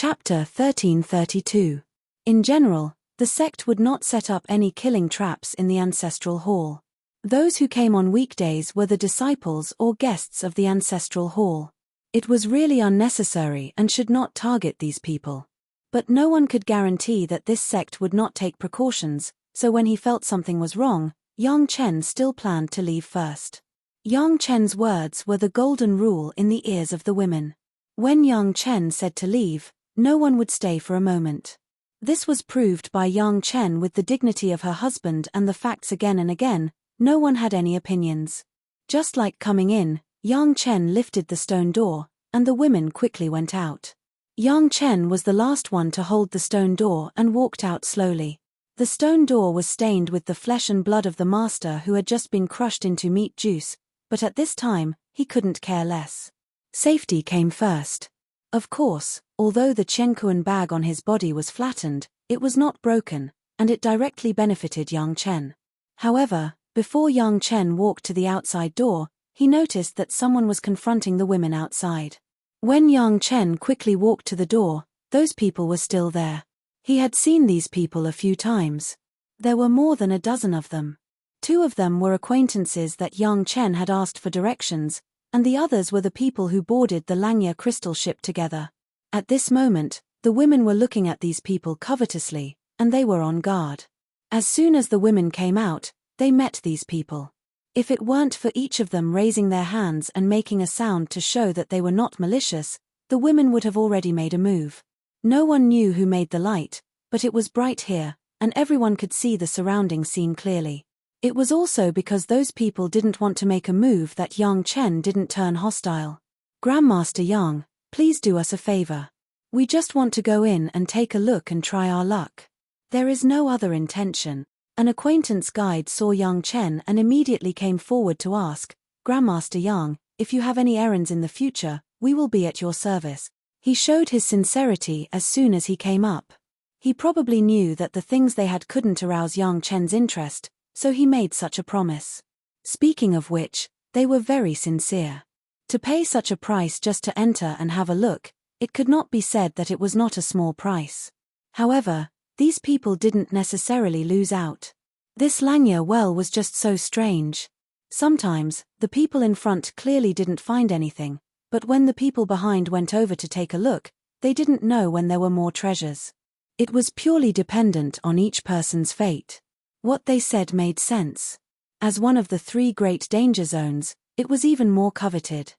Chapter 1332. In general, the sect would not set up any killing traps in the ancestral hall. Those who came on weekdays were the disciples or guests of the ancestral hall. It was really unnecessary and should not target these people. But no one could guarantee that this sect would not take precautions, so when he felt something was wrong, Yang Chen still planned to leave first. Yang Chen's words were the golden rule in the ears of the women. When Yang Chen said to leave, no one would stay for a moment. This was proved by Yang Chen with the dignity of her husband and the facts again and again. No one had any opinions. Just like coming in, Yang Chen lifted the stone door, and the women quickly went out. Yang Chen was the last one to hold the stone door and walked out slowly. The stone door was stained with the flesh and blood of the master who had just been crushed into meat juice, but at this time, he couldn't care less. Safety came first. Of course, although the Qianquan bag on his body was flattened, it was not broken, and it directly benefited Yang Chen. However, before Yang Chen walked to the outside door, he noticed that someone was confronting the women outside. When Yang Chen quickly walked to the door, those people were still there. He had seen these people a few times. There were more than a dozen of them. 2 of them were acquaintances that Yang Chen had asked for directions, and the others were the people who boarded the Langya crystal ship together. At this moment, the women were looking at these people covetously, and they were on guard. As soon as the women came out, they met these people. If it weren't for each of them raising their hands and making a sound to show that they were not malicious, the women would have already made a move. No one knew who made the light, but it was bright here, and everyone could see the surrounding scene clearly. It was also because those people didn't want to make a move that Yang Chen didn't turn hostile. "Grandmaster Yang, please do us a favor. We just want to go in and take a look and try our luck. There is no other intention." An acquaintance guide saw Yang Chen and immediately came forward to ask, "Grandmaster Yang, if you have any errands in the future, we will be at your service." He showed his sincerity as soon as he came up. He probably knew that the things they had couldn't arouse Yang Chen's interest, so he made such a promise. Speaking of which, they were very sincere. To pay such a price just to enter and have a look, it could not be said that it was not a small price. However, these people didn't necessarily lose out. This Langya well was just so strange. Sometimes, the people in front clearly didn't find anything, but when the people behind went over to take a look, they didn't know when there were more treasures. It was purely dependent on each person's fate. What they said made sense. As one of the 3 great danger zones, it was even more coveted.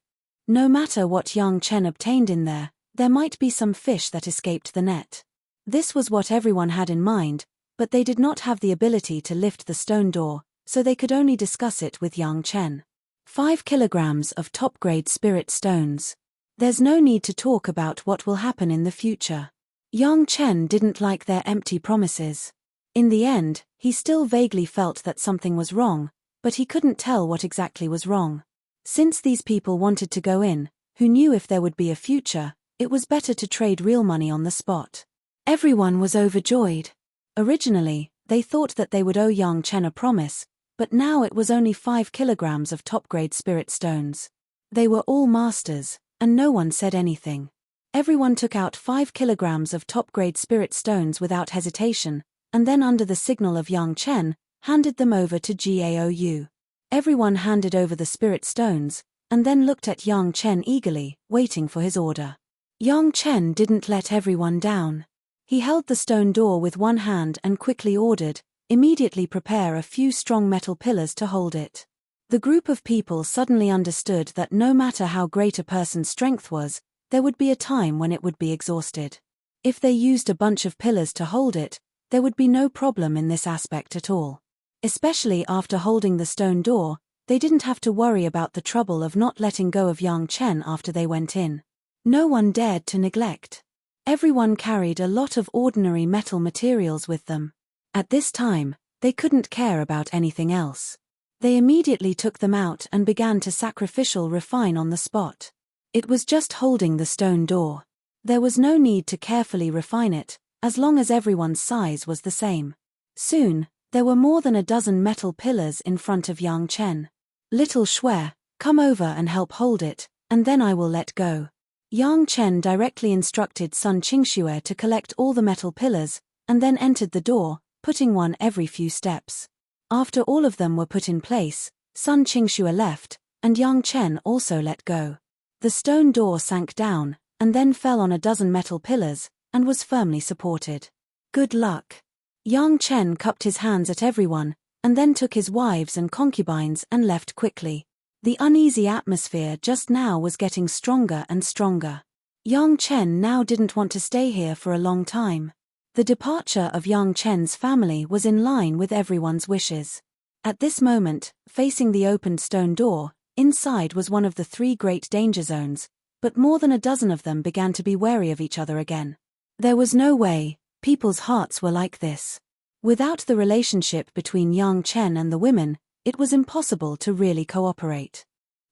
No matter what Yang Chen obtained in there, there might be some fish that escaped the net. This was what everyone had in mind, but they did not have the ability to lift the stone door, so they could only discuss it with Yang Chen. 5 kilograms of top-grade spirit stones. There's no need to talk about what will happen in the future. Yang Chen didn't like their empty promises. In the end, he still vaguely felt that something was wrong, but he couldn't tell what exactly was wrong. Since these people wanted to go in, who knew if there would be a future, it was better to trade real money on the spot. Everyone was overjoyed. Originally, they thought that they would owe Yang Chen a promise, but now it was only 5 kilograms of top-grade spirit stones. They were all masters, and no one said anything. Everyone took out 5 kilograms of top-grade spirit stones without hesitation, and then under the signal of Yang Chen, handed them over to Gaou. Everyone handed over the spirit stones, and then looked at Yang Chen eagerly, waiting for his order. Yang Chen didn't let everyone down. He held the stone door with one hand and quickly ordered, "Immediately prepare a few strong metal pillars to hold it." The group of people suddenly understood that no matter how great a person's strength was, there would be a time when it would be exhausted. If they used a bunch of pillars to hold it, there would be no problem in this aspect at all. Especially after holding the stone door, they didn't have to worry about the trouble of not letting go of Yang Chen after they went in. No one dared to neglect. Everyone carried a lot of ordinary metal materials with them. At this time, they couldn't care about anything else. They immediately took them out and began to sacrificial refine on the spot. It was just holding the stone door. There was no need to carefully refine it, as long as everyone's size was the same. Soon, there were more than a dozen metal pillars in front of Yang Chen. "Little Shui, come over and help hold it, and then I will let go." Yang Chen directly instructed Sun Qingxue to collect all the metal pillars, and then entered the door, putting one every few steps. After all of them were put in place, Sun Qingxue left, and Yang Chen also let go. The stone door sank down, and then fell on a dozen metal pillars, and was firmly supported. Good luck. Yang Chen cupped his hands at everyone, and then took his wives and concubines and left quickly. The uneasy atmosphere just now was getting stronger and stronger. Yang Chen now didn't want to stay here for a long time. The departure of Yang Chen's family was in line with everyone's wishes. At this moment, facing the opened stone door, inside was one of the 3 great danger zones, but more than a dozen of them began to be wary of each other again. There was no way people's hearts were like this. Without the relationship between Yang Chen and the women, it was impossible to really cooperate.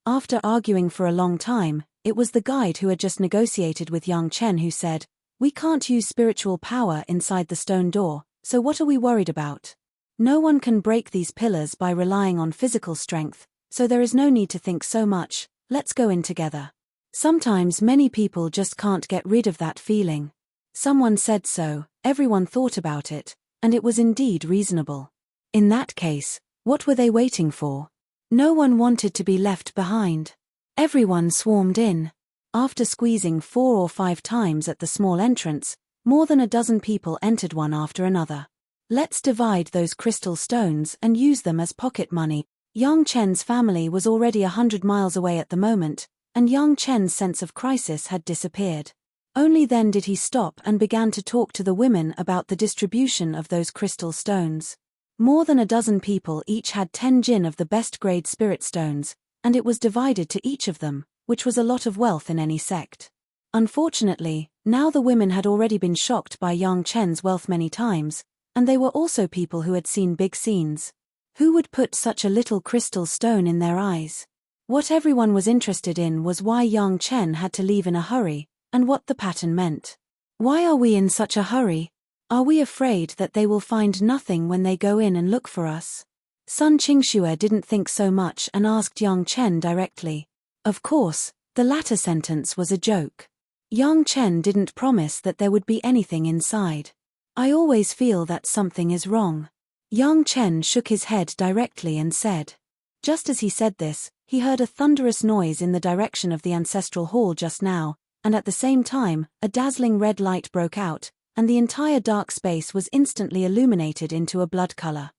After arguing for a long time, it was the guide who had just negotiated with Yang Chen who said, "We can't use spiritual power inside the stone door, so what are we worried about? No one can break these pillars by relying on physical strength, so there is no need to think so much, let's go in together." Sometimes many people just can't get rid of that feeling. Someone said so, everyone thought about it, and it was indeed reasonable. In that case, what were they waiting for? No one wanted to be left behind. Everyone swarmed in. After squeezing 4 or 5 times at the small entrance, more than a dozen people entered one after another. Let's divide those crystal stones and use them as pocket money. Yang Chen's family was already 100 miles away at the moment, and Yang Chen's sense of crisis had disappeared. Only then did he stop and began to talk to the women about the distribution of those crystal stones. More than a dozen people each had 10 jin of the best grade spirit stones, and it was divided to each of them, which was a lot of wealth in any sect. Unfortunately, now the women had already been shocked by Yang Chen's wealth many times, and they were also people who had seen big scenes. Who would put such a little crystal stone in their eyes? What everyone was interested in was why Yang Chen had to leave in a hurry, and what the pattern meant. Why are we in such a hurry? Are we afraid that they will find nothing when they go in and look for us? Sun Qingxue didn't think so much and asked Yang Chen directly. Of course, the latter sentence was a joke. Yang Chen didn't promise that there would be anything inside. I always feel that something is wrong. Yang Chen shook his head directly and said. Just as he said this, he heard a thunderous noise in the direction of the ancestral hall just now, and at the same time, a dazzling red light broke out, and the entire dark space was instantly illuminated into a blood color.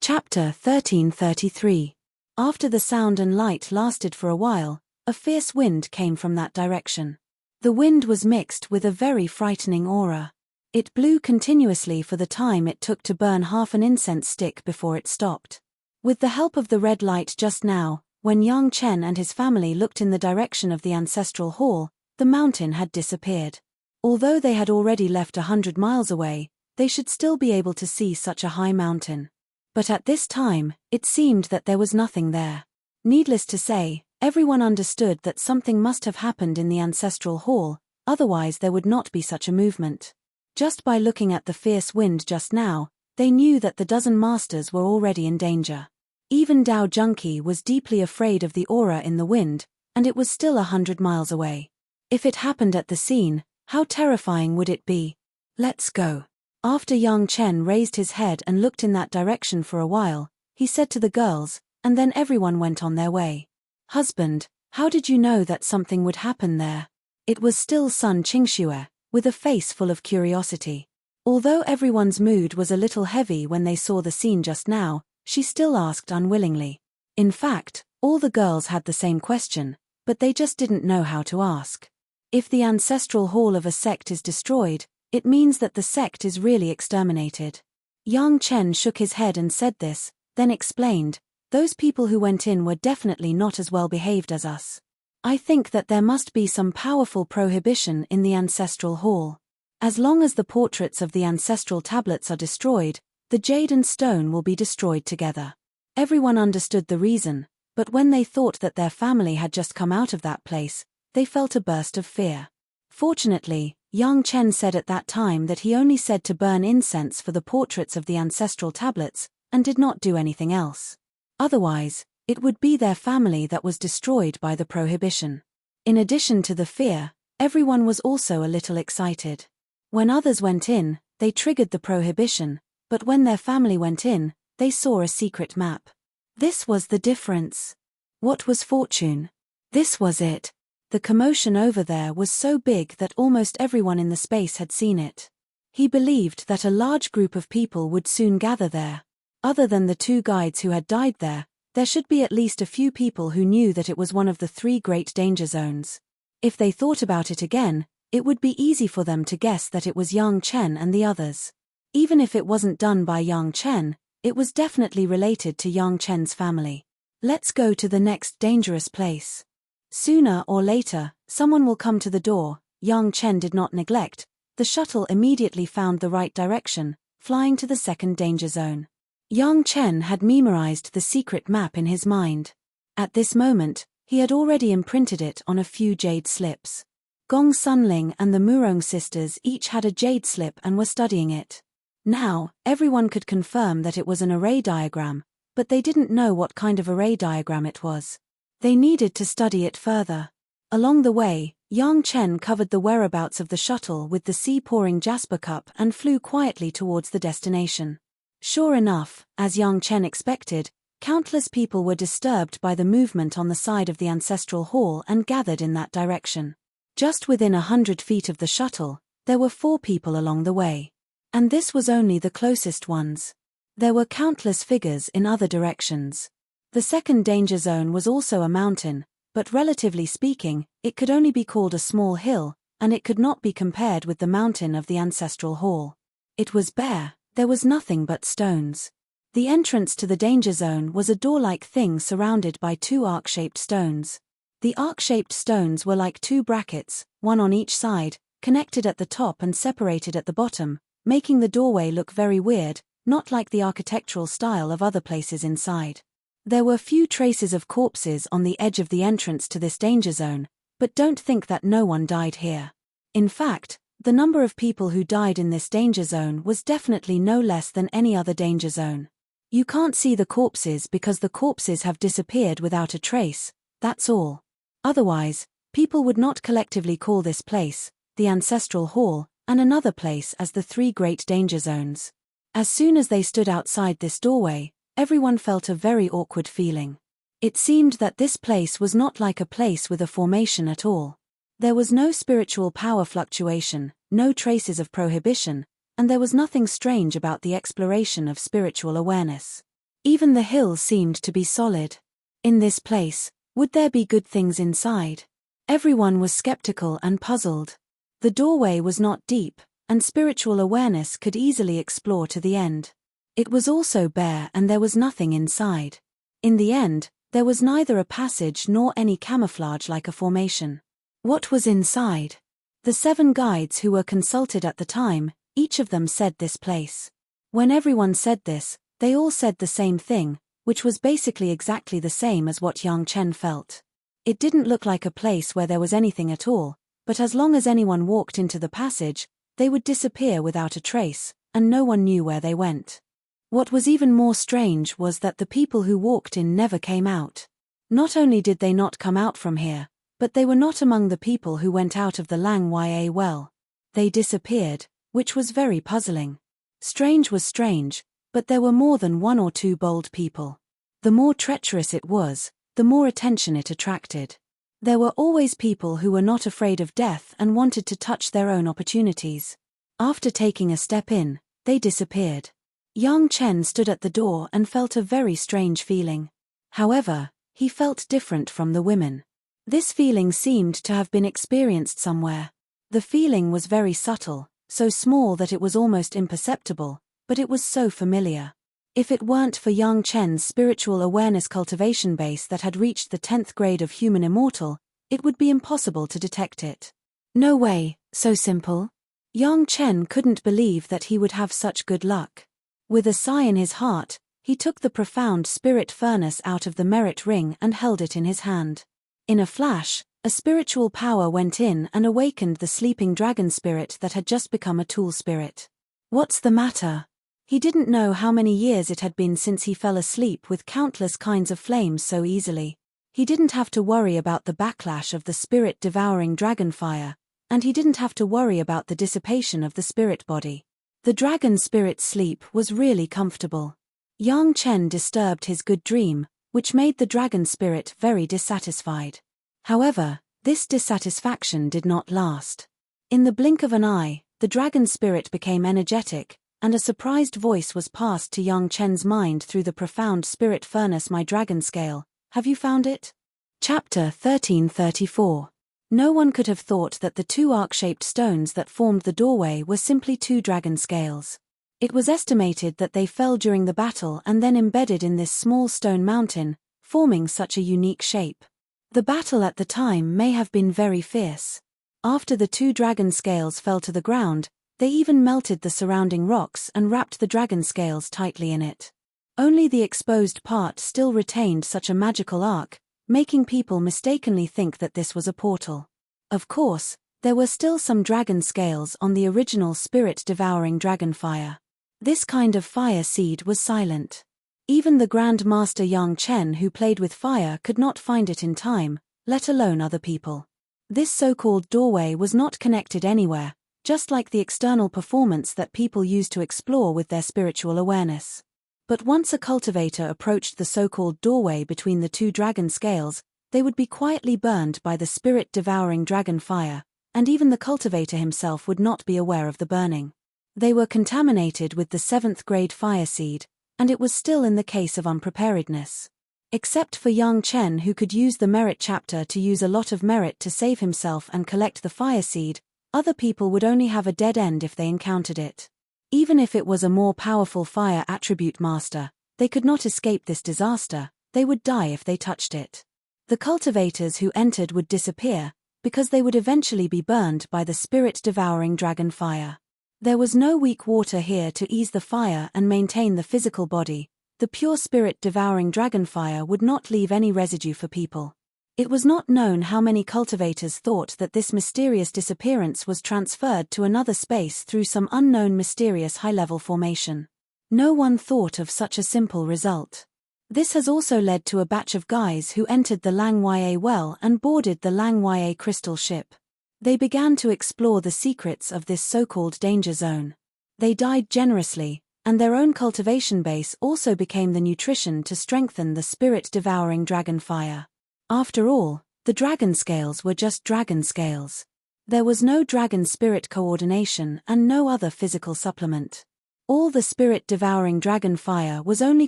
Chapter 1333. After the sound and light lasted for a while, a fierce wind came from that direction. The wind was mixed with a very frightening aura. It blew continuously for the time it took to burn half an incense stick before it stopped. With the help of the red light just now, when Yang Chen and his family looked in the direction of the ancestral hall, the mountain had disappeared. Although they had already left 100 miles away, they should still be able to see such a high mountain. But at this time, it seemed that there was nothing there. Needless to say, everyone understood that something must have happened in the ancestral hall, otherwise there would not be such a movement. Just by looking at the fierce wind just now, they knew that the dozen masters were already in danger. Even Dao Junki was deeply afraid of the aura in the wind, and it was still 100 miles away. If it happened at the scene, how terrifying would it be? Let's go. After Yang Chen raised his head and looked in that direction for a while, he said to the girls, and then everyone went on their way. Husband, how did you know that something would happen there? It was still Sun Qingxue, with a face full of curiosity. Although everyone's mood was a little heavy when they saw the scene just now, she still asked unwillingly. In fact, all the girls had the same question, but they just didn't know how to ask. If the ancestral hall of a sect is destroyed, it means that the sect is really exterminated. Yang Chen shook his head and said this, then explained, those people who went in were definitely not as well behaved as us. I think that there must be some powerful prohibition in the ancestral hall. As long as the portraits of the ancestral tablets are destroyed, the jade and stone will be destroyed together. Everyone understood the reason, but when they thought that their family had just come out of that place, they felt a burst of fear. Fortunately, Yang Chen said at that time that he only said to burn incense for the portraits of the ancestral tablets, and did not do anything else. Otherwise, it would be their family that was destroyed by the prohibition. In addition to the fear, Everyone was also a little excited. When others went in, they triggered the prohibition, but when their family went in, they saw a secret map. This was the difference. What was fortune? This was it. The commotion over there was so big that almost everyone in the space had seen it. He believed that a large group of people would soon gather there. Other than the 2 guides who had died there should be at least a few people who knew that it was one of the 3 great danger zones. If they thought about it again, it would be easy for them to guess that it was Yang Chen and the others. Even if it wasn't done by Yang Chen, it was definitely related to Yang Chen's family. Let's go to the next dangerous place. Sooner or later, someone will come to the door. Yang Chen did not neglect. The shuttle immediately found the right direction, flying to the second danger zone. Yang Chen had memorized the secret map in his mind. At this moment, he had already imprinted it on a few jade slips. Gong Sunling and the Murong sisters each had a jade slip and were studying it. Now, everyone could confirm that it was an array diagram, but they didn't know what kind of array diagram it was. They needed to study it further. Along the way, Yang Chen covered the whereabouts of the shuttle with the sea-pouring jasper cup and flew quietly towards the destination. Sure enough, as Yang Chen expected, countless people were disturbed by the movement on the side of the ancestral hall and gathered in that direction. Just within 100 feet of the shuttle, there were 4 people along the way. And this was only the closest ones. There were countless figures in other directions. The second danger zone was also a mountain, but relatively speaking, it could only be called a small hill, and it could not be compared with the mountain of the ancestral hall. It was bare, there was nothing but stones. The entrance to the danger zone was a door-like thing surrounded by 2 arc-shaped stones. The arc-shaped stones were like 2 brackets, one on each side, connected at the top and separated at the bottom, making the doorway look very weird, not like the architectural style of other places inside. There were few traces of corpses on the edge of the entrance to this danger zone, but don't think that no one died here. In fact, the number of people who died in this danger zone was definitely no less than any other danger zone. You can't see the corpses because the corpses have disappeared without a trace, that's all. Otherwise, people would not collectively call this place, the ancestral hall, and another place as the 3 great danger zones. As soon as they stood outside this doorway, everyone felt a very awkward feeling. It seemed that this place was not like a place with a formation at all. There was no spiritual power fluctuation, no traces of prohibition, and there was nothing strange about the exploration of spiritual awareness. Even the hill seemed to be solid. In this place, would there be good things inside? Everyone was skeptical and puzzled. The doorway was not deep, and spiritual awareness could easily explore to the end. It was also bare and there was nothing inside. In the end, there was neither a passage nor any camouflage like a formation. What was inside? The 7 guides who were consulted at the time, each of them said this place. When everyone said this, they all said the same thing, which was basically exactly the same as what Yang Chen felt. It didn't look like a place where there was anything at all, but as long as anyone walked into the passage, they would disappear without a trace, and no one knew where they went. What was even more strange was that the people who walked in never came out. Not only did they not come out from here, but they were not among the people who went out of the Lang Ya well. They disappeared, which was very puzzling. Strange was strange, but there were more than 1 or 2 bold people. The more treacherous it was, the more attention it attracted. There were always people who were not afraid of death and wanted to touch their own opportunities. After taking a step in, they disappeared. Yang Chen stood at the door and felt a very strange feeling. However, he felt different from the women. This feeling seemed to have been experienced somewhere. The feeling was very subtle, so small that it was almost imperceptible, but it was so familiar. If it weren't for Yang Chen's spiritual awareness cultivation base that had reached the 10th grade of human immortal, it would be impossible to detect it. No way, so simple. Yang Chen couldn't believe that he would have such good luck. With a sigh in his heart, he took the profound spirit furnace out of the merit ring and held it in his hand. In a flash, a spiritual power went in and awakened the sleeping dragon spirit that had just become a tool spirit. What's the matter? He didn't know how many years it had been since he fell asleep with countless kinds of flames so easily. He didn't have to worry about the backlash of the spirit-devouring dragon fire, and he didn't have to worry about the dissipation of the spirit body. The dragon spirit's sleep was really comfortable. Yang Chen disturbed his good dream, which made the dragon spirit very dissatisfied. However, this dissatisfaction did not last. In the blink of an eye, the dragon spirit became energetic, and a surprised voice was passed to Yang Chen's mind through the profound spirit furnace. My dragon scale, have you found it? Chapter 1334. No one could have thought that the two arc-shaped stones that formed the doorway were simply two dragon scales. It was estimated that they fell during the battle and then embedded in this small stone mountain, forming such a unique shape. The battle at the time may have been very fierce. After the two dragon scales fell to the ground, they even melted the surrounding rocks and wrapped the dragon scales tightly in it. Only the exposed part still retained such a magical arc, making people mistakenly think that this was a portal. Of course, there were still some dragon scales on the original spirit-devouring dragon fire. This kind of fire seed was silent. Even the Grand Master Yang Chen, who played with fire, could not find it in time, let alone other people. This so-called doorway was not connected anywhere, just like the external performance that people use to explore with their spiritual awareness. But once a cultivator approached the so-called doorway between the two dragon scales, they would be quietly burned by the spirit-devouring dragon fire, and even the cultivator himself would not be aware of the burning. They were contaminated with the 7th grade fire seed, and it was still in the case of unpreparedness. Except for Yang Chen, who could use the merit chapter to use a lot of merit to save himself and collect the fire seed, other people would only have a dead end if they encountered it. Even if it was a more powerful fire attribute master, they could not escape this disaster, they would die if they touched it. The cultivators who entered would disappear, because they would eventually be burned by the spirit-devouring dragon fire. There was no weak water here to ease the fire and maintain the physical body. The pure spirit-devouring dragon fire would not leave any residue for people. It was not known how many cultivators thought that this mysterious disappearance was transferred to another space through some unknown mysterious high-level formation. No one thought of such a simple result. This has also led to a batch of guys who entered the Lang Ya well and boarded the Lang Ya crystal ship. They began to explore the secrets of this so-called danger zone. They died generously, and their own cultivation base also became the nutrition to strengthen the spirit-devouring dragon fire. After all, the dragon scales were just dragon scales. There was no dragon spirit coordination and no other physical supplement. All the spirit-devouring dragon fire was only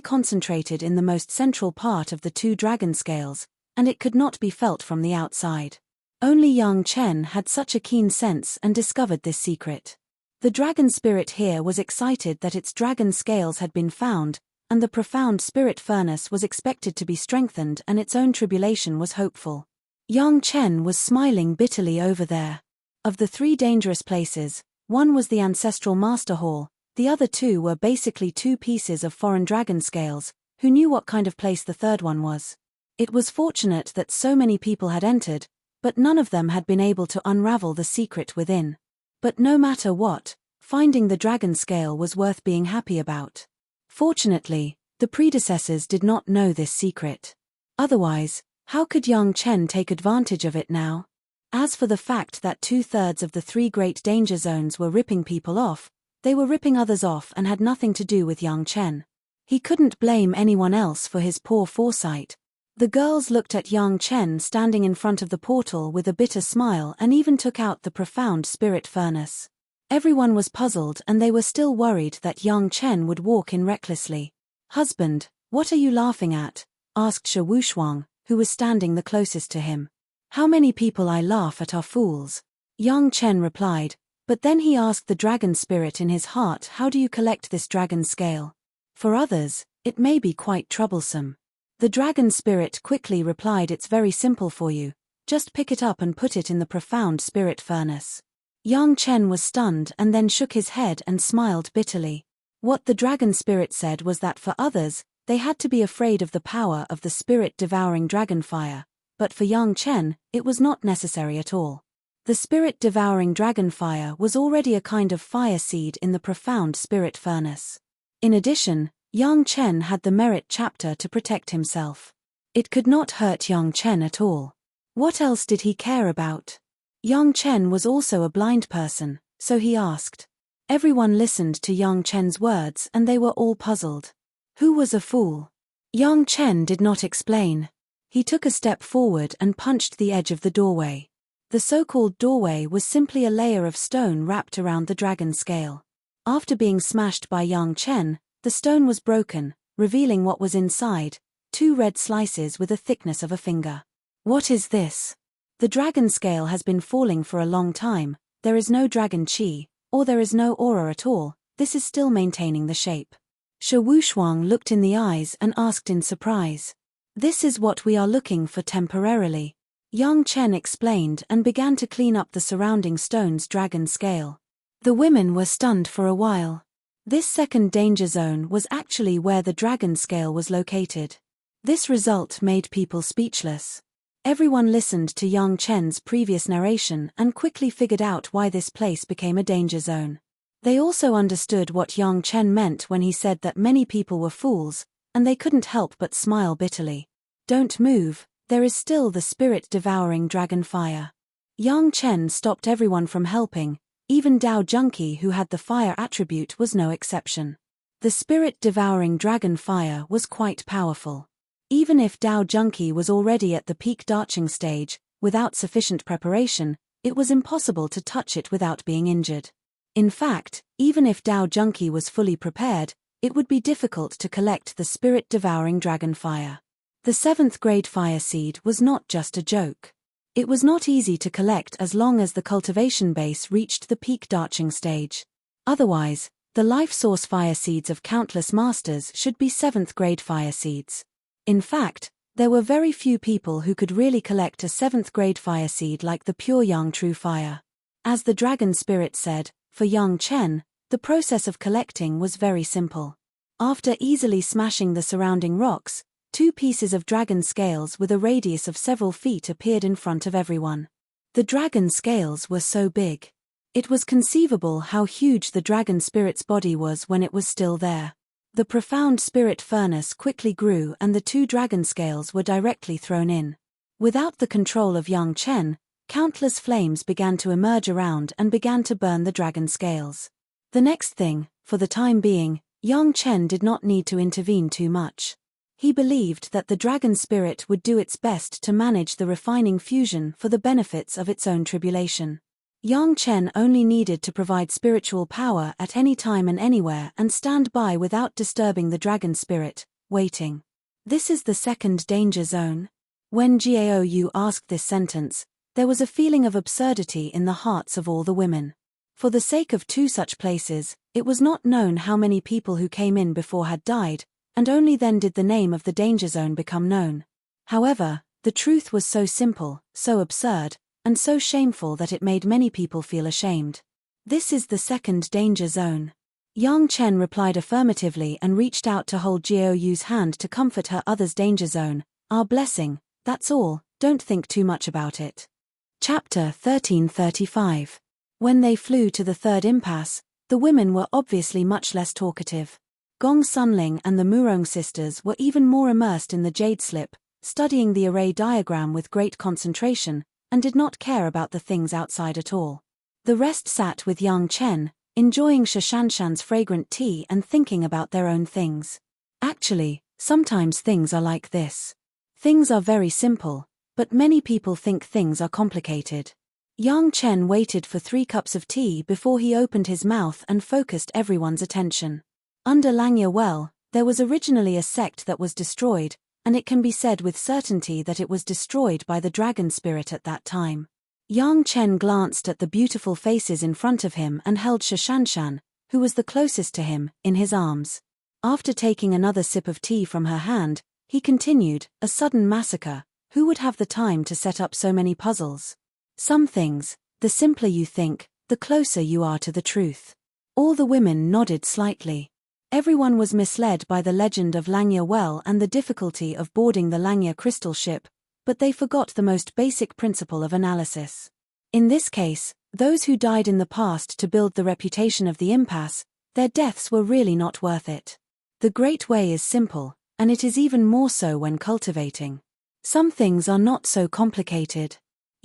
concentrated in the most central part of the two dragon scales, and it could not be felt from the outside. Only Yang Chen had such a keen sense and discovered this secret. The dragon spirit here was excited that its dragon scales had been found, and the profound spirit furnace was expected to be strengthened, and its own tribulation was hopeful. Yang Chen was smiling bitterly over there. Of the 3 dangerous places, one was the ancestral master hall, the other 2 were basically 2 pieces of foreign dragon scales. Who knew what kind of place the third one was? It was fortunate that so many people had entered, but none of them had been able to unravel the secret within. But no matter what, finding the dragon scale was worth being happy about. Fortunately, the predecessors did not know this secret. Otherwise, how could Yang Chen take advantage of it now? As for the fact that 2/3 of the 3 great danger zones were ripping people off, they were ripping others off and had nothing to do with Yang Chen. He couldn't blame anyone else for his poor foresight. The girls looked at Yang Chen standing in front of the portal with a bitter smile and even took out the profound spirit furnace. Everyone was puzzled, and they were still worried that Yang Chen would walk in recklessly. "Husband, what are you laughing at?" asked Shi Wushuang, who was standing the closest to him. "How many people I laugh at are fools," Yang Chen replied, but then he asked the dragon spirit in his heart, "How do you collect this dragon scale? For others, it may be quite troublesome." The dragon spirit quickly replied, "It's very simple for you. Just pick it up and put it in the profound spirit furnace." Yang Chen was stunned and then shook his head and smiled bitterly. What the dragon spirit said was that for others, they had to be afraid of the power of the spirit-devouring dragon fire, but for Yang Chen, it was not necessary at all. The spirit-devouring dragon fire was already a kind of fire seed in the profound spirit furnace. In addition, Yang Chen had the merit chapter to protect himself. It could not hurt Yang Chen at all. What else did he care about? Yang Chen was also a blind person, so he asked. Everyone listened to Yang Chen's words and they were all puzzled. Who was a fool? Yang Chen did not explain. He took a step forward and punched the edge of the doorway. The so-called doorway was simply a layer of stone wrapped around the dragon scale. After being smashed by Yang Chen, the stone was broken, revealing what was inside, 2 red slices with a thickness of a finger. What is this? The dragon scale has been falling for a long time, there is no dragon chi, or there is no aura at all, this is still maintaining the shape. Shi Wushuang looked in the eyes and asked in surprise. This is what we are looking for temporarily. Yang Chen explained and began to clean up the surrounding stone's dragon scale. The women were stunned for a while. This second danger zone was actually where the dragon scale was located. This result made people speechless. Everyone listened to Yang Chen's previous narration and quickly figured out why this place became a danger zone. They also understood what Yang Chen meant when he said that many people were fools, and they couldn't help but smile bitterly. Don't move, there is still the spirit-devouring dragon fire. Yang Chen stopped everyone from helping, even Dao Junki who had the fire attribute was no exception. The spirit-devouring dragon fire was quite powerful. Even if Dao Junki was already at the peak darching stage, without sufficient preparation, it was impossible to touch it without being injured. In fact, even if Dao Junki was fully prepared, it would be difficult to collect the spirit-devouring dragon fire. The 7th grade fire seed was not just a joke. It was not easy to collect as long as the cultivation base reached the peak darching stage. Otherwise, the life source fire seeds of countless masters should be 7th grade fire seeds. In fact, there were very few people who could really collect a 7th grade fire seed like the pure Yang True Fire. As the dragon spirit said, for Yang Chen, the process of collecting was very simple. After easily smashing the surrounding rocks, 2 pieces of dragon scales with a radius of several feet appeared in front of everyone. The dragon scales were so big. It was conceivable how huge the dragon spirit's body was when it was still there. The profound spirit furnace quickly grew and the 2 dragon scales were directly thrown in. Without the control of Yang Chen, countless flames began to emerge around and began to burn the dragon scales. The next thing, for the time being, Yang Chen did not need to intervene too much. He believed that the dragon spirit would do its best to manage the refining fusion for the benefits of its own tribulation. Yang Chen only needed to provide spiritual power at any time and anywhere and stand by without disturbing the dragon spirit, waiting. This is the 2nd danger zone. When Jiao Yu asked this sentence, there was a feeling of absurdity in the hearts of all the women. For the sake of 2 such places, it was not known how many people who came in before had died, and only then did the name of the danger zone become known. However, the truth was so simple, so absurd, and so shameful that it made many people feel ashamed. This is the 2nd danger zone. Yang Chen replied affirmatively and reached out to hold Jiao Yu's hand to comfort her other's danger zone. Our blessing, that's all, don't think too much about it. Chapter 1335. When they flew to the 3rd impasse, the women were obviously much less talkative. Gong Sunling and the Murong sisters were even more immersed in the jade slip, studying the array diagram with great concentration, and did not care about the things outside at all. The rest sat with Yang Chen, enjoying Shashanshan's fragrant tea and thinking about their own things. Actually, sometimes things are like this. Things are very simple, but many people think things are complicated. Yang Chen waited for 3 cups of tea before he opened his mouth and focused everyone's attention. Under Langya Well, there was originally a sect that was destroyed, and it can be said with certainty that it was destroyed by the dragon spirit at that time. Yang Chen glanced at the beautiful faces in front of him and held Shashanshan, who was the closest to him, in his arms. After taking another sip of tea from her hand, he continued, a sudden massacre, who would have the time to set up so many puzzles? Some things, the simpler you think, the closer you are to the truth. All the women nodded slightly. Everyone was misled by the legend of Langya Well and the difficulty of boarding the Langya crystal ship, but they forgot the most basic principle of analysis. In this case, those who died in the past to build the reputation of the impasse, their deaths were really not worth it. The Great Way is simple, and it is even more so when cultivating. Some things are not so complicated.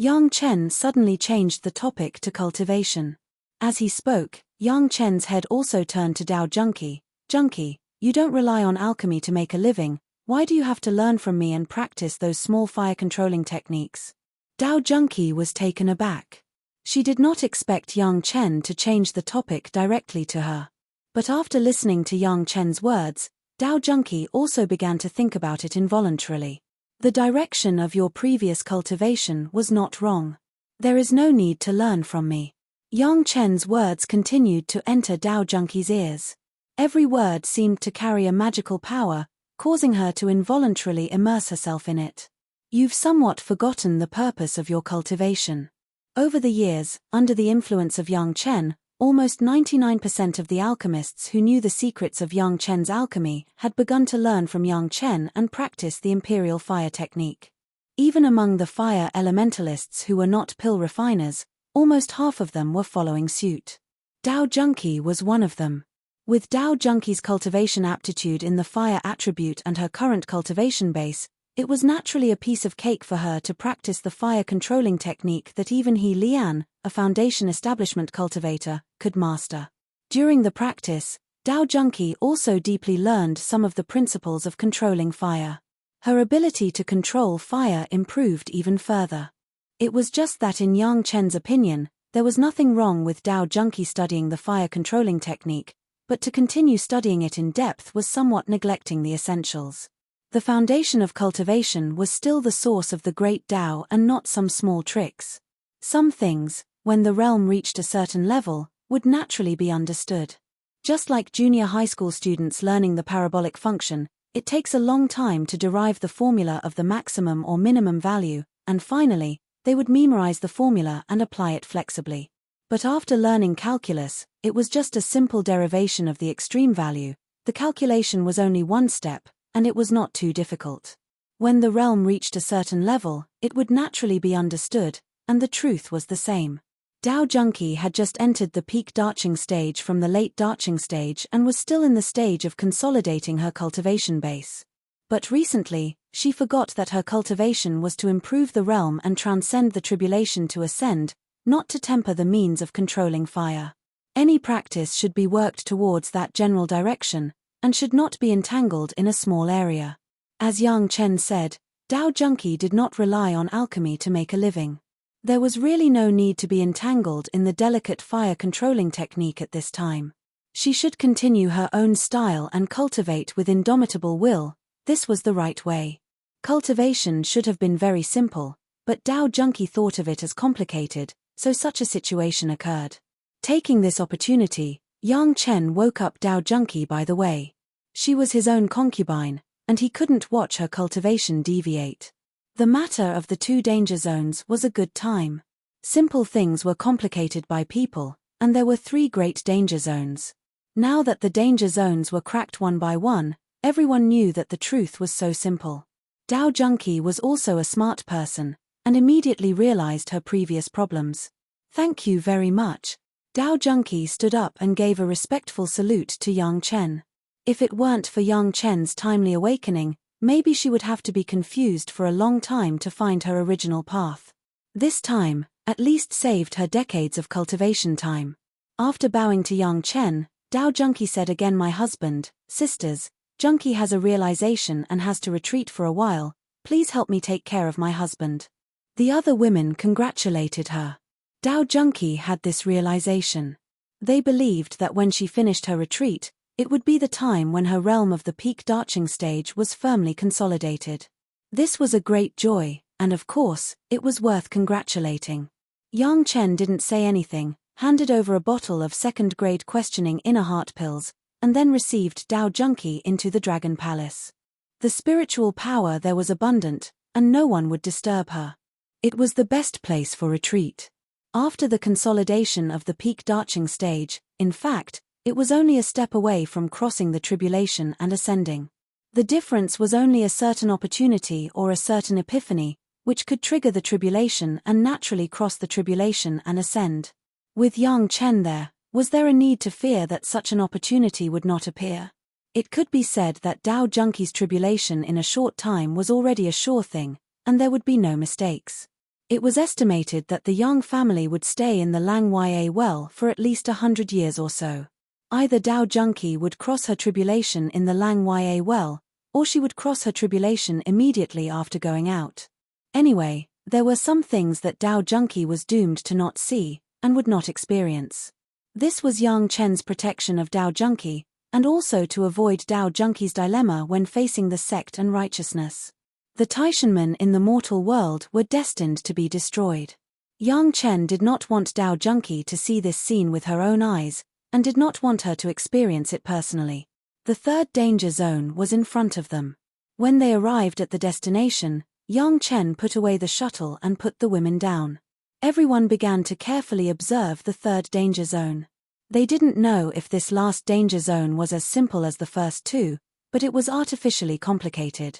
Yang Chen suddenly changed the topic to cultivation. As he spoke, Yang Chen's head also turned to Dao Junqi. Junqi, you don't rely on alchemy to make a living, why do you have to learn from me and practice those small fire-controlling techniques? Dao Junqi was taken aback. She did not expect Yang Chen to change the topic directly to her. But after listening to Yang Chen's words, Dao Junqi also began to think about it involuntarily. The direction of your previous cultivation was not wrong. There is no need to learn from me. Yang Chen's words continued to enter Dao Junqi's ears. Every word seemed to carry a magical power, causing her to involuntarily immerse herself in it. You've somewhat forgotten the purpose of your cultivation. Over the years, under the influence of Yang Chen, almost 99% of the alchemists who knew the secrets of Yang Chen's alchemy had begun to learn from Yang Chen and practice the imperial fire technique. Even among the fire elementalists who were not pill refiners, almost half of them were following suit. Dao Junqi was one of them. With Dao Junqi's cultivation aptitude in the fire attribute and her current cultivation base, it was naturally a piece of cake for her to practice the fire-controlling technique that even He Lian, a foundation establishment cultivator, could master. During the practice, Dao Junqi also deeply learned some of the principles of controlling fire. Her ability to control fire improved even further. It was just that in Yang Chen's opinion, there was nothing wrong with Dao Junqi studying the fire-controlling technique, but to continue studying it in depth was somewhat neglecting the essentials. The foundation of cultivation was still the source of the great Tao and not some small tricks. Some things, when the realm reached a certain level, would naturally be understood. Just like junior high school students learning the parabolic function, it takes a long time to derive the formula of the maximum or minimum value, and finally, they would memorize the formula and apply it flexibly. But after learning calculus, it was just a simple derivation of the extreme value. The calculation was only one step, and it was not too difficult. When the realm reached a certain level, it would naturally be understood, and the truth was the same. Dao Junqi had just entered the peak darching stage from the late darching stage and was still in the stage of consolidating her cultivation base. But recently, she forgot that her cultivation was to improve the realm and transcend the tribulation to ascend, not to temper the means of controlling fire. Any practice should be worked towards that general direction, and should not be entangled in a small area. As Yang Chen said, Dao Junqi did not rely on alchemy to make a living. There was really no need to be entangled in the delicate fire-controlling technique at this time. She should continue her own style and cultivate with indomitable will. This was the right way. Cultivation should have been very simple, but Dao Junqi thought of it as complicated, so such a situation occurred. Taking this opportunity, Yang Chen woke up Dao Junqi by the way. She was his own concubine, and he couldn't watch her cultivation deviate. The matter of the two danger zones was a good time. Simple things were complicated by people, and there were 3 great danger zones. Now that the danger zones were cracked one by one, everyone knew that the truth was so simple. Dao Junqi was also a smart person, and immediately realized her previous problems. Thank you very much. Dao Junqi stood up and gave a respectful salute to Yang Chen. If it weren't for Yang Chen's timely awakening, maybe she would have to be confused for a long time to find her original path. This time, at least saved her decades of cultivation time. After bowing to Yang Chen, Dao Junqi said again, my husband, sisters, Junqi has a realization and has to retreat for a while, please help me take care of my husband. The other women congratulated her. Dao Junqi had this realization. They believed that when she finished her retreat, it would be the time when her realm of the peak darching stage was firmly consolidated. This was a great joy, and of course, it was worth congratulating. Yang Chen didn't say anything, handed over a bottle of second-grade questioning inner heart pills, and then received Dao Junqi into the Dragon Palace. The spiritual power there was abundant, and no one would disturb her. It was the best place for retreat. After the consolidation of the peak darching stage, in fact, it was only a step away from crossing the tribulation and ascending. The difference was only a certain opportunity or a certain epiphany, which could trigger the tribulation and naturally cross the tribulation and ascend. With Yang Chen there, was there a need to fear that such an opportunity would not appear? It could be said that Dao Junqi's tribulation in a short time was already a sure thing, and there would be no mistakes. It was estimated that the Yang family would stay in the Lang Ya well for at least 100 years or so. Either Dao Junki would cross her tribulation in the Lang Ya well, or she would cross her tribulation immediately after going out. Anyway, there were some things that Dao Junki was doomed to not see, and would not experience. This was Yang Chen's protection of Dao Junki, and also to avoid Dao Junki's dilemma when facing the sect and righteousness. The Taishanmen in the mortal world were destined to be destroyed. Yang Chen did not want Dao Junki to see this scene with her own eyes, and did not want her to experience it personally. The third danger zone was in front of them. When they arrived at the destination, Yang Chen put away the shuttle and put the women down. Everyone began to carefully observe the third danger zone. They didn't know if this last danger zone was as simple as the first two, but it was artificially complicated.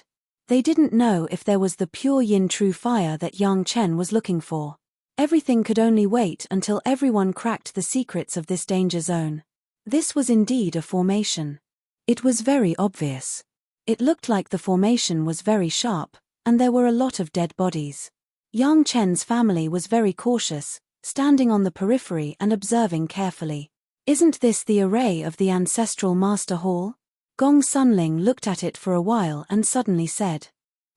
They didn't know if there was the pure yin true fire that Yang Chen was looking for. Everything could only wait until everyone cracked the secrets of this danger zone. This was indeed a formation. It was very obvious. It looked like the formation was very sharp, and there were a lot of dead bodies. Yang Chen's family was very cautious, standing on the periphery and observing carefully. Isn't this the array of the ancestral master hall? Gong Sunling looked at it for a while and suddenly said.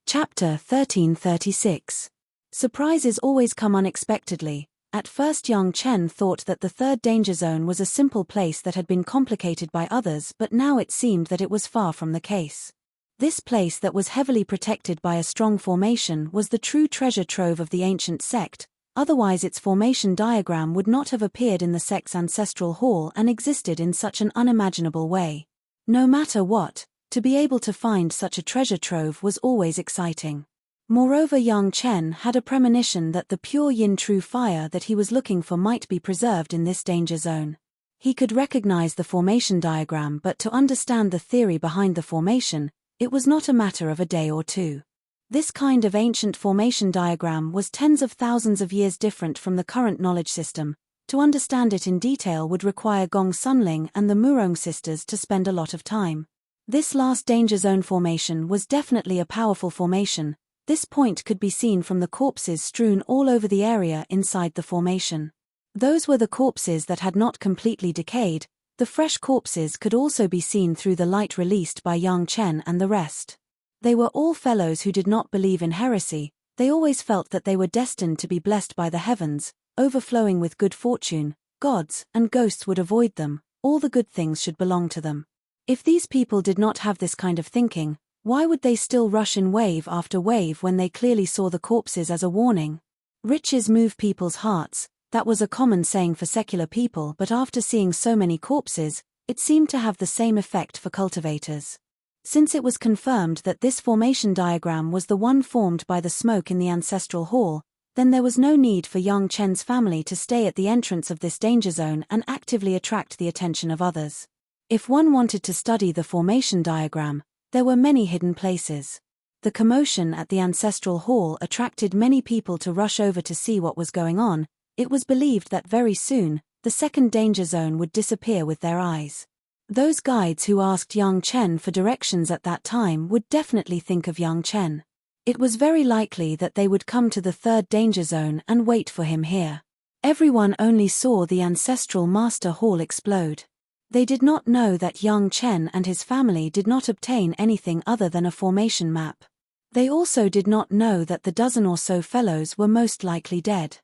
Chapter 1336. Surprises always come unexpectedly. At first Yang Chen thought that the third danger zone was a simple place that had been complicated by others, but now it seemed that it was far from the case. This place that was heavily protected by a strong formation was the true treasure trove of the ancient sect, otherwise its formation diagram would not have appeared in the sect's ancestral hall and existed in such an unimaginable way. No matter what, to be able to find such a treasure trove was always exciting. Moreover, Yang Chen had a premonition that the pure yin true fire that he was looking for might be preserved in this danger zone. He could recognize the formation diagram, but to understand the theory behind the formation, it was not a matter of a day or two. This kind of ancient formation diagram was tens of thousands of years different from the current knowledge system. To understand it in detail would require Gong Sunling and the Murong sisters to spend a lot of time. This last danger zone formation was definitely a powerful formation. This point could be seen from the corpses strewn all over the area inside the formation. Those were the corpses that had not completely decayed. The fresh corpses could also be seen through the light released by Yang Chen and the rest. They were all fellows who did not believe in heresy. They always felt that they were destined to be blessed by the heavens, overflowing with good fortune. Gods and ghosts would avoid them. All the good things should belong to them. If these people did not have this kind of thinking, why would they still rush in wave after wave when they clearly saw the corpses as a warning? Riches move people's hearts. That was a common saying for secular people, but after seeing so many corpses, it seemed to have the same effect for cultivators. Since it was confirmed that this formation diagram was the one formed by the smoke in the ancestral hall, then there was no need for Yang Chen's family to stay at the entrance of this danger zone and actively attract the attention of others. If one wanted to study the formation diagram, there were many hidden places. The commotion at the ancestral hall attracted many people to rush over to see what was going on. It was believed that very soon, the second danger zone would disappear with their eyes. Those guides who asked Yang Chen for directions at that time would definitely think of Yang Chen. It was very likely that they would come to the third danger zone and wait for him here. Everyone only saw the ancestral master hall explode. They did not know that Yang Chen and his family did not obtain anything other than a formation map. They also did not know that the dozen or so fellows were most likely dead.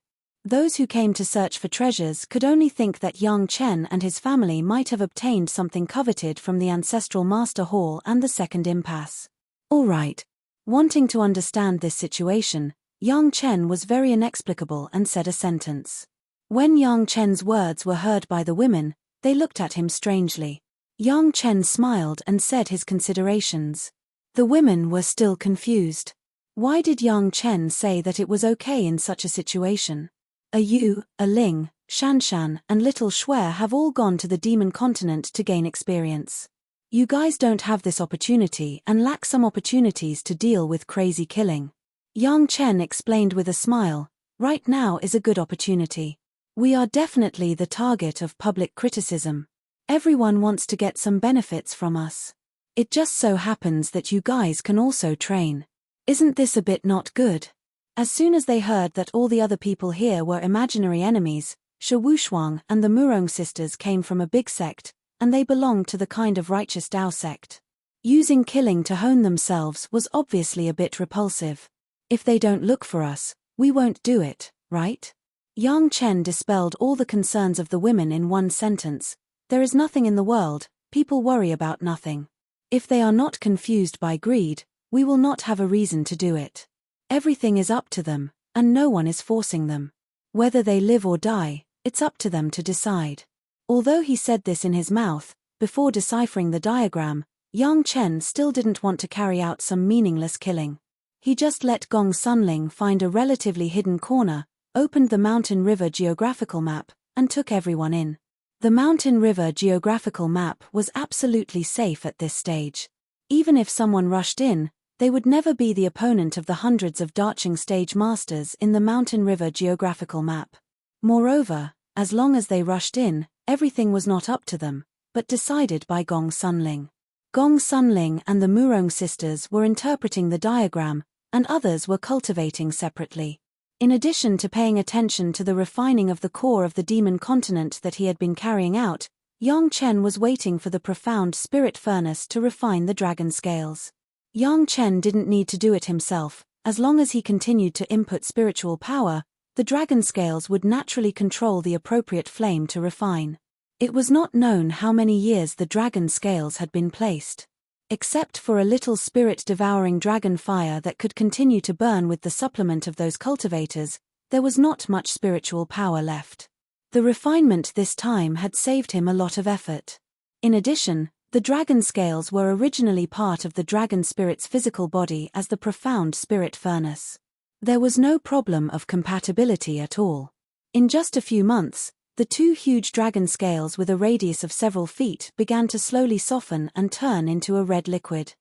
Those who came to search for treasures could only think that Yang Chen and his family might have obtained something coveted from the ancestral master hall and the second impasse. All right. Wanting to understand this situation, Yang Chen was very inexplicable and said a sentence. When Yang Chen's words were heard by the women, they looked at him strangely. Yang Chen smiled and said his considerations. The women were still confused. Why did Yang Chen say that it was okay in such a situation? A Yu, a Ling, Shanshan, and little Shuai have all gone to the demon continent to gain experience. You guys don't have this opportunity and lack some opportunities to deal with crazy killing. Yang Chen explained with a smile. Right now is a good opportunity. We are definitely the target of public criticism. Everyone wants to get some benefits from us. It just so happens that you guys can also train. Isn't this a bit not good? As soon as they heard that all the other people here were imaginary enemies, Shi Wushuang and the Murong sisters came from a big sect, and they belonged to the kind of righteous Tao sect. Using killing to hone themselves was obviously a bit repulsive. If they don't look for us, we won't do it, right? Yang Chen dispelled all the concerns of the women in one sentence. There is nothing in the world, people worry about nothing. If they are not confused by greed, we will not have a reason to do it. Everything is up to them, and no one is forcing them. Whether they live or die, it's up to them to decide. Although he said this in his mouth, before deciphering the diagram, Yang Chen still didn't want to carry out some meaningless killing. He just let Gong Sunling find a relatively hidden corner, opened the Mountain River geographical map, and took everyone in. The Mountain River geographical map was absolutely safe at this stage. Even if someone rushed in, they would never be the opponent of the hundreds of Darching stage masters in the Mountain River geographical map. Moreover, as long as they rushed in, everything was not up to them, but decided by Gong Sunling. Gong Sunling and the Murong sisters were interpreting the diagram, and others were cultivating separately. In addition to paying attention to the refining of the core of the demon continent that he had been carrying out, Yang Chen was waiting for the profound spirit furnace to refine the dragon scales. Yang Chen didn't need to do it himself. As long as he continued to input spiritual power, the dragon scales would naturally control the appropriate flame to refine. It was not known how many years the dragon scales had been placed. Except for a little spirit-devouring dragon fire that could continue to burn with the supplement of those cultivators, there was not much spiritual power left. The refinement this time had saved him a lot of effort. In addition, the dragon scales were originally part of the dragon spirit's physical body as the profound spirit furnace. There was no problem of compatibility at all. In just a few months, the two huge dragon scales with a radius of several feet began to slowly soften and turn into a red liquid.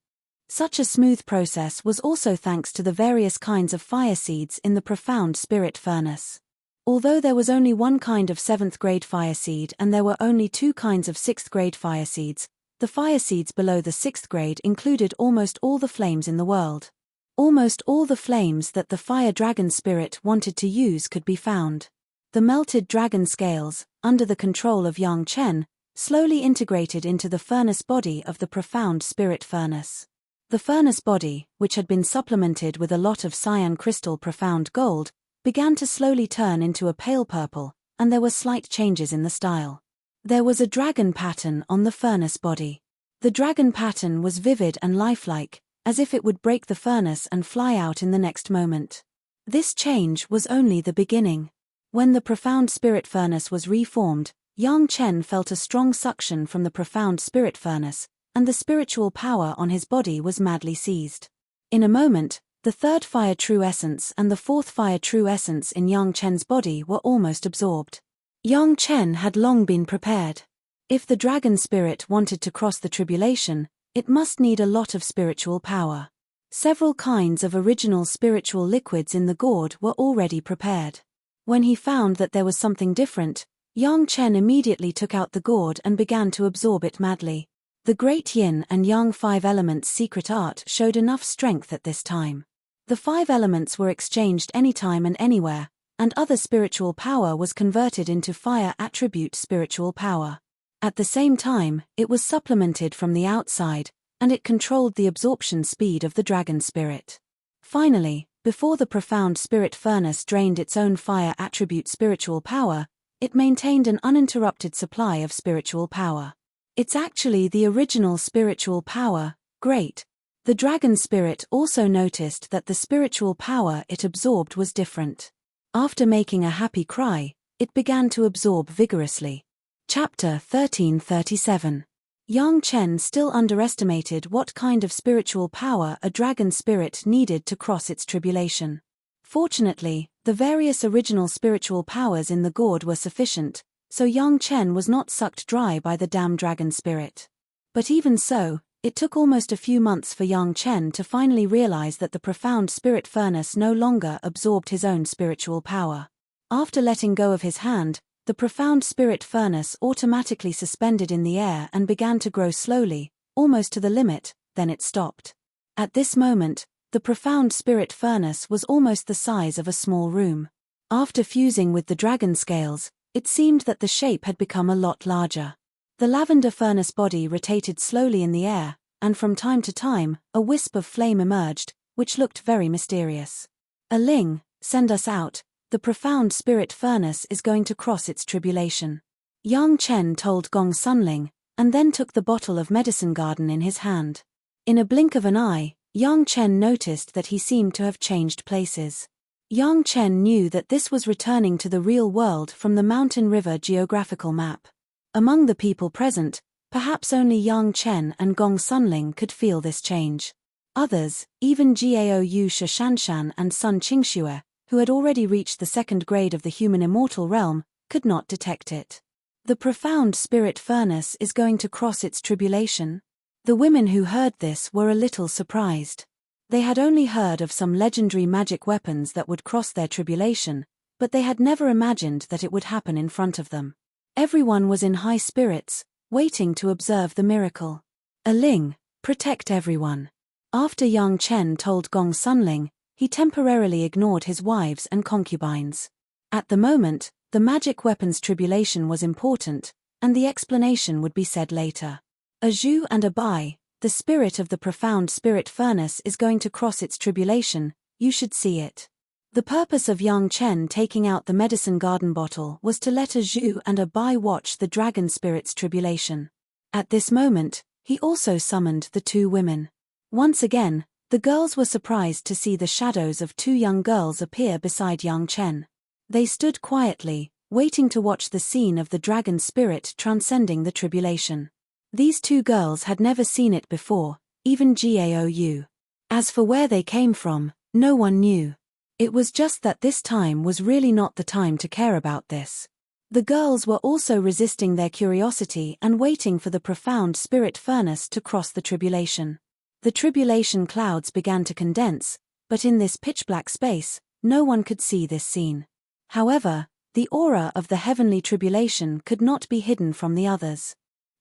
Such a smooth process was also thanks to the various kinds of fire seeds in the profound spirit furnace. Although there was only one kind of 7th grade fire seed and there were only two kinds of 6th grade fire seeds, the fire seeds below the 6th grade included almost all the flames in the world. Almost all the flames that the fire dragon spirit wanted to use could be found. The melted dragon scales, under the control of Yang Chen, slowly integrated into the furnace body of the profound spirit furnace. The furnace body, which had been supplemented with a lot of cyan crystal profound gold, began to slowly turn into a pale purple, and there were slight changes in the style. There was a dragon pattern on the furnace body. The dragon pattern was vivid and lifelike, as if it would break the furnace and fly out in the next moment. This change was only the beginning. When the profound spirit furnace was reformed, Yang Chen felt a strong suction from the profound spirit furnace, and the spiritual power on his body was madly seized. In a moment, the third fire true essence and the fourth fire true essence in Yang Chen's body were almost absorbed. Yang Chen had long been prepared. If the dragon spirit wanted to cross the tribulation, it must need a lot of spiritual power. Several kinds of original spiritual liquids in the gourd were already prepared. When he found that there was something different, Yang Chen immediately took out the gourd and began to absorb it madly. The great yin and yang 5 elements secret art showed enough strength at this time. The 5 elements were exchanged anytime and anywhere, and other spiritual power was converted into fire attribute spiritual power. At the same time, it was supplemented from the outside, and it controlled the absorption speed of the dragon spirit. Finally, before the profound spirit furnace drained its own fire attribute spiritual power, it maintained an uninterrupted supply of spiritual power. It's actually the original spiritual power, great. The dragon spirit also noticed that the spiritual power it absorbed was different. After making a happy cry, it began to absorb vigorously. Chapter 1337. Yang Chen still underestimated what kind of spiritual power a dragon spirit needed to cross its tribulation. Fortunately, the various original spiritual powers in the gourd were sufficient, so Yang Chen was not sucked dry by the damn dragon spirit. But even so, it took almost a few months for Yang Chen to finally realize that the profound spirit furnace no longer absorbed his own spiritual power. After letting go of his hand, the profound spirit furnace automatically suspended in the air and began to grow slowly, almost to the limit, then it stopped. At this moment, The profound spirit furnace was almost the size of a small room. After fusing with the dragon scales, it seemed that the shape had become a lot larger. The lavender furnace body rotated slowly in the air, and from time to time, a wisp of flame emerged, which looked very mysterious. Ling, send us out, the profound spirit furnace is going to cross its tribulation. Yang Chen told Gong Sunling, and then took the bottle of medicine garden in his hand. In a blink of an eye, Yang Chen noticed that he seemed to have changed places. Yang Chen knew that this was returning to the real world from the mountain river geographical map. Among the people present, perhaps only Yang Chen and Gong Sunling could feel this change. Others, even Gao Yu Shishanshan and Sun Qingxue, who had already reached the second grade of the human immortal realm, could not detect it. The profound spirit furnace is going to cross its tribulation? The women who heard this were a little surprised. They had only heard of some legendary magic weapons that would cross their tribulation, but they had never imagined that it would happen in front of them. Everyone was in high spirits, waiting to observe the miracle. Ling, protect everyone. After Yang Chen told Gong Sunling, he temporarily ignored his wives and concubines. At the moment, the magic weapons tribulation was important, and the explanation would be said later. A Zhu and a Bai, the spirit of the profound spirit furnace is going to cross its tribulation, you should see it. The purpose of Yang Chen taking out the medicine garden bottle was to let a Zhu and a Bai watch the dragon spirit's tribulation. At this moment, he also summoned the two women. Once again, the girls were surprised to see the shadows of two young girls appear beside Yang Chen. They stood quietly, waiting to watch the scene of the dragon spirit transcending the tribulation. These two girls had never seen it before, even Gao Yu. As for where they came from, no one knew. It was just that this time was really not the time to care about this. The girls were also resisting their curiosity and waiting for the profound spirit furnace to cross the tribulation. The tribulation clouds began to condense, but in this pitch-black space, no one could see this scene. However, the aura of the heavenly tribulation could not be hidden from the others.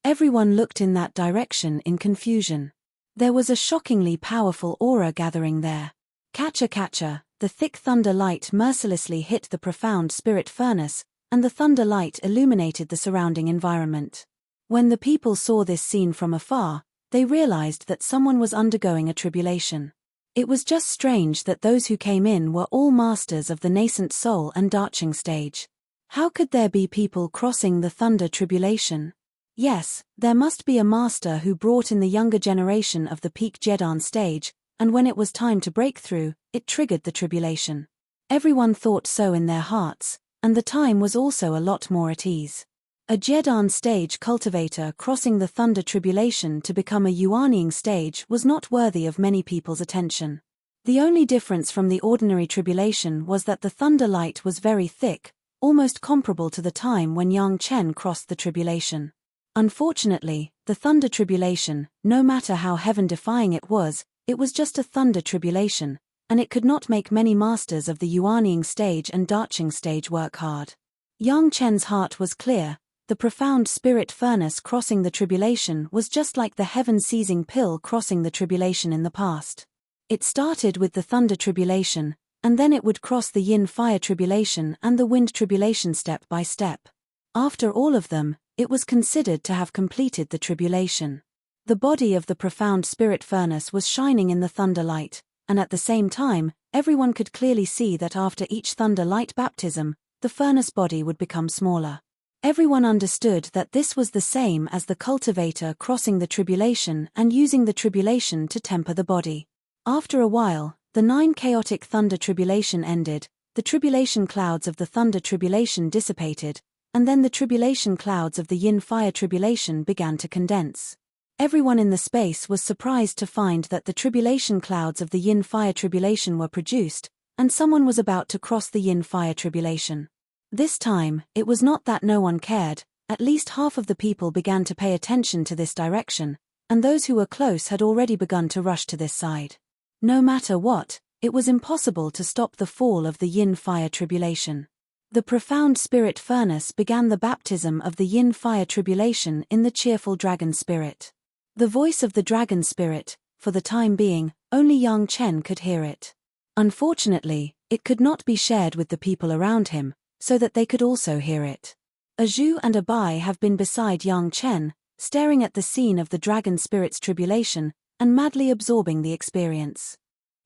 Everyone looked in that direction in confusion. There was a shockingly powerful aura gathering there. Catcha, the thick thunder light mercilessly hit the profound spirit furnace, and the thunder light illuminated the surrounding environment. When the people saw this scene from afar, they realized that someone was undergoing a tribulation. It was just strange that those who came in were all masters of the nascent soul and darching stage. How could there be people crossing the thunder tribulation? Yes, there must be a master who brought in the younger generation of the peak Jedan stage, and when it was time to break through, it triggered the tribulation. Everyone thought so in their hearts, and the time was also a lot more at ease. A Jedan stage cultivator crossing the thunder tribulation to become a Yuanying stage was not worthy of many people's attention. The only difference from the ordinary tribulation was that the thunder light was very thick, almost comparable to the time when Yang Chen crossed the tribulation. Unfortunately, the thunder tribulation, no matter how heaven-defying it was just a thunder tribulation, and it could not make many masters of the Yuanying stage and darching stage work hard. Yang Chen's heart was clear. The profound spirit furnace crossing the tribulation was just like the heaven-seizing pill crossing the tribulation in the past. It started with the thunder tribulation, and then it would cross the yin-fire tribulation and the wind tribulation step by step. After all of them, it was considered to have completed the tribulation. The body of the profound spirit furnace was shining in the thunder light, and at the same time, everyone could clearly see that after each thunder light baptism, the furnace body would become smaller. Everyone understood that this was the same as the cultivator crossing the tribulation and using the tribulation to temper the body. After a while, the 9 chaotic thunder tribulation ended, the tribulation clouds of the thunder tribulation dissipated, and then the tribulation clouds of the yin-fire tribulation began to condense. Everyone in the space was surprised to find that the tribulation clouds of the yin-fire tribulation were produced, and someone was about to cross the yin-fire tribulation. This time, it was not that no one cared, at least half of the people began to pay attention to this direction, and those who were close had already begun to rush to this side. No matter what, it was impossible to stop the fall of the yin-fire tribulation. The profound spirit furnace began the baptism of the yin-fire tribulation in the cheerful dragon spirit. The voice of the dragon spirit, for the time being, only Yang Chen could hear it. Unfortunately, it could not be shared with the people around him, so that they could also hear it. A Zhu and a Bai have been beside Yang Chen, staring at the scene of the dragon spirit's tribulation, and madly absorbing the experience.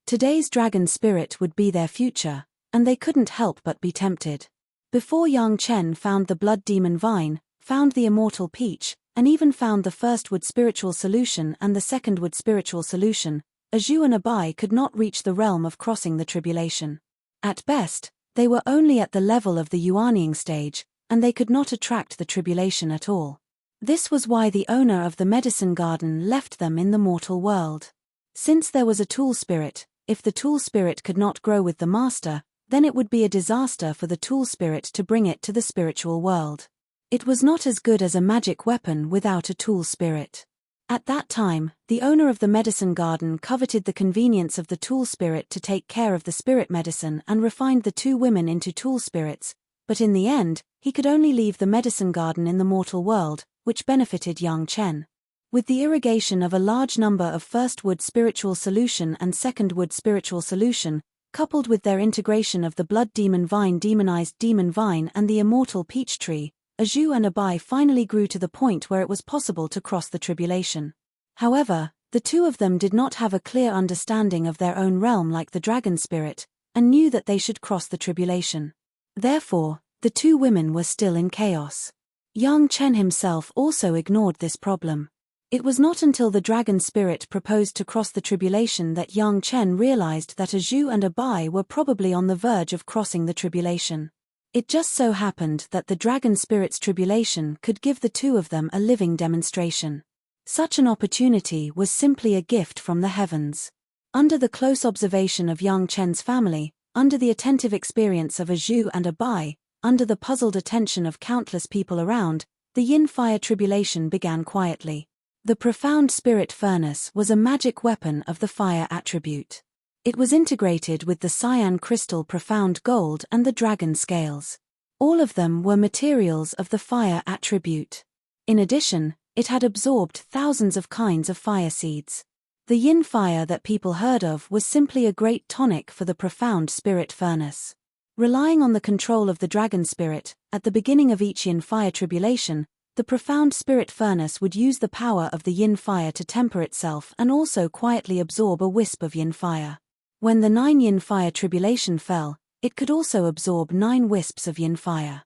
Today's dragon spirit would be their future, and they couldn't help but be tempted. Before Yang Chen found the blood demon vine, found the immortal peach, and even found the first wood spiritual solution and the second wood spiritual solution, a Zhu and a Bai could not reach the realm of crossing the tribulation. At best, they were only at the level of the Yuanying stage, and they could not attract the tribulation at all. This was why the owner of the medicine garden left them in the mortal world. Since there was a tool spirit, if the tool spirit could not grow with the master, then it would be a disaster for the tool spirit to bring it to the spiritual world. It was not as good as a magic weapon without a tool spirit. At that time, the owner of the medicine garden coveted the convenience of the tool spirit to take care of the spirit medicine and refined the two women into tool spirits, but in the end, he could only leave the medicine garden in the mortal world, which benefited Yang Chen. With the irrigation of a large number of first wood spiritual solution and second wood spiritual solution, coupled with their integration of the blood demon vine, demonized demon vine, and the immortal peach tree, a Zhu and a Bai finally grew to the point where it was possible to cross the tribulation. However, the two of them did not have a clear understanding of their own realm like the dragon spirit, and knew that they should cross the tribulation. Therefore, the two women were still in chaos. Yang Chen himself also ignored this problem. It was not until the dragon spirit proposed to cross the tribulation that Yang Chen realized that a Zhu and a Bai were probably on the verge of crossing the tribulation. It just so happened that the dragon spirit's tribulation could give the two of them a living demonstration. Such an opportunity was simply a gift from the heavens. Under the close observation of Yang Chen's family, under the attentive experience of a Zhu and a Bai, under the puzzled attention of countless people around, the yin fire tribulation began quietly. The profound spirit furnace was a magic weapon of the fire attribute. It was integrated with the cyan crystal profound gold and the dragon scales. All of them were materials of the fire attribute. In addition, it had absorbed thousands of kinds of fire seeds. The yin fire that people heard of was simply a great tonic for the profound spirit furnace. Relying on the control of the dragon spirit, at the beginning of each yin fire tribulation, the profound spirit furnace would use the power of the yin fire to temper itself and also quietly absorb a wisp of yin fire. When the 9 yin fire tribulation fell, it could also absorb 9 wisps of yin fire.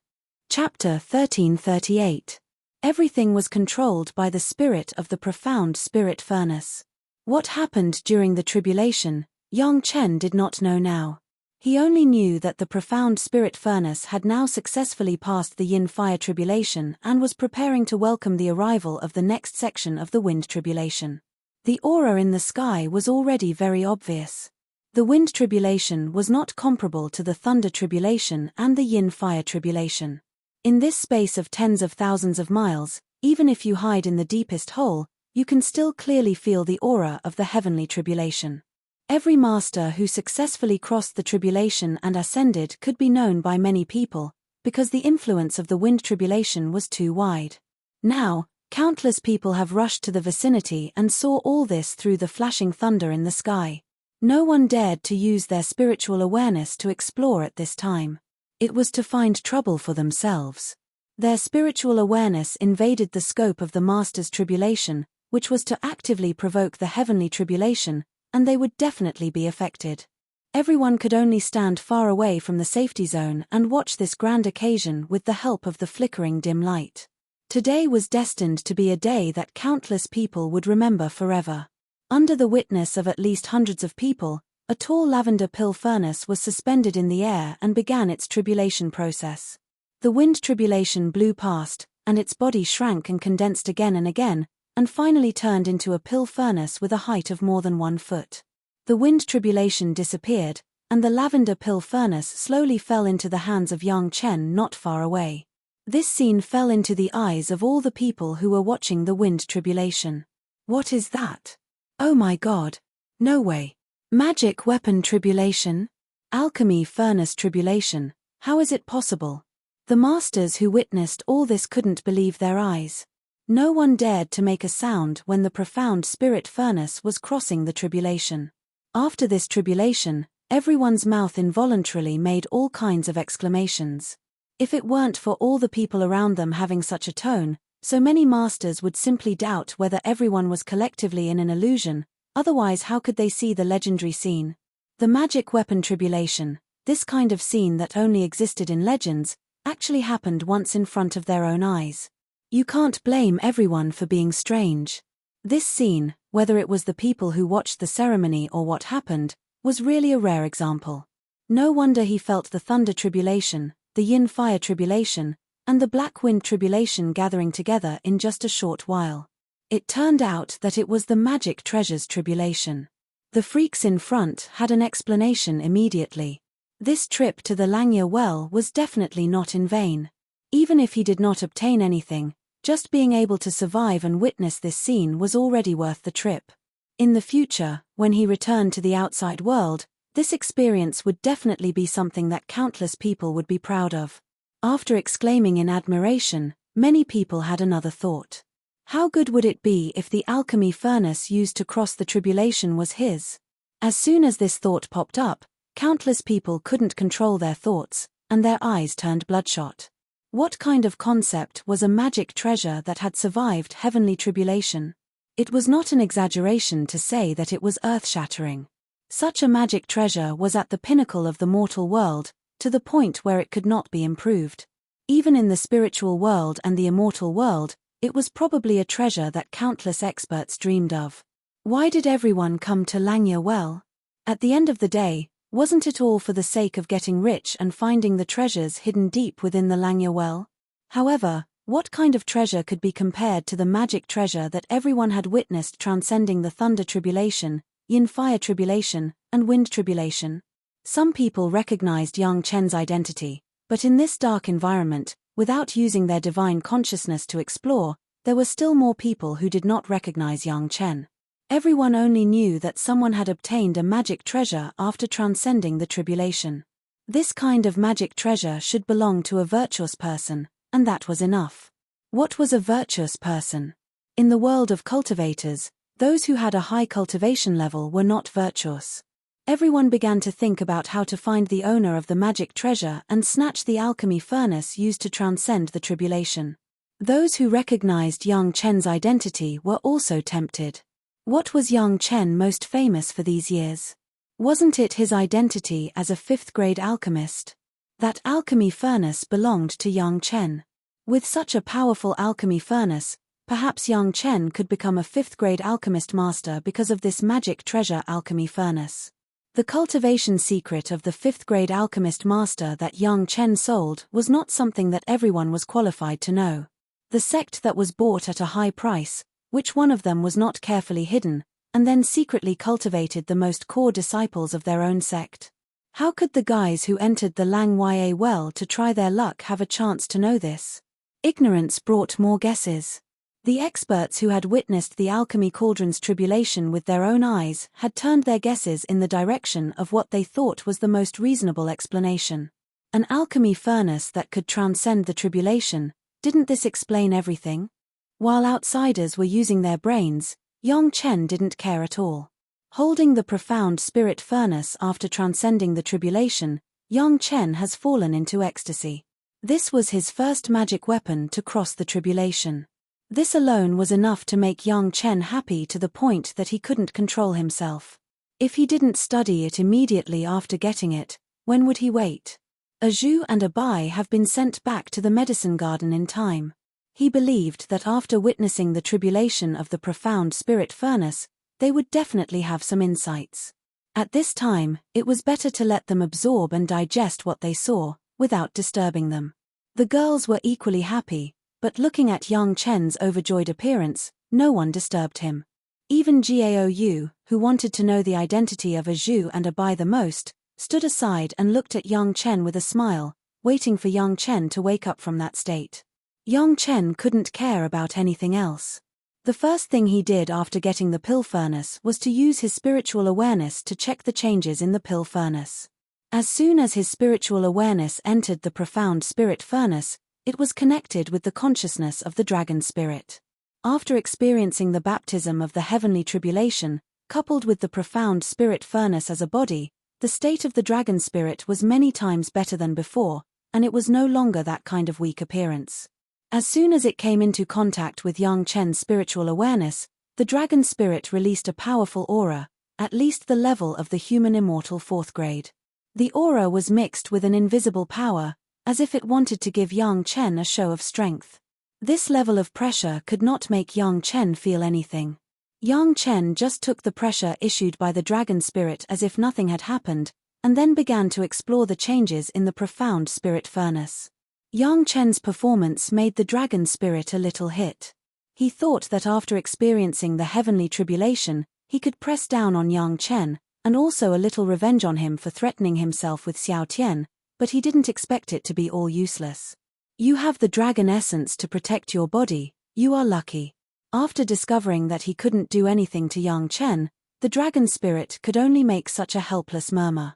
Chapter 1338. Everything was controlled by the spirit of the profound spirit furnace. What happened during the tribulation, Yang Chen did not know now. He only knew that the profound spirit furnace had now successfully passed the yin fire tribulation and was preparing to welcome the arrival of the next section of the wind tribulation. The aura in the sky was already very obvious. The wind tribulation was not comparable to the thunder tribulation and the yin fire tribulation. In this space of tens of thousands of miles, even if you hide in the deepest hole, you can still clearly feel the aura of the heavenly tribulation. Every master who successfully crossed the tribulation and ascended could be known by many people, because the influence of the wind tribulation was too wide. Now, countless people have rushed to the vicinity and saw all this through the flashing thunder in the sky. No one dared to use their spiritual awareness to explore at this time. It was to find trouble for themselves. Their spiritual awareness invaded the scope of the master's tribulation, which was to actively provoke the heavenly tribulation, and they would definitely be affected. Everyone could only stand far away from the safety zone and watch this grand occasion with the help of the flickering dim light. Today was destined to be a day that countless people would remember forever. Under the witness of at least hundreds of people, a tall lavender pill furnace was suspended in the air and began its tribulation process. The wind tribulation blew past, and its body shrank and condensed again and again, and finally turned into a pill furnace with a height of more than 1 foot. The wind tribulation disappeared, and the lavender pill furnace slowly fell into the hands of Yang Chen not far away. This scene fell into the eyes of all the people who were watching the wind tribulation. What is that? Oh my God! No way! Magic weapon tribulation? Alchemy furnace tribulation, how is it possible? The masters who witnessed all this couldn't believe their eyes. No one dared to make a sound when the profound spirit furnace was crossing the tribulation. After this tribulation, everyone's mouth involuntarily made all kinds of exclamations. If it weren't for all the people around them having such a tone, so many masters would simply doubt whether everyone was collectively in an illusion, otherwise how could they see the legendary scene? The magic weapon tribulation, this kind of scene that only existed in legends, actually happened once in front of their own eyes. You can't blame everyone for being strange. This scene, whether it was the people who watched the ceremony or what happened, was really a rare example. No wonder he felt the thunder tribulation, the yin fire tribulation, and the black wind tribulation gathering together in just a short while. It turned out that it was the magic treasures tribulation. The freaks in front had an explanation immediately. This trip to the Langya well was definitely not in vain. Even if he did not obtain anything, just being able to survive and witness this scene was already worth the trip. In the future, when he returned to the outside world, this experience would definitely be something that countless people would be proud of. After exclaiming in admiration, many people had another thought. How good would it be if the alchemy furnace used to cross the tribulation was his? As soon as this thought popped up, countless people couldn't control their thoughts, and their eyes turned bloodshot. What kind of concept was a magic treasure that had survived heavenly tribulation? It was not an exaggeration to say that it was earth-shattering. Such a magic treasure was at the pinnacle of the mortal world, to the point where it could not be improved. Even in the spiritual world and the immortal world, it was probably a treasure that countless experts dreamed of. Why did everyone come to Langya well? At the end of the day, wasn't it all for the sake of getting rich and finding the treasures hidden deep within the Langya well? However, what kind of treasure could be compared to the magic treasure that everyone had witnessed transcending the thunder tribulation, yin fire tribulation, and wind tribulation? Some people recognized Yang Chen's identity, but in this dark environment, without using their divine consciousness to explore, there were still more people who did not recognize Yang Chen. Everyone only knew that someone had obtained a magic treasure after transcending the tribulation. This kind of magic treasure should belong to a virtuous person, and that was enough. What was a virtuous person? In the world of cultivators, those who had a high cultivation level were not virtuous. Everyone began to think about how to find the owner of the magic treasure and snatch the alchemy furnace used to transcend the tribulation. Those who recognized Yang Chen's identity were also tempted. What was Yang Chen most famous for these years? Wasn't it his identity as a fifth-grade alchemist? That alchemy furnace belonged to Yang Chen. With such a powerful alchemy furnace, perhaps Yang Chen could become a fifth-grade alchemist master because of this magic treasure alchemy furnace. The cultivation secret of the fifth-grade alchemist master that Yang Chen sold was not something that everyone was qualified to know. The sect that was bought at a high price, which one of them was not carefully hidden, and then secretly cultivated the most core disciples of their own sect. How could the guys who entered the Lang Ya well to try their luck have a chance to know this? Ignorance brought more guesses. The experts who had witnessed the alchemy cauldron's tribulation with their own eyes had turned their guesses in the direction of what they thought was the most reasonable explanation. An alchemy furnace that could transcend the tribulation, didn't this explain everything? While outsiders were using their brains, Yang Chen didn't care at all. Holding the profound spirit furnace after transcending the tribulation, Yang Chen has fallen into ecstasy. This was his first magic weapon to cross the tribulation. This alone was enough to make Yang Chen happy to the point that he couldn't control himself. If he didn't study it immediately after getting it, when would he wait? A Zhu and a Bai have been sent back to the medicine garden in time. He believed that after witnessing the tribulation of the profound spirit furnace, they would definitely have some insights. At this time, it was better to let them absorb and digest what they saw, without disturbing them. The girls were equally happy, but looking at Yang Chen's overjoyed appearance, no one disturbed him. Even Gao Yu, who wanted to know the identity of a Zhu and a Bai the most, stood aside and looked at Yang Chen with a smile, waiting for Yang Chen to wake up from that state. Yang Chen couldn't care about anything else. The first thing he did after getting the pill furnace was to use his spiritual awareness to check the changes in the pill furnace. As soon as his spiritual awareness entered the profound spirit furnace, it was connected with the consciousness of the dragon spirit. After experiencing the baptism of the heavenly tribulation, coupled with the profound spirit furnace as a body, the state of the dragon spirit was many times better than before, and it was no longer that kind of weak appearance. As soon as it came into contact with Yang Chen's spiritual awareness, the dragon spirit released a powerful aura, at least the level of the human immortal fourth grade. The aura was mixed with an invisible power, as if it wanted to give Yang Chen a show of strength. This level of pressure could not make Yang Chen feel anything. Yang Chen just took the pressure issued by the dragon spirit as if nothing had happened, and then began to explore the changes in the profound spirit furnace. Yang Chen's performance made the dragon spirit a little hit. He thought that after experiencing the heavenly tribulation, he could press down on Yang Chen, and also a little revenge on him for threatening himself with Xiao Tian, but he didn't expect it to be all useless. You have the dragon essence to protect your body, you are lucky. After discovering that he couldn't do anything to Yang Chen, the dragon spirit could only make such a helpless murmur.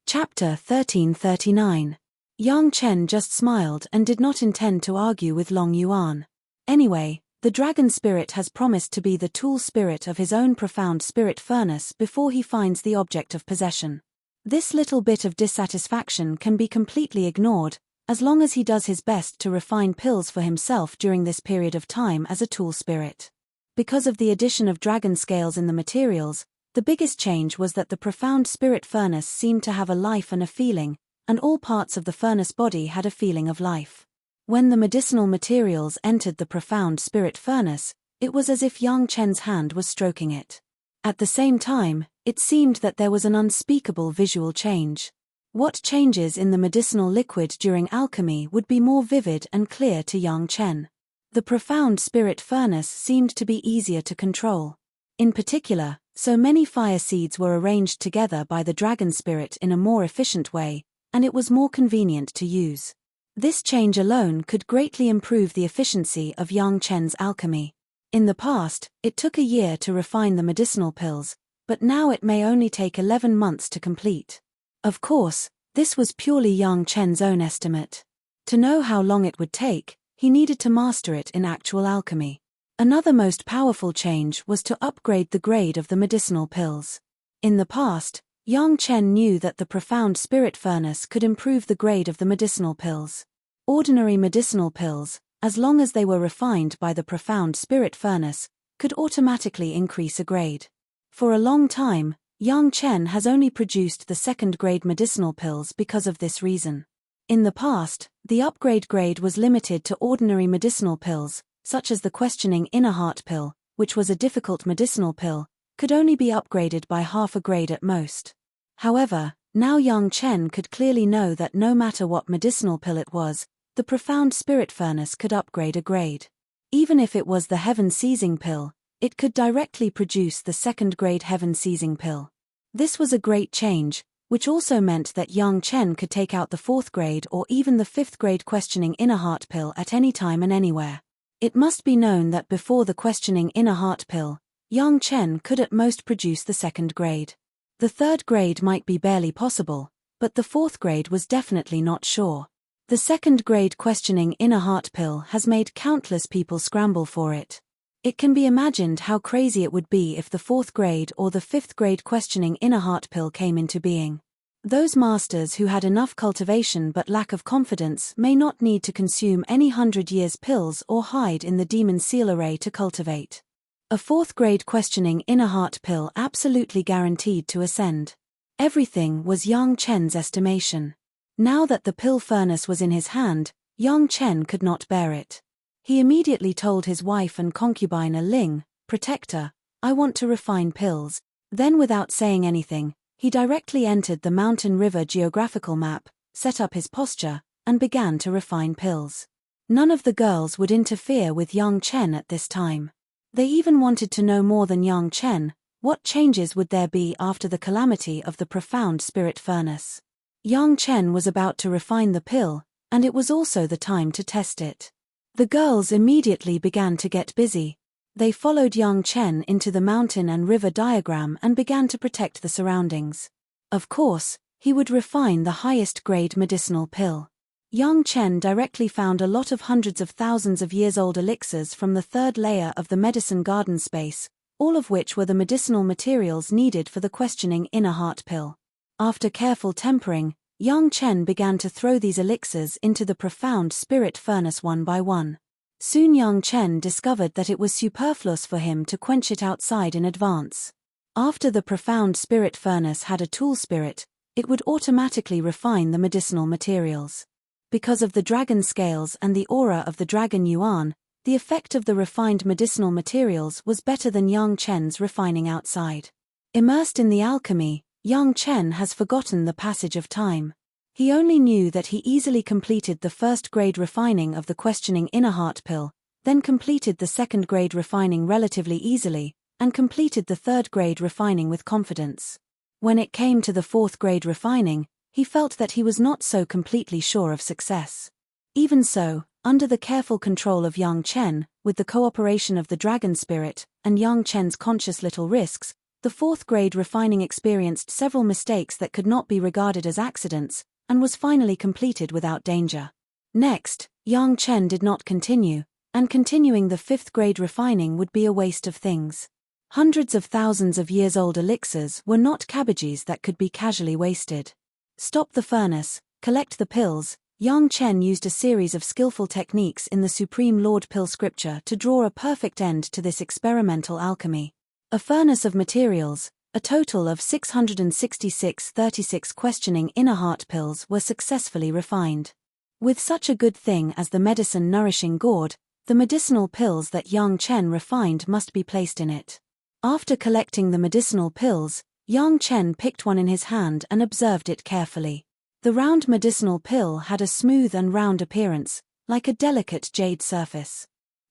Chapter 1339. Yang Chen just smiled and did not intend to argue with Long Yuan. Anyway, the dragon spirit has promised to be the tool spirit of his own profound spirit furnace before he finds the object of possession. This little bit of dissatisfaction can be completely ignored, as long as he does his best to refine pills for himself during this period of time as a tool spirit. Because of the addition of dragon scales in the materials, the biggest change was that the profound spirit furnace seemed to have a life and a feeling, and all parts of the furnace body had a feeling of life. When the medicinal materials entered the profound spirit furnace, it was as if Yang Chen's hand was stroking it. At the same time, it seemed that there was an unspeakable visual change. What changes in the medicinal liquid during alchemy would be more vivid and clear to Yang Chen? The profound spirit furnace seemed to be easier to control. In particular, so many fire seeds were arranged together by the dragon spirit in a more efficient way, and it was more convenient to use. This change alone could greatly improve the efficiency of Yang Chen's alchemy. In the past, it took a year to refine the medicinal pills, but now it may only take 11 months to complete. Of course, this was purely Yang Chen's own estimate. To know how long it would take, he needed to master it in actual alchemy. Another most powerful change was to upgrade the grade of the medicinal pills. In the past, Yang Chen knew that the profound spirit furnace could improve the grade of the medicinal pills. Ordinary medicinal pills, as long as they were refined by the profound spirit furnace, could automatically increase a grade. For a long time, Yang Chen has only produced the second-grade medicinal pills because of this reason. In the past, the upgrade grade was limited to ordinary medicinal pills, such as the questioning inner heart pill, which was a difficult medicinal pill, could only be upgraded by half a grade at most. However, now Yang Chen could clearly know that no matter what medicinal pill it was, the profound spirit furnace could upgrade a grade. Even if it was the heaven-seizing pill, it could directly produce the second-grade heaven-seizing pill. This was a great change, which also meant that Yang Chen could take out the fourth grade or even the fifth grade questioning inner heart pill at any time and anywhere. It must be known that before the questioning inner heart pill, Yang Chen could at most produce the second grade. The third grade might be barely possible, but the fourth grade was definitely not sure. The second grade questioning inner heart pill has made countless people scramble for it. It can be imagined how crazy it would be if the fourth grade or the fifth grade questioning inner heart pill came into being. Those masters who had enough cultivation but lack of confidence may not need to consume any 100 years pills or hide in the demon seal array to cultivate. A fourth grade questioning inner heart pill absolutely guaranteed to ascend. Everything was Yang Chen's estimation. Now that the pill furnace was in his hand, Yang Chen could not bear it. He immediately told his wife and concubine Ling, "Protector, I want to refine pills." Then without saying anything, he directly entered the mountain river geographical map, set up his posture, and began to refine pills. None of the girls would interfere with Yang Chen at this time. They even wanted to know more than Yang Chen, what changes would there be after the calamity of the profound spirit furnace. Yang Chen was about to refine the pill, and it was also the time to test it. The girls immediately began to get busy. They followed Yang Chen into the mountain and river diagram and began to protect the surroundings. Of course, he would refine the highest grade medicinal pill. Yang Chen directly found a lot of hundreds of thousands of years old elixirs from the third layer of the medicine garden space, all of which were the medicinal materials needed for the questioning inner heart pill. After careful tempering, Yang Chen began to throw these elixirs into the profound spirit furnace one by one. Soon Yang Chen discovered that it was superfluous for him to quench it outside in advance. After the profound spirit furnace had a tool spirit, it would automatically refine the medicinal materials. Because of the dragon scales and the aura of the dragon Yuan, the effect of the refined medicinal materials was better than Yang Chen's refining outside. Immersed in the alchemy, Yang Chen has forgotten the passage of time. He only knew that he easily completed the first-grade refining of the questioning inner heart pill, then completed the second-grade refining relatively easily, and completed the third-grade refining with confidence. When it came to the fourth-grade refining, he felt that he was not so completely sure of success. Even so, under the careful control of Yang Chen, with the cooperation of the dragon spirit, and Yang Chen's conscious little risks, the fourth-grade refining experienced several mistakes that could not be regarded as accidents, and was finally completed without danger. Next, Yang Chen did not continue, and continuing the fifth-grade refining would be a waste of things. Hundreds of thousands of years old elixirs were not cabbages that could be casually wasted. Stop the furnace, collect the pills. Yang Chen used a series of skillful techniques in the Supreme Lord Pill scripture to draw a perfect end to this experimental alchemy. A furnace of materials, a total of 666 questioning inner heart pills were successfully refined. With such a good thing as the medicine nourishing gourd, the medicinal pills that Yang Chen refined must be placed in it. After collecting the medicinal pills, Yang Chen picked one in his hand and observed it carefully. The round medicinal pill had a smooth and round appearance, like a delicate jade surface.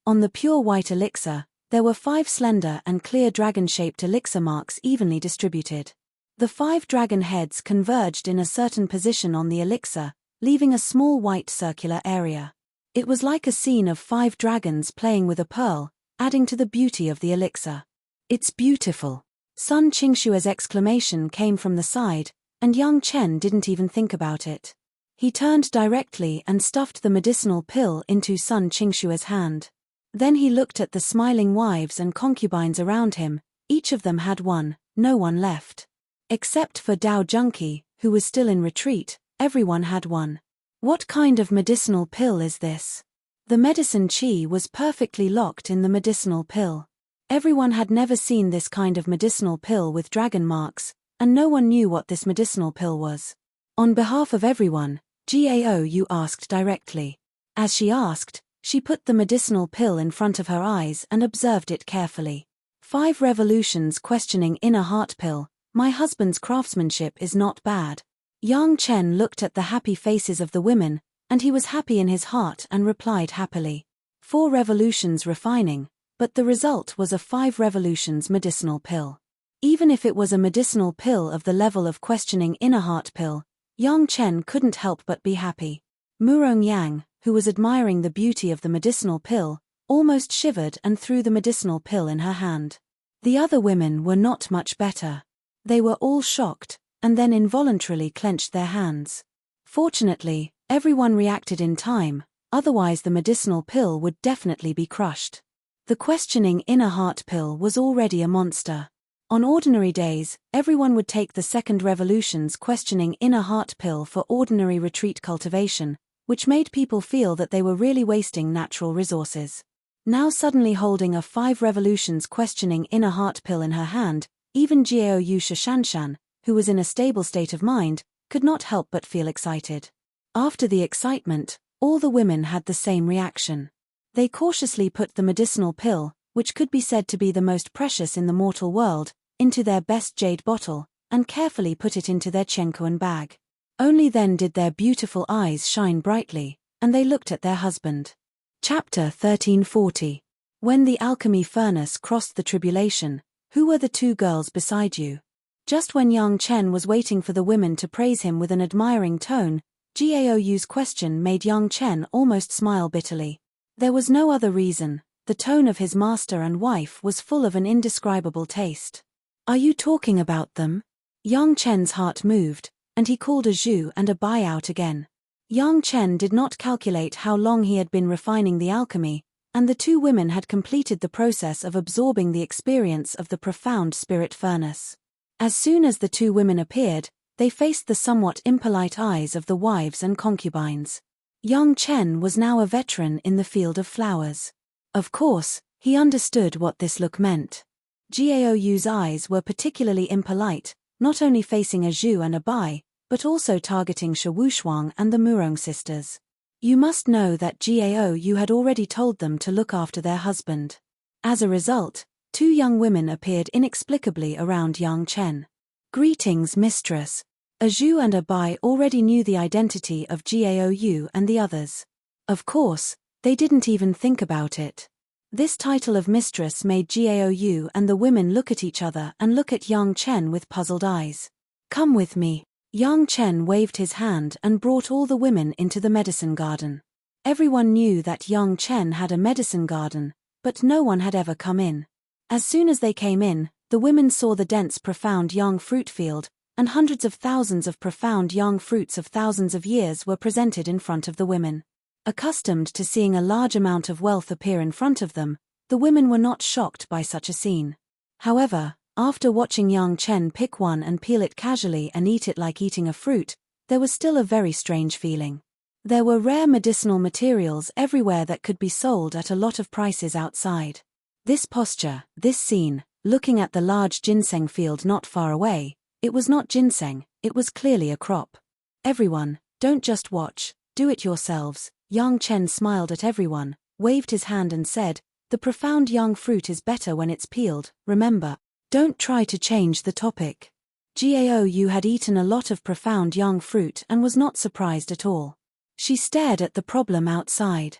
On the pure white elixir, there were 5 slender and clear dragon-shaped elixir marks evenly distributed. The 5 dragon heads converged in a certain position on the elixir, leaving a small white circular area. It was like a scene of 5 dragons playing with a pearl, adding to the beauty of the elixir. "It's beautiful." Sun Qingshua's exclamation came from the side, and Yang Chen didn't even think about it. He turned directly and stuffed the medicinal pill into Sun Qingshua's hand. Then he looked at the smiling wives and concubines around him. Each of them had one, no one left. Except for Dao Junqi, who was still in retreat, everyone had one. What kind of medicinal pill is this? The medicine qi was perfectly locked in the medicinal pill. Everyone had never seen this kind of medicinal pill with dragon marks, and no one knew what this medicinal pill was. On behalf of everyone, Gao Yu asked directly. As she asked, she put the medicinal pill in front of her eyes and observed it carefully. 5 revolutions questioning inner heart pill. My husband's craftsmanship is not bad. Yang Chen looked at the happy faces of the women, and he was happy in his heart and replied happily. 4 revolutions refining, but the result was a 5 revolutions medicinal pill. Even if it was a medicinal pill of the level of questioning inner heart pill, Yang Chen couldn't help but be happy. Murong Yang, who was admiring the beauty of the medicinal pill, almost shivered and threw the medicinal pill in her hand. The other women were not much better. They were all shocked, and then involuntarily clenched their hands. Fortunately, everyone reacted in time, otherwise the medicinal pill would definitely be crushed. The questioning inner heart pill was already a monster. On ordinary days, everyone would take the second revolution's questioning inner heart pill for ordinary retreat cultivation, which made people feel that they were really wasting natural resources. Now suddenly holding a 5 revolutions questioning inner heart pill in her hand, even Jiao Yu Shishanshan, who was in a stable state of mind, could not help but feel excited. After the excitement, all the women had the same reaction. They cautiously put the medicinal pill, which could be said to be the most precious in the mortal world, into their best jade bottle, and carefully put it into their Chenkuan bag. Only then did their beautiful eyes shine brightly, and they looked at their husband. Chapter 1340. When the alchemy furnace crossed the tribulation, who were the 2 girls beside you? Just when Yang Chen was waiting for the women to praise him with an admiring tone, Gao Yu's question made Yang Chen almost smile bitterly. There was no other reason. The tone of his master and wife was full of an indescribable taste. Are you talking about them? Yang Chen's heart moved, and he called a zhu and a bai out again. Yang Chen did not calculate how long he had been refining the alchemy, and the two women had completed the process of absorbing the experience of the profound spirit furnace. As soon as the two women appeared, they faced the somewhat impolite eyes of the wives and concubines. Yang Chen was now a veteran in the field of flowers. Of course, he understood what this look meant. Gaoyu's eyes were particularly impolite, not only facing a Zhu and a Bai, but also targeting Shi Wushuang and the Murong sisters. You must know that Gaoyu had already told them to look after their husband. As a result, two young women appeared inexplicably around Yang Chen. Greetings, mistress. A Zhu and a Bai already knew the identity of Gaoyu and the others. Of course, they didn't even think about it. This title of mistress made Gaoyu and the women look at each other and look at Yang Chen with puzzled eyes. Come with me. Yang Chen waved his hand and brought all the women into the medicine garden. Everyone knew that Yang Chen had a medicine garden, but no one had ever come in. As soon as they came in, the women saw the dense profound yang fruit field, and hundreds of thousands of profound yang fruits of thousands of years were presented in front of the women. Accustomed to seeing a large amount of wealth appear in front of them, the women were not shocked by such a scene. However, after watching Yang Chen pick one and peel it casually and eat it like eating a fruit, there was still a very strange feeling. There were rare medicinal materials everywhere that could be sold at a lot of prices outside. This posture, this scene, looking at the large ginseng field not far away, it was not ginseng, it was clearly a crop. Everyone, don't just watch, do it yourselves. Yang Chen smiled at everyone, waved his hand and said, the profound yang fruit is better when it's peeled, remember. Don't try to change the topic. Gaoyu had eaten a lot of profound yang fruit and was not surprised at all. She stared at the problem outside.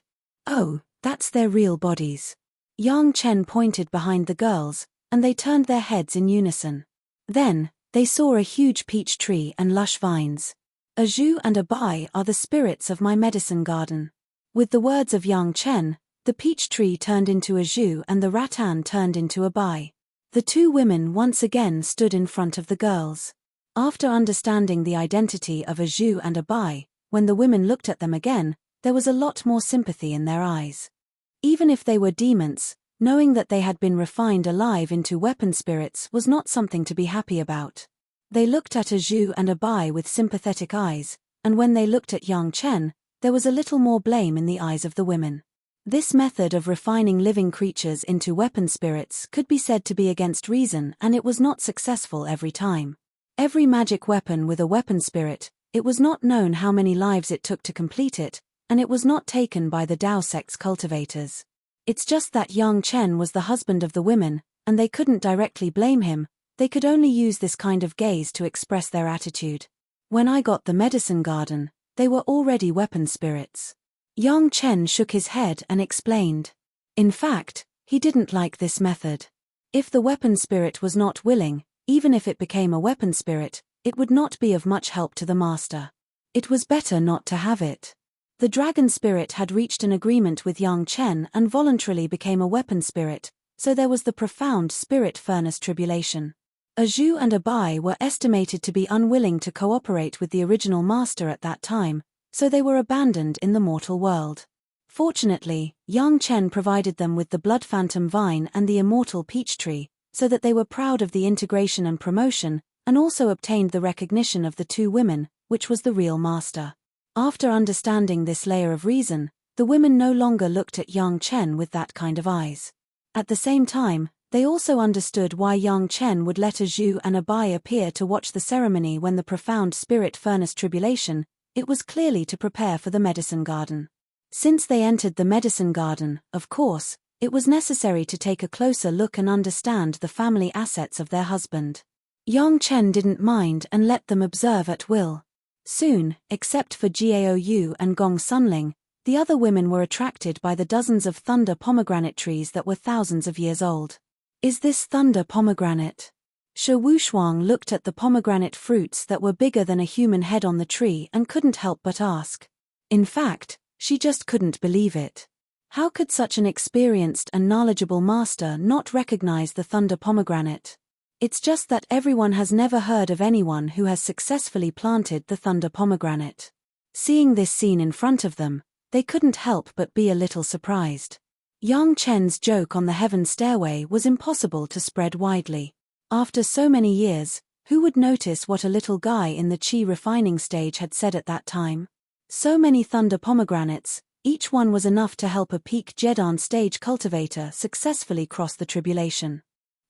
Oh, that's their real bodies. Yang Chen pointed behind the girls, and they turned their heads in unison. Then, they saw a huge peach tree and lush vines. A Zhu and a Bai are the spirits of my medicine garden. With the words of Yang Chen, the peach tree turned into a Zhu and the rattan turned into a Bai. The two women once again stood in front of the girls. After understanding the identity of a Zhu and a Bai, when the women looked at them again, there was a lot more sympathy in their eyes. Even if they were demons, knowing that they had been refined alive into weapon spirits was not something to be happy about. They looked at a Zhu and a Bai with sympathetic eyes, and when they looked at Yang Chen, there was a little more blame in the eyes of the women. This method of refining living creatures into weapon spirits could be said to be against reason, and it was not successful every time. Every magic weapon with a weapon spirit, it was not known how many lives it took to complete it, and it was not taken by the Dao sect's cultivators. It's just that Yang Chen was the husband of the women, and they couldn't directly blame him, they could only use this kind of gaze to express their attitude. When I got the medicine garden, they were already weapon spirits. Yang Chen shook his head and explained. In fact, he didn't like this method. If the weapon spirit was not willing, even if it became a weapon spirit, it would not be of much help to the master. It was better not to have it. The dragon spirit had reached an agreement with Yang Chen and voluntarily became a weapon spirit, so there was the profound spirit furnace tribulation. A Zhu and a Bai were estimated to be unwilling to cooperate with the original master at that time, so they were abandoned in the mortal world. Fortunately, Yang Chen provided them with the blood phantom vine and the immortal peach tree, so that they were proud of the integration and promotion, and also obtained the recognition of the two women, which was the real master. After understanding this layer of reason, the women no longer looked at Yang Chen with that kind of eyes. At the same time, they also understood why Yang Chen would let a Zhu and a Bai appear to watch the ceremony when the profound spirit furnace tribulation. It was clearly to prepare for the medicine garden. Since they entered the medicine garden, of course, it was necessary to take a closer look and understand the family assets of their husband. Yang Chen didn't mind and let them observe at will. Soon, except for Gaoyu and Gong Sunling, the other women were attracted by the dozens of thunder pomegranate trees that were thousands of years old. Is this thunder pomegranate? Shi Wushuang looked at the pomegranate fruits that were bigger than a human head on the tree and couldn't help but ask. In fact, she just couldn't believe it. How could such an experienced and knowledgeable master not recognize the thunder pomegranate? It's just that everyone has never heard of anyone who has successfully planted the thunder pomegranate. Seeing this scene in front of them, they couldn't help but be a little surprised. Yang Chen's joke on the heaven stairway was impossible to spread widely. After so many years, who would notice what a little guy in the qi refining stage had said at that time? So many thunder pomegranates, each one was enough to help a peak Jedan stage cultivator successfully cross the tribulation.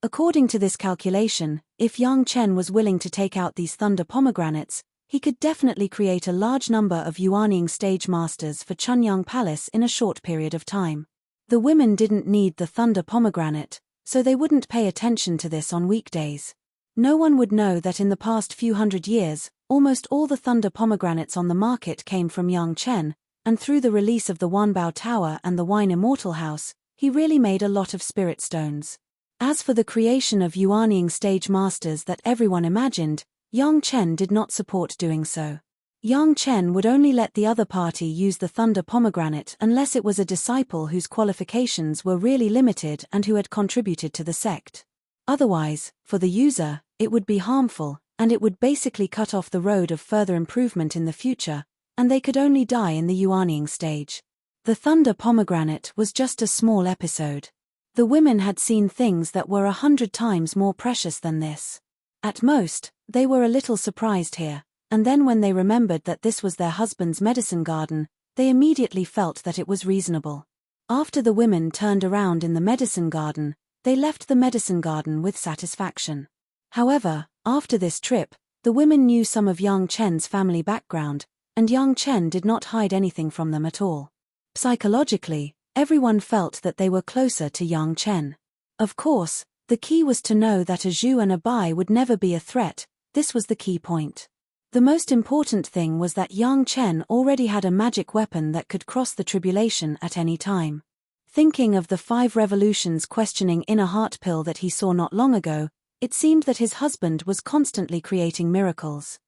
According to this calculation, if Yang Chen was willing to take out these thunder pomegranates, he could definitely create a large number of Yuanying stage masters for Chunyang Palace in a short period of time. The women didn't need the thunder pomegranate, so they wouldn't pay attention to this on weekdays. No one would know that in the past few hundred years, almost all the thunder pomegranates on the market came from Yang Chen, and through the release of the Wanbao Tower and the Wine Immortal House, he really made a lot of spirit stones. As for the creation of Yuanying stage masters that everyone imagined, Yang Chen did not support doing so. Yang Chen would only let the other party use the thunder pomegranate unless it was a disciple whose qualifications were really limited and who had contributed to the sect. Otherwise, for the user, it would be harmful, and it would basically cut off the road of further improvement in the future, and they could only die in the Yuanying stage. The thunder pomegranate was just a small episode. The women had seen things that were 100 times more precious than this. At most, they were a little surprised here, and then when they remembered that this was their husband's medicine garden, they immediately felt that it was reasonable. After the women turned around in the medicine garden, they left the medicine garden with satisfaction. However, after this trip, the women knew some of Yang Chen's family background, and Yang Chen did not hide anything from them at all. Psychologically, everyone felt that they were closer to Yang Chen. Of course, the key was to know that a Zhu and a Bai would never be a threat. This was the key point. The most important thing was that Yang Chen already had a magic weapon that could cross the tribulation at any time. Thinking of the 5 revolutions questioning inner heart pill that he saw not long ago, it seemed that his husband was constantly creating miracles.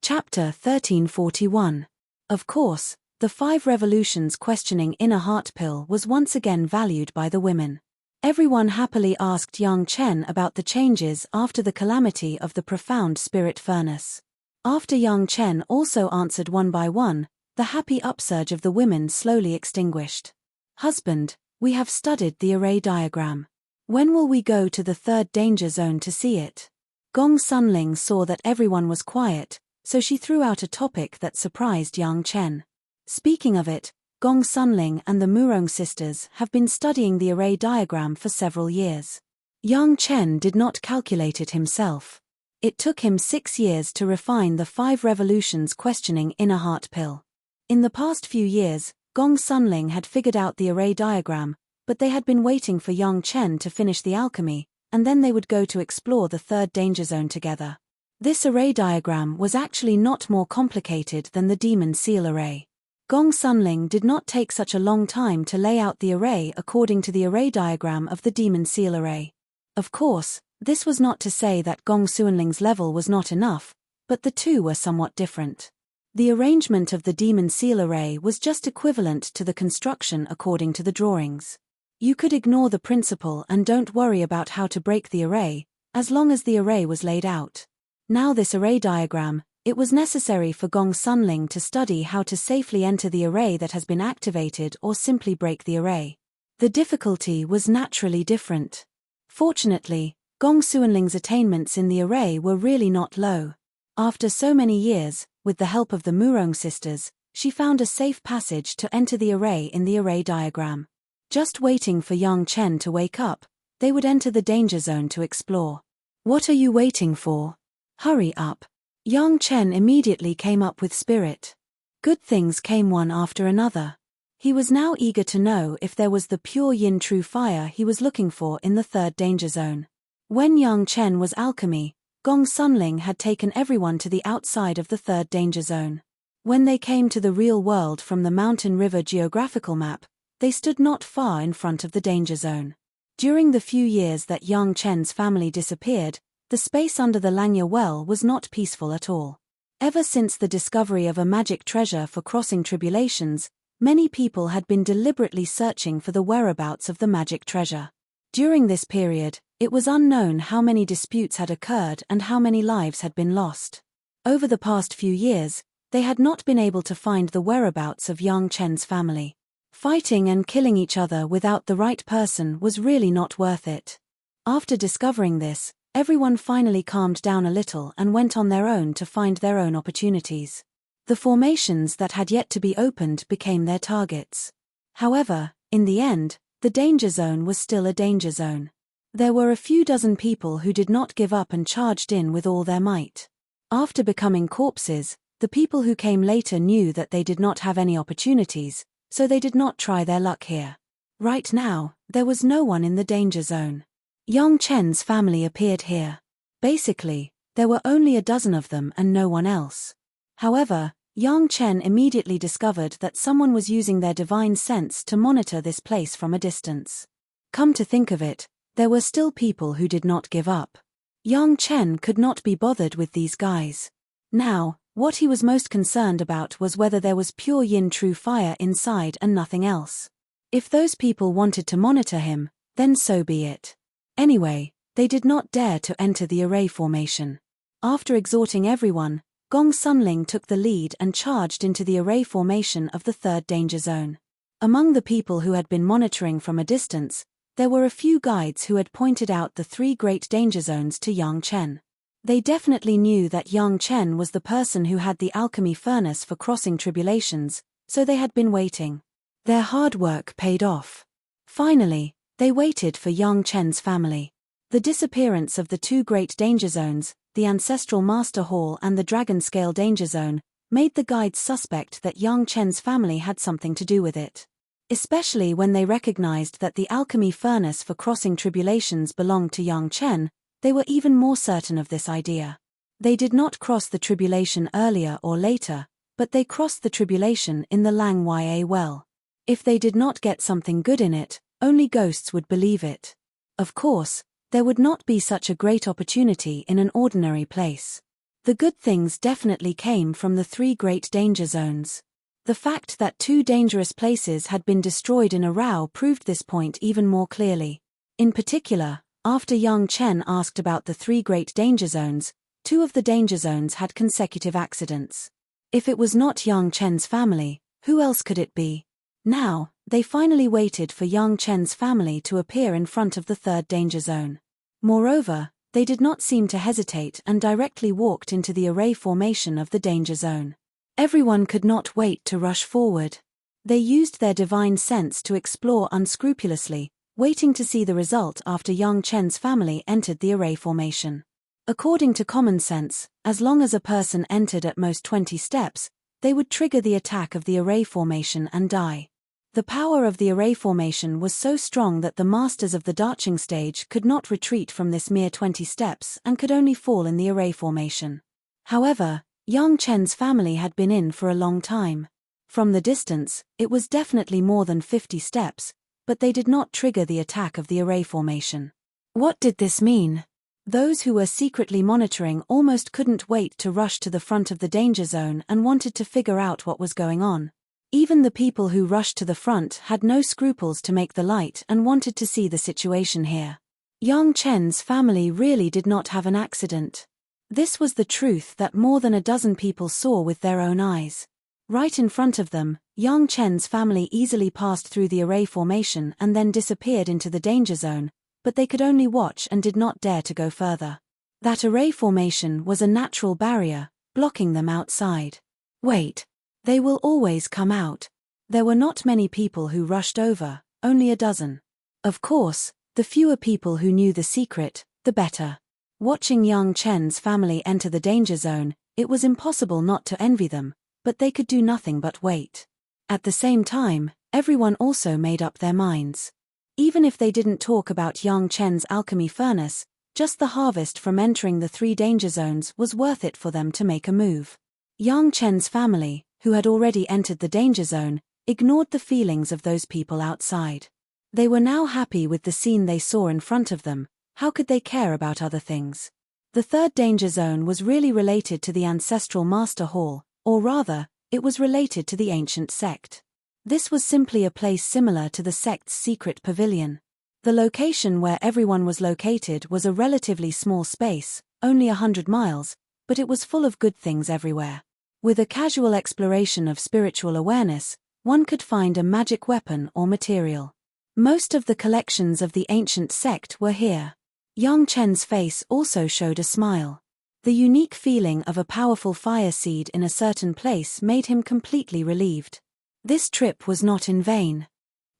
Chapter 1341. Of course, the 5 revolutions questioning inner heart pill was once again valued by the women. Everyone happily asked Yang Chen about the changes after the calamity of the profound spirit furnace. After Yang Chen also answered one by one, the happy upsurge of the women slowly extinguished. Husband, we have studied the array diagram. When will we go to the 3rd danger zone to see it? Gong Sunling saw that everyone was quiet, so she threw out a topic that surprised Yang Chen. Speaking of it, Gong Sunling and the Murong sisters have been studying the array diagram for several years. Yang Chen did not calculate it himself. It took him 6 years to refine the 5 revolutions questioning inner heart pill. In the past few years, Gong Sunling had figured out the array diagram, but they had been waiting for Yang Chen to finish the alchemy, and then they would go to explore the 3rd danger zone together. This array diagram was actually not more complicated than the demon seal array. Gong Sunling did not take such a long time to lay out the array according to the array diagram of the demon seal array. Of course, this was not to say that Gong Sunling's level was not enough, but the two were somewhat different. The arrangement of the demon seal array was just equivalent to the construction according to the drawings. You could ignore the principle and don't worry about how to break the array, as long as the array was laid out. Now this array diagram, it was necessary for Gong Sunling to study how to safely enter the array that has been activated or simply break the array. The difficulty was naturally different. Fortunately, Gong Sunling's attainments in the array were really not low. After so many years, with the help of the Murong sisters, she found a safe passage to enter the array in the array diagram. Just waiting for Yang Chen to wake up, they would enter the danger zone to explore. What are you waiting for? Hurry up. Yang Chen immediately came up with spirit. Good things came one after another. He was now eager to know if there was the pure yin true fire he was looking for in the 3rd danger zone. When Yang Chen was alchemy, Gong Sunling had taken everyone to the outside of the 3rd danger zone. When they came to the real world from the mountain river geographical map, they stood not far in front of the danger zone. During the few years that Yang Chen's family disappeared, the space under the Langya well was not peaceful at all. Ever since the discovery of a magic treasure for crossing tribulations, many people had been deliberately searching for the whereabouts of the magic treasure. During this period, it was unknown how many disputes had occurred and how many lives had been lost. Over the past few years, They had not been able to find the whereabouts of Yang Chen's family. Fighting and killing each other without the right person was really not worth it. After discovering this, everyone finally calmed down a little and went on their own to find their own opportunities. The formations that had yet to be opened became their targets. However, in the end, the danger zone was still a danger zone. There were a few dozen people who did not give up and charged in with all their might. After becoming corpses, the people who came later knew that they did not have any opportunities, so they did not try their luck here. Right now, there was no one in the danger zone. Yang Chen's family appeared here. Basically, there were only a dozen of them and no one else. However, Yang Chen immediately discovered that someone was using their divine sense to monitor this place from a distance. Come to think of it, there were still people who did not give up. Yang Chen could not be bothered with these guys. Now, what he was most concerned about was whether there was pure yin true fire inside and nothing else. If those people wanted to monitor him, then so be it. Anyway, they did not dare to enter the array formation. After exhorting everyone, Gong Sunling took the lead and charged into the array formation of the third danger zone. Among the people who had been monitoring from a distance, there were a few guides who had pointed out the three great danger zones to Yang Chen. They definitely knew that Yang Chen was the person who had the alchemy furnace for crossing tribulations, so they had been waiting. Their hard work paid off. Finally, they waited for Yang Chen's family. The disappearance of the two great danger zones, the Ancestral Master Hall and the Dragon Scale Danger Zone, made the guides suspect that Yang Chen's family had something to do with it. Especially when they recognized that the alchemy furnace for crossing tribulations belonged to Yang Chen, they were even more certain of this idea. They did not cross the tribulation earlier or later, but they crossed the tribulation in the Lang Ya well. If they did not get something good in it, only ghosts would believe it. Of course, there would not be such a great opportunity in an ordinary place. The good things definitely came from the three great danger zones. The fact that two dangerous places had been destroyed in a row proved this point even more clearly. In particular, after Yang Chen asked about the three great danger zones, two of the danger zones had consecutive accidents. If it was not Yang Chen's family, who else could it be? Now, they finally waited for Yang Chen's family to appear in front of the third danger zone. Moreover, they did not seem to hesitate and directly walked into the array formation of the danger zone. Everyone could not wait to rush forward. They used their divine sense to explore unscrupulously, waiting to see the result after Yang Chen's family entered the array formation. According to common sense, as long as a person entered at most 20 steps, they would trigger the attack of the array formation and die. The power of the array formation was so strong that the masters of the Darching stage could not retreat from this mere 20 steps and could only fall in the array formation. However, Yang Chen's family had been in for a long time. From the distance, it was definitely more than 50 steps, but they did not trigger the attack of the array formation. What did this mean? Those who were secretly monitoring almost couldn't wait to rush to the front of the danger zone and wanted to figure out what was going on. Even the people who rushed to the front had no scruples to make the light and wanted to see the situation here. Yang Chen's family really did not have an accident. This was the truth that more than a dozen people saw with their own eyes. Right in front of them, Yang Chen's family easily passed through the array formation and then disappeared into the danger zone, but they could only watch and did not dare to go further. That array formation was a natural barrier, blocking them outside. Wait. They will always come out. There were not many people who rushed over, only a dozen. Of course, the fewer people who knew the secret, the better. Watching Yang Chen's family enter the danger zone, it was impossible not to envy them, but they could do nothing but wait. At the same time, everyone also made up their minds. Even if they didn't talk about Yang Chen's alchemy furnace, just the harvest from entering the three danger zones was worth it for them to make a move. Yang Chen's family, who had already entered the danger zone, ignored the feelings of those people outside. They were now happy with the scene they saw in front of them. How could they care about other things? The third danger zone was really related to the Ancestral Master Hall, or rather, it was related to the ancient sect. This was simply a place similar to the sect's secret pavilion. The location where everyone was located was a relatively small space, only 100 miles, but it was full of good things everywhere. With a casual exploration of spiritual awareness, one could find a magic weapon or material. Most of the collections of the ancient sect were here. Yang Chen's face also showed a smile. The unique feeling of a powerful fire seed in a certain place made him completely relieved. This trip was not in vain.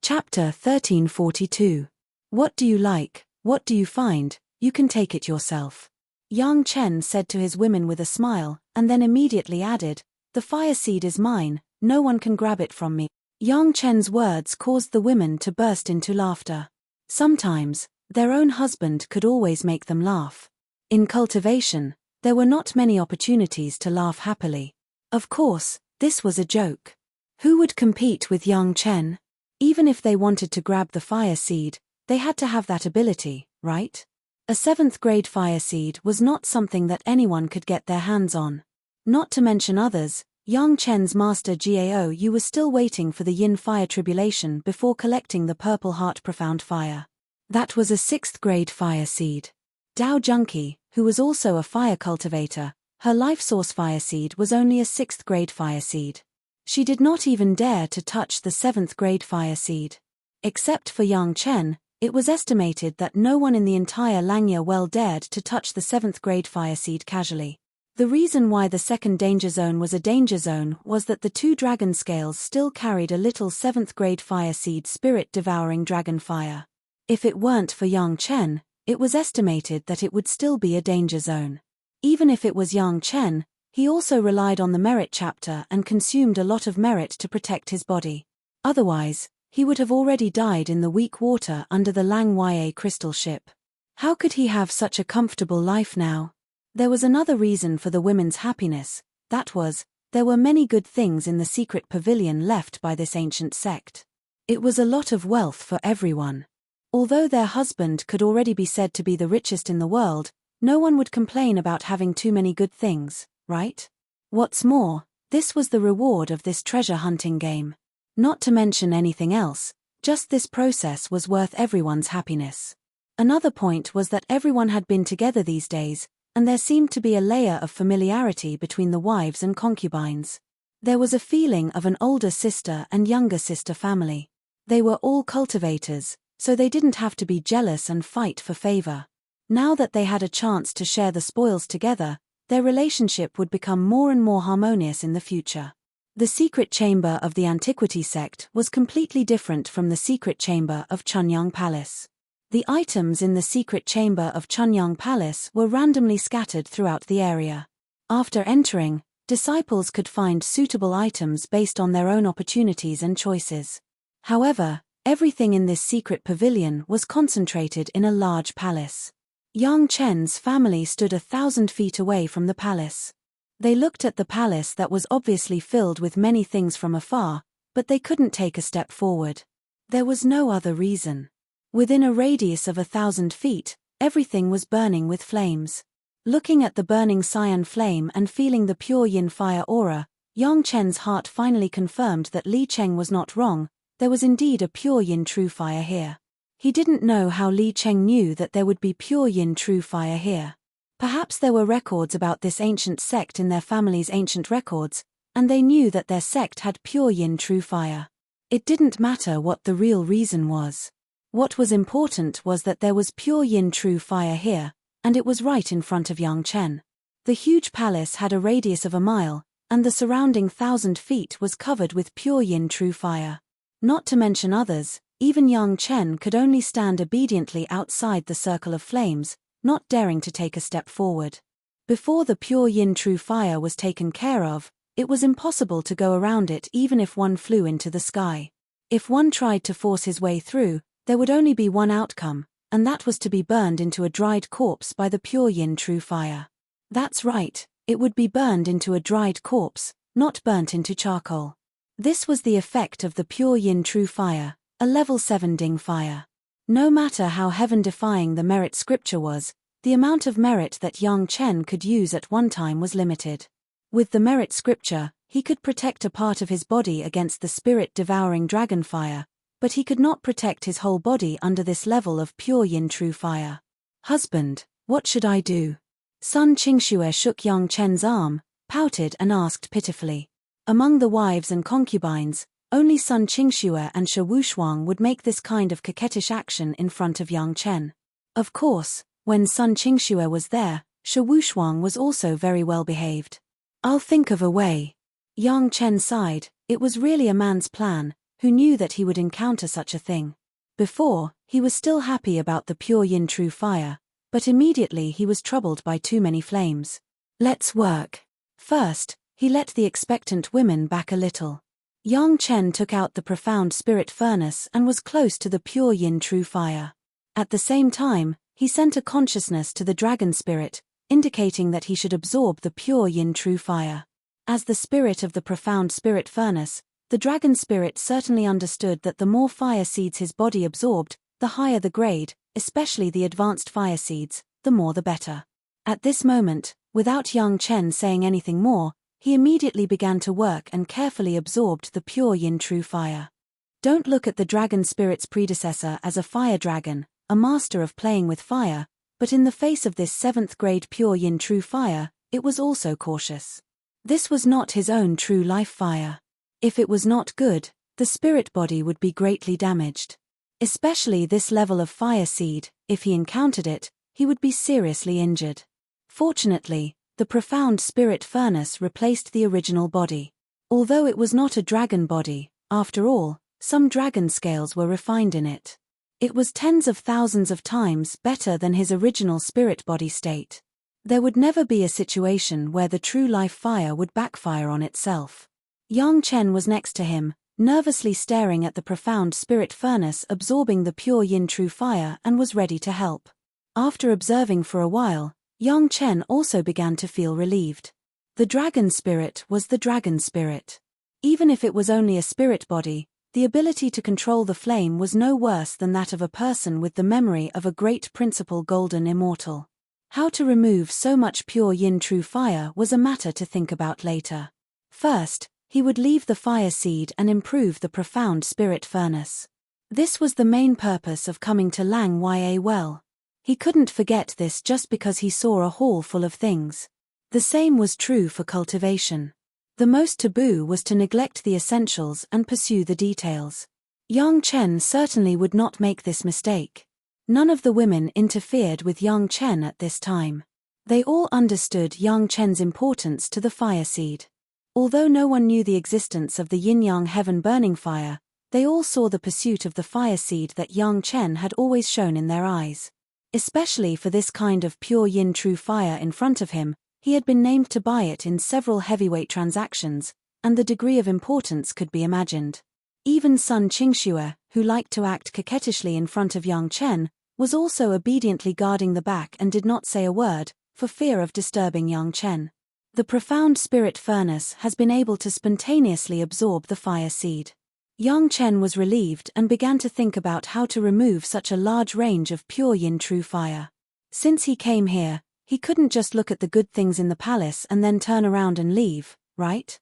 Chapter 1342. What do you like? What do you find? You can take it yourself. Yang Chen said to his women with a smile, and then immediately added, "The fire seed is mine, no one can grab it from me." Yang Chen's words caused the women to burst into laughter. Sometimes, their own husband could always make them laugh. In cultivation, there were not many opportunities to laugh happily. Of course, this was a joke. Who would compete with Yang Chen? Even if they wanted to grab the fire seed, they had to have that ability, right? A 7th grade fire seed was not something that anyone could get their hands on. Not to mention others, Yang Chen's master Gao Yu was still waiting for the yin fire tribulation before collecting the purple heart profound fire. That was a 6th grade fire seed. Dao Junki, who was also a fire cultivator, her life source fire seed was only a 6th grade fire seed. She did not even dare to touch the 7th grade fire seed. Except for Yang Chen, it was estimated that no one in the entire Langya well dared to touch the 7th grade fire seed casually. The reason why the second danger zone was a danger zone was that the 2 dragon scales still carried a little 7th grade fire seed spirit devouring dragon fire. If it weren't for Yang Chen, it was estimated that it would still be a danger zone. Even if it was Yang Chen, he also relied on the merit chapter and consumed a lot of merit to protect his body. Otherwise, he would have already died in the weak water under the Lang Ya crystal ship. How could he have such a comfortable life now? There was another reason for the women's happiness, that was, there were many good things in the secret pavilion left by this ancient sect. It was a lot of wealth for everyone. Although their husband could already be said to be the richest in the world, no one would complain about having too many good things, right? What's more, this was the reward of this treasure hunting game. Not to mention anything else, just this process was worth everyone's happiness. Another point was that everyone had been together these days, and there seemed to be a layer of familiarity between the wives and concubines. There was a feeling of an older sister and younger sister family. They were all cultivators, so they didn't have to be jealous and fight for favor. Now that they had a chance to share the spoils together, their relationship would become more and more harmonious in the future. The secret chamber of the Antiquity sect was completely different from the secret chamber of Chunyang Palace. The items in the secret chamber of Chunyang Palace were randomly scattered throughout the area. After entering, disciples could find suitable items based on their own opportunities and choices. However, everything in this secret pavilion was concentrated in a large palace. Yang Chen's family stood 1,000 feet away from the palace. They looked at the palace that was obviously filled with many things from afar, but they couldn't take a step forward. There was no other reason. Within a radius of 1,000 feet, everything was burning with flames. Looking at the burning cyan flame and feeling the pure yin fire aura, Yang Chen's heart finally confirmed that Li Cheng was not wrong, there was indeed a pure yin true fire here. He didn't know how Li Cheng knew that there would be pure yin true fire here. Perhaps there were records about this ancient sect in their family's ancient records, and they knew that their sect had pure yin true fire. It didn't matter what the real reason was. What was important was that there was pure yin true fire here, and it was right in front of Yang Chen. The huge palace had a radius of a mile, and the surrounding 1,000 feet was covered with pure yin true fire. Not to mention others, even Yang Chen could only stand obediently outside the circle of flames, not daring to take a step forward. Before the pure yin true fire was taken care of, it was impossible to go around it even if one flew into the sky. If one tried to force his way through, there would only be one outcome, and that was to be burned into a dried corpse by the pure yin true fire. That's right, it would be burned into a dried corpse, not burnt into charcoal. This was the effect of the pure yin true fire, a level 7 ding fire. No matter how heaven-defying the merit scripture was, the amount of merit that Yang Chen could use at one time was limited. With the merit scripture, he could protect a part of his body against the spirit-devouring dragon fire, but he could not protect his whole body under this level of pure yin true fire. "Husband, what should I do?" Sun Qingxue shook Yang Chen's arm, pouted and asked pitifully. Among the wives and concubines, only Sun Qingxue and Shi Wushuang would make this kind of coquettish action in front of Yang Chen. Of course, when Sun Qingxue was there, Shi Wushuang was also very well behaved. "I'll think of a way." Yang Chen sighed. It was really a man's plan, who knew that he would encounter such a thing. Before, he was still happy about the pure yin true fire, but immediately he was troubled by too many flames. "Let's work." First, he let the expectant women back a little. Yang Chen took out the profound spirit furnace and was close to the pure yin true fire. At the same time, he sent a consciousness to the dragon spirit, indicating that he should absorb the pure yin true fire. As the spirit of the profound spirit furnace, the dragon spirit certainly understood that the more fire seeds his body absorbed, the higher the grade, especially the advanced fire seeds, the more the better. At this moment, without Yang Chen saying anything more, he immediately began to work and carefully absorbed the pure yin true fire. Don't look at the dragon spirit's predecessor as a fire dragon, a master of playing with fire, but in the face of this 7th grade pure yin true fire, it was also cautious. This was not his own true life fire. If it was not good, the spirit body would be greatly damaged. Especially this level of fire seed, if he encountered it, he would be seriously injured. Fortunately, the profound spirit furnace replaced the original body. Although it was not a dragon body, after all, some dragon scales were refined in it. It was tens of thousands of times better than his original spirit body state. There would never be a situation where the true life fire would backfire on itself. Yang Chen was next to him, nervously staring at the profound spirit furnace absorbing the pure yin true fire, and was ready to help. After observing for a while, Yang Chen also began to feel relieved. The dragon spirit was the dragon spirit. Even if it was only a spirit body, the ability to control the flame was no worse than that of a person with the memory of a great principal golden immortal. How to remove so much pure yin true fire was a matter to think about later. First, he would leave the fire seed and improve the profound spirit furnace. This was the main purpose of coming to Lang Ya Well. He couldn't forget this just because he saw a hall full of things. The same was true for cultivation. The most taboo was to neglect the essentials and pursue the details. Yang Chen certainly would not make this mistake. None of the women interfered with Yang Chen at this time. They all understood Yang Chen's importance to the fire seed. Although no one knew the existence of the yin-yang heaven burning fire, they all saw the pursuit of the fire seed that Yang Chen had always shown in their eyes. Especially for this kind of pure yin true fire in front of him, he had been named to buy it in several heavyweight transactions, and the degree of importance could be imagined. Even Sun Qingxue, who liked to act coquettishly in front of Yang Chen, was also obediently guarding the back and did not say a word, for fear of disturbing Yang Chen. The profound spirit furnace has been able to spontaneously absorb the fire seed. Yang Chen was relieved and began to think about how to remove such a large range of pure yin true fire. Since he came here, he couldn't just look at the good things in the palace and then turn around and leave, right?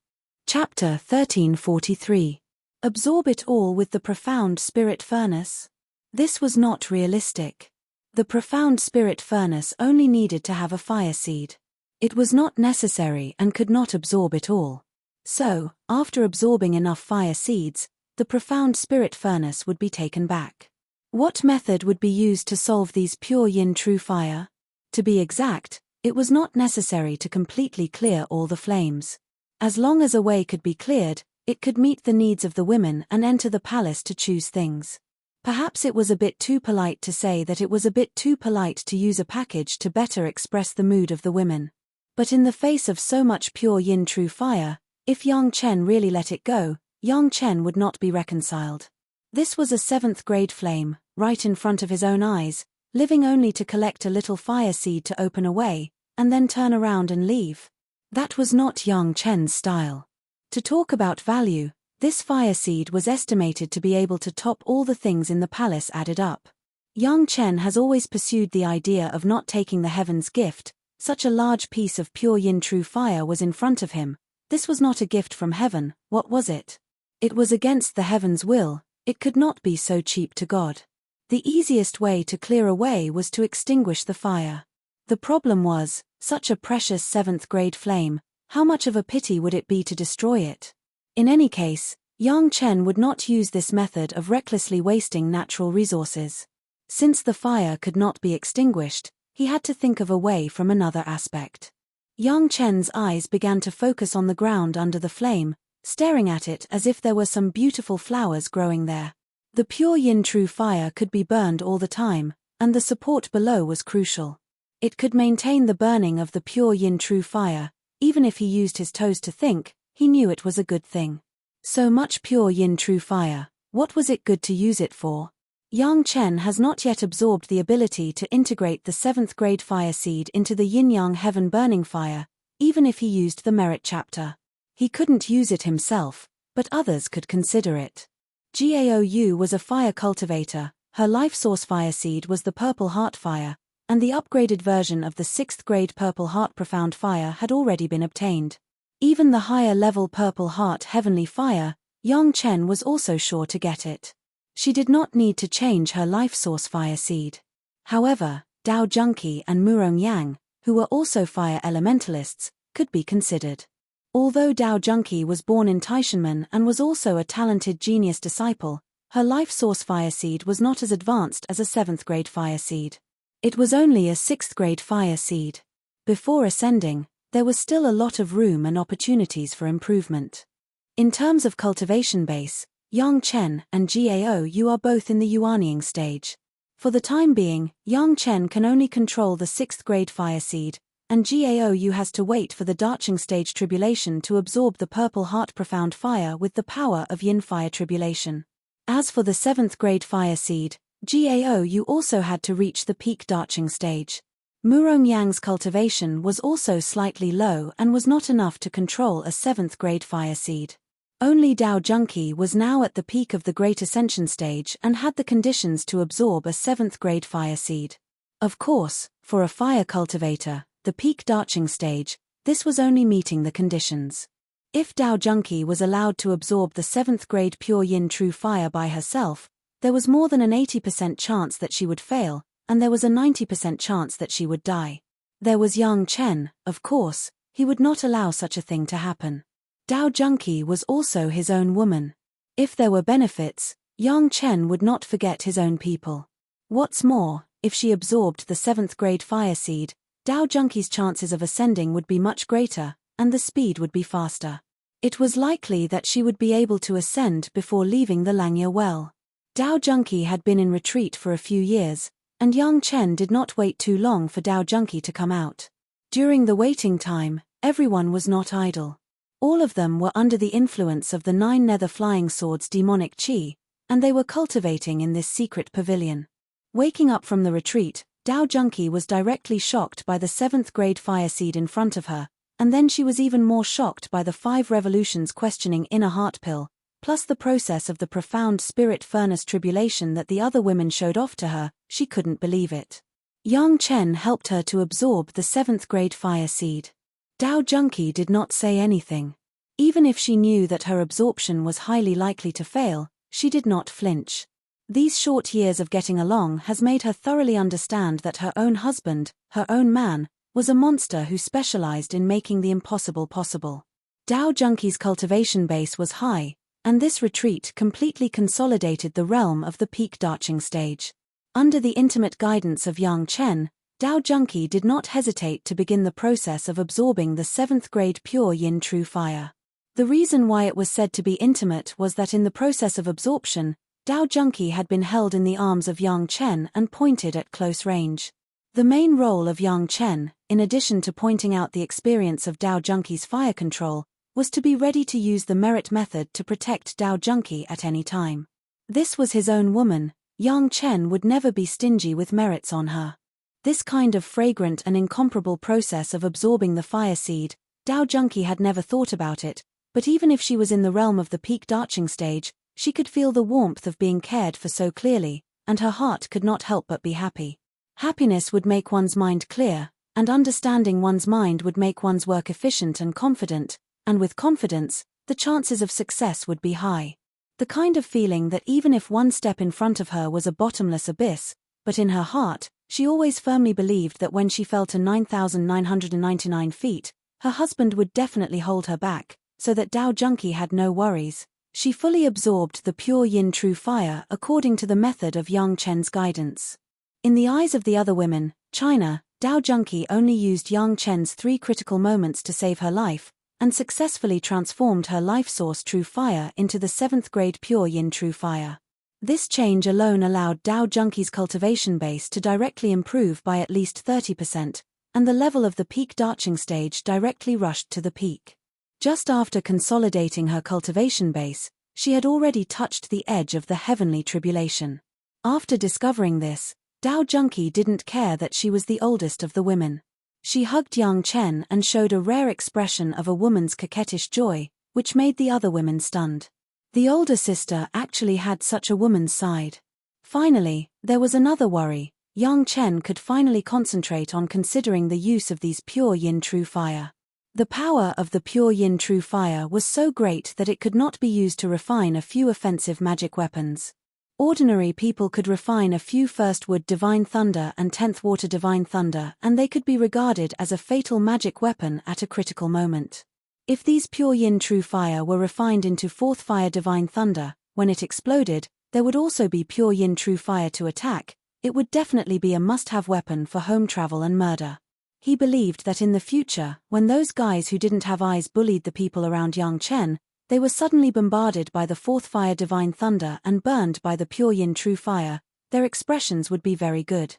Chapter 1343. Absorb it all with the profound spirit furnace? This was not realistic. The profound spirit furnace only needed to have a fire seed. It was not necessary and could not absorb it all. So, after absorbing enough fire seeds, the profound spirit furnace would be taken back. What method would be used to solve these pure yin true fire? To be exact, it was not necessary to completely clear all the flames. As long as a way could be cleared, it could meet the needs of the women and enter the palace to choose things. Perhaps it was a bit too polite to say that it was a bit too polite to use a package to better express the mood of the women. But in the face of so much pure yin true fire, if Yang Chen really let it go, Yang Chen would not be reconciled. This was a 7th grade flame, right in front of his own eyes, living only to collect a little fire seed to open away, and then turn around and leave. That was not Yang Chen's style. To talk about value, this fire seed was estimated to be able to top all the things in the palace added up. Yang Chen has always pursued the idea of not taking the heaven's gift. Such a large piece of pure yin true fire was in front of him. This was not a gift from heaven. What was it? It was against the heaven's will. It could not be so cheap to God. The easiest way to clear away was to extinguish the fire. The problem was, such a precious 7th grade flame, How much of a pity would it be to destroy it? In any case, Yang Chen would not use this method of recklessly wasting natural resources. Since the fire could not be extinguished, he had to think of a way from another aspect. Yang Chen's eyes began to focus on the ground under the flame, staring at it as if there were some beautiful flowers growing there. The pure yin true fire could be burned all the time, and the support below was crucial. It could maintain the burning of the pure yin true fire. Even if he used his toes to think, he knew it was a good thing. So much pure yin true fire, what was it good to use it for? Yang Chen has not yet absorbed the ability to integrate the 7th grade fire seed into the yin-yang heaven burning fire, even if he used the merit chapter. He couldn't use it himself, but others could consider it. Gaou was a fire cultivator, her life source fire seed was the purple heart fire, and the upgraded version of the 6th grade Purple Heart Profound Fire had already been obtained. Even the higher level Purple Heart Heavenly Fire, Yang Chen was also sure to get it. She did not need to change her life source fire seed. However, Dao Junqi and Murong Yang, who were also fire elementalists, could be considered. Although Dao Junqi was born in Taishanmen and was also a talented genius disciple, her life source fire seed was not as advanced as a 7th grade fire seed. It was only a 6th grade fire seed. Before ascending, there was still a lot of room and opportunities for improvement. In terms of cultivation base, Yang Chen and Gaou are both in the Yuanying stage. For the time being, Yang Chen can only control the 6th grade fire seed, and Gaou has to wait for the Daching stage tribulation to absorb the Purple Heart Profound Fire with the power of Yin Fire tribulation. As for the 7th grade fire seed, Gaou also had to reach the peak Daching stage. Murong Yang's cultivation was also slightly low and was not enough to control a 7th grade fire seed. Only Dao Junqi was now at the peak of the Great Ascension stage and had the conditions to absorb a 7th grade fire seed. Of course, for a fire cultivator, the peak Daching stage, this was only meeting the conditions. If Dao Junqi was allowed to absorb the 7th grade pure yin true fire by herself, there was more than an 80% chance that she would fail, and there was a 90% chance that she would die. There was Yang Chen, of course, he would not allow such a thing to happen. Dao Junqi was also his own woman. If there were benefits, Yang Chen would not forget his own people. What's more, if she absorbed the 7th grade fire seed, Dao Junqi's chances of ascending would be much greater, and the speed would be faster. It was likely that she would be able to ascend before leaving the Langya well. Dao Junqi had been in retreat for a few years, and Yang Chen did not wait too long for Dao Junqi to come out. During the waiting time, everyone was not idle. All of them were under the influence of the 9 nether flying swords demonic chi, and they were cultivating in this secret pavilion. Waking up from the retreat, Dao Junqi was directly shocked by the 7th grade fire seed in front of her, and then she was even more shocked by the 5 revolutions questioning inner heart pill, plus the process of the profound spirit furnace tribulation that the other women showed off to her. She couldn't believe it. Yang Chen helped her to absorb the 7th grade fire seed. Dao Junqi did not say anything. Even if she knew that her absorption was highly likely to fail, she did not flinch. These short years of getting along has made her thoroughly understand that her own husband, her own man, was a monster who specialized in making the impossible possible. Dao Junqi's cultivation base was high, and this retreat completely consolidated the realm of the peak Daching stage. Under the intimate guidance of Yang Chen, Dao Junqi did not hesitate to begin the process of absorbing the 7th grade pure yin true fire. The reason why it was said to be intimate was that in the process of absorption, Dao Junqi had been held in the arms of Yang Chen and pointed at close range. The main role of Yang Chen, in addition to pointing out the experience of Dao Junqi's fire control, was to be ready to use the merit method to protect Dao Junqi at any time. This was his own woman. Yang Chen would never be stingy with merits on her. This kind of fragrant and incomparable process of absorbing the fire seed, Dao Junqi had never thought about it, but even if she was in the realm of the peak Daching stage, she could feel the warmth of being cared for so clearly, and her heart could not help but be happy. Happiness would make one's mind clear, and understanding one's mind would make one's work efficient and confident, and with confidence, the chances of success would be high. The kind of feeling that even if one step in front of her was a bottomless abyss, but in her heart, she always firmly believed that when she fell to 9,999 feet, Her husband would definitely hold her back, so that Dao Junki had no worries. She fully absorbed the pure yin true fire according to the method of Yang Chen's guidance. In the eyes of the other women, China, Dao Junki only used Yang Chen's 3 critical moments to save her life, and successfully transformed her life source true fire into the 7th grade pure yin true fire. This change alone allowed Dao Junki's cultivation base to directly improve by at least 30%, and the level of the peak darching stage directly rushed to the peak. Just after consolidating her cultivation base, she had already touched the edge of the heavenly tribulation. After discovering this, Dao Junki didn't care that she was the oldest of the women. She hugged Yang Chen and showed a rare expression of a woman's coquettish joy, which made the other women stunned. The older sister actually had such a woman's side. Finally, there was another worry. Yang Chen could finally concentrate on considering the use of these pure yin true fire. The power of the pure yin true fire was so great that it could not be used to refine a few offensive magic weapons. Ordinary people could refine a few first wood divine thunder and 10th water divine thunder, and they could be regarded as a fatal magic weapon at a critical moment. If these pure yin true fire were refined into 4th fire divine thunder, when it exploded, there would also be pure yin true fire to attack. It would definitely be a must-have weapon for home travel and murder. He believed that in the future, when those guys who didn't have eyes bullied the people around Yang Chen, they were suddenly bombarded by the 4th fire divine thunder and burned by the pure yin true fire, their expressions would be very good.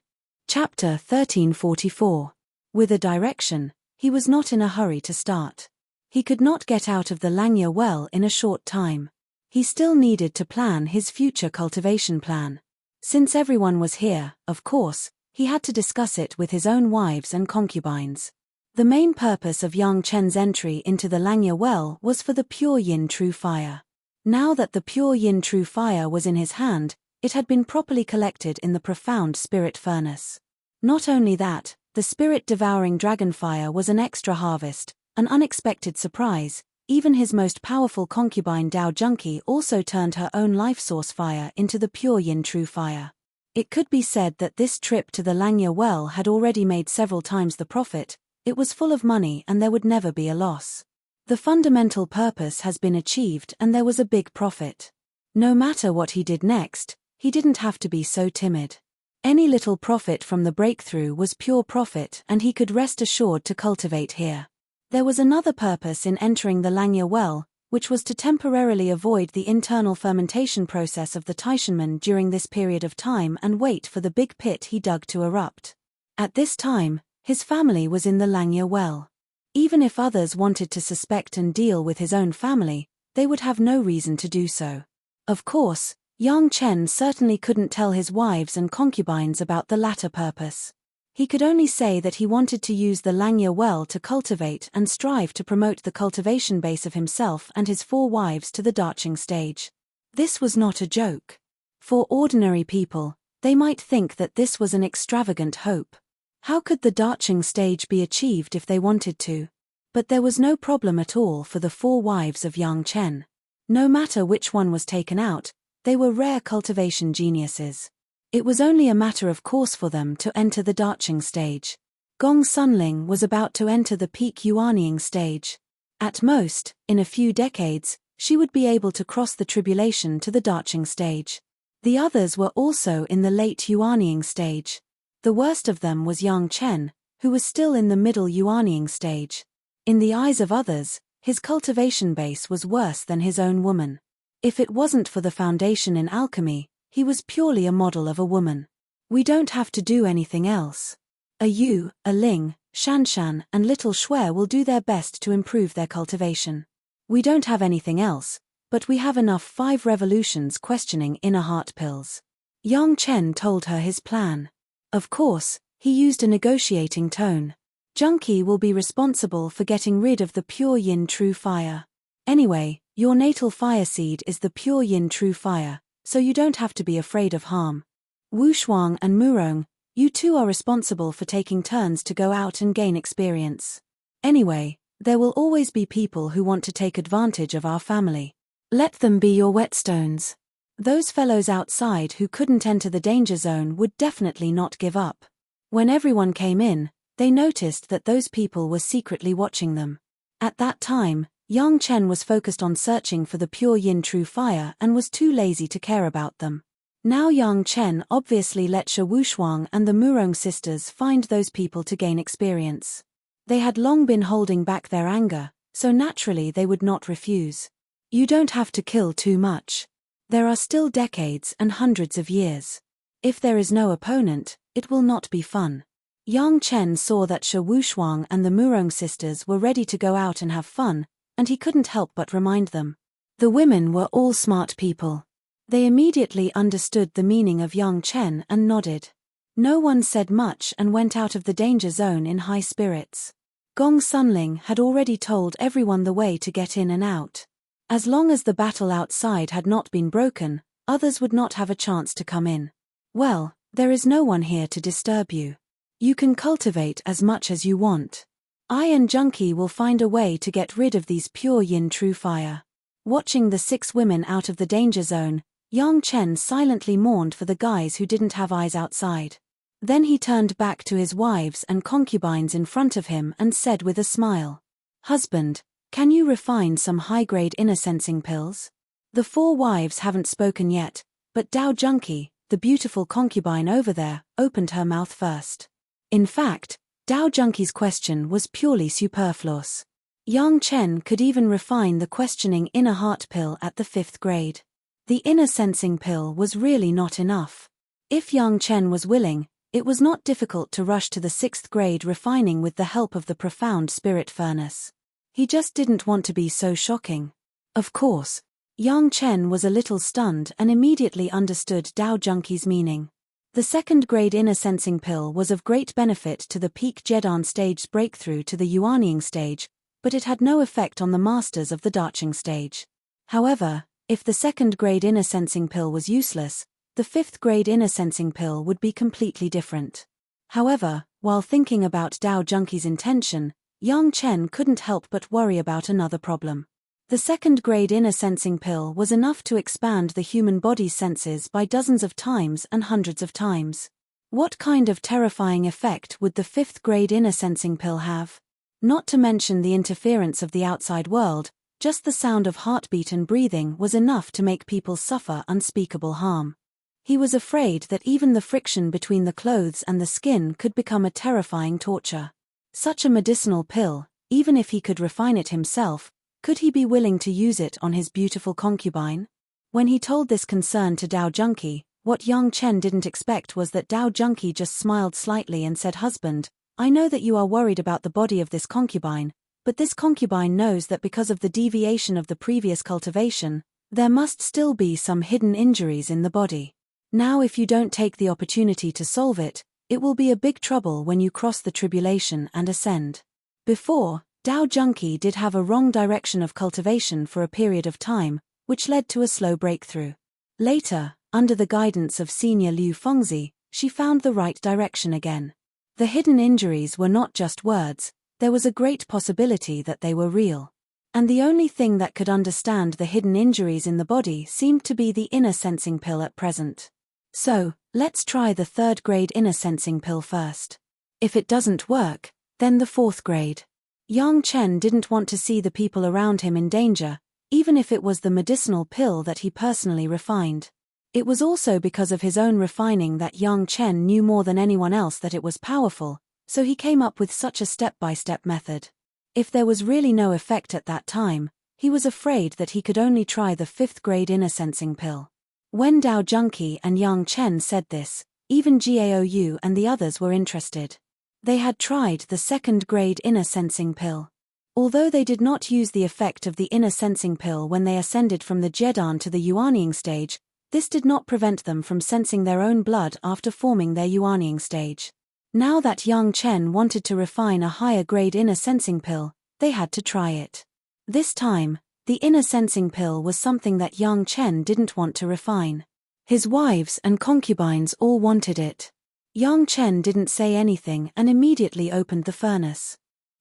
Chapter 1344. With a direction, he was not in a hurry to start. He could not get out of the Langya well in a short time. He still needed to plan his future cultivation plan. Since everyone was here, of course, he had to discuss it with his own wives and concubines. The main purpose of Yang Chen's entry into the Langya well was for the pure yin true fire. Now that the pure yin true fire was in his hand, it had been properly collected in the profound spirit furnace. Not only that, the spirit-devouring dragon fire was an extra harvest, an unexpected surprise. Even his most powerful concubine Dao Junki also turned her own life source fire into the pure yin true fire. It could be said that this trip to the Langya well had already made several times the profit. It was full of money and there would never be a loss. The fundamental purpose has been achieved and there was a big profit. No matter what he did next, he didn't have to be so timid. Any little profit from the breakthrough was pure profit and he could rest assured to cultivate here. There was another purpose in entering the Langya well, which was to temporarily avoid the internal fermentation process of the Taishanmen during this period of time and wait for the big pit he dug to erupt. At this time, his family was in the Langya well. Even if others wanted to suspect and deal with his own family, they would have no reason to do so. Of course, Yang Chen certainly couldn't tell his wives and concubines about the latter purpose. He could only say that he wanted to use the Langya well to cultivate and strive to promote the cultivation base of himself and his 4 wives to the darching stage. This was not a joke. For ordinary people, they might think that this was an extravagant hope. How could the darching stage be achieved if they wanted to? But there was no problem at all for the 4 wives of Yang Chen. No matter which one was taken out, they were rare cultivation geniuses. It was only a matter of course for them to enter the darching stage. Gong Sunling was about to enter the peak yuanying stage. At most, in a few decades, she would be able to cross the tribulation to the darching stage. The others were also in the late yuanying stage. The worst of them was Yang Chen, who was still in the middle yuanying stage. In the eyes of others, his cultivation base was worse than his own woman. If it wasn't for the foundation in alchemy, he was purely a model of a woman. We don't have to do anything else. A Yu, a Ling, Shanshan and little Shui will do their best to improve their cultivation. We don't have anything else, but we have enough 5 revolutions questioning inner heart pills. Yang Chen told her his plan. Of course, he used a negotiating tone. Junki will be responsible for getting rid of the pure yin true fire. Anyway, your natal fire seed is the pure yin true fire, so you don't have to be afraid of harm. Wu Shuang and Murong, you two are responsible for taking turns to go out and gain experience. Anyway, there will always be people who want to take advantage of our family. Let them be your whetstones. Those fellows outside who couldn't enter the danger zone would definitely not give up. When everyone came in, They noticed that those people were secretly watching them. At that time, Yang Chen was focused on searching for the pure yin true fire and was too lazy to care about them. Now Yang Chen obviously let Shi Wushuang and the Murong sisters find those people to gain experience. They had long been holding back their anger, so naturally they would not refuse. You don't have to kill too much. There are still decades and hundreds of years. If there is no opponent, it will not be fun. Yang Chen saw that Shi Wushuang and the Murong sisters were ready to go out and have fun, and he couldn't help but remind them. The women were all smart people. They immediately understood the meaning of Yang Chen and nodded. No one said much and went out of the danger zone in high spirits. Gong Sunling had already told everyone the way to get in and out. As long as the battle outside had not been broken, others would not have a chance to come in. Well, there is no one here to disturb you. You can cultivate as much as you want. I and Junkie will find a way to get rid of these pure yin true fire. Watching the 6 women out of the danger zone, Yang Chen silently mourned for the guys who didn't have eyes outside. Then he turned back to his wives and concubines in front of him and said with a smile, "Husband, can you refine some high-grade inner sensing pills?" The 4 wives haven't spoken yet, but Dao Junkie, the beautiful concubine over there, opened her mouth first. In fact, Dao Junkie's question was purely superfluous. Yang Chen could even refine the questioning inner heart pill at the 5th grade. The inner sensing pill was really not enough. If Yang Chen was willing, it was not difficult to rush to the 6th grade refining with the help of the profound spirit furnace. He just didn't want to be so shocking. Of course, Yang Chen was a little stunned and immediately understood Dao Junkie's meaning. The 2nd grade inner sensing pill was of great benefit to the peak Jedan stage's breakthrough to the Yuanying stage, but it had no effect on the masters of the Daching stage. However, if the 2nd grade inner sensing pill was useless, the 5th grade inner sensing pill would be completely different. However, while thinking about Dao Junkie's intention, Yang Chen couldn't help but worry about another problem. The 2nd grade inner sensing pill was enough to expand the human body's senses by dozens of times and hundreds of times. What kind of terrifying effect would the 5th grade inner sensing pill have? Not to mention the interference of the outside world, just the sound of heartbeat and breathing was enough to make people suffer unspeakable harm. He was afraid that even the friction between the clothes and the skin could become a terrifying torture. Such a medicinal pill, even if he could refine it himself, could he be willing to use it on his beautiful concubine? When he told this concern to Dao Junkie, what Yang Chen didn't expect was that Dao Junkie just smiled slightly and said, "Husband, I know that you are worried about the body of this concubine, but this concubine knows that because of the deviation of the previous cultivation, there must still be some hidden injuries in the body. Now if you don't take the opportunity to solve it, it will be a big trouble when you cross the tribulation and ascend." Before, Dao Junkie did have a wrong direction of cultivation for a period of time, which led to a slow breakthrough. Later, under the guidance of Senior Liu Fengzi, she found the right direction again. The hidden injuries were not just words, there was a great possibility that they were real. And the only thing that could understand the hidden injuries in the body seemed to be the inner sensing pill at present. So, let's try the 3rd grade inner sensing pill first. If it doesn't work, then the 4th grade. Yang Chen didn't want to see the people around him in danger, even if it was the medicinal pill that he personally refined. It was also because of his own refining that Yang Chen knew more than anyone else that it was powerful, so he came up with such a step-by-step method. If there was really no effect at that time, he was afraid that he could only try the 5th grade inner sensing pill. When Dao Junkie and Yang Chen said this, even Gaou and the others were interested. They had tried the 2nd grade inner sensing pill. Although they did not use the effect of the inner sensing pill when they ascended from the Jedan to the Yuanying stage, this did not prevent them from sensing their own blood after forming their Yuanying stage. Now that Yang Chen wanted to refine a higher grade inner sensing pill, they had to try it. This time, the inner sensing pill was something that Yang Chen didn't want to refine. His wives and concubines all wanted it. Yang Chen didn't say anything and immediately opened the furnace.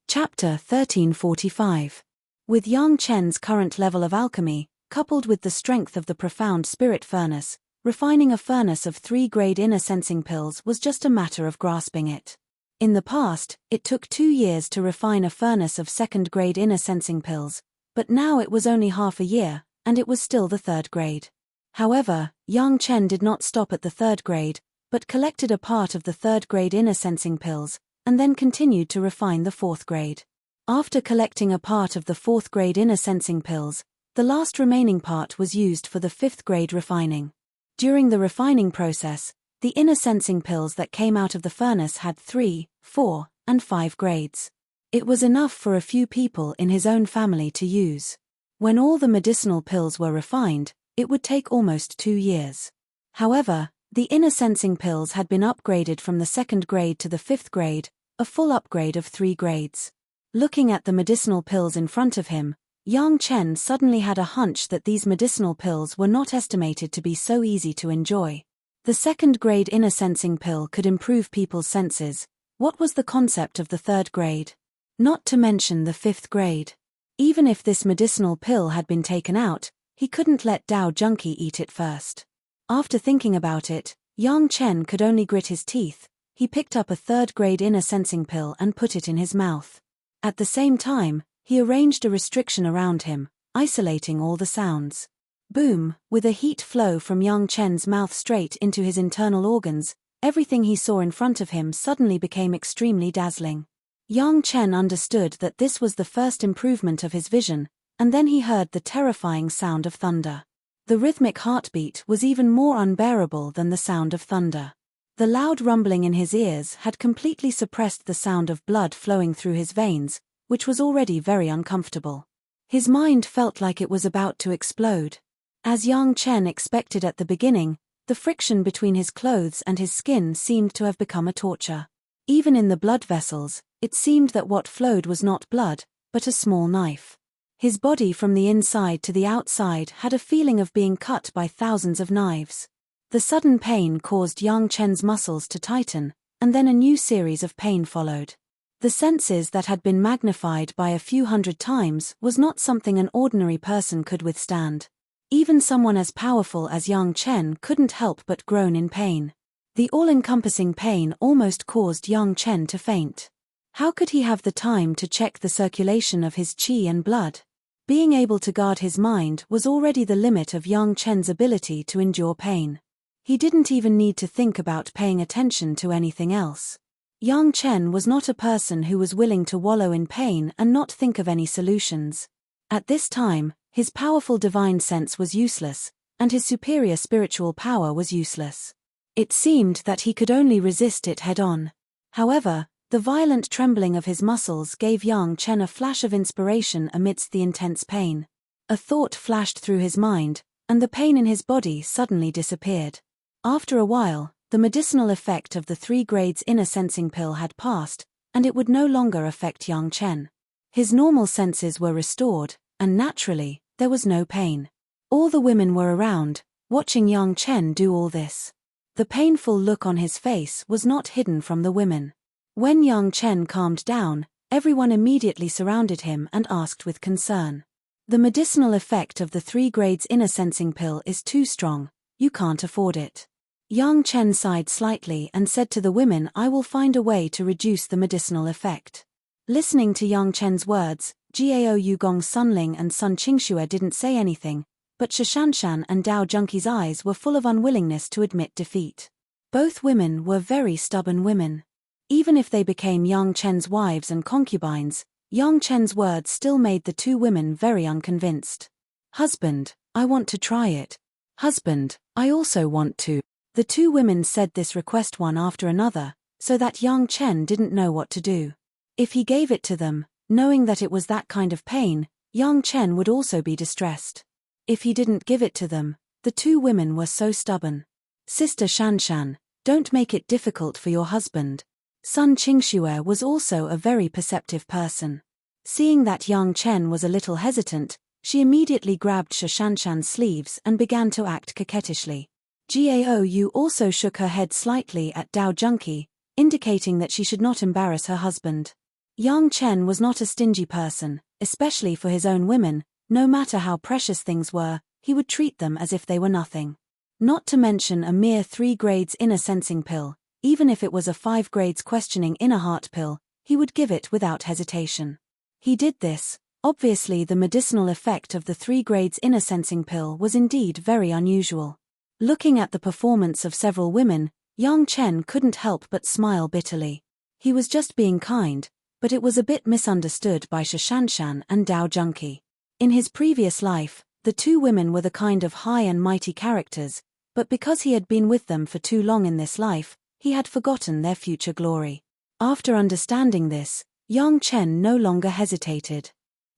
Chapter 1345. With Yang Chen's current level of alchemy, coupled with the strength of the profound spirit furnace, refining a furnace of 3 grade inner sensing pills was just a matter of grasping it. In the past, it took 2 years to refine a furnace of second-grade inner sensing pills, but now it was only half a year, and it was still the 3rd grade. However, Yang Chen did not stop at the 3rd grade, but collected a part of the 3rd grade inner sensing pills, and then continued to refine the 4th grade. After collecting a part of the 4th grade inner sensing pills, the last remaining part was used for the 5th grade refining. During the refining process, the inner sensing pills that came out of the furnace had 3, 4, and 5 grades. It was enough for a few people in his own family to use. When all the medicinal pills were refined, it would take almost 2 years. However, the inner sensing pills had been upgraded from the 2nd grade to the 5th grade, a full upgrade of 3 grades. Looking at the medicinal pills in front of him, Yang Chen suddenly had a hunch that these medicinal pills were not estimated to be so easy to enjoy. The 2nd grade inner sensing pill could improve people's senses. What was the concept of the 3rd grade? Not to mention the 5th grade. Even if this medicinal pill had been taken out, he couldn't let Dao Junkie eat it first. After thinking about it, Yang Chen could only grit his teeth. He picked up a 3rd grade inner sensing pill and put it in his mouth. At the same time, he arranged a restriction around him, isolating all the sounds. Boom, with a heat flow from Yang Chen's mouth straight into his internal organs, everything he saw in front of him suddenly became extremely dazzling. Yang Chen understood that this was the first improvement of his vision, and then he heard the terrifying sound of thunder. The rhythmic heartbeat was even more unbearable than the sound of thunder. The loud rumbling in his ears had completely suppressed the sound of blood flowing through his veins, which was already very uncomfortable. His mind felt like it was about to explode. As Yang Chen expected at the beginning, the friction between his clothes and his skin seemed to have become a torture. Even in the blood vessels, it seemed that what flowed was not blood, but a small knife. His body from the inside to the outside had a feeling of being cut by thousands of knives. The sudden pain caused Yang Chen's muscles to tighten, and then a new series of pain followed. The senses that had been magnified by a few hundred times was not something an ordinary person could withstand. Even someone as powerful as Yang Chen couldn't help but groan in pain. The all-encompassing pain almost caused Yang Chen to faint. How could he have the time to check the circulation of his qi and blood? Being able to guard his mind was already the limit of Yang Chen's ability to endure pain. He didn't even need to think about paying attention to anything else. Yang Chen was not a person who was willing to wallow in pain and not think of any solutions. At this time, his powerful divine sense was useless, and his superior spiritual power was useless. It seemed that he could only resist it head-on. However, the violent trembling of his muscles gave Yang Chen a flash of inspiration amidst the intense pain. A thought flashed through his mind, and the pain in his body suddenly disappeared. After a while, the medicinal effect of the 3 grades inner sensing pill had passed, and it would no longer affect Yang Chen. His normal senses were restored, and naturally, there was no pain. All the women were around, watching Yang Chen do all this. The painful look on his face was not hidden from the women. When Yang Chen calmed down, everyone immediately surrounded him and asked with concern. The medicinal effect of the 3 grades inner sensing pill is too strong, you can't afford it. Yang Chen sighed slightly and said to the women, I will find a way to reduce the medicinal effect. Listening to Yang Chen's words, Gao Yugong Sunling and Sun Qingxue didn't say anything, but Shishanshan and Dao Junkie's eyes were full of unwillingness to admit defeat. Both women were very stubborn women. Even if they became Yang Chen's wives and concubines, Yang Chen's words still made the 2 women very unconvinced. Husband, I want to try it. Husband, I also want to. The 2 women said this request one after another, so that Yang Chen didn't know what to do. If he gave it to them, knowing that it was that kind of pain, Yang Chen would also be distressed. If he didn't give it to them, the 2 women were so stubborn. Sister Shanshan, don't make it difficult for your husband. Sun Qingxue was also a very perceptive person. Seeing that Yang Chen was a little hesitant, she immediately grabbed Shishanshan's sleeves and began to act coquettishly. Gao Yu also shook her head slightly at Dao Junkie, indicating that she should not embarrass her husband. Yang Chen was not a stingy person, especially for his own women. No matter how precious things were, he would treat them as if they were nothing. Not to mention a mere 3 grades inner sensing pill, Even if it was a 5 grades questioning inner heart pill, he would give it without hesitation. He did this. Obviously the medicinal effect of the 3 grades inner sensing pill was indeed very unusual. Looking at the performance of several women, Yang Chen couldn't help but smile bitterly. He was just being kind, but it was a bit misunderstood by Shishanshan and Dao Junki. In his previous life, the 2 women were the kind of high and mighty characters, but because he had been with them for too long in this life, he had forgotten their future glory. After understanding this, Yang Chen no longer hesitated.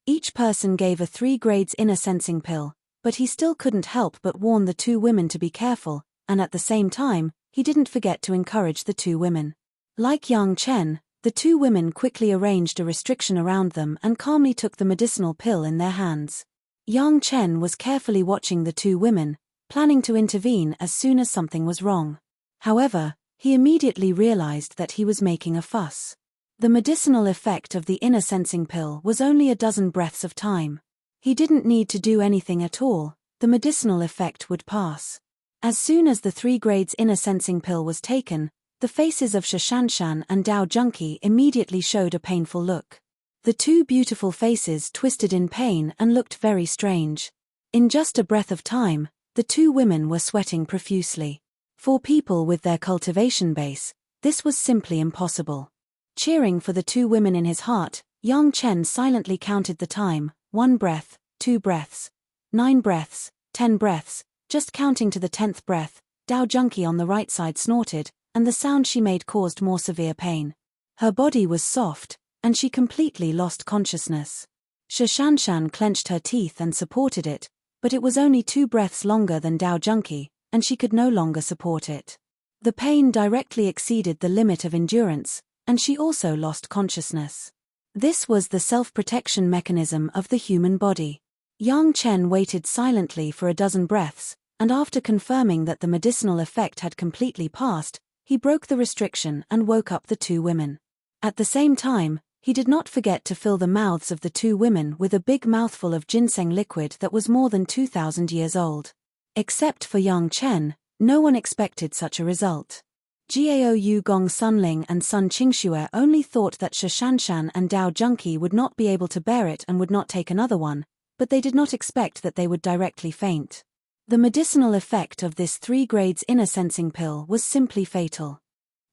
Each person gave a 3 grades inner sensing pill, but he still couldn't help but warn the 2 women to be careful, and at the same time, he didn't forget to encourage the 2 women. Like Yang Chen, the 2 women quickly arranged a restriction around them and calmly took the medicinal pill in their hands. Yang Chen was carefully watching the 2 women, planning to intervene as soon as something was wrong. However, he immediately realized that he was making a fuss. The medicinal effect of the inner sensing pill was only a dozen breaths of time. He didn't need to do anything at all, the medicinal effect would pass. As soon as the 3 grades inner sensing pill was taken, the faces of Shishanshan and Dao Junki immediately showed a painful look. The 2 beautiful faces twisted in pain and looked very strange. In just a breath of time, the 2 women were sweating profusely. For people with their cultivation base, this was simply impossible. Cheering for the 2 women in his heart, Yang Chen silently counted the time, 1 breath, 2 breaths, 9 breaths, 10 breaths, just counting to the 10th breath, Dao Junki on the right side snorted, and the sound she made caused more severe pain. Her body was soft, and she completely lost consciousness. Shishanshan clenched her teeth and supported it, but it was only 2 breaths longer than Dao Junki, and she could no longer support it. The pain directly exceeded the limit of endurance, and she also lost consciousness. This was the self-protection mechanism of the human body. Yang Chen waited silently for a dozen breaths, and after confirming that the medicinal effect had completely passed, he broke the restriction and woke up the 2 women. At the same time, he did not forget to fill the mouths of the 2 women with a big mouthful of ginseng liquid that was more than 2,000 years old. Except for Yang Chen, no one expected such a result. Jiao Yu Gong Sunling and Sun Qingxue only thought that Shishanshan and Dao Junki would not be able to bear it and would not take another one, but they did not expect that they would directly faint. The medicinal effect of this 3 grades inner sensing pill was simply fatal.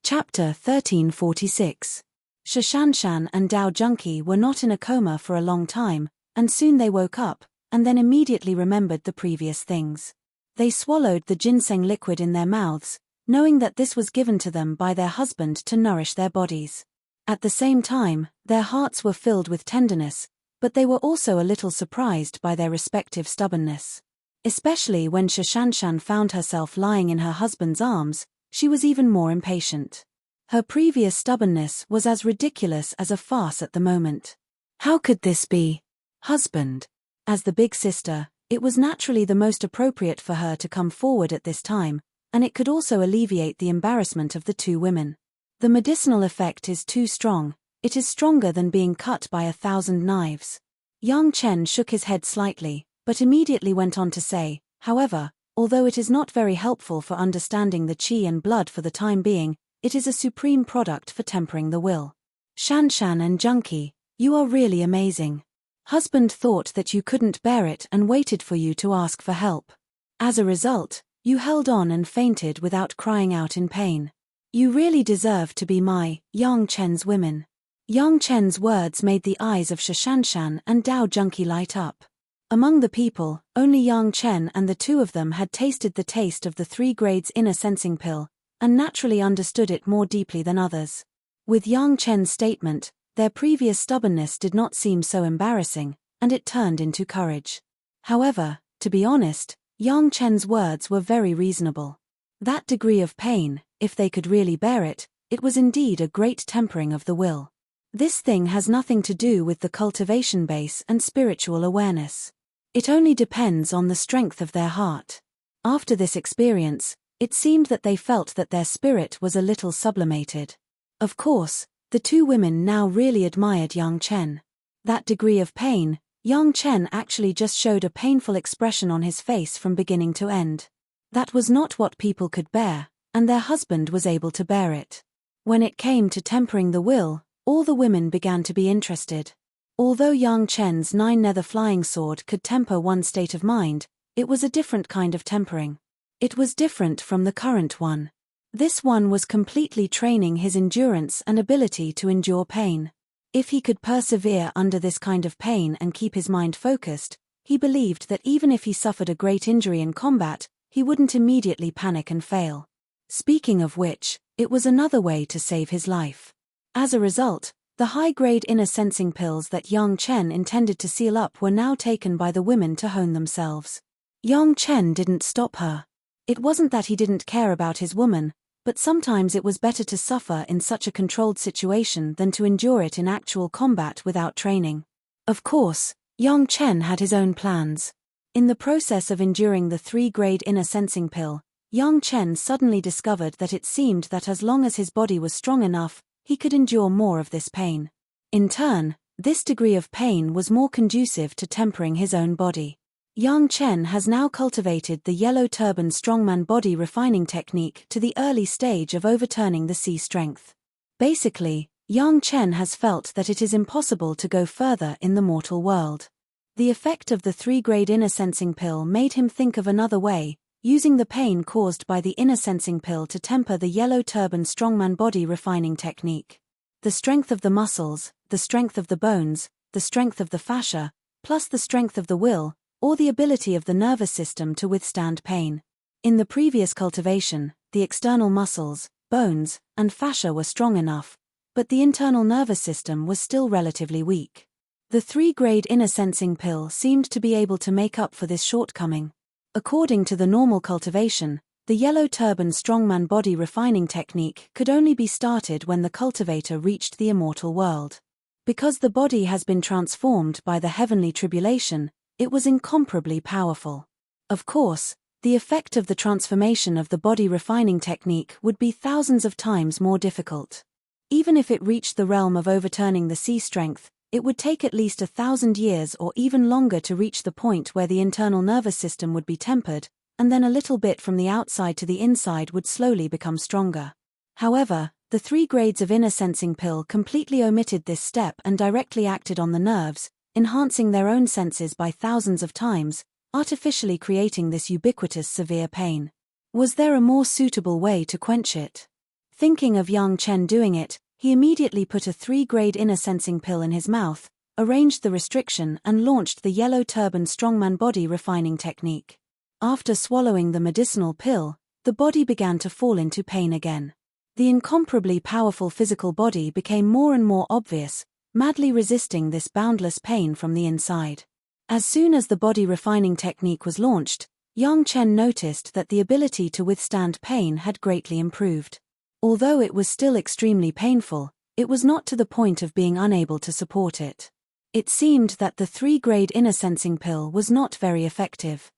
Chapter 1346. Shishanshan and Dao Junki were not in a coma for a long time, and soon they woke up, and then immediately remembered the previous things. They swallowed the ginseng liquid in their mouths, knowing that this was given to them by their husband to nourish their bodies. At the same time, their hearts were filled with tenderness, but they were also a little surprised by their respective stubbornness. Especially when Shishanshan found herself lying in her husband's arms, she was even more impatient. Her previous stubbornness was as ridiculous as a farce at the moment. How could this be? Husband. As the big sister, it was naturally the most appropriate for her to come forward at this time, and it could also alleviate the embarrassment of the 2 women. The medicinal effect is too strong, it is stronger than being cut by 1,000 knives. Yang Chen shook his head slightly, but immediately went on to say, however, although it is not very helpful for understanding the qi and blood for the time being, it is a supreme product for tempering the will. Shanshan and Junki, you are really amazing. Husband thought that you couldn't bear it and waited for you to ask for help. As a result, you held on and fainted without crying out in pain. You really deserve to be my, Yang Chen's women. Yang Chen's words made the eyes of Shishanshan and Dao Junki light up. Among the people, only Yang Chen and the 2 of them had tasted the taste of the 3 grades inner sensing pill, and naturally understood it more deeply than others. With Yang Chen's statement, their previous stubbornness did not seem so embarrassing, and it turned into courage. However, to be honest, Yang Chen's words were very reasonable. That degree of pain, if they could really bear it, it was indeed a great tempering of the will. This thing has nothing to do with the cultivation base and spiritual awareness. It only depends on the strength of their heart. After this experience, it seemed that they felt that their spirit was a little sublimated. Of course, the 2 women now really admired Yang Chen. That degree of pain, Yang Chen actually just showed a painful expression on his face from beginning to end. That was not what people could bear, and their husband was able to bear it. When it came to tempering the will, all the women began to be interested. Although Yang Chen's 9-nether flying sword could temper one's state of mind, it was a different kind of tempering. It was different from the current one. This one was completely training his endurance and ability to endure pain. If he could persevere under this kind of pain and keep his mind focused, he believed that even if he suffered a great injury in combat, he wouldn't immediately panic and fail. Speaking of which, it was another way to save his life. As a result, the high-grade inner sensing pills that Yang Chen intended to seal up were now taken by the women to hone themselves. Yang Chen didn't stop her. It wasn't that he didn't care about his woman, but sometimes it was better to suffer in such a controlled situation than to endure it in actual combat without training. Of course, Yang Chen had his own plans. In the process of enduring the 3-grade inner sensing pill, Yang Chen suddenly discovered that it seemed that as long as his body was strong enough, he could endure more of this pain. In turn, this degree of pain was more conducive to tempering his own body. Yang Chen has now cultivated the yellow turban strongman body refining technique to the early stage of overturning the C strength. Basically, Yang Chen has felt that it is impossible to go further in the mortal world. The effect of the 3-grade inner sensing pill made him think of another way, using the pain caused by the inner sensing pill to temper the yellow turban strongman body refining technique. The strength of the muscles, the strength of the bones, the strength of the fascia, plus the strength of the will, or the ability of the nervous system to withstand pain. In the previous cultivation, the external muscles, bones, and fascia were strong enough, but the internal nervous system was still relatively weak. The 3-grade inner sensing pill seemed to be able to make up for this shortcoming. According to the normal cultivation, the yellow turban strongman body refining technique could only be started when the cultivator reached the immortal world. Because the body has been transformed by the heavenly tribulation, it was incomparably powerful. Of course, the effect of the transformation of the body refining technique would be thousands of times more difficult. Even if it reached the realm of overturning the C strength, it would take at least 1,000 years or even longer to reach the point where the internal nervous system would be tempered, and then a little bit from the outside to the inside would slowly become stronger. However, the 3 grades of inner sensing pill completely omitted this step and directly acted on the nerves, enhancing their own senses by thousands of times, artificially creating this ubiquitous severe pain. Was there a more suitable way to quench it? Thinking of Yang Chen doing it, he immediately put a 3-grade inner sensing pill in his mouth, arranged the restriction and launched the yellow turban strongman body refining technique. After swallowing the medicinal pill, the body began to fall into pain again. The incomparably powerful physical body became more and more obvious, madly resisting this boundless pain from the inside. As soon as the body refining technique was launched, Yang Chen noticed that the ability to withstand pain had greatly improved. Although it was still extremely painful, it was not to the point of being unable to support it. It seemed that the 3-grade inner sensing pill was not very effective.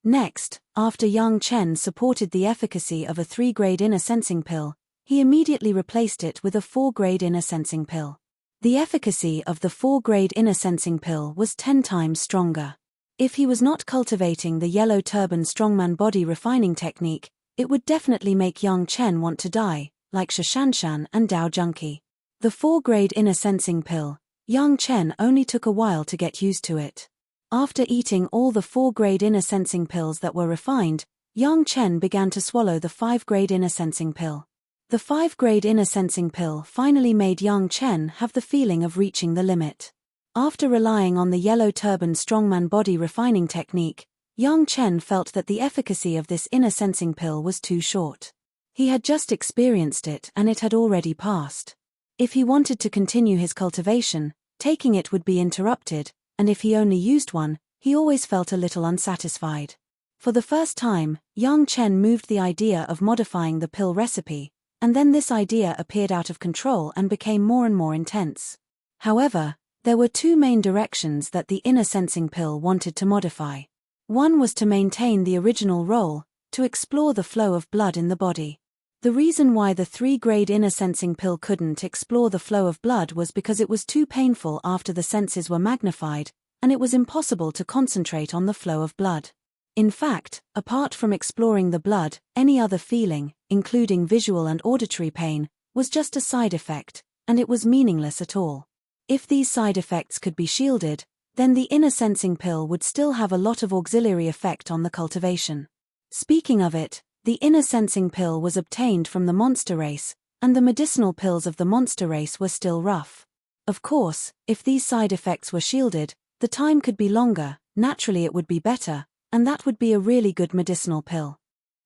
Next, after Yang Chen supported the efficacy of a 3-grade inner sensing pill, he immediately replaced it with a 4-grade inner sensing pill. The efficacy of the 4-grade inner sensing pill was 10 times stronger. If he was not cultivating the yellow turban strongman body refining technique, it would definitely make Yang Chen want to die, like Shishanshan and Dao Junki. The 4-grade inner sensing pill, Yang Chen only took a while to get used to it. After eating all the 4-grade inner sensing pills that were refined, Yang Chen began to swallow the 5-grade inner sensing pill. The 5-grade inner sensing pill finally made Yang Chen have the feeling of reaching the limit. After relying on the yellow turban strongman body refining technique, Yang Chen felt that the efficacy of this inner sensing pill was too short. He had just experienced it and it had already passed. If he wanted to continue his cultivation, taking it would be interrupted, and if he only used one, he always felt a little unsatisfied. For the first time, Yang Chen moved the idea of modifying the pill recipe, and then this idea appeared out of control and became more and more intense. However, there were 2 main directions that the inner sensing pill wanted to modify. One was to maintain the original role, to explore the flow of blood in the body. The reason why the 3-grade inner sensing pill couldn't explore the flow of blood was because it was too painful after the senses were magnified, and it was impossible to concentrate on the flow of blood. In fact, apart from exploring the blood, any other feeling, including visual and auditory pain, was just a side effect, and it was meaningless at all. If these side effects could be shielded, then the inner sensing pill would still have a lot of auxiliary effect on the cultivation. Speaking of it, the inner sensing pill was obtained from the monster race, and the medicinal pills of the monster race were still rough. Of course, if these side effects were shielded, the time could be longer, naturally it would be better, and that would be a really good medicinal pill.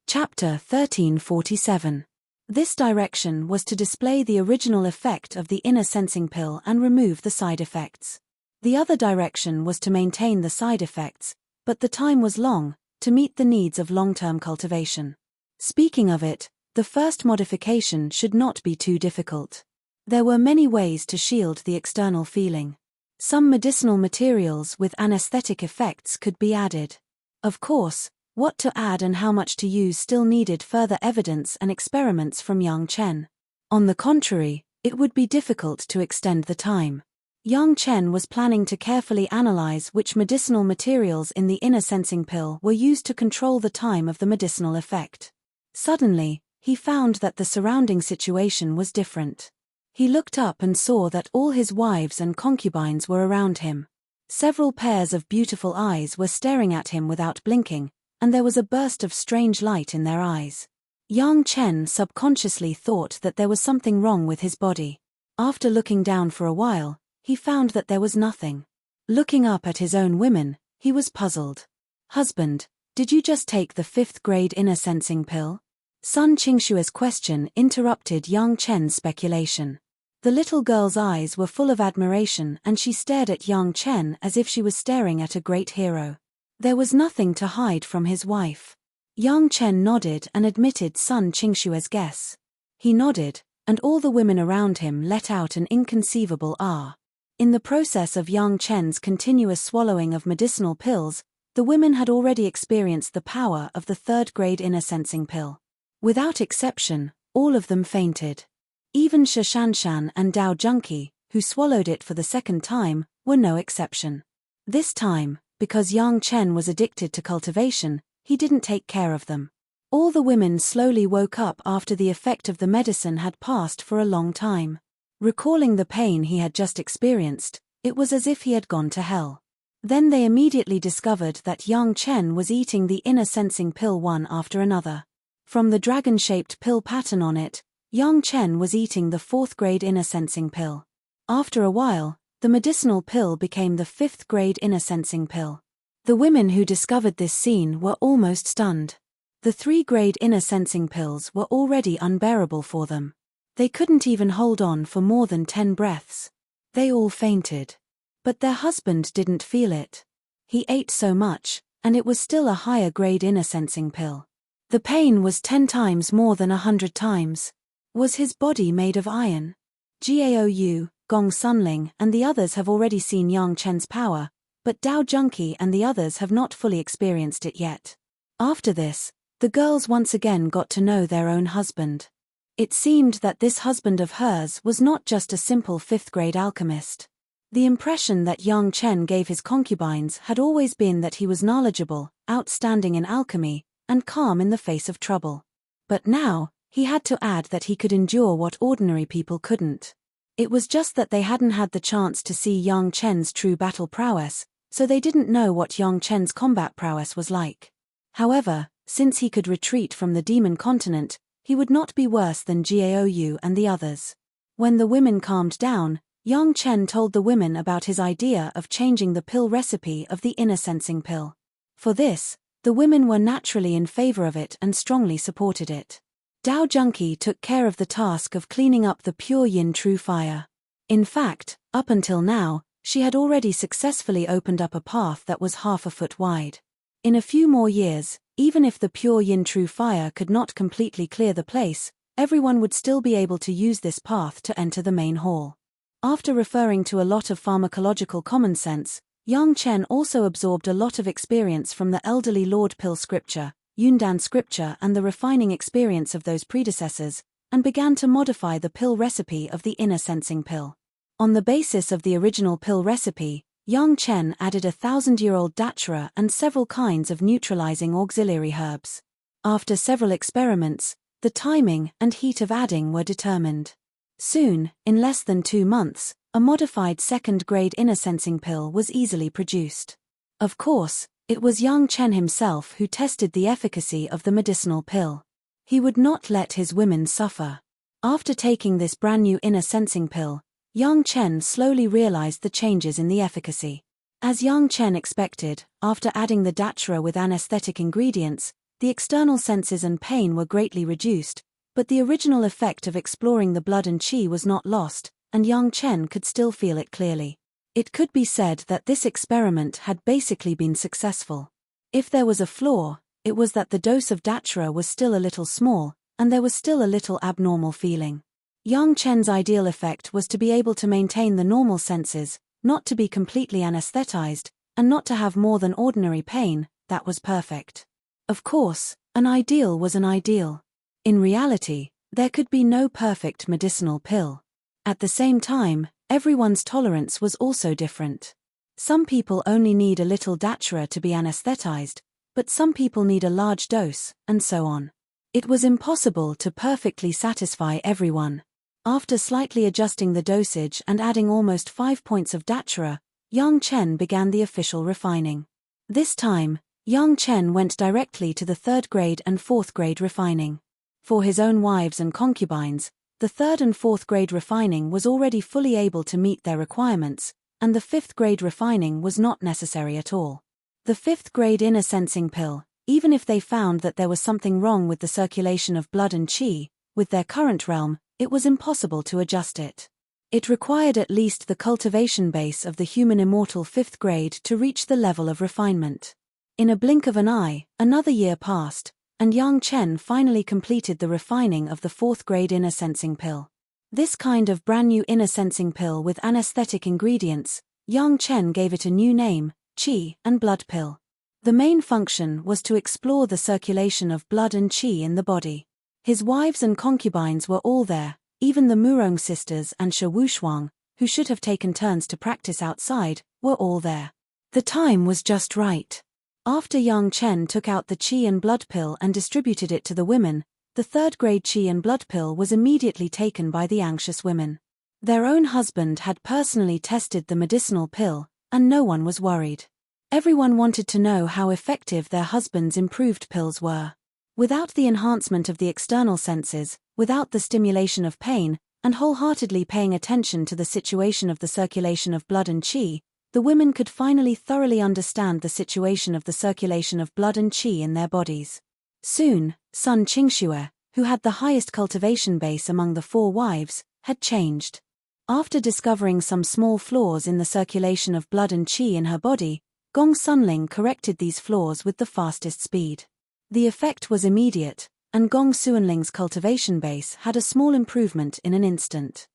Chapter 1347. This direction was to display the original effect of the inner sensing pill and remove the side effects. The other direction was to maintain the side effects, but the time was long, to meet the needs of long-term cultivation. Speaking of it, the first modification should not be too difficult. There were many ways to shield the external feeling. Some medicinal materials with anesthetic effects could be added. Of course, what to add and how much to use still needed further evidence and experiments from Yang Chen. On the contrary, it would be difficult to extend the time. Yang Chen was planning to carefully analyze which medicinal materials in the inner sensing pill were used to control the time of the medicinal effect. Suddenly, he found that the surrounding situation was different. He looked up and saw that all his wives and concubines were around him. Several pairs of beautiful eyes were staring at him without blinking, and there was a burst of strange light in their eyes. Yang Chen subconsciously thought that there was something wrong with his body. After looking down for a while, he found that there was nothing. Looking up at his own women, he was puzzled. "Husband, did you just take the 5th grade inner sensing pill?" Sun Qingshua's question interrupted Yang Chen's speculation. The little girl's eyes were full of admiration and she stared at Yang Chen as if she was staring at a great hero. There was nothing to hide from his wife. Yang Chen nodded and admitted Sun Qingshua's guess. He nodded, and all the women around him let out an inconceivable ah. In the process of Yang Chen's continuous swallowing of medicinal pills, the women had already experienced the power of the 3rd grade inner sensing pill. Without exception, all of them fainted. Even Shishanshan and Dao Junki, who swallowed it for the 2nd time, were no exception. This time, because Yang Chen was addicted to cultivation, he didn't take care of them. All the women slowly woke up after the effect of the medicine had passed for a long time. Recalling the pain he had just experienced, it was as if he had gone to hell. Then they immediately discovered that Yang Chen was eating the inner sensing pill one after another. From the dragon-shaped pill pattern on it, Yang Chen was eating the 4th grade inner sensing pill. After a while, the medicinal pill became the 5th grade inner sensing pill. The women who discovered this scene were almost stunned. The 3 grade inner sensing pills were already unbearable for them. They couldn't even hold on for more than 10 breaths. They all fainted. But their husband didn't feel it. He ate so much, and it was still a higher grade inner sensing pill. The pain was 10 times more than 100 times. Was his body made of iron? Gaou, Gong Sunling and the others have already seen Yang Chen's power, but Dao Junki and the others have not fully experienced it yet. After this, the girls once again got to know their own husband. It seemed that this husband of hers was not just a simple 5th grade alchemist. The impression that Yang Chen gave his concubines had always been that he was knowledgeable, outstanding in alchemy, and calm in the face of trouble. But now, he had to add that he could endure what ordinary people couldn't. It was just that they hadn't had the chance to see Yang Chen's true battle prowess, so they didn't know what Yang Chen's combat prowess was like. However, since he could retreat from the demon continent, he would not be worse than Gaou and the others. When the women calmed down, Yang Chen told the women about his idea of changing the pill recipe of the inner sensing pill. For this, the women were naturally in favor of it and strongly supported it. Dao Junki took care of the task of cleaning up the pure yin true fire. In fact, up until now, she had already successfully opened up a path that was half a foot wide. In a few more years, even if the pure yin true fire could not completely clear the place, everyone would still be able to use this path to enter the main hall. After referring to a lot of pharmacological common sense, Yang Chen also absorbed a lot of experience from the elderly Lord Pill scripture, Yundan scripture and the refining experience of those predecessors, and began to modify the pill recipe of the inner sensing pill. On the basis of the original pill recipe, Yang Chen added a 1,000-year-old datura and several kinds of neutralizing auxiliary herbs. After several experiments, the timing and heat of adding were determined. Soon, in less than 2 months, a modified second-grade inner sensing pill was easily produced. Of course, it was Yang Chen himself who tested the efficacy of the medicinal pill. He would not let his women suffer. After taking this brand-new inner sensing pill, Yang Chen slowly realized the changes in the efficacy. As Yang Chen expected, after adding the datura with anesthetic ingredients, the external senses and pain were greatly reduced, but the original effect of exploring the blood and qi was not lost, and Yang Chen could still feel it clearly. It could be said that this experiment had basically been successful. If there was a flaw, it was that the dose of datura was still a little small, and there was still a little abnormal feeling. Yang Chen's ideal effect was to be able to maintain the normal senses, not to be completely anesthetized, and not to have more than ordinary pain. That was perfect. Of course, an ideal was an ideal. In reality, there could be no perfect medicinal pill. At the same time, everyone's tolerance was also different. Some people only need a little datura to be anesthetized, but some people need a large dose, and so on. It was impossible to perfectly satisfy everyone. After slightly adjusting the dosage and adding almost 5 points of datura, Yang Chen began the official refining. This time, Yang Chen went directly to the 3rd grade and 4th grade refining. For his own wives and concubines, the 3rd and 4th grade refining was already fully able to meet their requirements, and the 5th grade refining was not necessary at all. The 5th grade inner sensing pill, even if they found that there was something wrong with the circulation of blood and qi, with their current realm, it was impossible to adjust it. It required at least the cultivation base of the human immortal 5th grade to reach the level of refinement. In a blink of an eye, another year passed, and Yang Chen finally completed the refining of the 4th grade inner sensing pill. This kind of brand new inner sensing pill with anesthetic ingredients, Yang Chen gave it a new name, qi and blood pill. The main function was to explore the circulation of blood and qi in the body. His wives and concubines were all there, even the Murong sisters and Shi Wushuang, who should have taken turns to practice outside, were all there. The time was just right. After Yang Chen took out the qi and blood pill and distributed it to the women, the 3rd grade qi and blood pill was immediately taken by the anxious women. Their own husband had personally tested the medicinal pill, and no one was worried. Everyone wanted to know how effective their husbands' improved pills were. Without the enhancement of the external senses, without the stimulation of pain, and wholeheartedly paying attention to the situation of the circulation of blood and qi, the women could finally thoroughly understand the situation of the circulation of blood and qi in their bodies. Soon, Sun Qingxue, who had the highest cultivation base among the 4 wives, had changed. After discovering some small flaws in the circulation of blood and qi in her body, Gong Sunling corrected these flaws with the fastest speed. The effect was immediate, and Gong Suanling's cultivation base had a small improvement in an instant.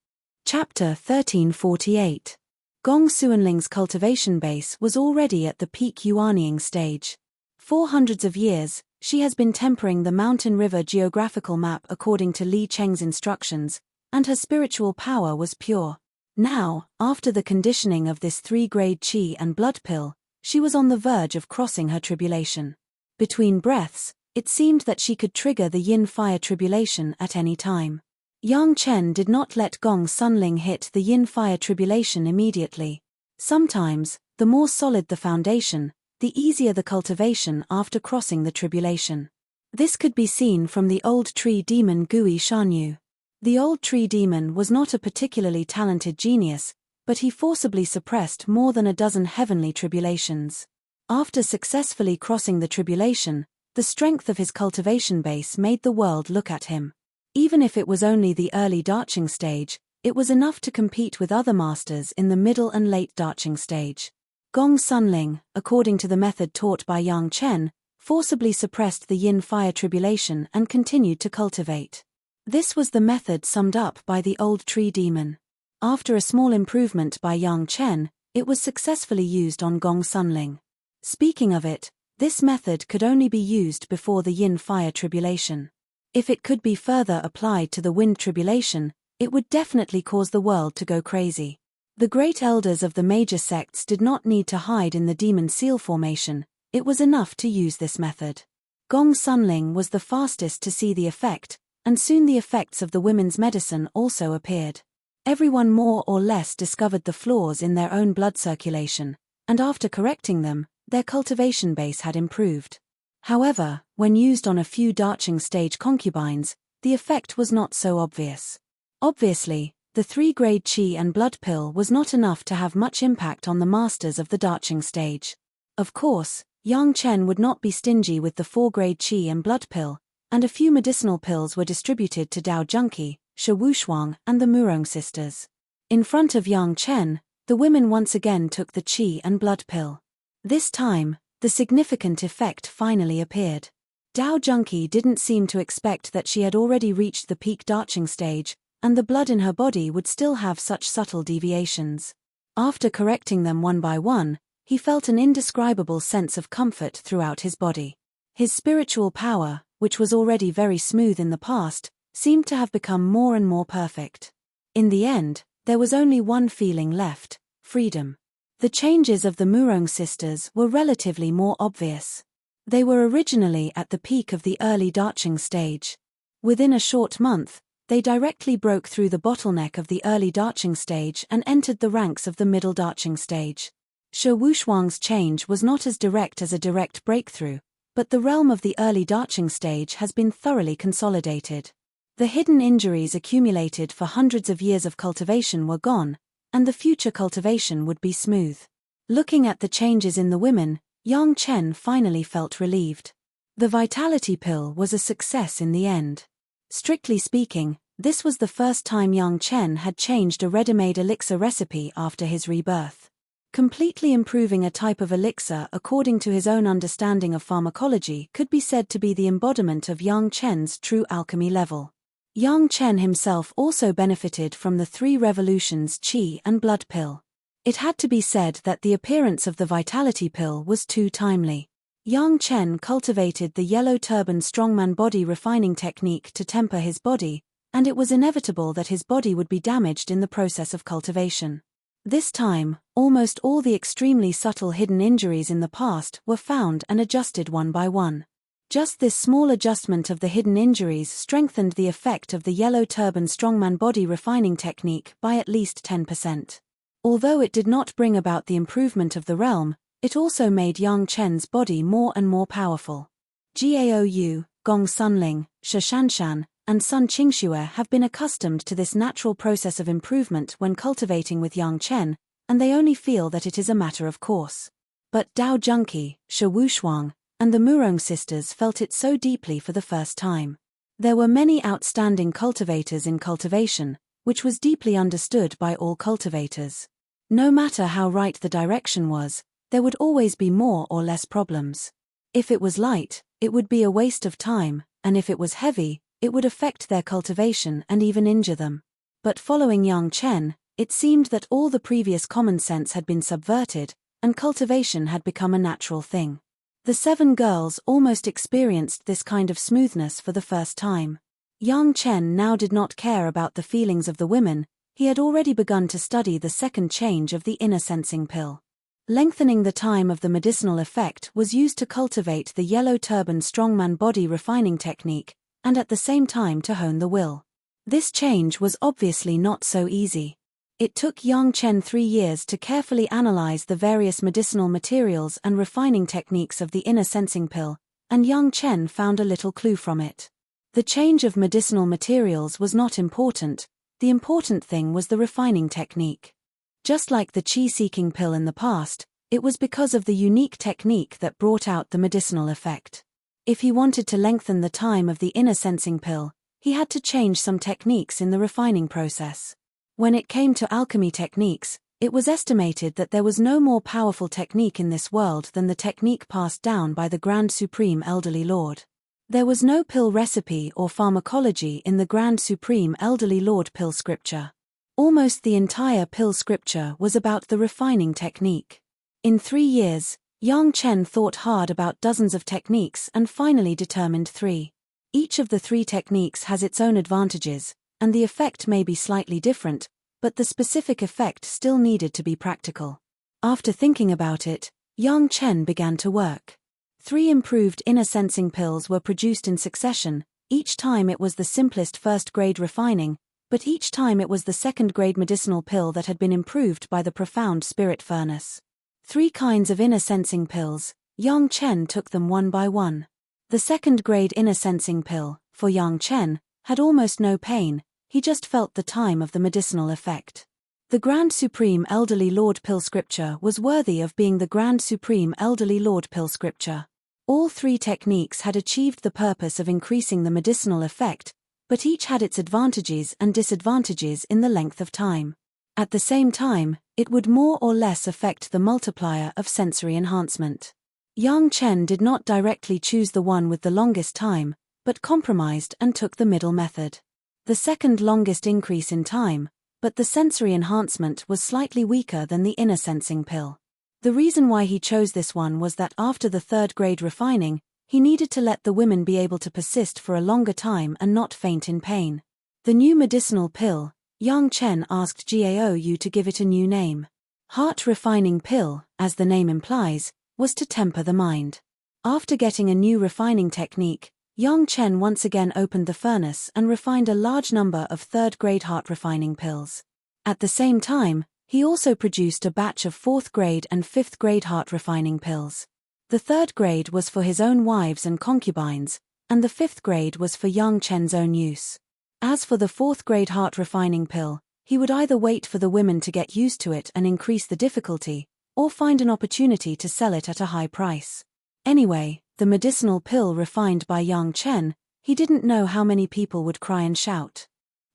Chapter 1348. Gong Suanling's cultivation base was already at the peak yuanying stage. For hundreds of years, she has been tempering the mountain river geographical map according to Li Cheng's instructions, and her spiritual power was pure. Now, after the conditioning of this 3-grade qi and blood pill, she was on the verge of crossing her tribulation. Between breaths, it seemed that she could trigger the yin-fire tribulation at any time. Yang Chen did not let Gong Sunling hit the yin-fire tribulation immediately. Sometimes, the more solid the foundation, the easier the cultivation after crossing the tribulation. This could be seen from the old tree demon Gui Shanyu. The old tree demon was not a particularly talented genius, but he forcibly suppressed more than a dozen heavenly tribulations. After successfully crossing the tribulation, the strength of his cultivation base made the world look at him. Even if it was only the early darching stage, it was enough to compete with other masters in the middle and late darching stage. Gong Sunling, according to the method taught by Yang Chen, forcibly suppressed the yin-fire tribulation and continued to cultivate. This was the method summed up by the old tree demon. After a small improvement by Yang Chen, it was successfully used on Gong Sunling. Speaking of it, this method could only be used before the yin-fire tribulation. If it could be further applied to the wind tribulation, it would definitely cause the world to go crazy. The great elders of the major sects did not need to hide in the demon seal formation, it was enough to use this method. Gong Sunling was the fastest to see the effect, and soon the effects of the women's medicine also appeared. Everyone more or less discovered the flaws in their own blood circulation, and after correcting them, their cultivation base had improved. However, when used on a few darching stage concubines, the effect was not so obvious. Obviously, the 3-grade qi and blood pill was not enough to have much impact on the masters of the darching stage. Of course, Yang Chen would not be stingy with the 4-grade qi and blood pill, and a few medicinal pills were distributed to Dao Junki, Shi Wushuang, and the Murong sisters. In front of Yang Chen, the women once again took the qi and blood pill. This time, the significant effect finally appeared. Dao Junki didn't seem to expect that she had already reached the peak darching stage, and the blood in her body would still have such subtle deviations. After correcting them one by one, he felt an indescribable sense of comfort throughout his body. His spiritual power, which was already very smooth in the past, seemed to have become more and more perfect. In the end, there was only one feeling left: freedom. The changes of the Murong sisters were relatively more obvious. They were originally at the peak of the early darching stage. Within a short month, they directly broke through the bottleneck of the early darching stage and entered the ranks of the middle darching stage. Shi Wushuang's change was not as direct as a direct breakthrough, but the realm of the early darching stage has been thoroughly consolidated. The hidden injuries accumulated for hundreds of years of cultivation were gone, and the future cultivation would be smooth. Looking at the changes in the women, Yang Chen finally felt relieved. The vitality pill was a success in the end. Strictly speaking, this was the first time Yang Chen had changed a ready-made elixir recipe after his rebirth. Completely improving a type of elixir according to his own understanding of pharmacology could be said to be the embodiment of Yang Chen's true alchemy level. Yang Chen himself also benefited from the 3 revolutions qi and blood pill. It had to be said that the appearance of the vitality pill was too timely. Yang Chen cultivated the yellow turban strongman body refining technique to temper his body, and it was inevitable that his body would be damaged in the process of cultivation. This time, almost all the extremely subtle hidden injuries in the past were found and adjusted one by one. Just this small adjustment of the hidden injuries strengthened the effect of the yellow turban strongman body refining technique by at least 10%. Although it did not bring about the improvement of the realm, it also made Yang Chen's body more and more powerful. Gaou, Gong Sunling, Shi Shanshan, and Sun Qingxue have been accustomed to this natural process of improvement when cultivating with Yang Chen, and they only feel that it is a matter of course. But Dao Junki, Shi Wushuang, and the Murong sisters felt it so deeply for the first time. There were many outstanding cultivators in cultivation, which was deeply understood by all cultivators. No matter how right the direction was, there would always be more or less problems. If it was light, it would be a waste of time, and if it was heavy, it would affect their cultivation and even injure them. But following Yang Chen, it seemed that all the previous common sense had been subverted, and cultivation had become a natural thing. The 7 girls almost experienced this kind of smoothness for the first time. Yang Chen now did not care about the feelings of the women, he had already begun to study the second change of the inner sensing pill. Lengthening the time of the medicinal effect was used to cultivate the yellow turban strongman body refining technique, and at the same time to hone the will. This change was obviously not so easy. It took Yang Chen 3 years to carefully analyze the various medicinal materials and refining techniques of the inner sensing pill, and Yang Chen found a little clue from it. The change of medicinal materials was not important, the important thing was the refining technique. Just like the qi-seeking pill in the past, it was because of the unique technique that brought out the medicinal effect. If he wanted to lengthen the time of the inner sensing pill, he had to change some techniques in the refining process. When it came to alchemy techniques, it was estimated that there was no more powerful technique in this world than the technique passed down by the Grand Supreme Elderly Lord. There was no pill recipe or pharmacology in the Grand Supreme Elderly Lord pill scripture. Almost the entire pill scripture was about the refining technique. In 3 years, Yang Chen thought hard about dozens of techniques and finally determined 3. Each of the 3 techniques has its own advantages, and the effect may be slightly different, but the specific effect still needed to be practical. After thinking about it, Yang Chen began to work. 3 improved inner sensing pills were produced in succession. Each time it was the simplest first-grade refining, but each time it was the second-grade medicinal pill that had been improved by the profound spirit furnace. 3 kinds of inner sensing pills. Yang Chen took them one by one. The second-grade inner sensing pill, for Yang Chen, had almost no pain, he just felt the time of the medicinal effect. The Grand Supreme Elderly Lord Pill Scripture was worthy of being the Grand Supreme Elderly Lord Pill Scripture. All 3 techniques had achieved the purpose of increasing the medicinal effect, but each had its advantages and disadvantages in the length of time. At the same time, it would more or less affect the multiplier of sensory enhancement. Yang Chen did not directly choose the one with the longest time, but compromised and took the middle method. The second longest increase in time, but the sensory enhancement was slightly weaker than the inner sensing pill. The reason why he chose this one was that after the third-grade refining, he needed to let the women be able to persist for a longer time and not faint in pain. The new medicinal pill, Yang Chen asked Gao Yu to give it a new name. Heart refining pill, as the name implies, was to temper the mind. After getting a new refining technique, Yang Chen once again opened the furnace and refined a large number of third-grade heart refining pills. At the same time, he also produced a batch of 4th-grade and 5th-grade heart refining pills. The 3rd grade was for his own wives and concubines, and the 5th grade was for Yang Chen's own use. As for the 4th-grade heart refining pill, he would either wait for the women to get used to it and increase the difficulty, or find an opportunity to sell it at a high price. Anyway, the medicinal pill refined by Yang Chen, he didn't know how many people would cry and shout.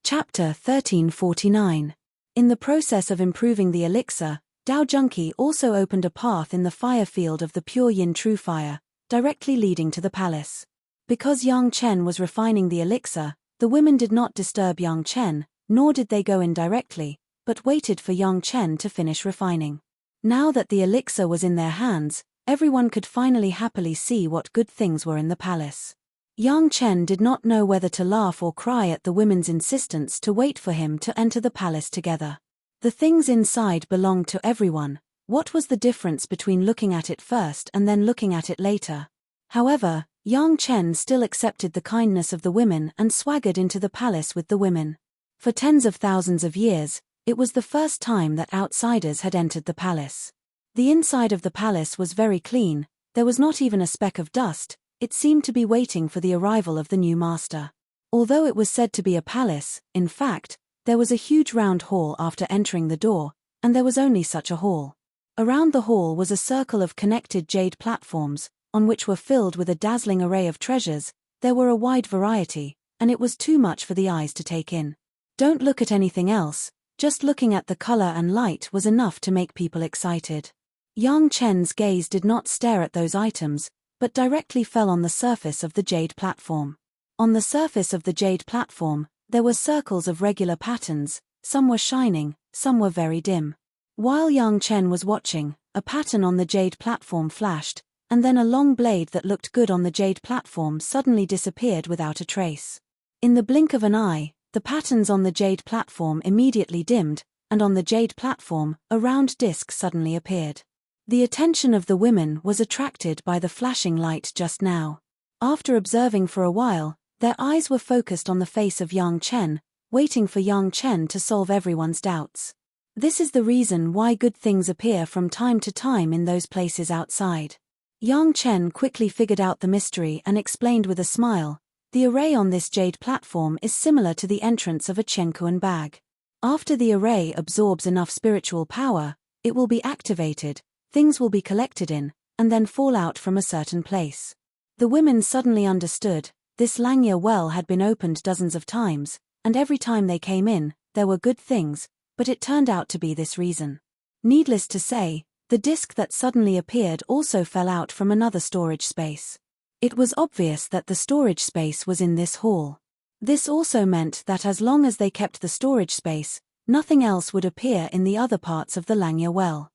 Chapter 1349. In the process of improving the elixir, Dao Junki also opened a path in the fire field of the pure yin true fire, directly leading to the palace. Because Yang Chen was refining the elixir, the women did not disturb Yang Chen, nor did they go in directly, but waited for Yang Chen to finish refining. Now that the elixir was in their hands, everyone could finally happily see what good things were in the palace. Yang Chen did not know whether to laugh or cry at the women's insistence to wait for him to enter the palace together. The things inside belonged to everyone. What was the difference between looking at it first and then looking at it later? However, Yang Chen still accepted the kindness of the women and swaggered into the palace with the women. For tens of thousands of years, it was the first time that outsiders had entered the palace. The inside of the palace was very clean, there was not even a speck of dust, it seemed to be waiting for the arrival of the new master. Although it was said to be a palace, in fact, there was a huge round hall after entering the door, and there was only such a hall. Around the hall was a circle of connected jade platforms, on which were filled with a dazzling array of treasures. There were a wide variety, and it was too much for the eyes to take in. Don't look at anything else, just looking at the color and light was enough to make people excited. Yang Chen's gaze did not stare at those items, but directly fell on the surface of the jade platform. On the surface of the jade platform, there were circles of regular patterns, some were shining, some were very dim. While Yang Chen was watching, a pattern on the jade platform flashed, and then a long blade that looked good on the jade platform suddenly disappeared without a trace. In the blink of an eye, the patterns on the jade platform immediately dimmed, and on the jade platform, a round disc suddenly appeared. The attention of the women was attracted by the flashing light just now. After observing for a while, their eyes were focused on the face of Yang Chen, waiting for Yang Chen to solve everyone's doubts. This is the reason why good things appear from time to time in those places outside. Yang Chen quickly figured out the mystery and explained with a smile, the array on this jade platform is similar to the entrance of a Chenkuan bag. After the array absorbs enough spiritual power, it will be activated, things will be collected in, and then fall out from a certain place. The women suddenly understood, this Langya well had been opened dozens of times, and every time they came in, there were good things, but it turned out to be this reason. Needless to say, the disc that suddenly appeared also fell out from another storage space. It was obvious that the storage space was in this hall. This also meant that as long as they kept the storage space, nothing else would appear in the other parts of the Langya well.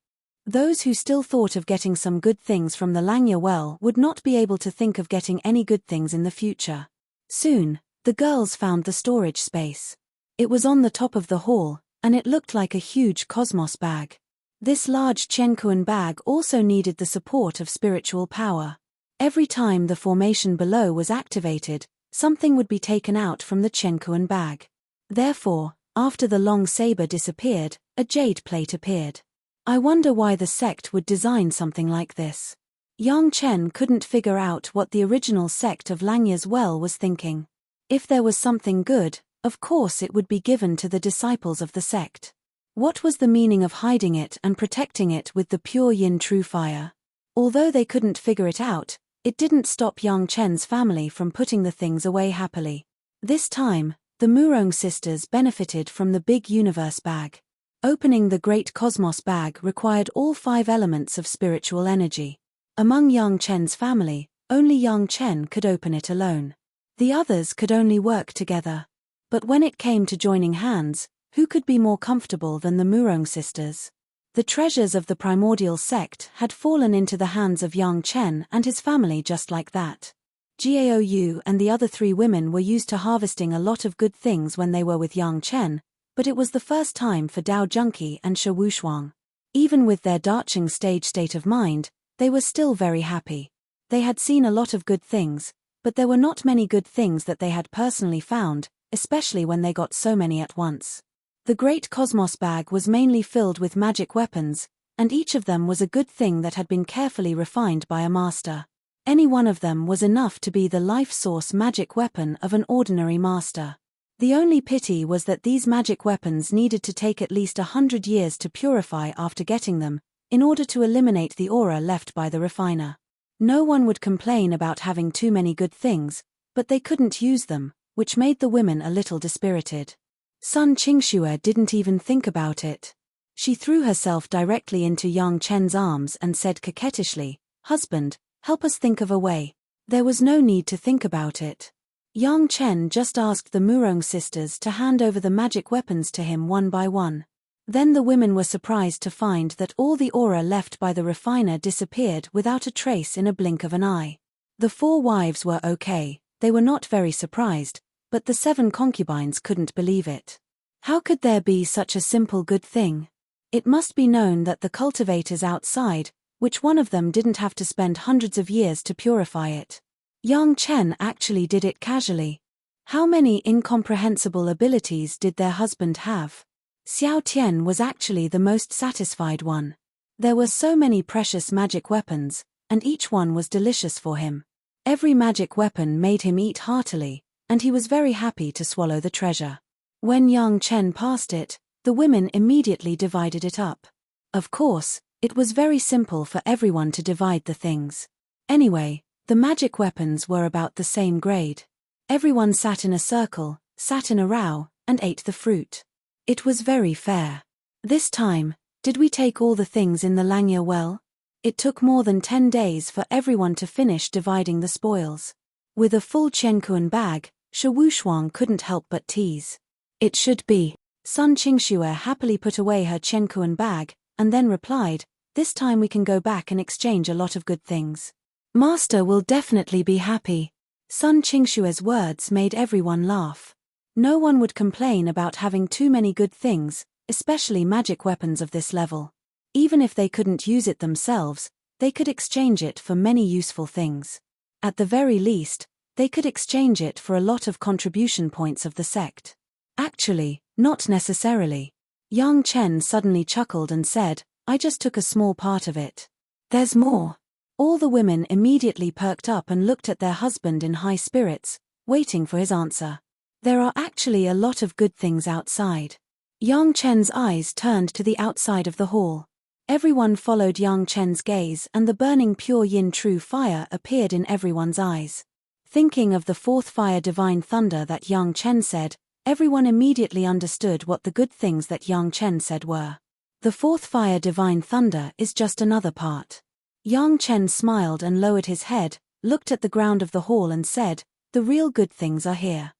Those who still thought of getting some good things from the Langya well would not be able to think of getting any good things in the future. Soon, the girls found the storage space. It was on the top of the hall, and it looked like a huge cosmos bag. This large Chenkuan bag also needed the support of spiritual power. Every time the formation below was activated, something would be taken out from the Chenkuan bag. Therefore, after the long saber disappeared, a jade plate appeared. I wonder why the sect would design something like this. Yang Chen couldn't figure out what the original sect of Langya's Well was thinking. If there was something good, of course it would be given to the disciples of the sect. What was the meaning of hiding it and protecting it with the pure yin true fire? Although they couldn't figure it out, it didn't stop Yang Chen's family from putting the things away happily. This time, the Murong sisters benefited from the big universe bag. Opening the great cosmos bag required all 5 elements of spiritual energy. Among Yang Chen's family, only Yang Chen could open it alone. The others could only work together. But when it came to joining hands, who could be more comfortable than the Murong sisters? The treasures of the primordial sect had fallen into the hands of Yang Chen and his family just like that. Gaou and the other 3 women were used to harvesting a lot of good things when they were with Yang Chen, but it was the first time for Dao Junqi and Shi Wushuang. Even with their Dacheng state of mind, they were still very happy. They had seen a lot of good things, but there were not many good things that they had personally found, especially when they got so many at once. The great cosmos bag was mainly filled with magic weapons, and each of them was a good thing that had been carefully refined by a master. Any one of them was enough to be the life source magic weapon of an ordinary master. The only pity was that these magic weapons needed to take at least 100 years to purify after getting them, in order to eliminate the aura left by the refiner. No one would complain about having too many good things, but they couldn't use them, which made the women a little dispirited. Sun Qingxue didn't even think about it. She threw herself directly into Yang Chen's arms and said coquettishly, "Husband, help us think of a way." There was no need to think about it. Yang Chen just asked the Murong sisters to hand over the magic weapons to him one by one. Then the women were surprised to find that all the aura left by the refiner disappeared without a trace in a blink of an eye. The 4 wives were okay, they were not very surprised, but the 7 concubines couldn't believe it. How could there be such a simple good thing? It must be known that the cultivators outside, which one of them didn't have to spend hundreds of years to purify it. Yang Chen actually did it casually. How many incomprehensible abilities did their husband have? Xiao Tian was actually the most satisfied one. There were so many precious magic weapons, and each one was delicious for him. Every magic weapon made him eat heartily, and he was very happy to swallow the treasure. When Yang Chen passed it, the women immediately divided it up. Of course, it was very simple for everyone to divide the things. Anyway, the magic weapons were about the same grade. Everyone sat in a circle, sat in a row, and ate the fruit. It was very fair. This time, did we take all the things in the Langya well? It took more than 10 days for everyone to finish dividing the spoils. With a full Chenkuan bag, Shi Wushuang couldn't help but tease. It should be. Sun Qingxue happily put away her Chenkuan bag, and then replied, "This time we can go back and exchange a lot of good things. Master will definitely be happy." Sun Qingxue's words made everyone laugh. No one would complain about having too many good things, especially magic weapons of this level. Even if they couldn't use it themselves, they could exchange it for many useful things. At the very least, they could exchange it for a lot of contribution points of the sect. Actually, not necessarily. Yang Chen suddenly chuckled and said, "I just took a small part of it. There's more." All the women immediately perked up and looked at their husband in high spirits, waiting for his answer. There are actually a lot of good things outside. Yang Chen's eyes turned to the outside of the hall. Everyone followed Yang Chen's gaze and the burning pure yin true fire appeared in everyone's eyes. Thinking of the 4th fire divine thunder that Yang Chen said, everyone immediately understood what the good things that Yang Chen said were. The 4th fire divine thunder is just another part. Yang Chen smiled and lowered his head, looked at the ground of the hall and said, "The real good things are here."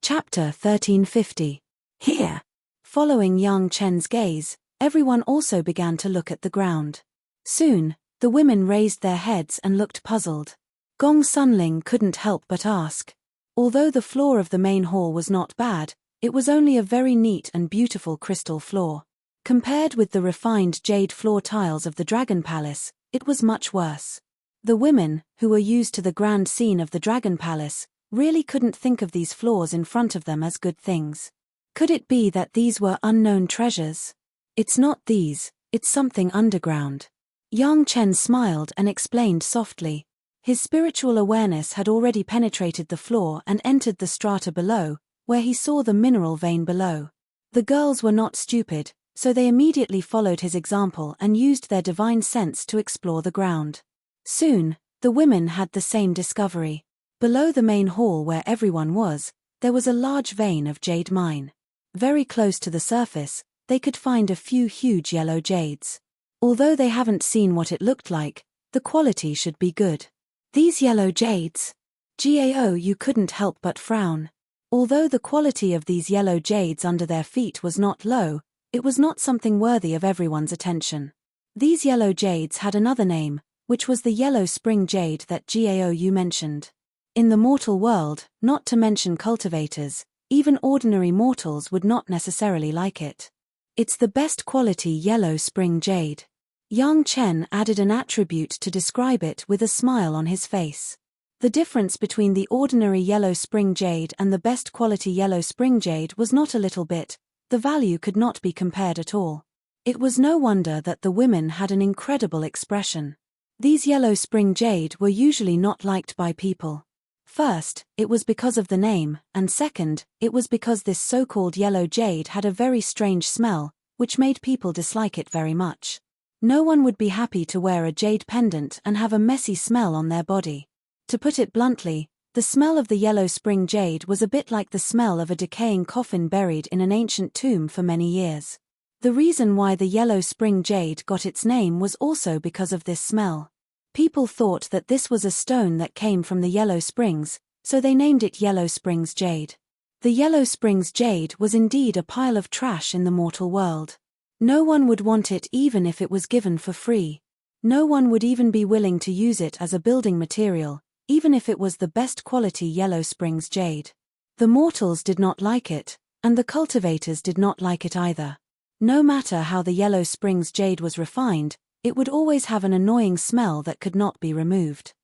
Chapter 1350. Here. Following Yang Chen's gaze, everyone also began to look at the ground. Soon, the women raised their heads and looked puzzled. Gong Sunling couldn't help but ask. Although the floor of the main hall was not bad, It was only a very neat and beautiful crystal floor. Compared with the refined jade floor tiles of the Dragon Palace, it was much worse. The women, who were used to the grand scene of the Dragon Palace, really couldn't think of these floors in front of them as good things. Could it be that these were unknown treasures? It's not these, it's something underground. Yang Chen smiled and explained softly. His spiritual awareness had already penetrated the floor and entered the strata below, where he saw the mineral vein below. The girls were not stupid, so they immediately followed his example and used their divine sense to explore the ground. Soon, the women had the same discovery. Below the main hall where everyone was, there was a large vein of jade mine. Very close to the surface, they could find a few huge yellow jades. Although they haven't seen what it looked like, the quality should be good. These yellow jades. Gao Yu couldn't help but frown. Although the quality of these yellow jades under their feet was not low, it was not something worthy of everyone's attention. These yellow jades had another name, which was the yellow spring jade that Gao Yu mentioned. In the mortal world, not to mention cultivators, even ordinary mortals would not necessarily like it. It's the best quality yellow spring jade. Yang Chen added an attribute to describe it with a smile on his face. The difference between the ordinary yellow spring jade and the best quality yellow spring jade was not a little bit. The value could not be compared at all. It was no wonder that the women had an incredible expression. These yellow spring jade were usually not liked by people. First, it was because of the name, and second, it was because this so-called yellow jade had a very strange smell, which made people dislike it very much. No one would be happy to wear a jade pendant and have a messy smell on their body. To put it bluntly, the smell of the yellow spring jade was a bit like the smell of a decaying coffin buried in an ancient tomb for many years. The reason why the yellow spring jade got its name was also because of this smell. People thought that this was a stone that came from the Yellow Springs, so they named it Yellow Springs Jade. The Yellow Springs Jade was indeed a pile of trash in the mortal world. No one would want it even if it was given for free. No one would even be willing to use it as a building material, even if it was the best quality Yellow Springs Jade. The mortals did not like it, and the cultivators did not like it either. No matter how the Yellow Springs Jade was refined, it would always have an annoying smell that could not be removed.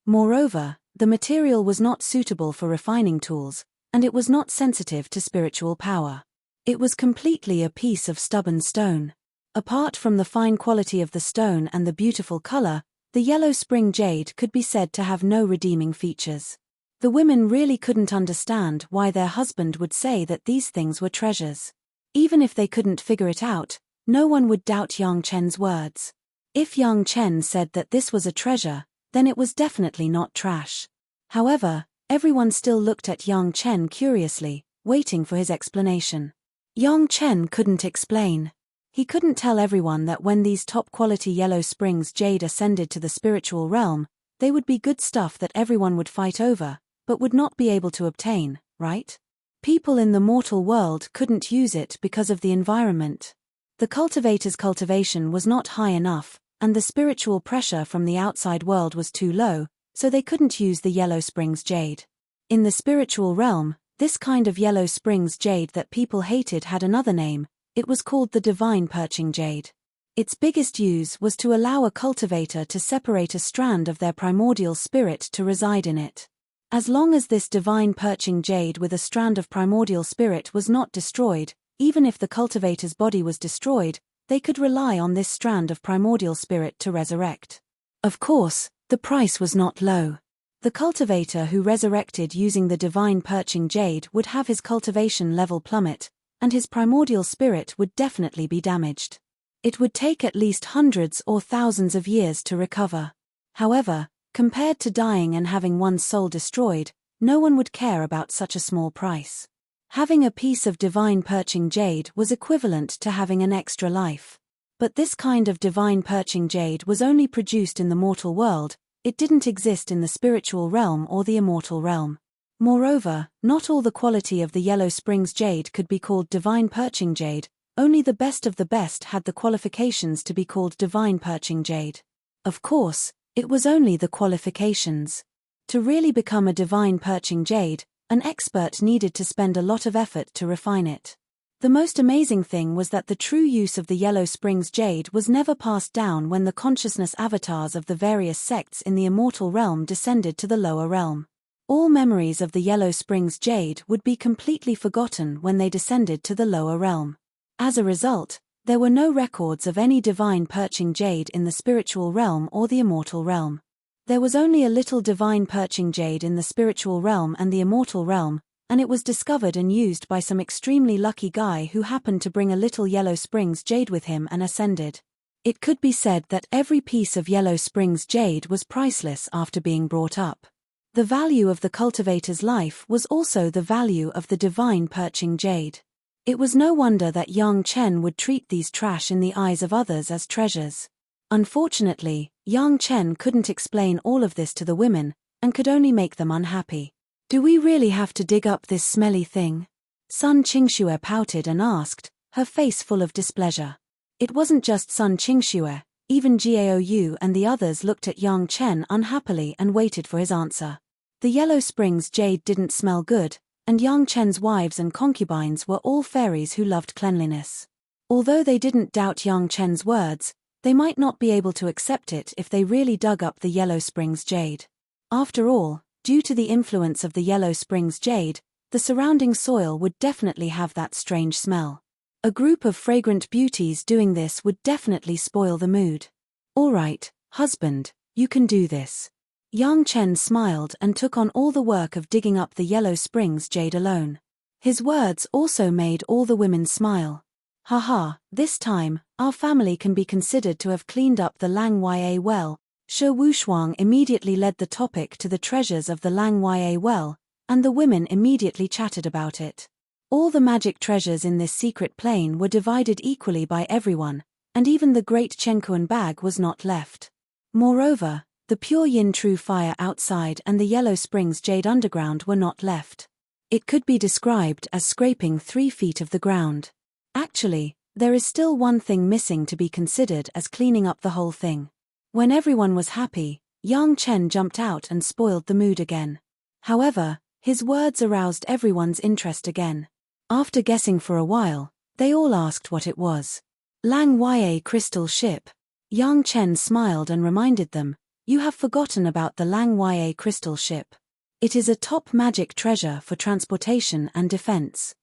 Moreover, the material was not suitable for refining tools, and it was not sensitive to spiritual power. It was completely a piece of stubborn stone. Apart from the fine quality of the stone and the beautiful color, the yellow spring jade could be said to have no redeeming features. The women really couldn't understand why their husband would say that these things were treasures. Even if they couldn't figure it out, no one would doubt Yang Chen's words. If Yang Chen said that this was a treasure, then it was definitely not trash. However, everyone still looked at Yang Chen curiously, waiting for his explanation. Yang Chen couldn't explain. He couldn't tell everyone that when these top-quality Yellow Springs jade ascended to the spiritual realm, they would be good stuff that everyone would fight over, but would not be able to obtain, right? People in the mortal world couldn't use it because of the environment. The cultivator's cultivation was not high enough, and the spiritual pressure from the outside world was too low, so they couldn't use the Yellow Springs jade. In the spiritual realm, this kind of Yellow Springs jade that people hated had another name. It was called the divine perching jade. Its biggest use was to allow a cultivator to separate a strand of their primordial spirit to reside in it. As long as this divine perching jade with a strand of primordial spirit was not destroyed, even if the cultivator's body was destroyed, they could rely on this strand of primordial spirit to resurrect. Of course, the price was not low. The cultivator who resurrected using the divine perching jade would have his cultivation level plummet, and his primordial spirit would definitely be damaged. It would take at least hundreds or thousands of years to recover. However, compared to dying and having one's soul destroyed, no one would care about such a small price. Having a piece of divine perching jade was equivalent to having an extra life. But this kind of divine perching jade was only produced in the mortal world, it didn't exist in the spiritual realm or the immortal realm. Moreover, not all the quality of the Yellow Springs jade could be called divine perching jade, only the best of the best had the qualifications to be called divine perching jade. Of course, it was only the qualifications. To really become a divine perching jade, An expert needed to spend a lot of effort to refine it. The most amazing thing was that the true use of the Yellow Springs Jade was never passed down when the consciousness avatars of the various sects in the immortal realm descended to the lower realm. All memories of the Yellow Springs Jade would be completely forgotten when they descended to the lower realm. As a result, there were no records of any divine perching jade in the spiritual realm or the immortal realm. There was only a little divine perching jade in the spiritual realm and the immortal realm, and it was discovered and used by some extremely lucky guy who happened to bring a little Yellow Springs Jade with him and ascended. It could be said that every piece of Yellow Springs Jade was priceless after being brought up. The value of the cultivator's life was also the value of the divine perching jade. It was no wonder that Yang Chen would treat these trash in the eyes of others as treasures. Unfortunately, Yang Chen couldn't explain all of this to the women, and could only make them unhappy. "Do we really have to dig up this smelly thing?" Sun Qingxue pouted and asked, her face full of displeasure. It wasn't just Sun Qingxue, even Jiaoyu and the others looked at Yang Chen unhappily and waited for his answer. The Yellow Springs Jade didn't smell good, and Yang Chen's wives and concubines were all fairies who loved cleanliness. Although they didn't doubt Yang Chen's words, they might not be able to accept it if they really dug up the Yellow Springs Jade. After all, due to the influence of the Yellow Springs Jade, the surrounding soil would definitely have that strange smell. A group of fragrant beauties doing this would definitely spoil the mood. "All right, husband, you can do this." Yang Chen smiled and took on all the work of digging up the Yellow Springs Jade alone. His words also made all the women smile. "Haha, this time, our family can be considered to have cleaned up the Lang Ya well." Shi Wushuang immediately led the topic to the treasures of the Lang Ya well, and the women immediately chatted about it. All the magic treasures in this secret plane were divided equally by everyone, and even the great Chenkuan bag was not left. Moreover, the pure yin true fire outside and the Yellow Springs Jade underground were not left. It could be described as scraping 3 feet of the ground. Actually, there is still one thing missing to be considered as cleaning up the whole thing. When everyone was happy, Yang Chen jumped out and spoiled the mood again. However, his words aroused everyone's interest again. After guessing for a while, they all asked what it was. Lang Ya crystal ship. Yang Chen smiled and reminded them, "You have forgotten about the Lang Ya crystal ship. It is a top magic treasure for transportation and defense."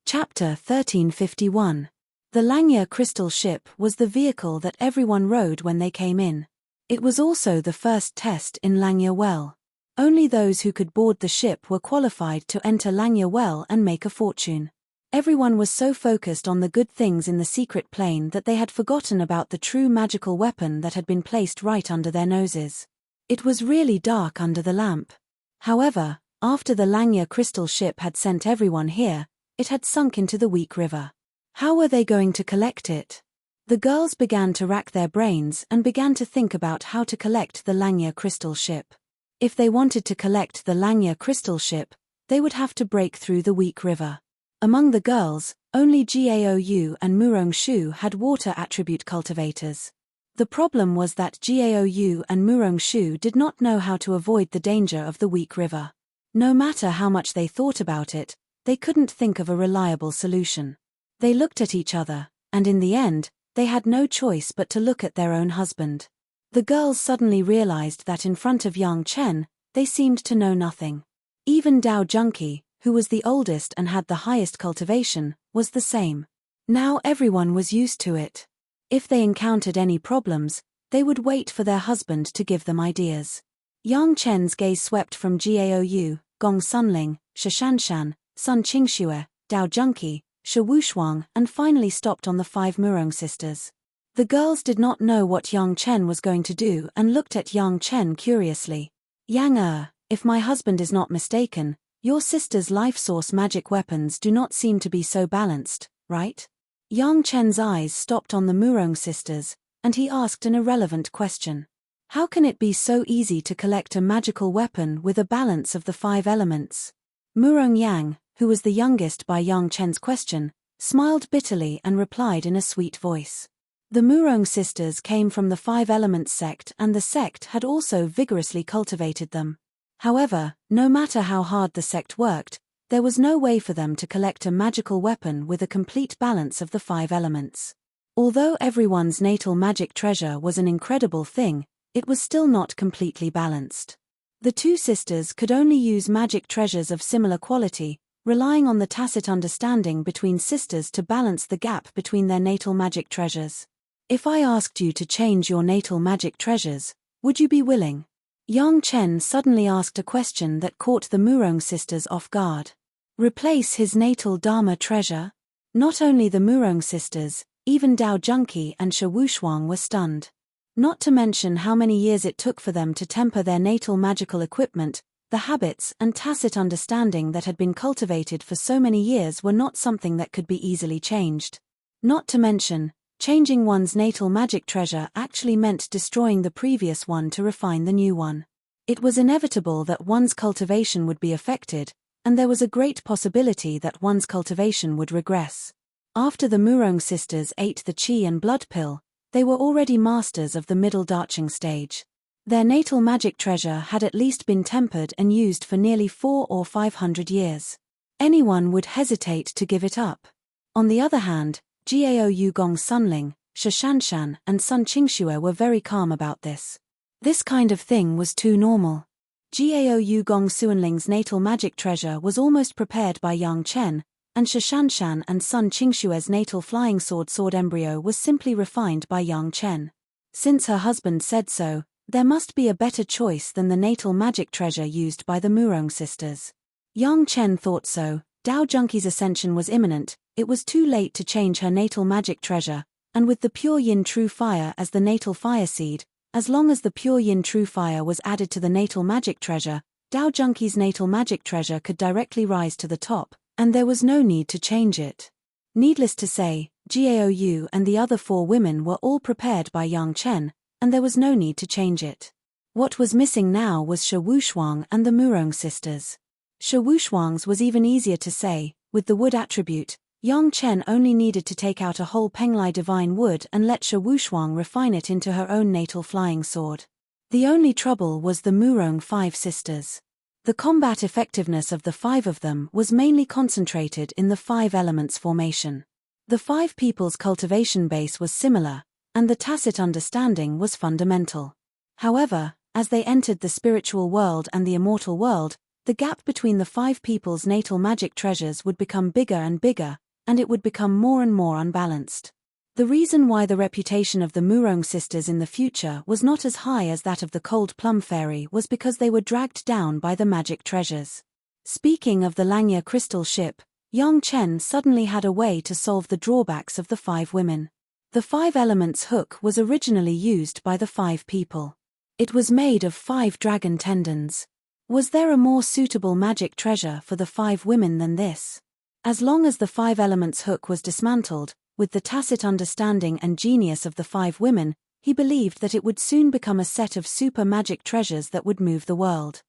Chapter 1351. The Langya crystal ship was the vehicle that everyone rode when they came in. It was also the first test in Langya Well. Only those who could board the ship were qualified to enter Langya Well and make a fortune. Everyone was so focused on the good things in the secret plane that they had forgotten about the true magical weapon that had been placed right under their noses. It was really dark under the lamp. However, after the Langya crystal ship had sent everyone here, it had sunk into the weak river. How were they going to collect it? The girls began to rack their brains and began to think about how to collect the Langya crystal ship. If they wanted to collect the Langya crystal ship, they would have to break through the weak river. Among the girls, only Jiaoyu and Murongshu had water attribute cultivators. The problem was that Jiaoyu and Murongshu did not know how to avoid the danger of the weak river. No matter how much they thought about it, they couldn't think of a reliable solution. They looked at each other, and in the end, they had no choice but to look at their own husband. The girls suddenly realized that in front of Yang Chen, they seemed to know nothing. Even Dao Junki, who was the oldest and had the highest cultivation, was the same. Now everyone was used to it. If they encountered any problems, they would wait for their husband to give them ideas. Yang Chen's gaze swept from Jiaoyu, Gong Sunling, Shishanshan, Sun Qingxue, Dao Junki, Shi Wushuang, and finally stopped on the 5 Murong sisters. The girls did not know what Yang Chen was going to do and looked at Yang Chen curiously. "Yang if my husband is not mistaken, your sister's life source magic weapons do not seem to be so balanced, right?" Yang Chen's eyes stopped on the Murong sisters, and he asked an irrelevant question. How can it be so easy to collect a magical weapon with a balance of the 5 elements? Murong Yang, who was the youngest by Yang Chen's question, smiled bitterly and replied in a sweet voice. The Murong sisters came from the 5 Elements sect and the sect had also vigorously cultivated them. However, no matter how hard the sect worked, there was no way for them to collect a magical weapon with a complete balance of the 5 elements. Although everyone's natal magic treasure was an incredible thing, it was still not completely balanced. The 2 sisters could only use magic treasures of similar quality, relying on the tacit understanding between sisters to balance the gap between their natal magic treasures. If I asked you to change your natal magic treasures, would you be willing? Yang Chen suddenly asked a question that caught the Murong sisters off guard. Replace his natal Dharma treasure? Not only the Murong sisters, even Dao Junki and Shi Wushuang were stunned. Not to mention how many years it took for them to temper their natal magical equipment, the habits and tacit understanding that had been cultivated for so many years were not something that could be easily changed. Not to mention, changing one's natal magic treasure actually meant destroying the previous one to refine the new one. It was inevitable that one's cultivation would be affected, and there was a great possibility that one's cultivation would regress. After the Murong sisters ate the qi and blood pill, they were already masters of the middle darching stage. Their natal magic treasure had at least been tempered and used for nearly 400 or 500 years. Anyone would hesitate to give it up. On the other hand, Jiao Yugong Sunling, Shi Shanshan and Sun Qingxue were very calm about this. This kind of thing was too normal. Jiao Yugong Suanling's natal magic treasure was almost prepared by Yang Chen, and Shi Shanshan and Sun Qingxue's natal flying sword embryo was simply refined by Yang Chen. Since her husband said so, there must be a better choice than the natal magic treasure used by the Murong sisters. Yang Chen thought so. Dao Junki's ascension was imminent, it was too late to change her natal magic treasure, and with the pure yin true fire as the natal fire seed, as long as the pure yin true fire was added to the natal magic treasure, Dao Junki's natal magic treasure could directly rise to the top, and there was no need to change it. Needless to say, Jiao Yu and the other 4 women were all prepared by Yang Chen, and there was no need to change it. What was missing now was Shi Wushuang and the Murong sisters. Shi Wushuang's was even easier to say. With the wood attribute, Yang Chen only needed to take out a whole Penglai divine wood and let Shi Wushuang refine it into her own natal flying sword. The only trouble was the Murong 5 sisters. The combat effectiveness of the 5 of them was mainly concentrated in the 5 elements formation. The 5 people's cultivation base was similar, and the tacit understanding was fundamental. However, as they entered the spiritual world and the immortal world, the gap between the 5 people's natal magic treasures would become bigger and bigger, and it would become more and more unbalanced. The reason why the reputation of the Murong sisters in the future was not as high as that of the Cold Plum Fairy was because they were dragged down by the magic treasures. Speaking of the Langya crystal ship, Yang Chen suddenly had a way to solve the drawbacks of the 5 women. The 5 elements hook was originally used by the 5 people. It was made of 5 dragon tendons. Was there a more suitable magic treasure for the 5 women than this? As long as the 5 elements hook was dismantled, with the tacit understanding and genius of the 5 women, he believed that it would soon become a set of super magic treasures that would move the world.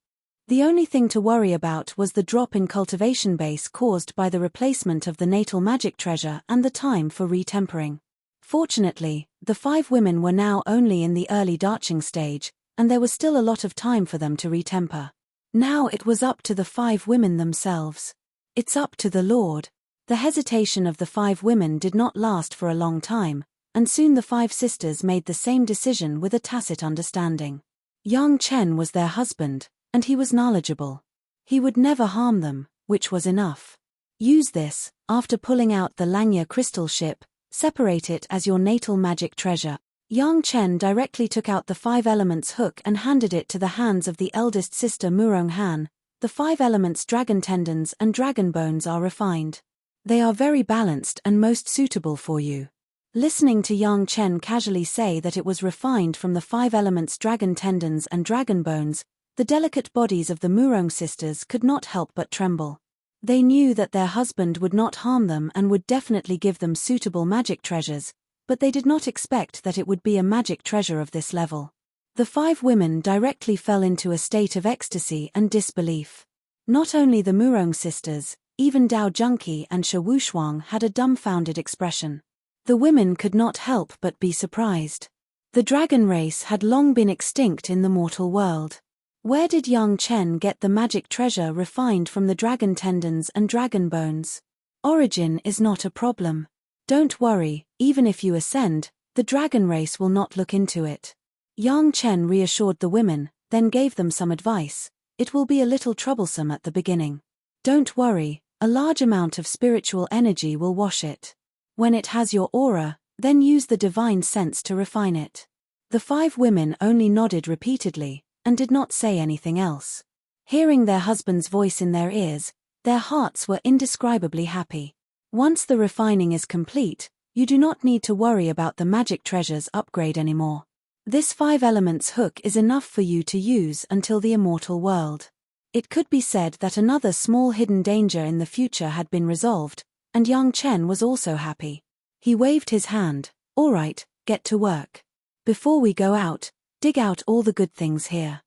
The only thing to worry about was the drop in cultivation base caused by the replacement of the natal magic treasure and the time for retempering. Fortunately, the 5 women were now only in the early darching stage, and there was still a lot of time for them to retemper. Now it was up to the 5 women themselves. It's up to the Lord. The hesitation of the 5 women did not last for a long time, and soon the 5 sisters made the same decision with a tacit understanding. Yang Chen was their husband, and he was knowledgeable. He would never harm them, which was enough. Use this, after pulling out the Langya crystal ship, separate it as your natal magic treasure. Yang Chen directly took out the 5 elements hook and handed it to the hands of the eldest sister Murong Han. The 5 elements dragon tendons and dragon bones are refined. They are very balanced and most suitable for you. Listening to Yang Chen casually say that it was refined from the 5 elements dragon tendons and dragon bones, the delicate bodies of the Murong sisters could not help but tremble. They knew that their husband would not harm them and would definitely give them suitable magic treasures, but they did not expect that it would be a magic treasure of this level. The 5 women directly fell into a state of ecstasy and disbelief. Not only the Murong sisters, even Dao Junki and Shi Wushuang had a dumbfounded expression. The women could not help but be surprised. The dragon race had long been extinct in the mortal world. Where did Yang Chen get the magic treasure refined from the dragon tendons and dragon bones? Origin is not a problem. Don't worry, even if you ascend, the dragon race will not look into it. Yang Chen reassured the women, then gave them some advice. It will be a little troublesome at the beginning. Don't worry, a large amount of spiritual energy will wash it. When it has your aura, then use the divine sense to refine it. The 5 women only nodded repeatedly, and did not say anything else. Hearing their husband's voice in their ears, their hearts were indescribably happy. Once the refining is complete, you do not need to worry about the magic treasures upgrade anymore. This 5 elements hook is enough for you to use until the immortal world. It could be said that another small hidden danger in the future had been resolved, and Yang Chen was also happy. He waved his hand. All right, get to work. Before we go out, dig out all the good things here.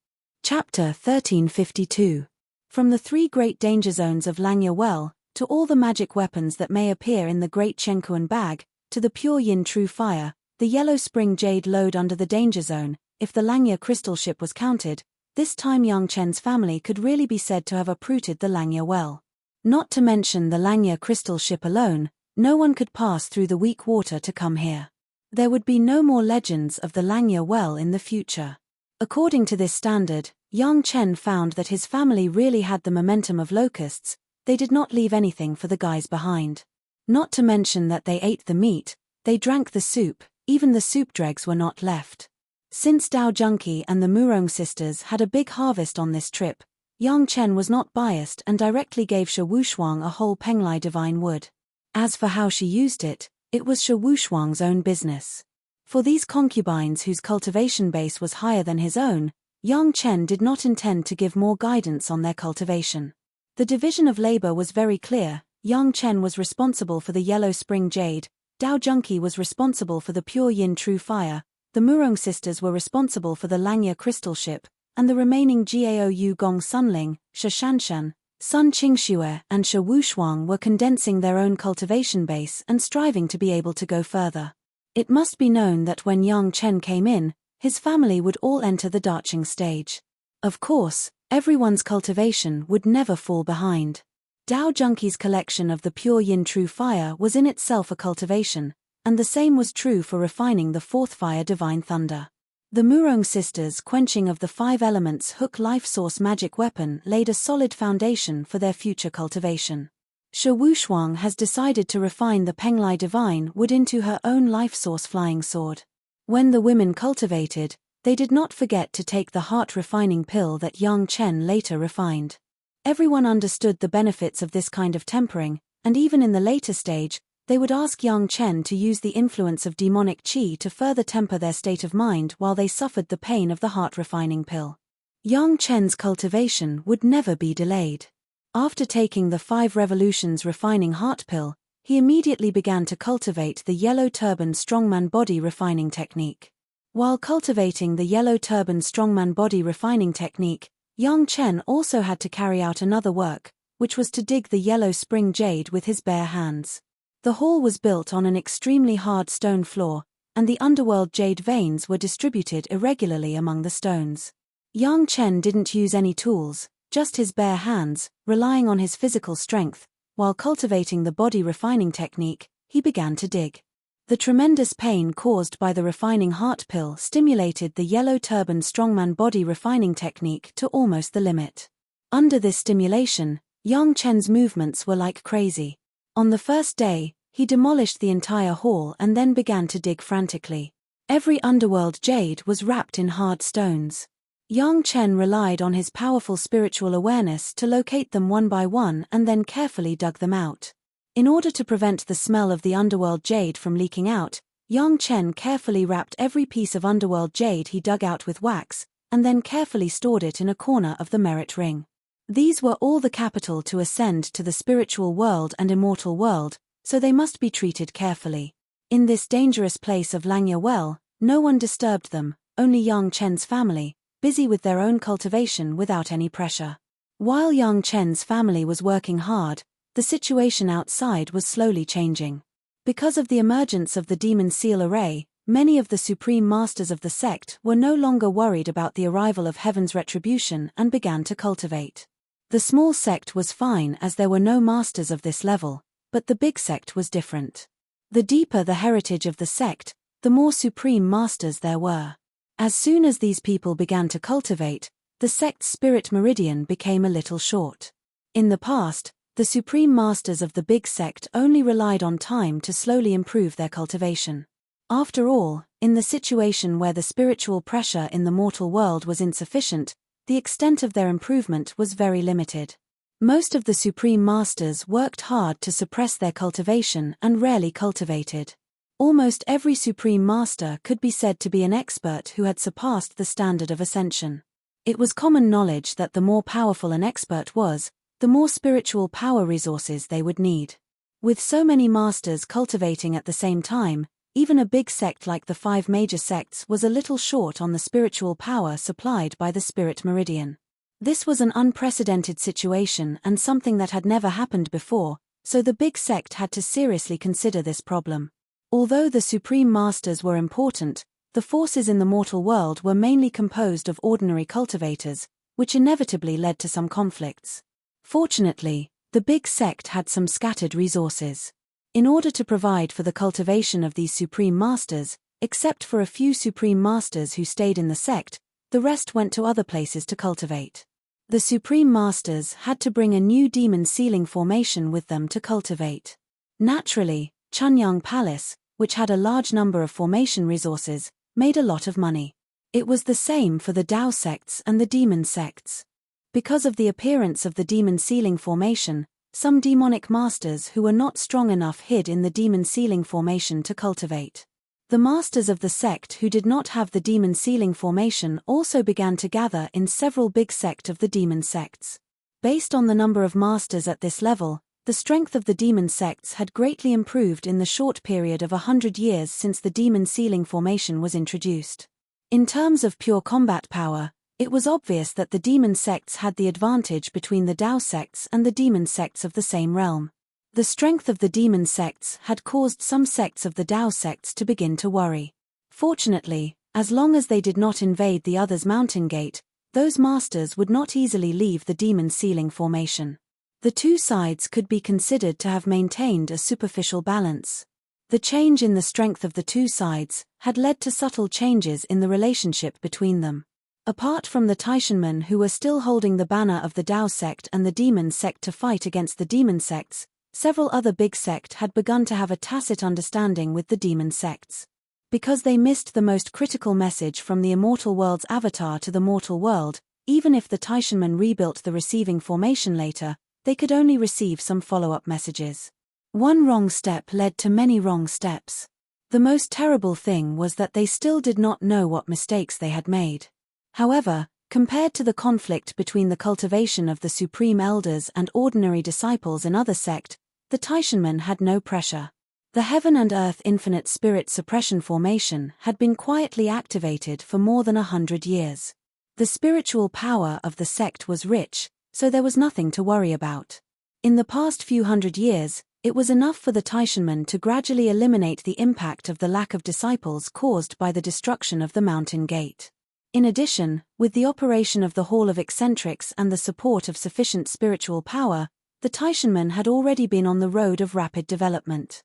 Chapter 1352. From the 3 great danger zones of Langya Well, to all the magic weapons that may appear in the Great Chenkuan bag, to the pure yin true fire, the yellow spring jade lode under the danger zone, if the Langya crystal ship was counted, this time Yang Chen's family could really be said to have uprooted the Langya Well. Not to mention the Langya crystal ship alone, no one could pass through the weak water to come here. There would be no more legends of the Langya Well in the future. According to this standard, Yang Chen found that his family really had the momentum of locusts. They did not leave anything for the guys behind. Not to mention that they ate the meat, they drank the soup, even the soup dregs were not left. Since Dao Junki and the Murong sisters had a big harvest on this trip, Yang Chen was not biased and directly gave Shi Wushuang a whole Penglai divine wood. As for how she used it, it was Shi Wushuang's own business. For these concubines whose cultivation base was higher than his own, Yang Chen did not intend to give more guidance on their cultivation. The division of labor was very clear. Yang Chen was responsible for the yellow spring jade, Dao Junki was responsible for the pure yin true fire, the Murong sisters were responsible for the Langya crystal ship, and the remaining Gao Yu Gong Sunling, Shi Shanshan, Sun Qingxue and Shi Wushuang were condensing their own cultivation base and striving to be able to go further. It must be known that when Yang Chen came in, his family would all enter the Daching stage. Of course, everyone's cultivation would never fall behind. Dao Junki's collection of the pure yin true fire was in itself a cultivation, and the same was true for refining the 4th fire divine thunder. The Murong sisters' quenching of the 5 elements hook life source magic weapon laid a solid foundation for their future cultivation. Shi Wushuang has decided to refine the Penglai divine wood into her own life source flying sword. When the women cultivated, they did not forget to take the heart-refining pill that Yang Chen later refined. Everyone understood the benefits of this kind of tempering, and even in the later stage, they would ask Yang Chen to use the influence of demonic qi to further temper their state of mind while they suffered the pain of the heart-refining pill. Yang Chen's cultivation would never be delayed. After taking the 5 revolutions refining heart pill, he immediately began to cultivate the yellow turban strongman body refining technique. While cultivating the yellow turban strongman body refining technique, Yang Chen also had to carry out another work, which was to dig the yellow spring jade with his bare hands. The hall was built on an extremely hard stone floor, and the underworld jade veins were distributed irregularly among the stones. Yang Chen didn't use any tools, just his bare hands, relying on his physical strength. While cultivating the body refining technique, he began to dig. The tremendous pain caused by the refining heart pill stimulated the yellow turban strongman body refining technique to almost the limit. Under this stimulation, Yang Chen's movements were like crazy. On the first day, he demolished the entire hall and then began to dig frantically. Every underworld jade was wrapped in hard stones. Yang Chen relied on his powerful spiritual awareness to locate them one by one and then carefully dug them out. In order to prevent the smell of the underworld jade from leaking out, Yang Chen carefully wrapped every piece of underworld jade he dug out with wax, and then carefully stored it in a corner of the merit ring. These were all the capital to ascend to the spiritual world and immortal world, so they must be treated carefully. In this dangerous place of Langya Well, no one disturbed them, only Yang Chen's family, busy with their own cultivation without any pressure. While Yang Chen's family was working hard, the situation outside was slowly changing. Because of the emergence of the demon seal array, many of the supreme masters of the sect were no longer worried about the arrival of heaven's retribution and began to cultivate. The small sect was fine as there were no masters of this level, but the big sect was different. The deeper the heritage of the sect, the more supreme masters there were. As soon as these people began to cultivate, the sect's spirit meridian became a little short. In the past, the supreme masters of the big sect only relied on time to slowly improve their cultivation. After all, in the situation where the spiritual pressure in the mortal world was insufficient, the extent of their improvement was very limited. Most of the supreme masters worked hard to suppress their cultivation and rarely cultivated. Almost every supreme master could be said to be an expert who had surpassed the standard of ascension. It was common knowledge that the more powerful an expert was, the more spiritual power resources they would need. With so many masters cultivating at the same time, even a big sect like the 5 major sects was a little short on the spiritual power supplied by the spirit meridian. This was an unprecedented situation and something that had never happened before, so the big sect had to seriously consider this problem. Although the supreme masters were important, the forces in the mortal world were mainly composed of ordinary cultivators, which inevitably led to some conflicts. Fortunately, the big sect had some scattered resources. In order to provide for the cultivation of these supreme masters, except for a few supreme masters who stayed in the sect, the rest went to other places to cultivate. The supreme masters had to bring a new demon sealing formation with them to cultivate. Naturally, Chunyang Palace, which had a large number of formation resources, made a lot of money. It was the same for the Tao sects and the demon sects. Because of the appearance of the demon sealing formation, some demonic masters who were not strong enough hid in the demon sealing formation to cultivate. The masters of the sect who did not have the demon sealing formation also began to gather in several big sect of the demon sects. Based on the number of masters at this level, the strength of the demon sects had greatly improved in the short period of 100 years since the demon sealing formation was introduced. In terms of pure combat power, it was obvious that the demon sects had the advantage between the Tao sects and the demon sects of the same realm. The strength of the demon sects had caused some sects of the Tao sects to begin to worry. Fortunately, as long as they did not invade the other's mountain gate, those masters would not easily leave the demon sealing formation. The two sides could be considered to have maintained a superficial balance. The change in the strength of the two sides had led to subtle changes in the relationship between them. Apart from the Taishanmen who were still holding the banner of the Tao sect and the demon sect to fight against the demon sects, several other big sect had begun to have a tacit understanding with the demon sects. Because they missed the most critical message from the immortal world's avatar to the mortal world, even if the Taishanmen rebuilt the receiving formation later, they could only receive some follow-up messages. One wrong step led to many wrong steps. The most terrible thing was that they still did not know what mistakes they had made. However, compared to the conflict between the cultivation of the supreme elders and ordinary disciples in other sect, the Taishanmen had no pressure. The heaven and earth infinite spirit suppression formation had been quietly activated for more than 100 years. The spiritual power of the sect was rich, so there was nothing to worry about. In the past few hundred years, it was enough for the Taishanmen to gradually eliminate the impact of the lack of disciples caused by the destruction of the mountain gate. In addition, with the operation of the Hall of Eccentrics and the support of sufficient spiritual power, the Taishanmen had already been on the road of rapid development.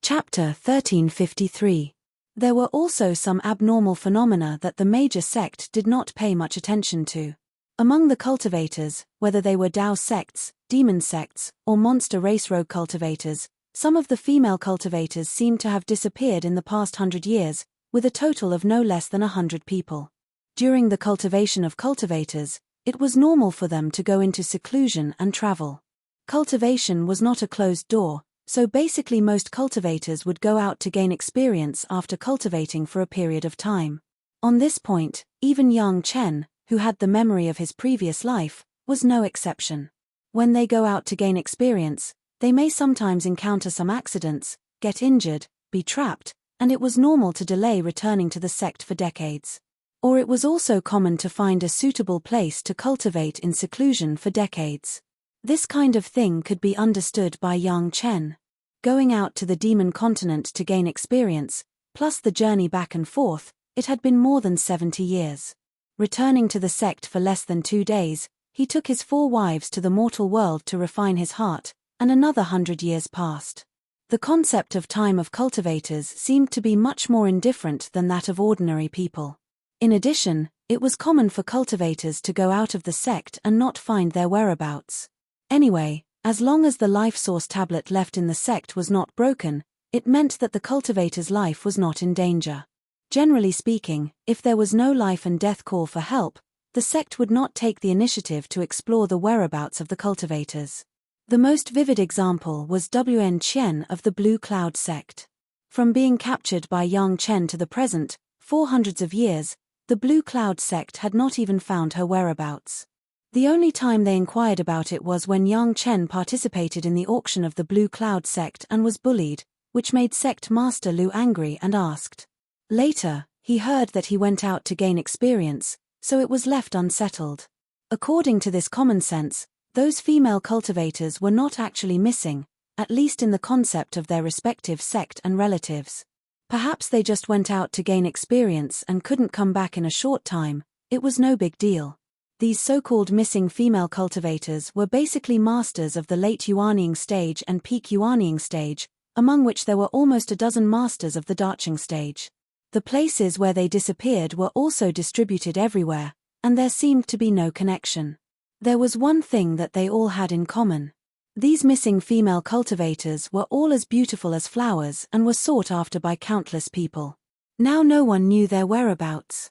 Chapter 1353. There were also some abnormal phenomena that the major sect did not pay much attention to. Among the cultivators, whether they were Tao sects, demon sects, or monster race rogue cultivators, some of the female cultivators seemed to have disappeared in the past 100 years, with a total of no less than 100 people. During the cultivation of cultivators, it was normal for them to go into seclusion and travel. Cultivation was not a closed door, so basically most cultivators would go out to gain experience after cultivating for a period of time. On this point, even Yang Chen, who had the memory of his previous life, was no exception. When they go out to gain experience, they may sometimes encounter some accidents, get injured, be trapped, and it was normal to delay returning to the sect for decades. Or it was also common to find a suitable place to cultivate in seclusion for decades. This kind of thing could be understood by Yang Chen. Going out to the demon continent to gain experience, plus the journey back and forth, it had been more than 70 years. Returning to the sect for less than 2 days, he took his 4 wives to the mortal world to refine his heart, and another 100 years passed. The concept of time of cultivators seemed to be much more indifferent than that of ordinary people. In addition, it was common for cultivators to go out of the sect and not find their whereabouts. Anyway, as long as the life source tablet left in the sect was not broken, it meant that the cultivator's life was not in danger. Generally speaking, if there was no life and death call for help, the sect would not take the initiative to explore the whereabouts of the cultivators. The most vivid example was Wn Chen of the Blue Cloud sect. From being captured by Yang Chen to the present, 400 of years, the Blue Cloud sect had not even found her whereabouts. The only time they inquired about it was when Yang Chen participated in the auction of the Blue Cloud sect and was bullied, which made sect master Lu angry and asked. Later, he heard that he went out to gain experience, so it was left unsettled. According to this common sense, those female cultivators were not actually missing, at least in the concept of their respective sect and relatives. Perhaps they just went out to gain experience and couldn't come back in a short time. It was no big deal. These so-called missing female cultivators were basically masters of the late Yuanying stage and peak Yuanying stage, among which there were almost a dozen masters of the Dacheng stage. The places where they disappeared were also distributed everywhere, and there seemed to be no connection. There was one thing that they all had in common. These missing female cultivators were all as beautiful as flowers and were sought after by countless people. Now no one knew their whereabouts.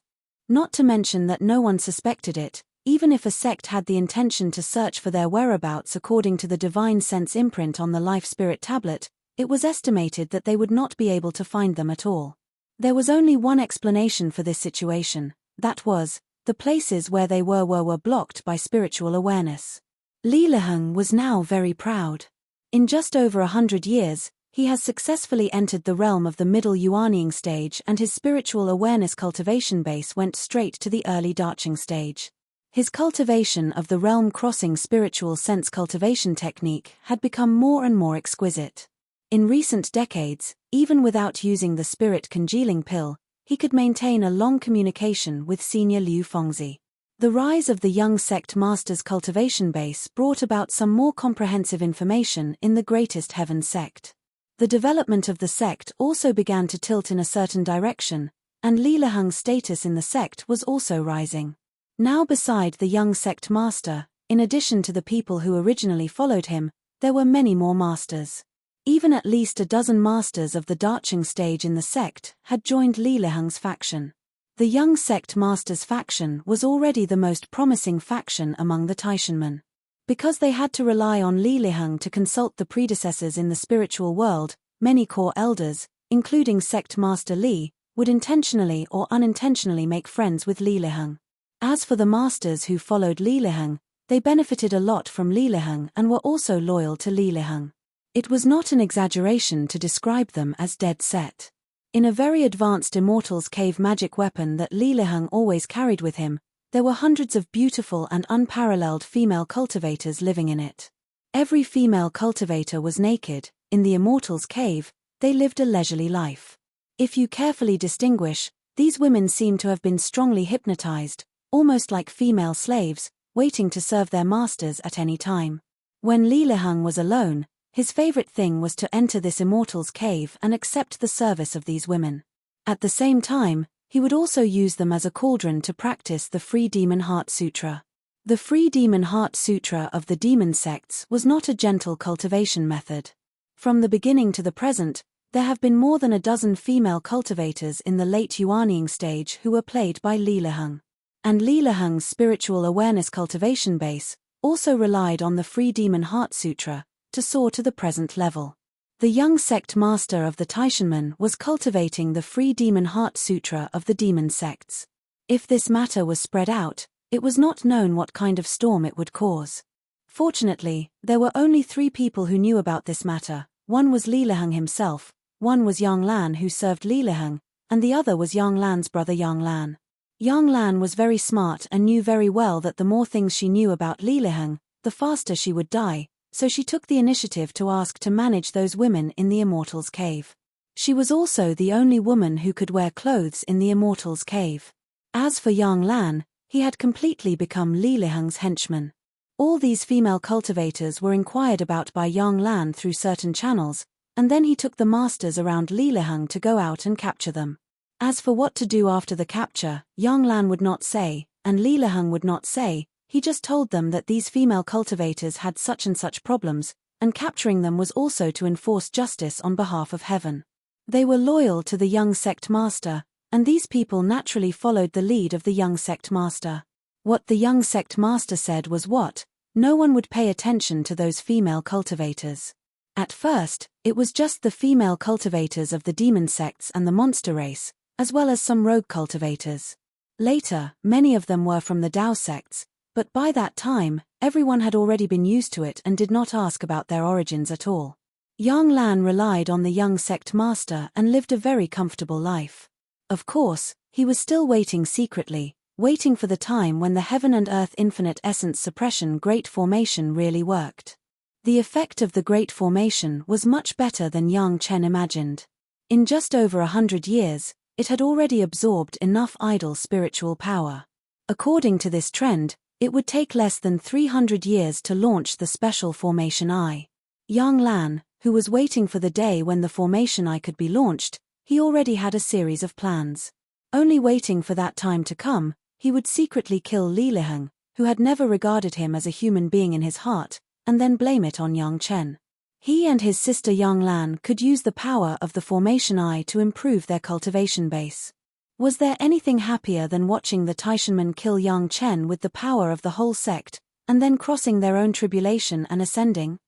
Not to mention that no one suspected it, even if a sect had the intention to search for their whereabouts according to the divine sense imprint on the life spirit tablet, it was estimated that they would not be able to find them at all. There was only one explanation for this situation, that was, the places where they were blocked by spiritual awareness. Li Liheng was now very proud. In just over 100 years, he has successfully entered the realm of the middle Yuanying stage and his spiritual awareness cultivation base went straight to the early Dacheng stage. His cultivation of the realm-crossing spiritual sense cultivation technique had become more and more exquisite. In recent decades, even without using the spirit congealing pill, he could maintain a long communication with senior Liu Fengzi. The rise of the young sect master's cultivation base brought about some more comprehensive information in the Greatest Heaven sect. The development of the sect also began to tilt in a certain direction, and Li Liheng's status in the sect was also rising. Now beside the young sect master, in addition to the people who originally followed him, there were many more masters. Even at least a dozen masters of the Dacheng stage in the sect had joined Li Liheng's faction. The young sect master's faction was already the most promising faction among the Taishanmen. Because they had to rely on Li Liheng to consult the predecessors in the spiritual world, many core elders, including sect master Li, would intentionally or unintentionally make friends with Li Liheng. As for the masters who followed Li Liheng, they benefited a lot from Li Liheng and were also loyal to Li Liheng. It was not an exaggeration to describe them as dead set. In a very advanced Immortal's Cave magic weapon that Li Liheng always carried with him, there were hundreds of beautiful and unparalleled female cultivators living in it. Every female cultivator was naked. In the Immortal's Cave, they lived a leisurely life. If you carefully distinguish, these women seem to have been strongly hypnotized, almost like female slaves, waiting to serve their masters at any time. When Li Liheng was alone, his favorite thing was to enter this Immortal's Cave and accept the service of these women. At the same time, he would also use them as a cauldron to practice the Free Demon Heart Sutra. The Free Demon Heart Sutra of the demon sects was not a gentle cultivation method. From the beginning to the present, there have been more than a dozen female cultivators in the late Yuanying stage who were played by Li Liheng. And Li Liheng's spiritual awareness cultivation base also relied on the Free Demon Heart Sutra to soar to the present level. The young sect master of the Taishanmen was cultivating the Free Demon Heart Sutra of the demon sects. If this matter was spread out, it was not known what kind of storm it would cause. Fortunately, there were only 3 people who knew about this matter. One was Li Liheng himself, one was Yang Lan who served Li Liheng, and the other was Yang Lan's brother Yang Lan. Yang Lan was very smart and knew very well that the more things she knew about Li Liheng, the faster she would die, so she took the initiative to ask to manage those women in the Immortal's Cave. She was also the only woman who could wear clothes in the Immortals' Cave. As for Yang Lan, he had completely become Li Liheng's henchman. All these female cultivators were inquired about by Yang Lan through certain channels, and then he took the masters around Li Liheng to go out and capture them. As for what to do after the capture, Yang Lan would not say, and Li Liheng would not say. He just told them that these female cultivators had such and such problems, and capturing them was also to enforce justice on behalf of heaven. They were loyal to the young sect master, and these people naturally followed the lead of the young sect master. What the young sect master said was what? No one would pay attention to those female cultivators. At first, it was just the female cultivators of the demon sects and the monster race, as well as some rogue cultivators. Later, many of them were from the Dao sects, but by that time, everyone had already been used to it and did not ask about their origins at all. Yang Lan relied on the young sect master and lived a very comfortable life. Of course, he was still waiting secretly, waiting for the time when the heaven and earth infinite essence suppression great formation really worked. The effect of the great formation was much better than Yang Chen imagined. In just over 100 years, it had already absorbed enough idle spiritual power. According to this trend, it would take less than 300 years to launch the special formation eye. Yang Lan, who was waiting for the day when the formation eye could be launched, he already had a series of plans. Only waiting for that time to come, he would secretly kill Li Liheng, who had never regarded him as a human being in his heart, and then blame it on Yang Chen. He and his sister Yang Lan could use the power of the formation eye to improve their cultivation base. Was there anything happier than watching the Taishanmen kill Yang Chen with the power of the whole sect, and then crossing their own tribulation and ascending?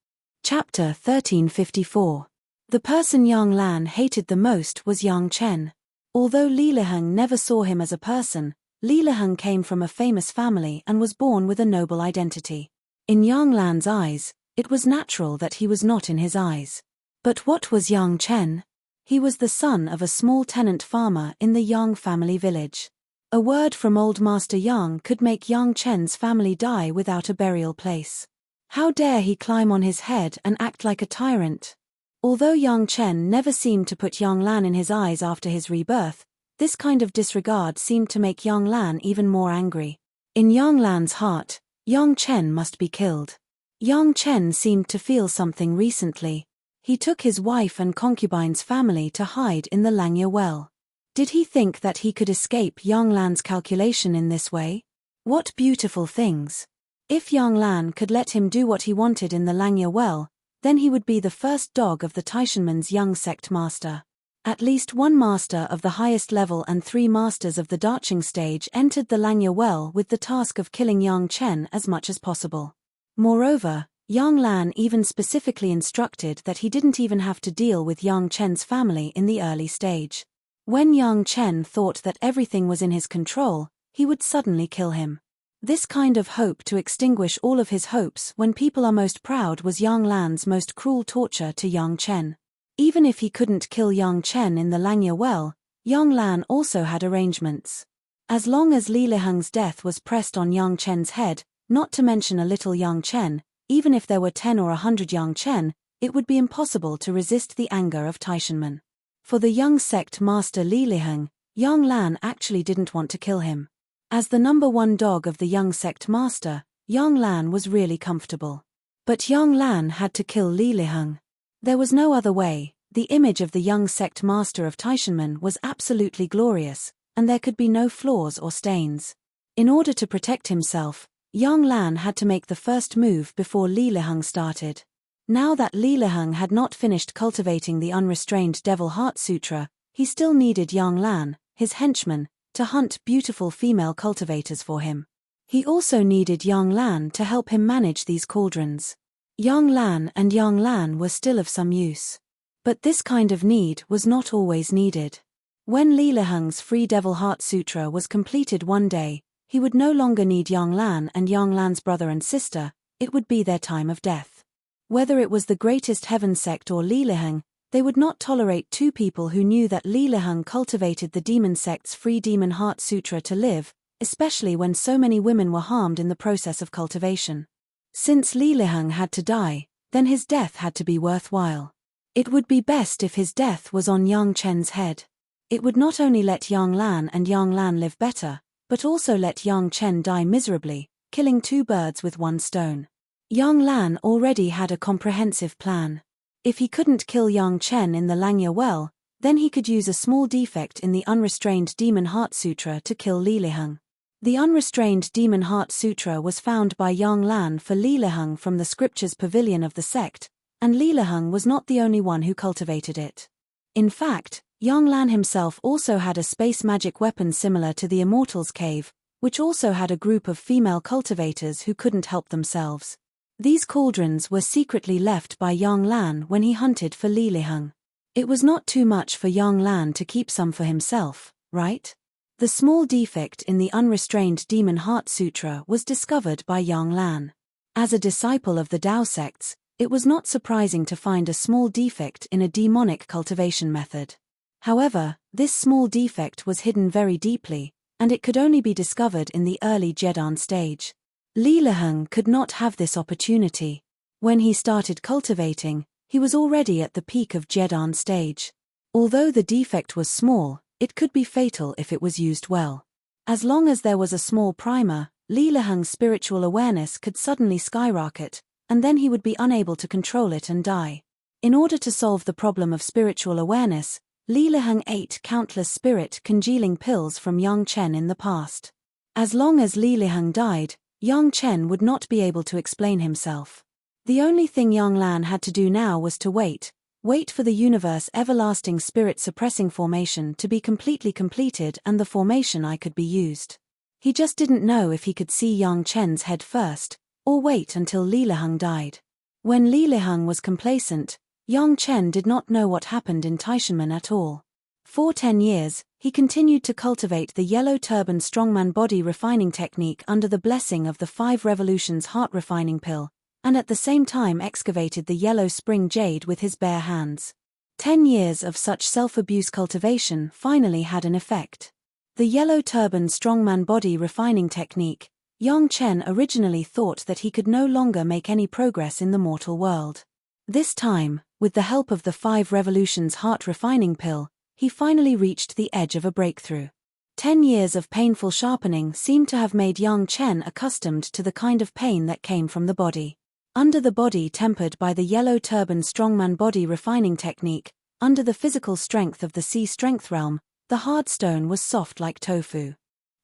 Chapter 1354. The person Yang Lan hated the most was Yang Chen. Although Li Liheng never saw him as a person, Li Liheng came from a famous family and was born with a noble identity. In Yang Lan's eyes, it was natural that he was not in his eyes. But what was Yang Chen? He was the son of a small tenant farmer in the Yang family village. A word from old Master Yang could make Yang Chen's family die without a burial place. How dare he climb on his head and act like a tyrant? Although Yang Chen never seemed to put Yang Lan in his eyes after his rebirth, this kind of disregard seemed to make Yang Lan even more angry. In Yang Lan's heart, Yang Chen must be killed. Yang Chen seemed to feel something recently. He took his wife and concubine's family to hide in the Langya well. Did he think that he could escape Yang Lan's calculation in this way? What beautiful things! If Yang Lan could let him do what he wanted in the Langya well, then he would be the first dog of the Taishanmen's young sect master. At least one master of the highest level and 3 masters of the Darching stage entered the Langya well with the task of killing Yang Chen as much as possible. Moreover, Yang Lan even specifically instructed that he didn't even have to deal with Yang Chen's family in the early stage. When Yang Chen thought that everything was in his control, he would suddenly kill him. This kind of hope to extinguish all of his hopes when people are most proud was Yang Lan's most cruel torture to Yang Chen. Even if he couldn't kill Yang Chen in the Langya well, Yang Lan also had arrangements. As long as Li Liheng's death was pressed on Yang Chen's head, not to mention a little Yang Chen, even if there were 10 or 100 Yang Chen, it would be impossible to resist the anger of Taishanmen. For the young sect master Li Liheng, Yang Lan actually didn't want to kill him. As the number 1 dog of the young sect master, Yang Lan was really comfortable. But Yang Lan had to kill Li Liheng. There was no other way. The image of the young sect master of Taishanmen was absolutely glorious, and there could be no flaws or stains. In order to protect himself, Yang Lan had to make the first move before Li Liheng started. Now that Li Liheng had not finished cultivating the unrestrained Devil Heart Sutra, he still needed Yang Lan, his henchman, to hunt beautiful female cultivators for him. He also needed Yang Lan to help him manage these cauldrons. Yang Lan were still of some use. But this kind of need was not always needed. When Li Liheng's Free Devil Heart Sutra was completed one day, he would no longer need Yang Lan and Yang Lan's brother and sister, it would be their time of death. Whether it was the greatest heaven sect or Li Liheng, they would not tolerate 2 people who knew that Li Liheng cultivated the demon sect's Free Demon Heart Sutra to live, especially when so many women were harmed in the process of cultivation. Since Li Liheng had to die, then his death had to be worthwhile. It would be best if his death was on Yang Chen's head. It would not only let Yang Lan and Yang Lan live better, but also let Yang Chen die miserably, killing two birds with one stone. Yang Lan already had a comprehensive plan. If he couldn't kill Yang Chen in the Langya well, then he could use a small defect in the Unrestrained Demon Heart Sutra to kill Li Liheng. The Unrestrained Demon Heart Sutra was found by Yang Lan for Li Liheng from the scriptures pavilion of the sect, and Li Liheng was not the only one who cultivated it. In fact, Yang Lan himself also had a space magic weapon similar to the Immortal's Cave, which also had a group of female cultivators who couldn't help themselves. These cauldrons were secretly left by Yang Lan when he hunted for Li Liheng. It was not too much for Yang Lan to keep some for himself, right? The small defect in the Unrestrained Demon Heart Sutra was discovered by Yang Lan. As a disciple of the Tao sects, it was not surprising to find a small defect in a demonic cultivation method. However, this small defect was hidden very deeply, and it could only be discovered in the early Jedan stage. Li Liheng could not have this opportunity. When he started cultivating, he was already at the peak of Jedan stage. Although the defect was small, it could be fatal if it was used well. As long as there was a small primer, Li Liheng's spiritual awareness could suddenly skyrocket, and then he would be unable to control it and die. In order to solve the problem of spiritual awareness, Li Liheng ate countless spirit congealing pills from Yang Chen in the past. As long as Li Liheng died, Yang Chen would not be able to explain himself. The only thing Yang Lan had to do now was to wait for the universe everlasting spirit suppressing formation to be completely completed and the formation I could be used. He just didn't know if he could see Yang Chen's head first, or wait until Li Liheng died. When Li Liheng was complacent, Yang Chen did not know what happened in Taishanmen at all. For 10 years, he continued to cultivate the yellow turban strongman body refining technique under the blessing of the 5 revolutions heart refining pill, and at the same time excavated the yellow spring jade with his bare hands. 10 years of such self-abuse cultivation finally had an effect. The yellow turban strongman body refining technique, Yang Chen originally thought that he could no longer make any progress in the mortal world. This time, with the help of the 5 revolutions heart refining pill, he finally reached the edge of a breakthrough. 10 years of painful sharpening seemed to have made Yang Chen accustomed to the kind of pain that came from the body. Under the body tempered by the yellow turban strongman body refining technique, under the physical strength of the sea strength realm, the hard stone was soft like tofu.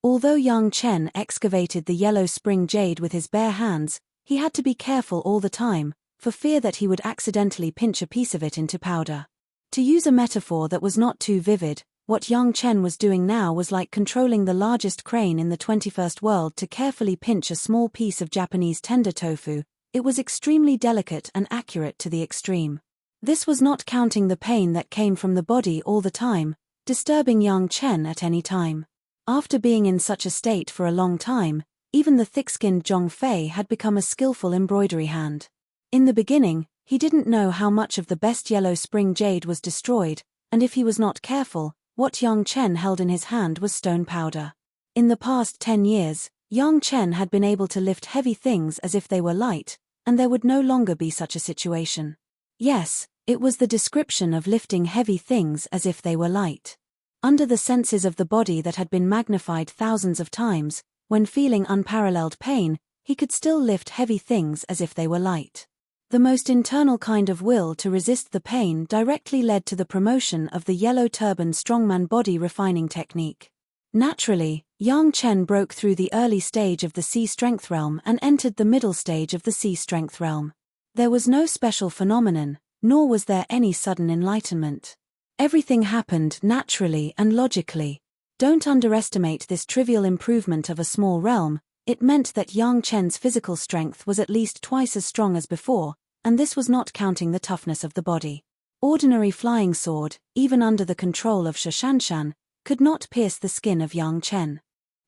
Although Yang Chen excavated the yellow spring jade with his bare hands, he had to be careful all the time, for fear that he would accidentally pinch a piece of it into powder. To use a metaphor that was not too vivid, what Yang Chen was doing now was like controlling the largest crane in the 21st world to carefully pinch a small piece of Japanese tender tofu. It was extremely delicate and accurate to the extreme. This was not counting the pain that came from the body all the time, disturbing Yang Chen at any time. After being in such a state for a long time, even the thick-skinned Zhong Fei had become a skillful embroidery hand. In the beginning, he didn't know how much of the best yellow spring jade was destroyed, and if he was not careful, what Yang Chen held in his hand was stone powder. In the past 10 years, Yang Chen had been able to lift heavy things as if they were light, and there would no longer be such a situation. Yes, it was the description of lifting heavy things as if they were light. Under the senses of the body that had been magnified thousands of times, when feeling unparalleled pain, he could still lift heavy things as if they were light. The most internal kind of will to resist the pain directly led to the promotion of the yellow turban strongman body refining technique. Naturally, Yang Chen broke through the early stage of the sea strength realm and entered the middle stage of the sea strength realm. There was no special phenomenon, nor was there any sudden enlightenment. Everything happened naturally and logically. Don't underestimate this trivial improvement of a small realm. It meant that Yang Chen's physical strength was at least twice as strong as before, and this was not counting the toughness of the body. Ordinary flying sword, even under the control of Shashanshan, could not pierce the skin of Yang Chen.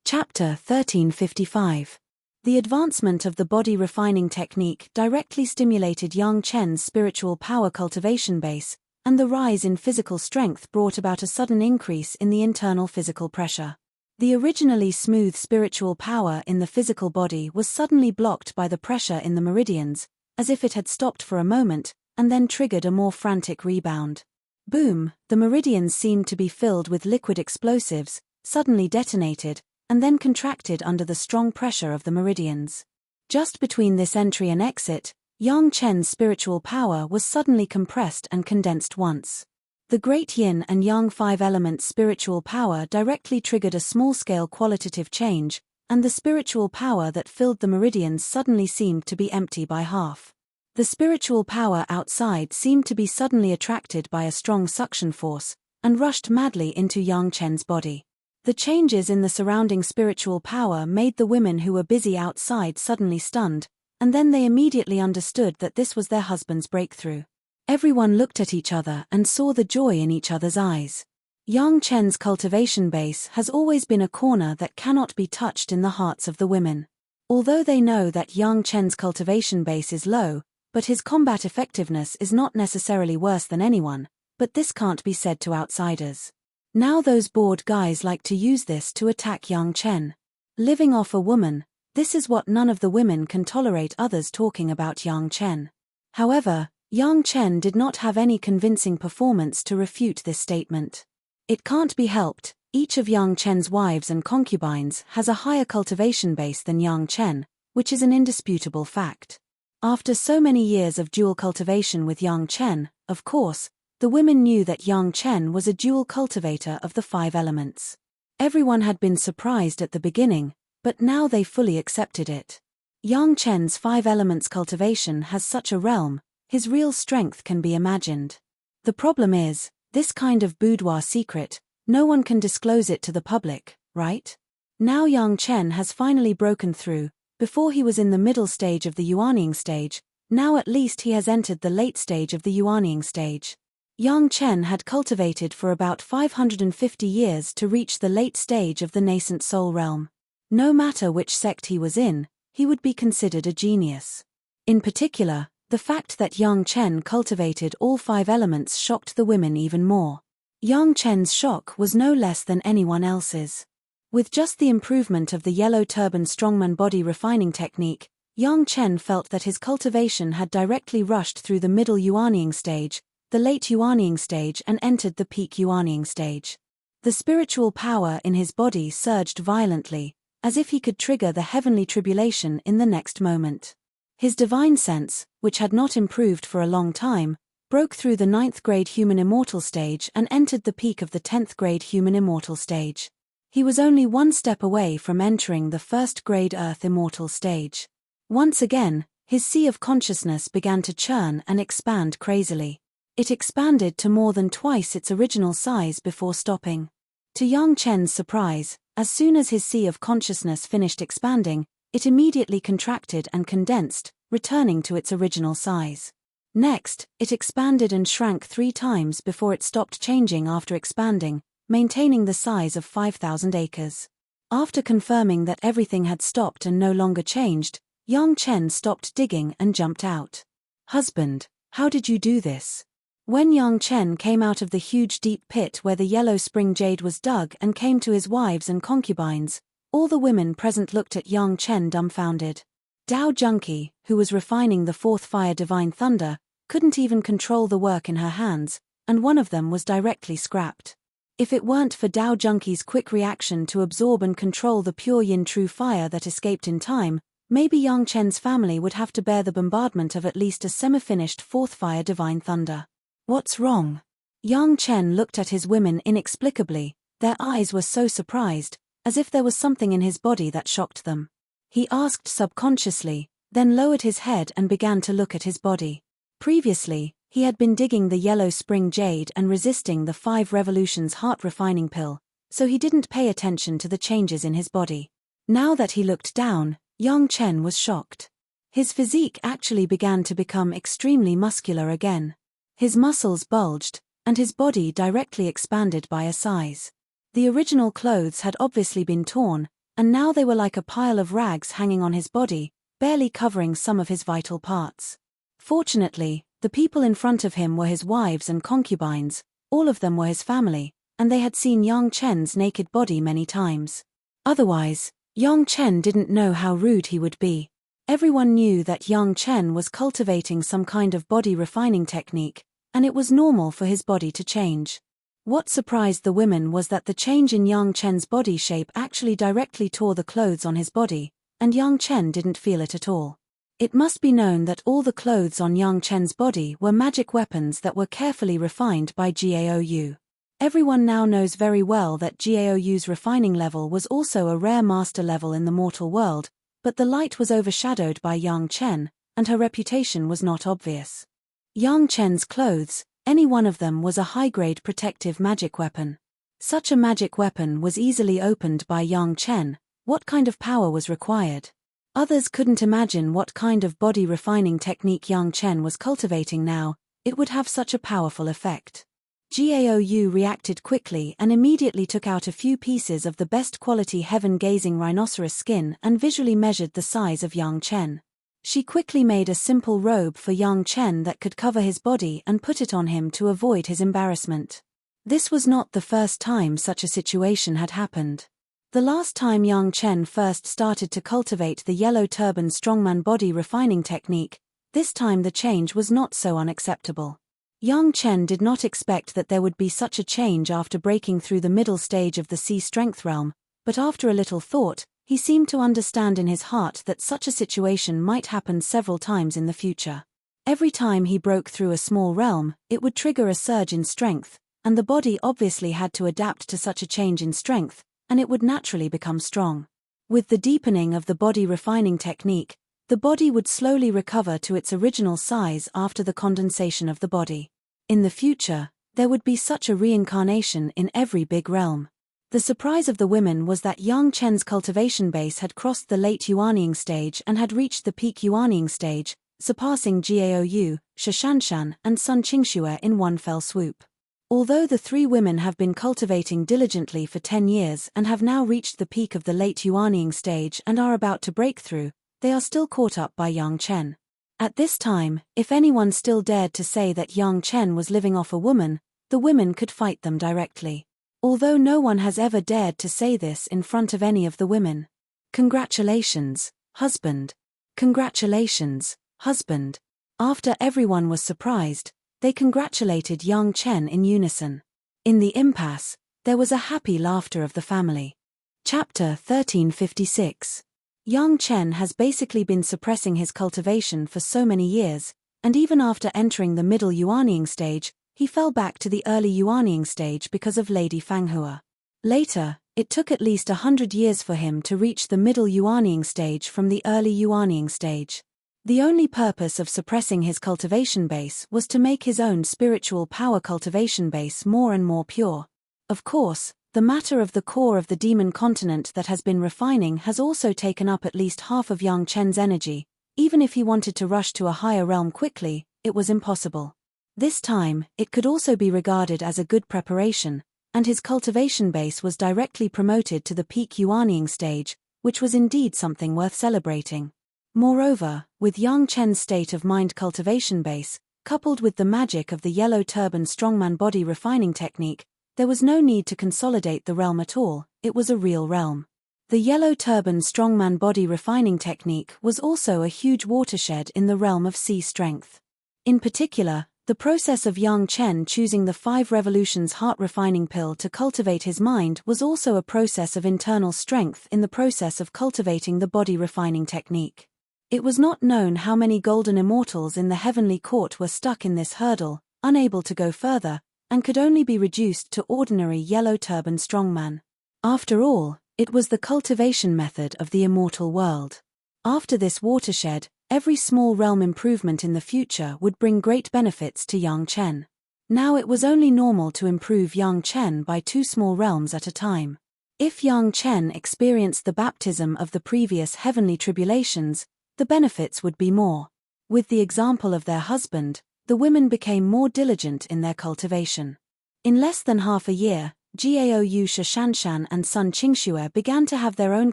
Chapter 1355. The advancement of the body refining technique directly stimulated Yang Chen's spiritual power cultivation base, and the rise in physical strength brought about a sudden increase in the internal physical pressure. The originally smooth spiritual power in the physical body was suddenly blocked by the pressure in the meridians, as if it had stopped for a moment, and then triggered a more frantic rebound. Boom, the meridians seemed to be filled with liquid explosives, suddenly detonated, and then contracted under the strong pressure of the meridians. Just between this entry and exit, Yang Chen's spiritual power was suddenly compressed and condensed once. The great yin and yang 5 elements spiritual power directly triggered a small-scale qualitative change, and the spiritual power that filled the meridians suddenly seemed to be empty by half. The spiritual power outside seemed to be suddenly attracted by a strong suction force, and rushed madly into Yang Chen's body. The changes in the surrounding spiritual power made the women who were busy outside suddenly stunned, and then they immediately understood that this was their husband's breakthrough. Everyone looked at each other and saw the joy in each other's eyes. Yang Chen's cultivation base has always been a corner that cannot be touched in the hearts of the women. Although they know that Yang Chen's cultivation base is low, but his combat effectiveness is not necessarily worse than anyone, but this can't be said to outsiders. Now those bored guys like to use this to attack Yang Chen. Living off a woman, this is what none of the women can tolerate others talking about Yang Chen. However, Yang Chen did not have any convincing performance to refute this statement. It can't be helped, each of Yang Chen's wives and concubines has a higher cultivation base than Yang Chen, which is an indisputable fact. After so many years of dual cultivation with Yang Chen, of course, the women knew that Yang Chen was a dual cultivator of the 5 elements. Everyone had been surprised at the beginning, but now they fully accepted it. Yang Chen's 5 elements cultivation has such a realm, his real strength can be imagined. The problem is, this kind of boudoir secret, no one can disclose it to the public, right? Now Yang Chen has finally broken through. Before he was in the middle stage of the Yuanying stage, now at least he has entered the late stage of the Yuanying stage. Yang Chen had cultivated for about 550 years to reach the late stage of the nascent soul realm. No matter which sect he was in, he would be considered a genius. In particular, the fact that Yang Chen cultivated all 5 elements shocked the women even more. Yang Chen's shock was no less than anyone else's. With just the improvement of the yellow turban strongman body refining technique, Yang Chen felt that his cultivation had directly rushed through the middle Yuanying stage, the late Yuanying stage, and entered the peak Yuanying stage. The spiritual power in his body surged violently, as if he could trigger the heavenly tribulation in the next moment. His divine sense, which had not improved for a long time, broke through the 9th grade human immortal stage and entered the peak of the 10th grade human immortal stage. He was only one step away from entering the 1st grade earth immortal stage. Once again, his sea of consciousness began to churn and expand crazily. It expanded to more than twice its original size before stopping. To Yang Chen's surprise, as soon as his sea of consciousness finished expanding, it immediately contracted and condensed, returning to its original size. Next, it expanded and shrank 3 times before it stopped changing after expanding, maintaining the size of 5,000 acres. After confirming that everything had stopped and no longer changed, Yang Chen stopped digging and jumped out. "Husband, how did you do this?" When Yang Chen came out of the huge deep pit where the yellow spring jade was dug and came to his wives and concubines, all the women present looked at Yang Chen dumbfounded. Dao Junki, who was refining the 4th fire divine thunder, couldn't even control the work in her hands, and one of them was directly scrapped. If it weren't for Dao Junki's quick reaction to absorb and control the pure yin true fire that escaped in time, maybe Yang Chen's family would have to bear the bombardment of at least a semi-finished 4th fire divine thunder. "What's wrong?" Yang Chen looked at his women inexplicably, their eyes were so surprised, as if there was something in his body that shocked them. He asked subconsciously, then lowered his head and began to look at his body. Previously, he had been digging the yellow spring jade and resisting the 5 revolutions heart refining pill, so he didn't pay attention to the changes in his body. Now that he looked down, Yang Chen was shocked. His physique actually began to become extremely muscular again. His muscles bulged, and his body directly expanded by a size. The original clothes had obviously been torn, and now they were like a pile of rags hanging on his body, barely covering some of his vital parts. Fortunately, the people in front of him were his wives and concubines, all of them were his family, and they had seen Yang Chen's naked body many times. Otherwise, Yang Chen didn't know how rude he would be. Everyone knew that Yang Chen was cultivating some kind of body refining technique, and it was normal for his body to change. What surprised the women was that the change in Yang Chen's body shape actually directly tore the clothes on his body, and Yang Chen didn't feel it at all. It must be known that all the clothes on Yang Chen's body were magic weapons that were carefully refined by Gaou. Everyone now knows very well that Gaou's refining level was also a rare master level in the mortal world, but the light was overshadowed by Yang Chen, and her reputation was not obvious. Yang Chen's clothes, any one of them was a high-grade protective magic weapon. Such a magic weapon was easily opened by Yang Chen. What kind of power was required? Others couldn't imagine what kind of body refining technique Yang Chen was cultivating now. It would have such a powerful effect. Gaou reacted quickly and immediately took out a few pieces of the best quality heaven-gazing rhinoceros skin and visually measured the size of Yang Chen. She quickly made a simple robe for Yang Chen that could cover his body and put it on him to avoid his embarrassment. This was not the first time such a situation had happened. The last time Yang Chen first started to cultivate the yellow turban strongman body refining technique, this time the change was not so unacceptable. Yang Chen did not expect that there would be such a change after breaking through the middle stage of the sea strength realm, but after a little thought, he seemed to understand in his heart that such a situation might happen several times in the future. Every time he broke through a small realm, it would trigger a surge in strength, and the body obviously had to adapt to such a change in strength, and it would naturally become strong. With the deepening of the body refining technique, the body would slowly recover to its original size after the condensation of the body. In the future, there would be such a reincarnation in every big realm. The surprise of the women was that Yang Chen's cultivation base had crossed the late Yuanying stage and had reached the peak Yuanying stage, surpassing Gaou, Shishanshan, and Sun Qingxue in one fell swoop. Although the three women have been cultivating diligently for 10 years and have now reached the peak of the late Yuanying stage and are about to break through, they are still caught up by Yang Chen. At this time, if anyone still dared to say that Yang Chen was living off a woman, the women could fight them directly. Although no one has ever dared to say this in front of any of the women. Congratulations, husband. Congratulations, husband. After everyone was surprised, they congratulated Yang Chen in unison. In the impasse, there was a happy laughter of the family. Chapter 1356. Yang Chen has basically been suppressing his cultivation for so many years, and even after entering the middle Yuanying stage, he fell back to the early Yuanying stage because of Lady Fanghua. Later, it took at least 100 years for him to reach the middle Yuanying stage from the early Yuanying stage. The only purpose of suppressing his cultivation base was to make his own spiritual power cultivation base more and more pure. Of course, the matter of the core of the demon continent that has been refining has also taken up at least half of Yang Chen's energy. Even if he wanted to rush to a higher realm quickly, it was impossible. This time, it could also be regarded as a good preparation, and his cultivation base was directly promoted to the peak Yuanying stage, which was indeed something worth celebrating. Moreover, with Yang Chen's state of mind cultivation base, coupled with the magic of the yellow turban strongman body refining technique, there was no need to consolidate the realm at all. It was a real realm. The yellow turban strongman body refining technique was also a huge watershed in the realm of sea strength. In particular, the process of Yang Chen choosing the 5 revolutions heart refining pill to cultivate his mind was also a process of internal strength in the process of cultivating the body refining technique. It was not known how many golden immortals in the heavenly court were stuck in this hurdle, unable to go further, and could only be reduced to ordinary yellow turban strongman. After all, it was the cultivation method of the immortal world. After this watershed, every small realm improvement in the future would bring great benefits to Yang Chen. Now it was only normal to improve Yang Chen by 2 small realms at a time. If Yang Chen experienced the baptism of the previous heavenly tribulations, the benefits would be more. With the example of their husband, the women became more diligent in their cultivation. In less than half a year, Gaou Shishanshan and Sun Qingxue began to have their own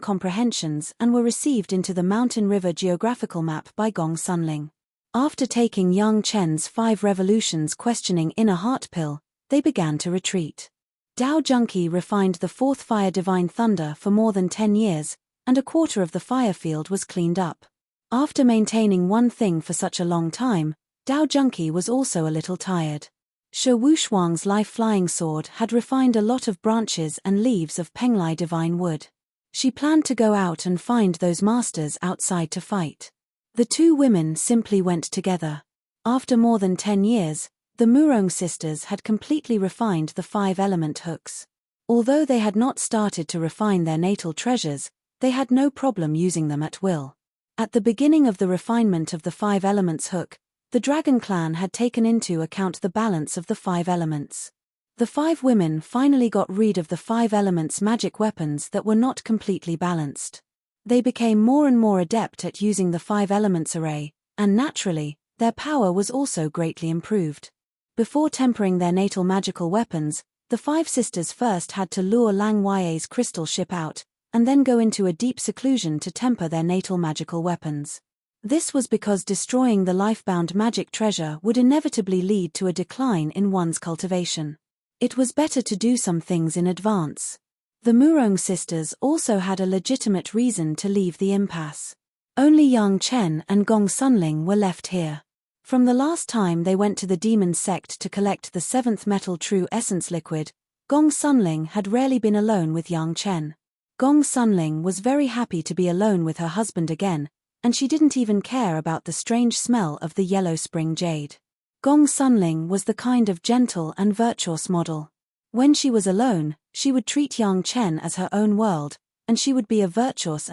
comprehensions and were received into the Mountain River geographical map by Gong Sunling. After taking Yang Chen's 5 revolutions questioning inner heart pill, they began to retreat. Dao Junki refined the 4th fire divine thunder for more than 10 years, and a quarter of the fire field was cleaned up. After maintaining one thing for such a long time, Dao Junki was also a little tired. Shi Wushuang's life-flying sword had refined a lot of branches and leaves of Penglai divine wood. She planned to go out and find those masters outside to fight. The two women simply went together. After more than 10 years, the Murong sisters had completely refined the 5-element hooks. Although they had not started to refine their natal treasures, they had no problem using them at will. At the beginning of the refinement of the 5 elements hook, the Dragon Clan had taken into account the balance of the 5 elements. The 5 women finally got rid of the 5 elements magic weapons that were not completely balanced. They became more and more adept at using the 5 elements array, and naturally, their power was also greatly improved. Before tempering their natal magical weapons, the 5 sisters first had to lure Lang Ya's crystal ship out, and then go into a deep seclusion to temper their natal magical weapons. This was because destroying the life-bound magic treasure would inevitably lead to a decline in one's cultivation. It was better to do some things in advance. The Murong sisters also had a legitimate reason to leave the impasse. Only Yang Chen and Gong Sunling were left here. From the last time they went to the demon sect to collect the 7th metal true essence liquid, Gong Sunling had rarely been alone with Yang Chen. Gong Sunling was very happy to be alone with her husband again, and she didn't even care about the strange smell of the yellow spring jade. Gong Sunling was the kind of gentle and virtuous model. When she was alone, she would treat Yang Chen as her own world, and she would be a virtuous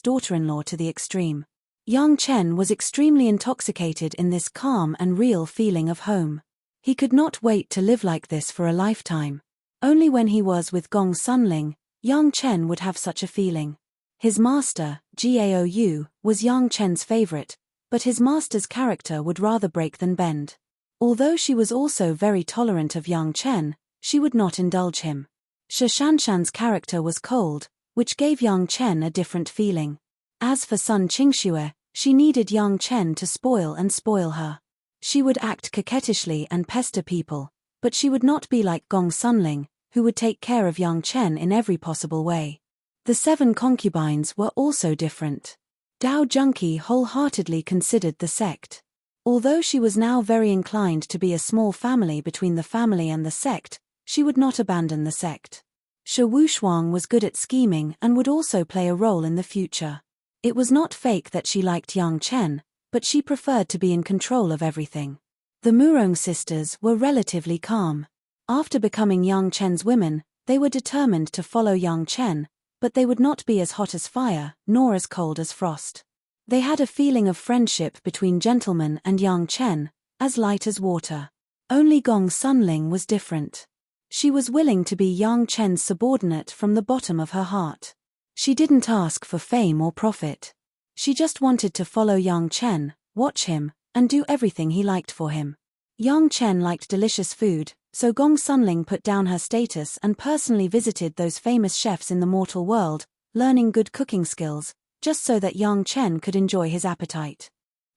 daughter-in-law to the extreme. Yang Chen was extremely intoxicated in this calm and real feeling of home. He could not wait to live like this for a lifetime. Only when he was with Gong Sunling, Yang Chen would have such a feeling. His master, Gaou, was Yang Chen's favorite, but his master's character would rather break than bend. Although she was also very tolerant of Yang Chen, she would not indulge him. Shi Shanshan's character was cold, which gave Yang Chen a different feeling. As for Sun Qingxue, she needed Yang Chen to spoil her. She would act coquettishly and pester people, but she would not be like Gong Sunling, who would take care of Yang Chen in every possible way. The 7 concubines were also different. Dao Junki wholeheartedly considered the sect. Although she was now very inclined to be a small family between the family and the sect, she would not abandon the sect. Shi Wushuang was good at scheming and would also play a role in the future. It was not fake that she liked Yang Chen, but she preferred to be in control of everything. The Murong sisters were relatively calm. After becoming Yang Chen's women, they were determined to follow Yang Chen, but they would not be as hot as fire, nor as cold as frost. They had a feeling of friendship between gentlemen and Yang Chen, as light as water. Only Gong Sunling was different. She was willing to be Yang Chen's subordinate from the bottom of her heart. She didn't ask for fame or profit. She just wanted to follow Yang Chen, watch him, and do everything he liked for him. Yang Chen liked delicious food, so Gong Sunling put down her status and personally visited those famous chefs in the mortal world, learning good cooking skills, just so that Yang Chen could enjoy his appetite.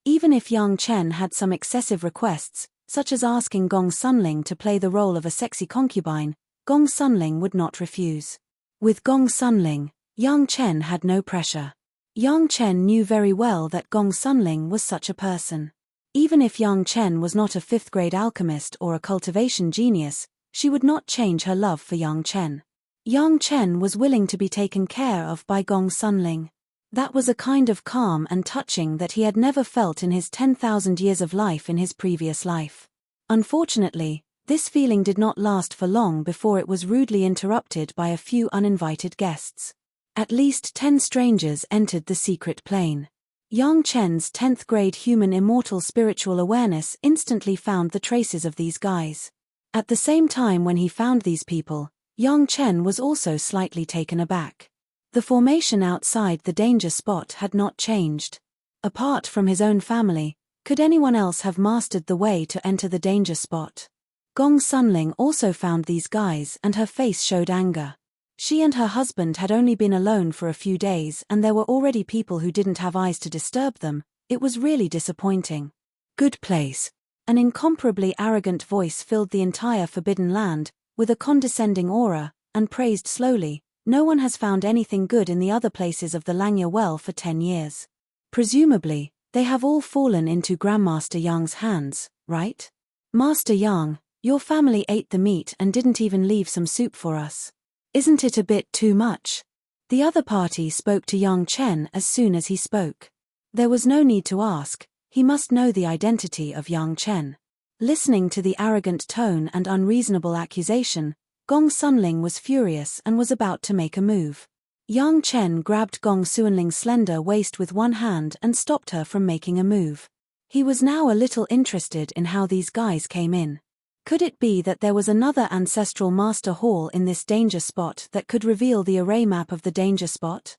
Even if Yang Chen had some excessive requests, such as asking Gong Sunling to play the role of a sexy concubine, Gong Sunling would not refuse. With Gong Sunling, Yang Chen had no pressure. Yang Chen knew very well that Gong Sunling was such a person. Even if Yang Chen was not a 5th-grade alchemist or a cultivation genius, she would not change her love for Yang Chen. Yang Chen was willing to be taken care of by Gong Sunling. That was a kind of calm and touching that he had never felt in his 10,000 years of life in his previous life. Unfortunately, this feeling did not last for long before it was rudely interrupted by a few uninvited guests. At least 10 strangers entered the secret plane. Yang Chen's 10th-grade human immortal spiritual awareness instantly found the traces of these guys. At the same time when he found these people, Yang Chen was also slightly taken aback. The formation outside the danger spot had not changed. Apart from his own family, could anyone else have mastered the way to enter the danger spot? Gong Sunling also found these guys and her face showed anger. She and her husband had only been alone for a few days and there were already people who didn't have eyes to disturb them. It was really disappointing. Good place. An incomparably arrogant voice filled the entire Forbidden Land, with a condescending aura, and praised slowly, "No one has found anything good in the other places of the Langya Well for 10 years. Presumably, they have all fallen into Grandmaster Yang's hands, right? Master Yang, your family ate the meat and didn't even leave some soup for us. Isn't it a bit too much? The other party spoke to Yang Chen as soon as he spoke. There was no need to ask, he must know the identity of Yang Chen. Listening to the arrogant tone and unreasonable accusation, Gong Sunling was furious and was about to make a move. Yang Chen grabbed Gong Sunling's slender waist with one hand and stopped her from making a move. He was now a little interested in how these guys came in. Could it be that there was another ancestral master hall in this danger spot that could reveal the array map of the danger spot?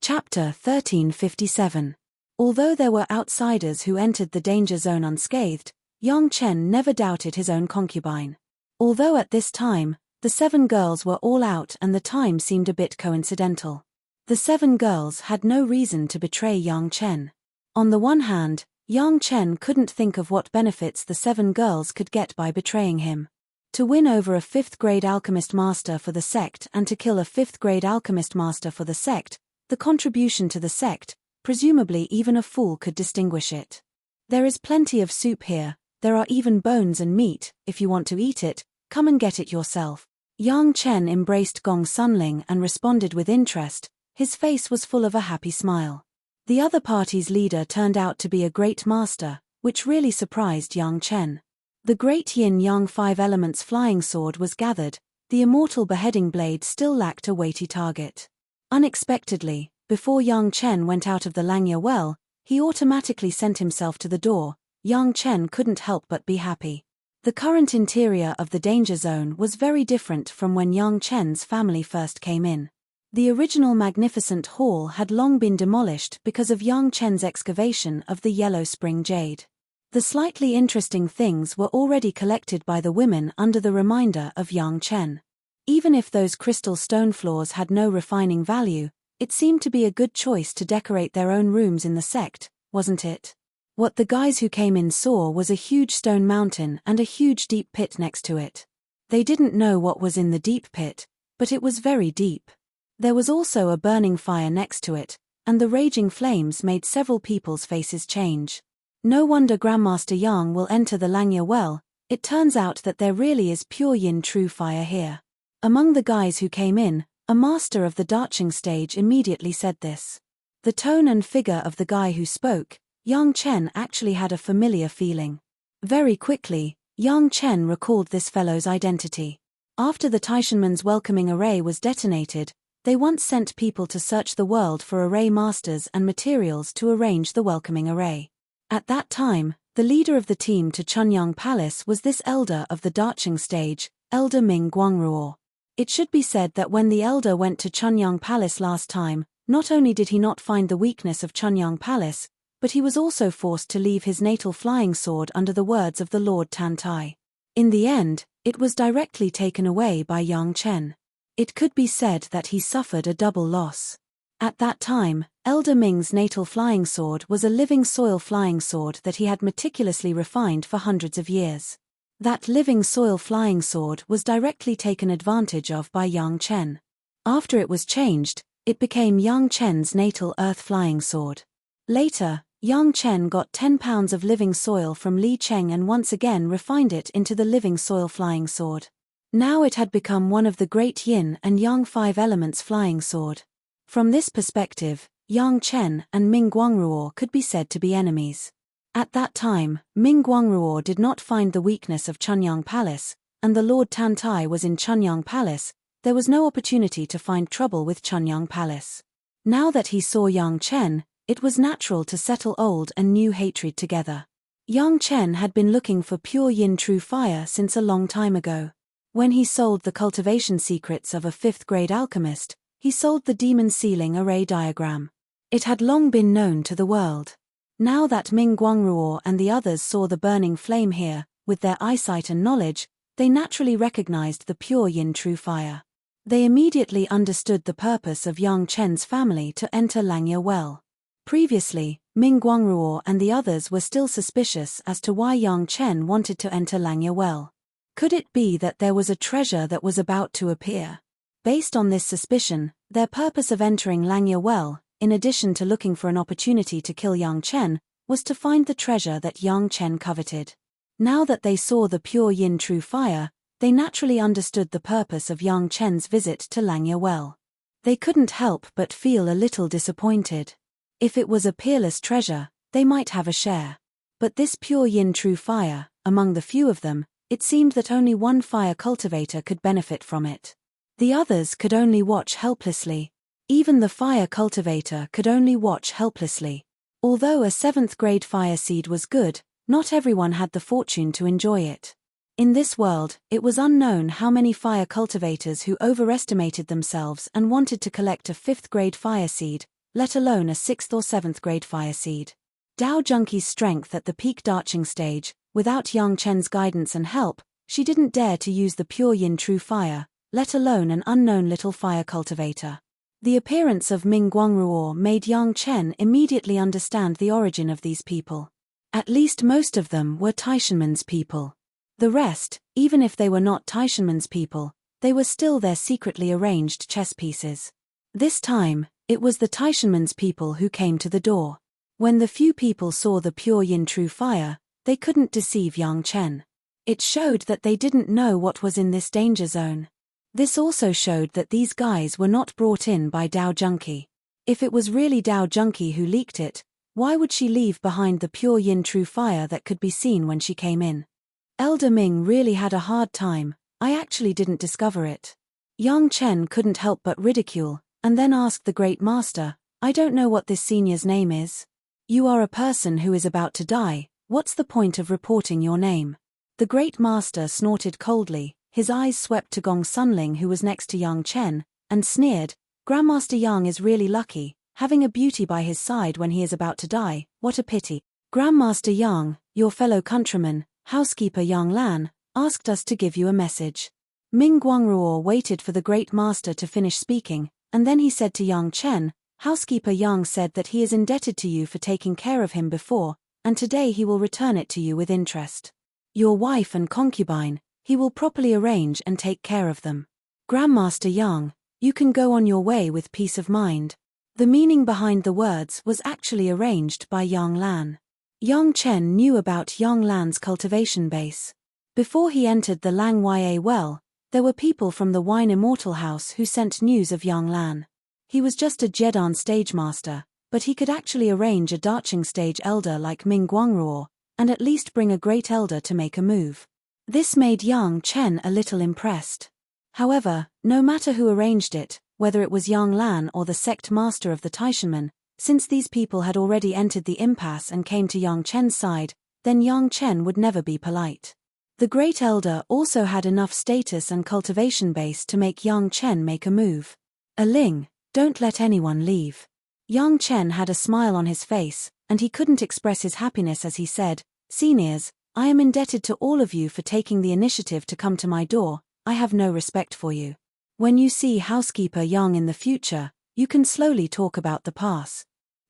Chapter 1357. Although there were outsiders who entered the danger zone unscathed, Yang Chen never doubted his own concubine. Although at this time, the 7 girls were all out and the time seemed a bit coincidental. The 7 girls had no reason to betray Yang Chen. On the one hand, Yang Chen couldn't think of what benefits the 7 girls could get by betraying him. To win over a 5th-grade alchemist master for the sect and to kill a 5th-grade alchemist master for the sect, the contribution to the sect, presumably even a fool could distinguish it. There is plenty of soup here, there are even bones and meat, if you want to eat it, come and get it yourself. Yang Chen embraced Gong Sunling and responded with interest, his face was full of a happy smile. The other party's leader turned out to be a great master, which really surprised Yang Chen. The great yin-yang 5 elements flying sword was gathered, the immortal beheading blade still lacked a weighty target. Unexpectedly, before Yang Chen went out of the Langya well, he automatically sent himself to the door. Yang Chen couldn't help but be happy. The current interior of the danger zone was very different from when Yang Chen's family first came in. The original magnificent hall had long been demolished because of Yang Chen's excavation of the Yellow Spring Jade. The slightly interesting things were already collected by the women under the reminder of Yang Chen. Even if those crystal stone floors had no refining value, it seemed to be a good choice to decorate their own rooms in the sect, wasn't it? What the guys who came in saw was a huge stone mountain and a huge deep pit next to it. They didn't know what was in the deep pit, but it was very deep. There was also a burning fire next to it, and the raging flames made several people's faces change. No wonder Grandmaster Yang will enter the Langya well, it turns out that there really is pure yin true fire here. Among the guys who came in, a master of the Darching stage immediately said this. The tone and figure of the guy who spoke, Yang Chen actually had a familiar feeling. Very quickly, Yang Chen recalled this fellow's identity. After the Taishanman's welcoming array was detonated, they once sent people to search the world for array masters and materials to arrange the welcoming array. At that time, the leader of the team to Chunyang Palace was this elder of the Darching stage, Elder Ming Guangruo. It should be said that when the elder went to Chunyang Palace last time, not only did he not find the weakness of Chunyang Palace, but he was also forced to leave his natal flying sword under the words of the Lord Tantai. In the end, it was directly taken away by Yang Chen. It could be said that he suffered a double loss. At that time, Elder Ming's natal flying sword was a living soil flying sword that he had meticulously refined for hundreds of years. That living soil flying sword was directly taken advantage of by Yang Chen. After it was changed, it became Yang Chen's natal earth flying sword. Later, Yang Chen got 10 pounds of living soil from Li Cheng and once again refined it into the living soil flying sword. Now it had become one of the great yin and yang 5 elements flying sword. From this perspective, Yang Chen and Ming Guangruo could be said to be enemies. At that time, Ming Guangruo did not find the weakness of Chunyang Palace, and the Lord Tantai was in Chunyang Palace. There was no opportunity to find trouble with Chunyang Palace. Now that he saw Yang Chen, it was natural to settle old and new hatred together. Yang Chen had been looking for pure yin true fire since a long time ago. When he sold the cultivation secrets of a 5th-grade alchemist, he sold the demon ceiling array diagram. It had long been known to the world. Now that Ming Guangruo and the others saw the burning flame here, with their eyesight and knowledge, they naturally recognized the pure yin true fire. They immediately understood the purpose of Yang Chen's family to enter Langya well. Previously, Ming Guangruo and the others were still suspicious as to why Yang Chen wanted to enter Langya well. Could it be that there was a treasure that was about to appear? Based on this suspicion, their purpose of entering Langya well, in addition to looking for an opportunity to kill Yang Chen, was to find the treasure that Yang Chen coveted. Now that they saw the pure yin true fire, they naturally understood the purpose of Yang Chen's visit to Langya Well. They couldn't help but feel a little disappointed. If it was a peerless treasure, they might have a share. But this pure yin true fire, among the few of them, it seemed that only one fire cultivator could benefit from it. The others could only watch helplessly. Even the fire cultivator could only watch helplessly. Although a 7th grade fire seed was good, not everyone had the fortune to enjoy it. In this world, it was unknown how many fire cultivators who overestimated themselves and wanted to collect a 5th grade fire seed, let alone a 6th or 7th grade fire seed. Dao Junkie's strength at the peak darching stage, without Yang Chen's guidance and help, she didn't dare to use the pure yin true fire, let alone an unknown little fire cultivator. The appearance of Ming Guangruo made Yang Chen immediately understand the origin of these people. At least most of them were Taishanmen's people. The rest, even if they were not Taishanmen's people, they were still their secretly arranged chess pieces. This time, it was the Taishanmen's people who came to the door. When the few people saw the pure yin true fire, they couldn't deceive Yang Chen. It showed that they didn't know what was in this danger zone. This also showed that these guys were not brought in by Dao Junkie. If it was really Dao Junkie who leaked it, why would she leave behind the pure yin true fire that could be seen when she came in? Elder Ming really had a hard time. I actually didn't discover it. Yang Chen couldn't help but ridicule, and then asked the Great Master, I don't know what this senior's name is. You are a person who is about to die, what's the point of reporting your name? The Great Master snorted coldly, his eyes swept to Gong Sunling who was next to Yang Chen, and sneered, Grandmaster Yang is really lucky, having a beauty by his side when he is about to die, what a pity. Grandmaster Yang, your fellow countryman, housekeeper Yang Lan, asked us to give you a message. Ming Guangruo waited for the Great Master to finish speaking, and then he said to Yang Chen, Housekeeper Yang said that he is indebted to you for taking care of him before, and today he will return it to you with interest. Your wife and concubine, he will properly arrange and take care of them. Grandmaster Yang, you can go on your way with peace of mind. The meaning behind the words was actually arranged by Yang Lan. Yang Chen knew about Yang Lan's cultivation base. Before he entered the Lang Ya Well, there were people from the Wine Immortal House who sent news of Yang Lan. He was just a Jedan stage master, but he could actually arrange a darching stage elder like Ming Guangruo, and at least bring a great elder to make a move. This made Yang Chen a little impressed. However, no matter who arranged it, whether it was Yang Lan or the sect master of the Taishanmen, since these people had already entered the impasse and came to Yang Chen's side, then Yang Chen would never be polite. The great elder also had enough status and cultivation base to make Yang Chen make a move. A Ling, don't let anyone leave. Yang Chen had a smile on his face, and he couldn't express his happiness as he said, Seniors, I am indebted to all of you for taking the initiative to come to my door, I have no respect for you. When you see Housekeeper Yang in the future, you can slowly talk about the past.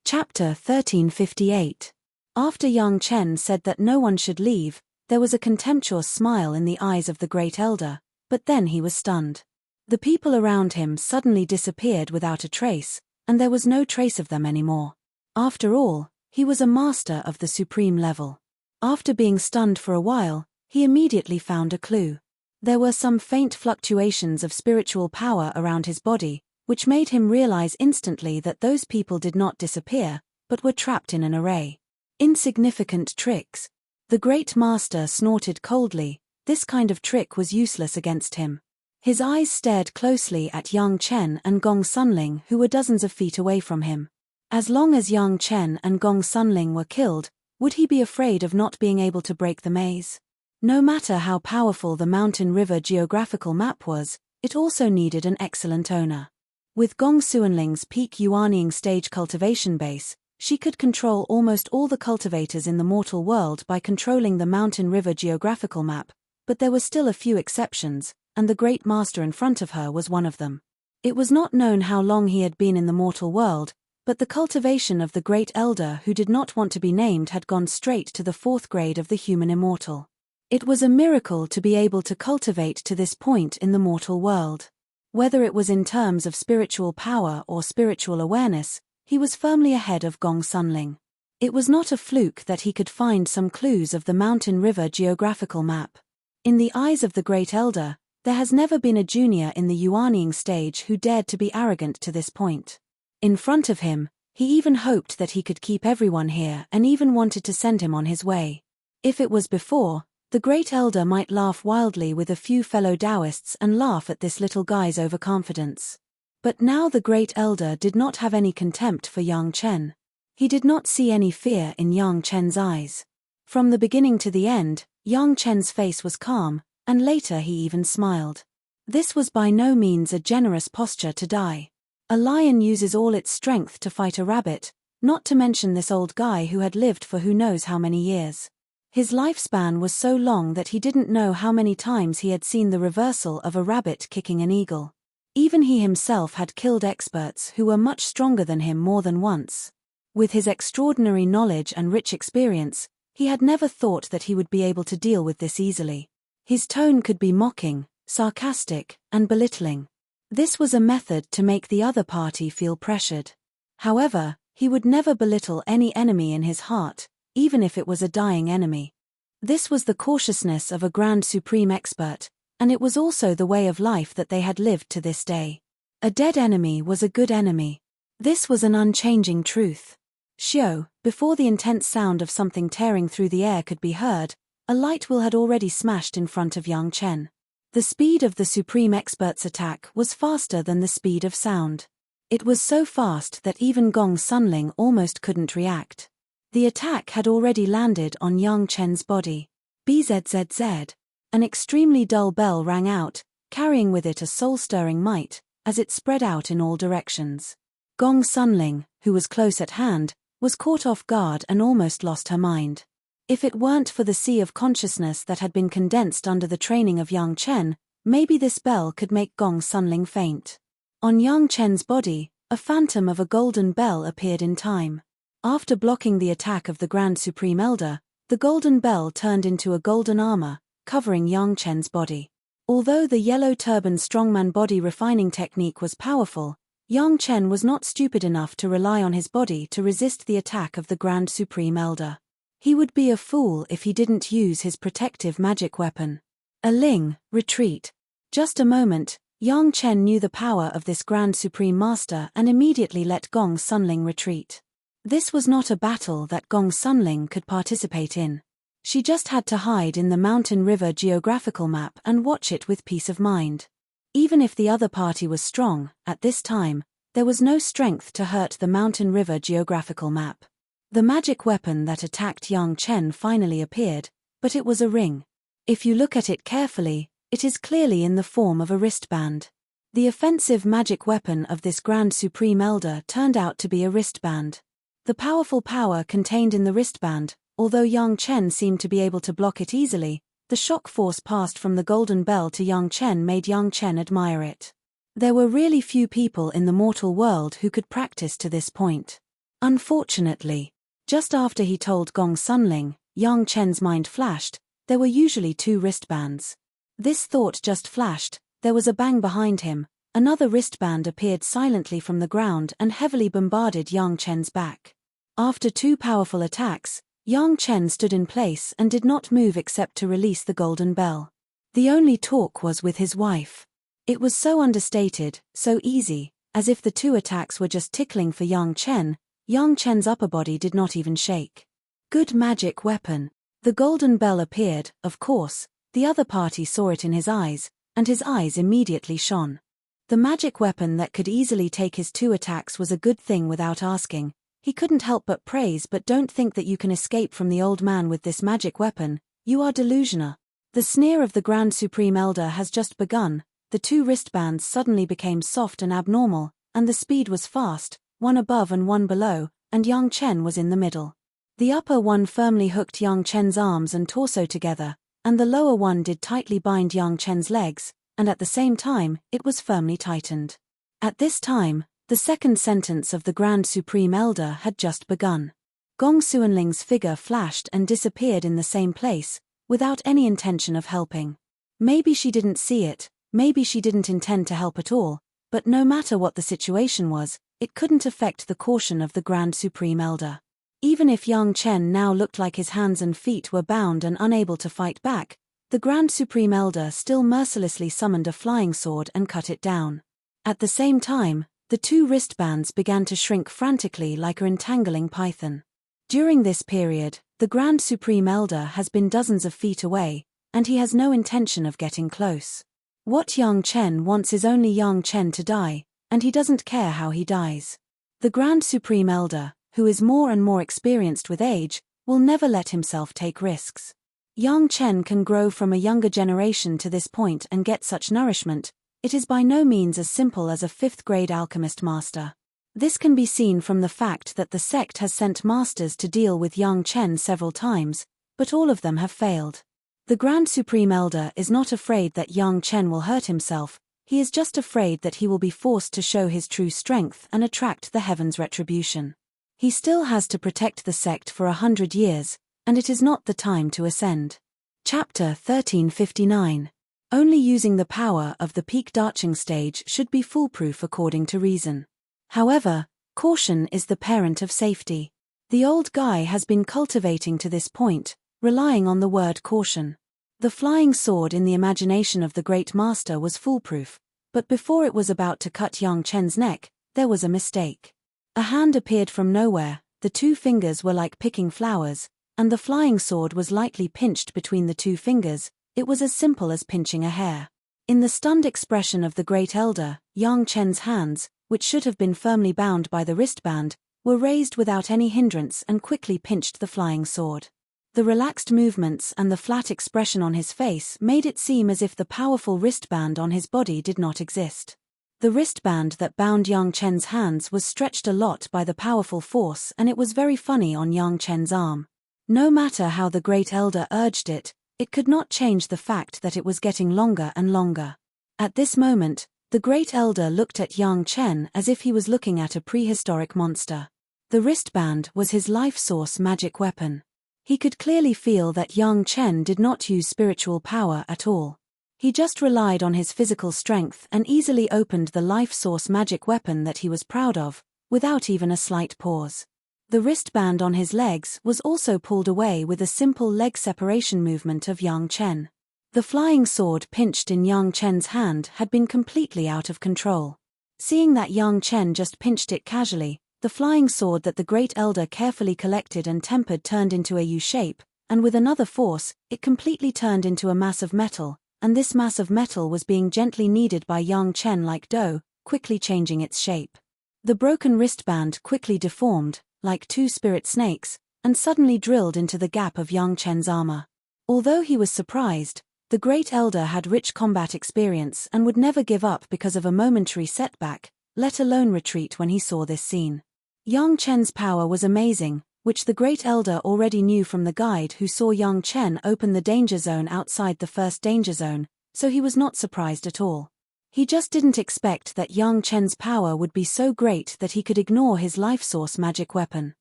Chapter 1358. After Yang Chen said that no one should leave, there was a contemptuous smile in the eyes of the great elder, but then he was stunned. The people around him suddenly disappeared without a trace, and there was no trace of them anymore. After all, he was a master of the supreme level. After being stunned for a while, he immediately found a clue. There were some faint fluctuations of spiritual power around his body, which made him realize instantly that those people did not disappear, but were trapped in an array. Insignificant tricks. The great master snorted coldly, this kind of trick was useless against him. His eyes stared closely at Yang Chen and Gong Sunling who were dozens of feet away from him. As long as Yang Chen and Gong Sunling were killed, would he be afraid of not being able to break the maze? No matter how powerful the mountain river geographical map was, it also needed an excellent owner. With Gong Suanling's peak Yuanying stage cultivation base, she could control almost all the cultivators in the mortal world by controlling the mountain river geographical map, but there were still a few exceptions, and the great master in front of her was one of them. It was not known how long he had been in the mortal world, but the cultivation of the great elder who did not want to be named had gone straight to the 4th grade of the human immortal. It was a miracle to be able to cultivate to this point in the mortal world. Whether it was in terms of spiritual power or spiritual awareness, He was firmly ahead of Gong Sunling. It was not a fluke that he could find some clues of the mountain river geographical map. In the eyes of the Great Elder, there has never been a junior in the Yuanying stage who dared to be arrogant to this point. In front of him, he even hoped that he could keep everyone here and even wanted to send him on his way. If it was before, the Great Elder might laugh wildly with a few fellow Taoists and laugh at this little guy's overconfidence. But now the Great Elder did not have any contempt for Yang Chen. He did not see any fear in Yang Chen's eyes. From the beginning to the end, Yang Chen's face was calm, and later he even smiled. This was by no means a generous posture to die. A lion uses all its strength to fight a rabbit, not to mention this old guy who had lived for who knows how many years. His lifespan was so long that he didn't know how many times he had seen the reversal of a rabbit kicking an eagle. Even he himself had killed experts who were much stronger than him more than once. With his extraordinary knowledge and rich experience, he had never thought that he would be able to deal with this easily. His tone could be mocking, sarcastic, and belittling. This was a method to make the other party feel pressured. However, he would never belittle any enemy in his heart, even if it was a dying enemy. This was the cautiousness of a Grand Supreme expert, and it was also the way of life that they had lived to this day. A dead enemy was a good enemy. This was an unchanging truth. Xiao, before the intense sound of something tearing through the air could be heard, a light wheel had already smashed in front of Yang Chen. The speed of the Supreme Expert's attack was faster than the speed of sound. It was so fast that even Gong Sunling almost couldn't react. The attack had already landed on Yang Chen's body. Bzzz. An extremely dull bell rang out, carrying with it a soul-stirring might, as it spread out in all directions. Gong Sunling, who was close at hand, was caught off guard and almost lost her mind. If it weren't for the sea of consciousness that had been condensed under the training of Yang Chen, maybe this bell could make Gong Sunling faint. On Yang Chen's body, a phantom of a golden bell appeared in time. After blocking the attack of the Grand Supreme Elder, the golden bell turned into a golden armor, covering Yang Chen's body. Although the yellow turban strongman body refining technique was powerful, Yang Chen was not stupid enough to rely on his body to resist the attack of the Grand Supreme Elder. He would be a fool if he didn't use his protective magic weapon. A Ling, retreat. Just a moment, Yang Chen knew the power of this Grand Supreme Master and immediately let Gong Sunling retreat. This was not a battle that Gong Sunling could participate in. She just had to hide in the mountain river geographical map and watch it with peace of mind. Even if the other party was strong, at this time, there was no strength to hurt the mountain river geographical map. The magic weapon that attacked Yang Chen finally appeared, but it was a ring. If you look at it carefully, it is clearly in the form of a wristband. The offensive magic weapon of this Grand Supreme Elder turned out to be a wristband. The powerful power contained in the wristband, although Yang Chen seemed to be able to block it easily, the shock force passed from the golden bell to Yang Chen made Yang Chen admire it. There were really few people in the mortal world who could practice to this point. Unfortunately, just after he told Gong Sunling, Yang Chen's mind flashed, there were usually 2 wristbands. This thought just flashed, there was a bang behind him, another wristband appeared silently from the ground and heavily bombarded Yang Chen's back. After 2 powerful attacks, Yang Chen stood in place and did not move except to release the golden bell. The only talk was with his wife. It was so understated, so easy, as if the 2 attacks were just tickling for Yang Chen. Yang Chen's upper body did not even shake. Good magic weapon. The golden bell appeared, of course, the other party saw it in his eyes, and his eyes immediately shone. The magic weapon that could easily take his 2 attacks was a good thing without asking. He couldn't help but praise, but don't think that you can escape from the old man with this magic weapon, you are delusional. The sneer of the Grand Supreme Elder has just begun. The 2 wristbands suddenly became soft and abnormal, and the speed was fast, one above and one below, and Yang Chen was in the middle. The upper one firmly hooked Yang Chen's arms and torso together, and the lower one did tightly bind Yang Chen's legs, and at the same time, it was firmly tightened. At this time, the second sentence of the Grand Supreme Elder had just begun. Gong Sunling's figure flashed and disappeared in the same place, without any intention of helping. Maybe she didn't see it, maybe she didn't intend to help at all, but no matter what the situation was, it couldn't affect the caution of the Grand Supreme Elder. Even if Yang Chen now looked like his hands and feet were bound and unable to fight back, the Grand Supreme Elder still mercilessly summoned a flying sword and cut it down. At the same time, the two wristbands began to shrink frantically like an entangling python. During this period, the Grand Supreme Elder has been dozens of feet away, and he has no intention of getting close. What Yang Chen wants is only Yang Chen to die, and he doesn't care how he dies. The Grand Supreme Elder, who is more and more experienced with age, will never let himself take risks. Yang Chen can grow from a younger generation to this point and get such nourishment. It is by no means as simple as a 5th-grade alchemist master. This can be seen from the fact that the sect has sent masters to deal with Yang Chen several times, but all of them have failed. The Grand Supreme Elder is not afraid that Yang Chen will hurt himself, he is just afraid that he will be forced to show his true strength and attract the heavens' retribution. He still has to protect the sect for 100 years, and it is not the time to ascend. Chapter 1359. Only using the power of the peak darching stage should be foolproof according to reason. However, caution is the parent of safety. The old guy has been cultivating to this point, relying on the word caution. The flying sword in the imagination of the great master was foolproof, but before it was about to cut Yang Chen's neck, there was a mistake. A hand appeared from nowhere, the two fingers were like picking flowers, and the flying sword was lightly pinched between the two fingers. It was as simple as pinching a hair. In the stunned expression of the great elder, Yang Chen's hands, which should have been firmly bound by the wristband, were raised without any hindrance and quickly pinched the flying sword. The relaxed movements and the flat expression on his face made it seem as if the powerful wristband on his body did not exist. The wristband that bound Yang Chen's hands was stretched a lot by the powerful force, and it was very funny on Yang Chen's arm. No matter how the great elder urged it, it could not change the fact that it was getting longer and longer. At this moment, the great elder looked at Yang Chen as if he was looking at a prehistoric monster. The wristband was his life source magic weapon. He could clearly feel that Yang Chen did not use spiritual power at all. He just relied on his physical strength and easily opened the life source magic weapon that he was proud of, without even a slight pause. The wristband on his legs was also pulled away with a simple leg separation movement of Yang Chen. The flying sword pinched in Yang Chen's hand had been completely out of control. Seeing that Yang Chen just pinched it casually, the flying sword that the great elder carefully collected and tempered turned into a U shape, and with another force, it completely turned into a mass of metal, and this mass of metal was being gently kneaded by Yang Chen like dough, quickly changing its shape. The broken wristband quickly deformed, like two spirit snakes, and suddenly drilled into the gap of Yang Chen's armor. Although he was surprised, the great elder had rich combat experience and would never give up because of a momentary setback, let alone retreat when he saw this scene. Yang Chen's power was amazing, which the great elder already knew from the guide who saw Yang Chen open the danger zone outside the first danger zone, so he was not surprised at all. He just didn't expect that Yang Chen's power would be so great that he could ignore his life source magic weapon.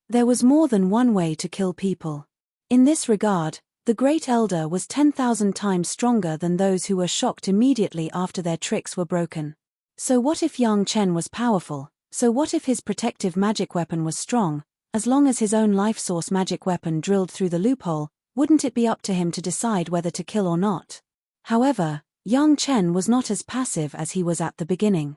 There was more than one way to kill people. In this regard, the great elder was 10,000 times stronger than those who were shocked immediately after their tricks were broken. So what if Yang Chen was powerful? So what if his protective magic weapon was strong? As long as his own life source magic weapon drilled through the loophole, wouldn't it be up to him to decide whether to kill or not? However, Yang Chen was not as passive as he was at the beginning.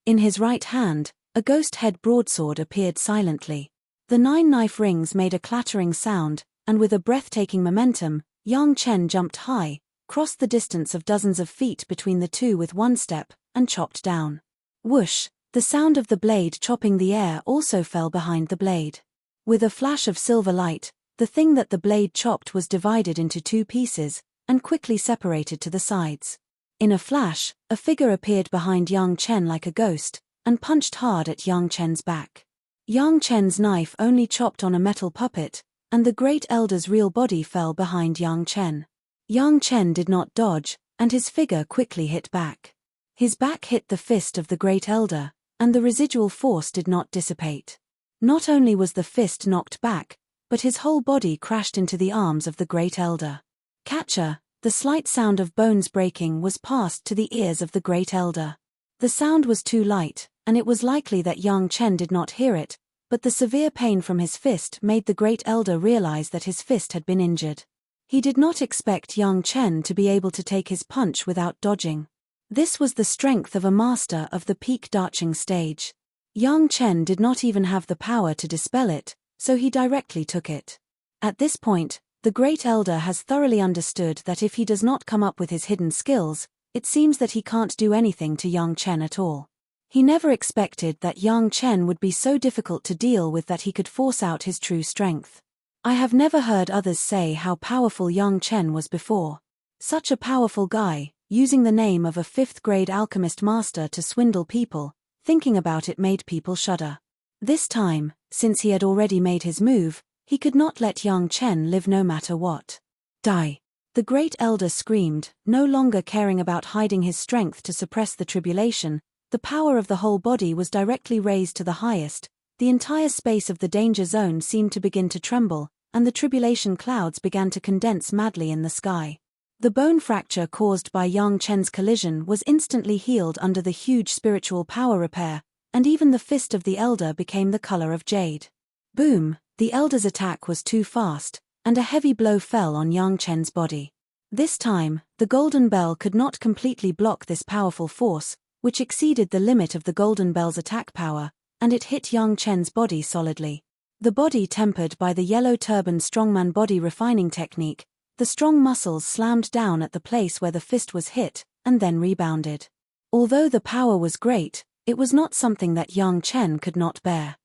In his right hand, a ghost head broadsword appeared silently. The 9 knife rings made a clattering sound, and with a breathtaking momentum, Yang Chen jumped high, crossed the distance of dozens of feet between the two with one step, and chopped down. Whoosh! The sound of the blade chopping the air also fell behind the blade. With a flash of silver light, the thing that the blade chopped was divided into 2 pieces, and quickly separated to the sides. In a flash, a figure appeared behind Yang Chen like a ghost, and punched hard at Yang Chen's back. Yang Chen's knife only chopped on a metal puppet, and the great elder's real body fell behind Yang Chen. Yang Chen did not dodge, and his figure quickly hit back. His back hit the fist of the great elder, and the residual force did not dissipate. Not only was the fist knocked back, but his whole body crashed into the arms of the great elder. Catcher! The slight sound of bones breaking was passed to the ears of the great elder. The sound was too light, and it was likely that Yang Chen did not hear it, but the severe pain from his fist made the great elder realize that his fist had been injured. He did not expect Yang Chen to be able to take his punch without dodging. This was the strength of a master of the peak darching stage. Yang Chen did not even have the power to dispel it, so he directly took it. At this point, the great elder has thoroughly understood that if he does not come up with his hidden skills, it seems that he can't do anything to Yang Chen at all. He never expected that Yang Chen would be so difficult to deal with that he could force out his true strength. I have never heard others say how powerful Yang Chen was before. Such a powerful guy, using the name of a 5th-grade alchemist master to swindle people, thinking about it made people shudder. This time, since he had already made his move, he could not let Yang Chen live no matter what. Die! The great elder screamed, no longer caring about hiding his strength to suppress the tribulation. The power of the whole body was directly raised to the highest. The entire space of the danger zone seemed to begin to tremble, and the tribulation clouds began to condense madly in the sky. The bone fracture caused by Yang Chen's collision was instantly healed under the huge spiritual power repair, and even the fist of the elder became the color of jade. Boom! The elder's attack was too fast, and a heavy blow fell on Yang Chen's body. This time, the golden bell could not completely block this powerful force, which exceeded the limit of the golden bell's attack power, and it hit Yang Chen's body solidly. The body tempered by the yellow turban strongman body refining technique, the strong muscles slammed down at the place where the fist was hit, and then rebounded. Although the power was great, it was not something that Yang Chen could not bear.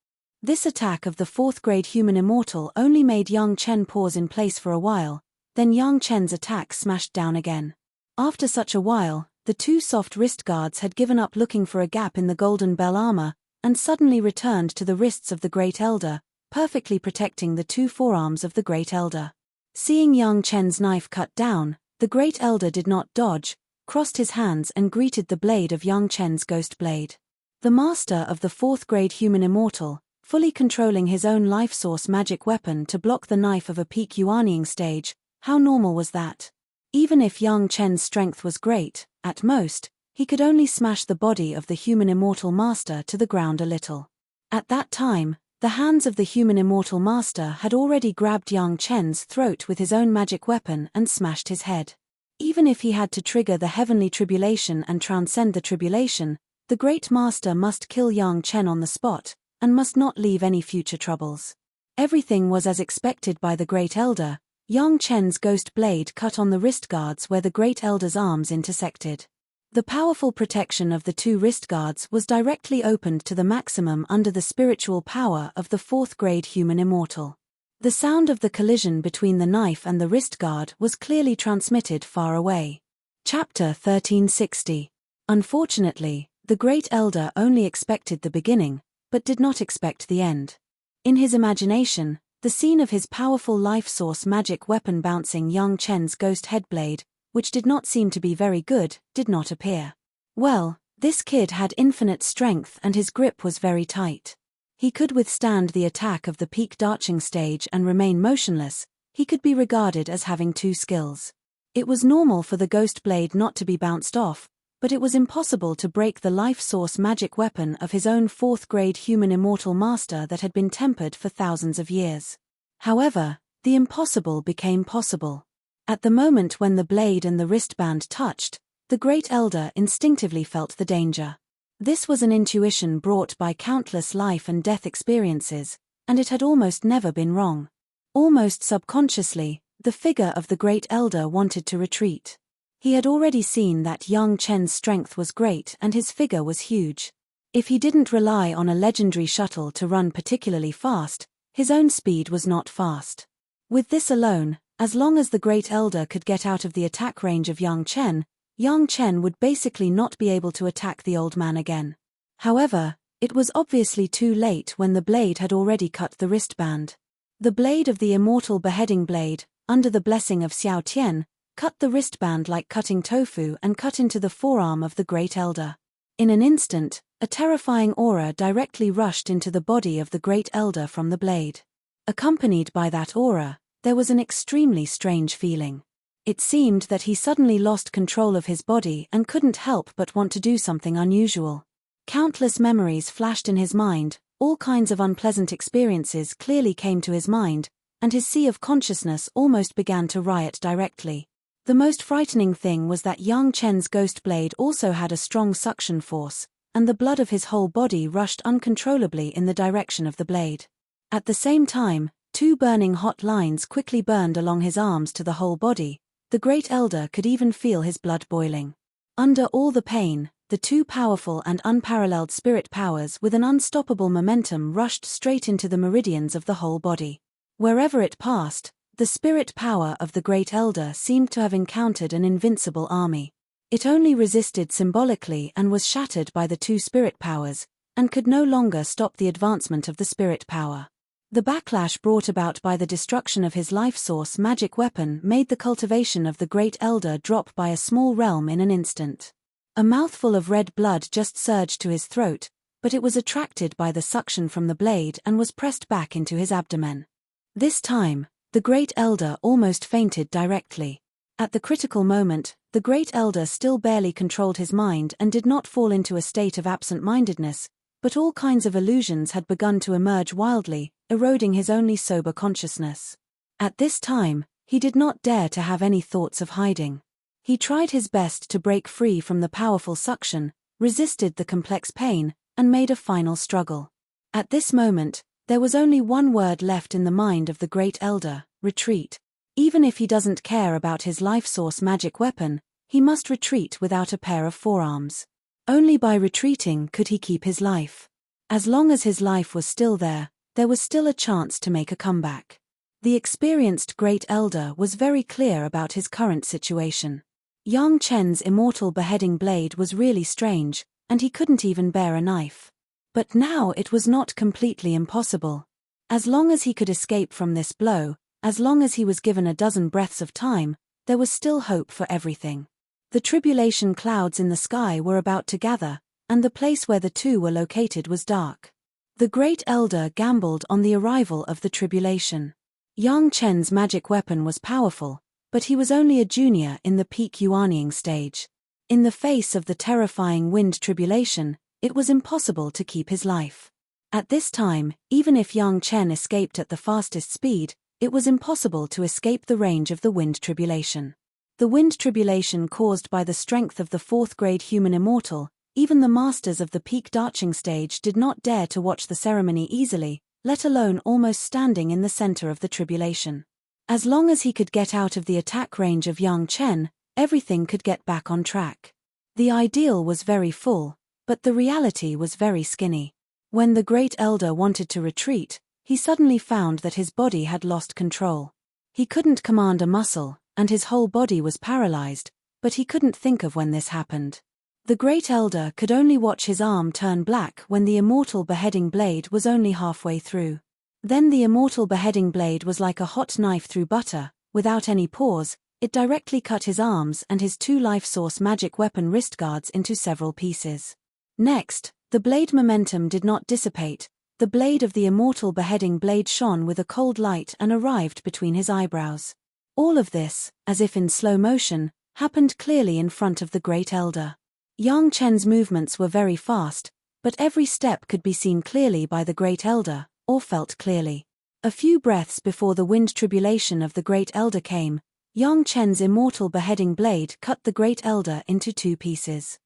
This attack of the 4th-grade human immortal only made Yang Chen pause in place for a while, then Yang Chen's attack smashed down again. After such a while, the 2 soft wrist guards had given up looking for a gap in the golden bell armor, and suddenly returned to the wrists of the great elder, perfectly protecting the 2 forearms of the great elder. Seeing Yang Chen's knife cut down, the great elder did not dodge, crossed his hands and greeted the blade of Yang Chen's ghost blade. The master of the 4th-grade human immortal, fully controlling his own life source magic weapon to block the knife of a peak Yuanying stage, how normal was that? Even if Yang Chen's strength was great, at most, he could only smash the body of the human immortal master to the ground a little. At that time, the hands of the human immortal master had already grabbed Yang Chen's throat with his own magic weapon and smashed his head. Even if he had to trigger the heavenly tribulation and transcend the tribulation, the great master must kill Yang Chen on the spot, and must not leave any future troubles. Everything was as expected by the great elder. Yang Chen's ghost blade cut on the wrist guards where the great elder's arms intersected. The powerful protection of the 2 wrist guards was directly opened to the maximum under the spiritual power of the 4th-grade human immortal. The sound of the collision between the knife and the wrist guard was clearly transmitted far away. Chapter 1360. Unfortunately, the great elder only expected the beginning, but did not expect the end. In his imagination, the scene of his powerful life source magic weapon bouncing Yang Chen's ghost headblade, which did not seem to be very good, did not appear. Well, this kid had infinite strength and his grip was very tight. He could withstand the attack of the peak darching stage and remain motionless. He could be regarded as having 2 skills. It was normal for the ghost blade not to be bounced off, but it was impossible to break the life source magic weapon of his own 4th-grade human immortal master that had been tempered for thousands of years. However, the impossible became possible. At the moment when the blade and the wristband touched, the great elder instinctively felt the danger. This was an intuition brought by countless life and death experiences, and it had almost never been wrong. Almost subconsciously, the figure of the great elder wanted to retreat. He had already seen that Yang Chen's strength was great and his figure was huge. If he didn't rely on a legendary shuttle to run particularly fast, his own speed was not fast. With this alone, as long as the great elder could get out of the attack range of Yang Chen would basically not be able to attack the old man again. However, it was obviously too late when the blade had already cut the wristband. The blade of the immortal beheading blade, under the blessing of Xiao Tian, cut the wristband like cutting tofu and cut into the forearm of the great elder. In an instant, a terrifying aura directly rushed into the body of the great elder from the blade. Accompanied by that aura, there was an extremely strange feeling. It seemed that he suddenly lost control of his body and couldn't help but want to do something unusual. Countless memories flashed in his mind, all kinds of unpleasant experiences clearly came to his mind, and his sea of consciousness almost began to riot directly. The most frightening thing was that Yang Chen's ghost blade also had a strong suction force, and the blood of his whole body rushed uncontrollably in the direction of the blade. At the same time, two burning hot lines quickly burned along his arms to the whole body. The great elder could even feel his blood boiling. Under all the pain, the two powerful and unparalleled spirit powers with an unstoppable momentum rushed straight into the meridians of the whole body. Wherever it passed, the spirit power of the great elder seemed to have encountered an invincible army. It only resisted symbolically and was shattered by the two spirit powers, and could no longer stop the advancement of the spirit power. The backlash brought about by the destruction of his life source magic weapon made the cultivation of the great elder drop by a small realm in an instant. A mouthful of red blood just surged to his throat, but it was attracted by the suction from the blade and was pressed back into his abdomen. This time, the great elder almost fainted directly. At the critical moment, the great elder still barely controlled his mind and did not fall into a state of absent-mindedness, but all kinds of illusions had begun to emerge wildly, eroding his only sober consciousness. At this time, he did not dare to have any thoughts of hiding. He tried his best to break free from the powerful suction, resisted the complex pain, and made a final struggle. At this moment, there was only one word left in the mind of the great elder: retreat. Even if he doesn't care about his life source magic weapon, he must retreat without a pair of forearms. Only by retreating could he keep his life. As long as his life was still there was still a chance to make a comeback. The experienced great elder was very clear about his current situation. Yang Chen's immortal beheading blade was really strange, and he couldn't even bear a knife. But now it was not completely impossible. As long as he could escape from this blow, as long as he was given a dozen breaths of time, there was still hope for everything. The tribulation clouds in the sky were about to gather, and the place where the two were located was dark. The great elder gambled on the arrival of the tribulation. Yang Chen's magic weapon was powerful, but he was only a junior in the peak Yuanying stage. In the face of the terrifying wind tribulation, it was impossible to keep his life. At this time, even if Yang Chen escaped at the fastest speed, it was impossible to escape the range of the wind tribulation. The wind tribulation caused by the strength of the fourth-grade human immortal, even the masters of the peak Darching stage did not dare to watch the ceremony easily, let alone almost standing in the center of the tribulation. As long as he could get out of the attack range of Yang Chen, everything could get back on track. The ideal was very full, but the reality was very skinny. When the great elder wanted to retreat, he suddenly found that his body had lost control. He couldn't command a muscle, and his whole body was paralyzed, but he couldn't think of when this happened. The great elder could only watch his arm turn black when the immortal beheading blade was only halfway through. Then the immortal beheading blade was like a hot knife through butter. Without any pause, it directly cut his arms and his two life source magic weapon wrist guards into several pieces. Next, the blade momentum did not dissipate. The blade of the immortal beheading blade shone with a cold light and arrived between his eyebrows. All of this, as if in slow motion, happened clearly in front of the great elder. Yang Chen's movements were very fast, but every step could be seen clearly by the great elder, or felt clearly. A few breaths before the wind tribulation of the great elder came, Yang Chen's immortal beheading blade cut the great elder into two pieces.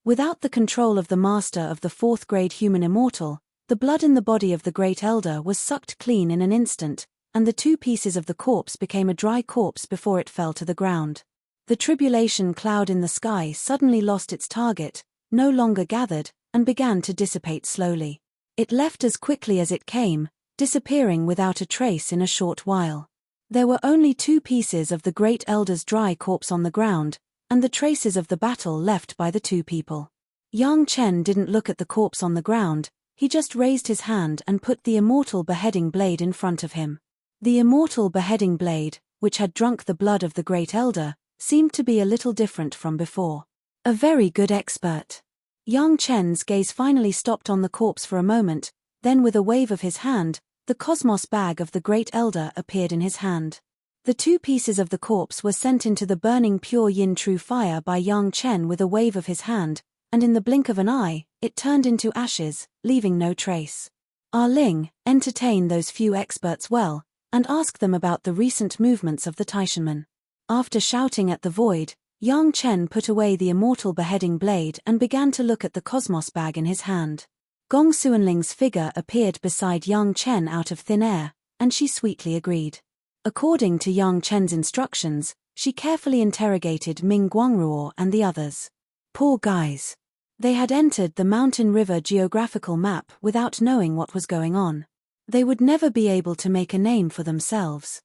Without the control of the master of the fourth-grade human immortal, the blood in the body of the great elder was sucked clean in an instant, and the two pieces of the corpse became a dry corpse before it fell to the ground. The tribulation cloud in the sky suddenly lost its target, no longer gathered, and began to dissipate slowly. It left as quickly as it came, disappearing without a trace in a short while. There were only two pieces of the great elder's dry corpse on the ground, and the traces of the battle left by the two people. Yang Chen didn't look at the corpse on the ground, he just raised his hand and put the immortal beheading blade in front of him. The immortal beheading blade, which had drunk the blood of the great elder, seemed to be a little different from before. A very good expert. Yang Chen's gaze finally stopped on the corpse for a moment, then with a wave of his hand, the cosmos bag of the great elder appeared in his hand. The two pieces of the corpse were sent into the burning pure yin true fire by Yang Chen with a wave of his hand, and in the blink of an eye, it turned into ashes, leaving no trace. Ah Ling entertained those few experts well, and asked them about the recent movements of the Taishanmen. After shouting at the void, Yang Chen put away the immortal beheading blade and began to look at the cosmos bag in his hand. Gong Xuanling's figure appeared beside Yang Chen out of thin air, and she sweetly agreed. According to Yang Chen's instructions, she carefully interrogated Ming Guangruo and the others. Poor guys. They had entered the mountain river geographical map without knowing what was going on. They would never be able to make a name for themselves.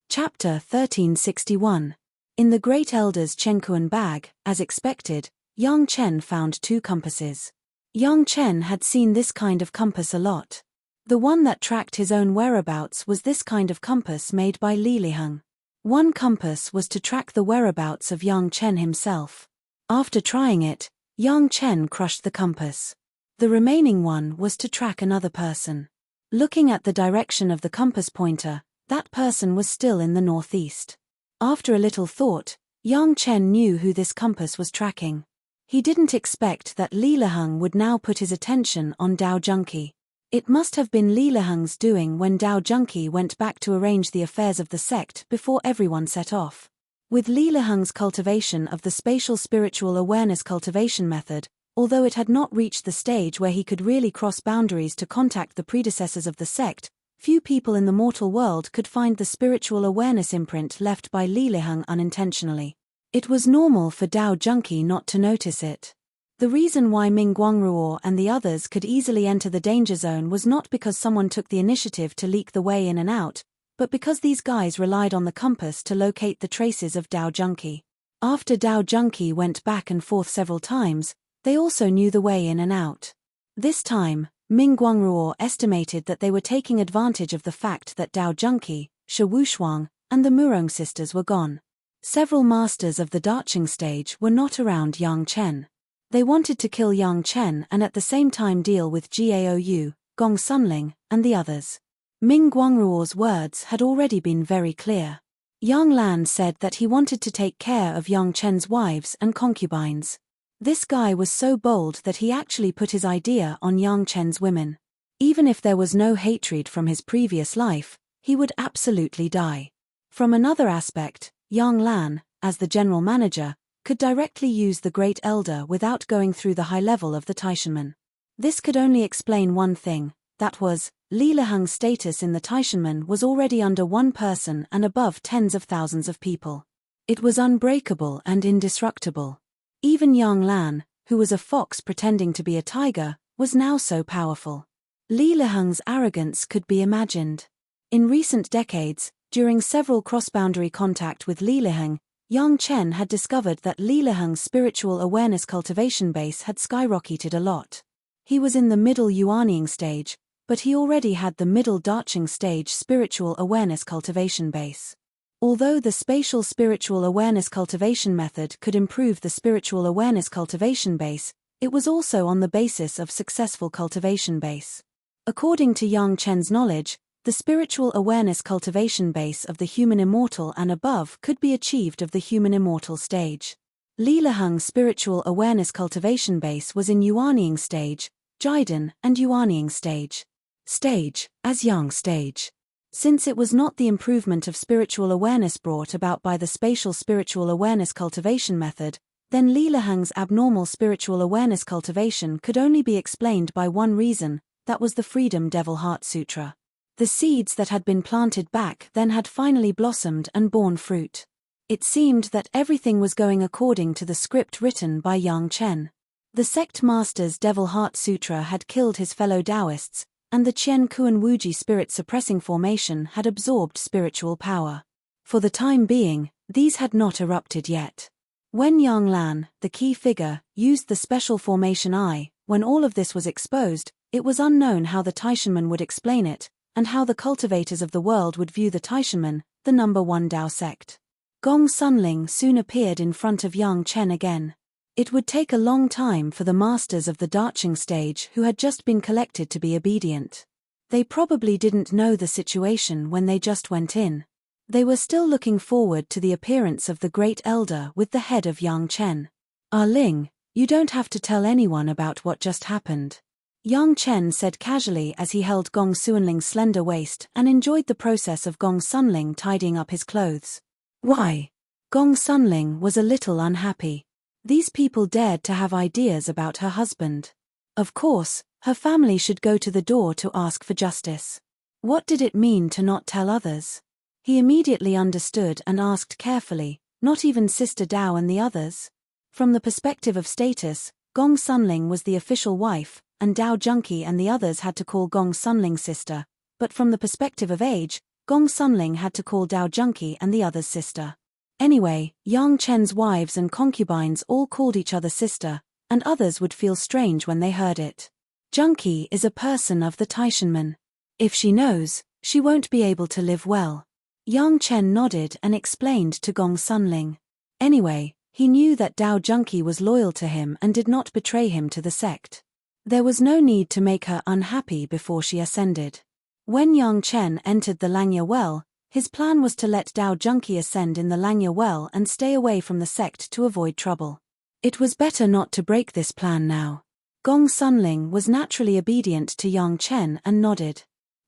Chapter 1361. In the Great Elder's Chenkuan bag, as expected, Yang Chen found 2 compasses. Yang Chen had seen this kind of compass a lot. The one that tracked his own whereabouts was this kind of compass made by Li Liheng. One compass was to track the whereabouts of Yang Chen himself. After trying it, Yang Chen crushed the compass. The remaining one was to track another person. Looking at the direction of the compass pointer, that person was still in the northeast. After a little thought, Yang Chen knew who this compass was tracking. He didn't expect that Li Liheng would now put his attention on Dao Junqi. It must have been Li Liheng's doing when Dao Junqi went back to arrange the affairs of the sect before everyone set off. With Li Liheng's cultivation of the spatial spiritual awareness cultivation method, although it had not reached the stage where he could really cross boundaries to contact the predecessors of the sect, few people in the mortal world could find the spiritual awareness imprint left by Li Liheng unintentionally. It was normal for Dao Junqi not to notice it. The reason why Ming Guangruo and the others could easily enter the danger zone was not because someone took the initiative to leak the way in and out, but because these guys relied on the compass to locate the traces of Dao Junqi. After Dao Junqi went back and forth several times, they also knew the way in and out. This time, Ming Guangruo estimated that they were taking advantage of the fact that Dao Junqi, Shi Wushuang, and the Murong sisters were gone. Several masters of the Daching stage were not around Yang Chen. They wanted to kill Yang Chen and at the same time deal with Gaou, Gong Sunling, and the others. Ming Guangruo's words had already been very clear. Yang Lan said that he wanted to take care of Yang Chen's wives and concubines. This guy was so bold that he actually put his idea on Yang Chen's women. Even if there was no hatred from his previous life, he would absolutely die. From another aspect, Yang Lan, as the general manager, could directly use the Great Elder without going through the high level of the Taishanmen. This could only explain one thing, that was, Li Liheng's status in the Taishanmen was already under one person and above tens of thousands of people. It was unbreakable and indestructible. Even Yang Lan, who was a fox pretending to be a tiger, was now so powerful. Li Liheng's arrogance could be imagined. In recent decades, during several cross-boundary contact with Li Liheng, Yang Chen had discovered that Li Liheng's spiritual awareness cultivation base had skyrocketed a lot. He was in the middle Yuanying stage, but he already had the middle Daching stage spiritual awareness cultivation base. Although the spatial spiritual awareness cultivation method could improve the spiritual awareness cultivation base, it was also on the basis of successful cultivation base. According to Yang Chen's knowledge, the spiritual awareness cultivation base of the human immortal and above could be achieved of the human immortal stage. Li Liheng's spiritual awareness cultivation base was in Yuanying stage, Jiden, and Yuanying stage. Stage, as Yang stage. Since it was not the improvement of spiritual awareness brought about by the spatial spiritual awareness cultivation method, then Li Liheng's abnormal spiritual awareness cultivation could only be explained by one reason, that was the Freedom Devil Heart Sutra. The seeds that had been planted back then had finally blossomed and borne fruit. It seemed that everything was going according to the script written by Yang Chen. The sect master's Devil Heart Sutra had killed his fellow Taoists, and the Qian Kuan Wuji spirit-suppressing formation had absorbed spiritual power. For the time being, these had not erupted yet. When Yang Lan, the key figure, used the special formation I, when all of this was exposed, it was unknown how the Taishanmen would explain it, and how the cultivators of the world would view the Taishanmen, the number one Dao sect. Gong Sunling soon appeared in front of Yang Chen again. It would take a long time for the masters of the Daching stage who had just been collected to be obedient. They probably didn't know the situation when they just went in. They were still looking forward to the appearance of the Great Elder with the head of Yang Chen. Ah Ling, You don't have to tell anyone about what just happened. Yang Chen said casually as he held Gong Suanling's slender waist and enjoyed the process of Gong Sunling tidying up his clothes. Why? Gong Sunling was a little unhappy. These people dared to have ideas about her husband. Of course, her family should go to the door to ask for justice. What did it mean to not tell others? He immediately understood and asked carefully, not even Sister Dao and the others? From the perspective of status, Gong Sunling was the official wife, and Dao Junkie and the others had to call Gong Sunling sister, but from the perspective of age, Gong Sunling had to call Dao Junkie and the others sister. Anyway, Yang Chen's wives and concubines all called each other sister, and others would feel strange when they heard it. Junkie is a person of the Taishanmen. If she knows, she won't be able to live well. Yang Chen nodded and explained to Gong Sunling. Anyway, he knew that Dao Junkie was loyal to him and did not betray him to the sect. There was no need to make her unhappy before she ascended. When Yang Chen entered the Langya well, his plan was to let Dao Junkie ascend in the Langya well and stay away from the sect to avoid trouble. It was better not to break this plan now. Gong Sunling was naturally obedient to Yang Chen and nodded.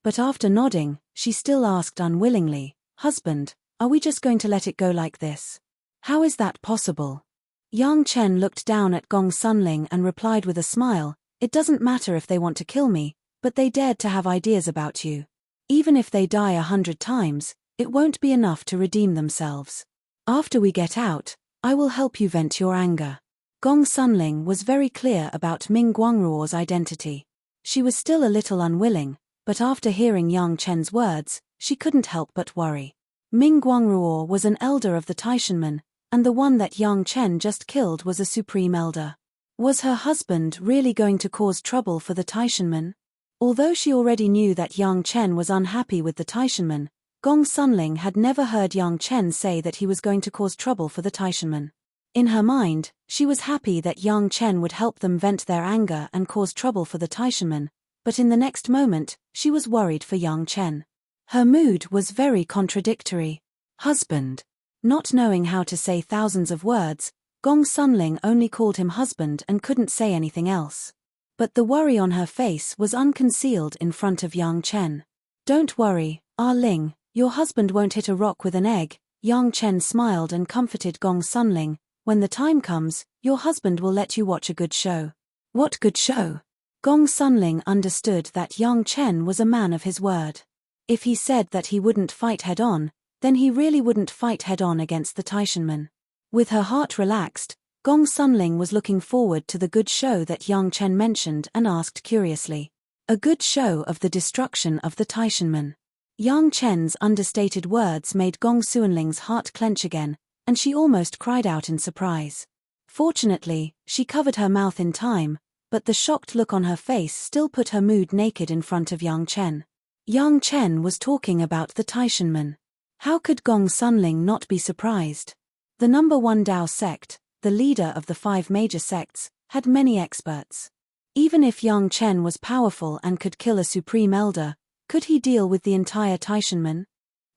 But after nodding, she still asked unwillingly, "Husband, are we just going to let it go like this? How is that possible?" Yang Chen looked down at Gong Sunling and replied with a smile, "It doesn't matter if they want to kill me, but they dared to have ideas about you. Even if they die 100 times, it won't be enough to redeem themselves. After we get out, I will help you vent your anger." Gong Sunling was very clear about Ming Guangruo's identity. She was still a little unwilling, but after hearing Yang Chen's words, she couldn't help but worry. Ming Guangruo was an elder of the Taishanmen, and the one that Yang Chen just killed was a supreme elder. Was her husband really going to cause trouble for the Taishanmen? Although she already knew that Yang Chen was unhappy with the Taishanmen, Gong Sunling had never heard Yang Chen say that he was going to cause trouble for the Taishanmen. In her mind, she was happy that Yang Chen would help them vent their anger and cause trouble for the Taishanmen, but in the next moment, she was worried for Yang Chen. Her mood was very contradictory. Husband. Not knowing how to say thousands of words, Gong Sunling only called him husband and couldn't say anything else. But the worry on her face was unconcealed in front of Yang Chen. "Don't worry, Ah Ling, your husband won't hit a rock with an egg." Yang Chen smiled and comforted Gong Sunling. "When the time comes, your husband will let you watch a good show." What good show? Gong Sunling understood that Yang Chen was a man of his word. If he said that he wouldn't fight head-on, then he really wouldn't fight head-on against the Taishanmen. With her heart relaxed, Gong Sunling was looking forward to the good show that Yang Chen mentioned and asked curiously. A good show of the destruction of the Taishanmen. Yang Chen's understated words made Gong Suanling's heart clench again, and she almost cried out in surprise. Fortunately, she covered her mouth in time, but the shocked look on her face still put her mood naked in front of Yang Chen. Yang Chen was talking about the Taishanmen. How could Gong Sunling not be surprised? The number one Dao sect, the leader of the 5 major sects, had many experts. Even if Yang Chen was powerful and could kill a supreme elder, could he deal with the entire Taishanmen?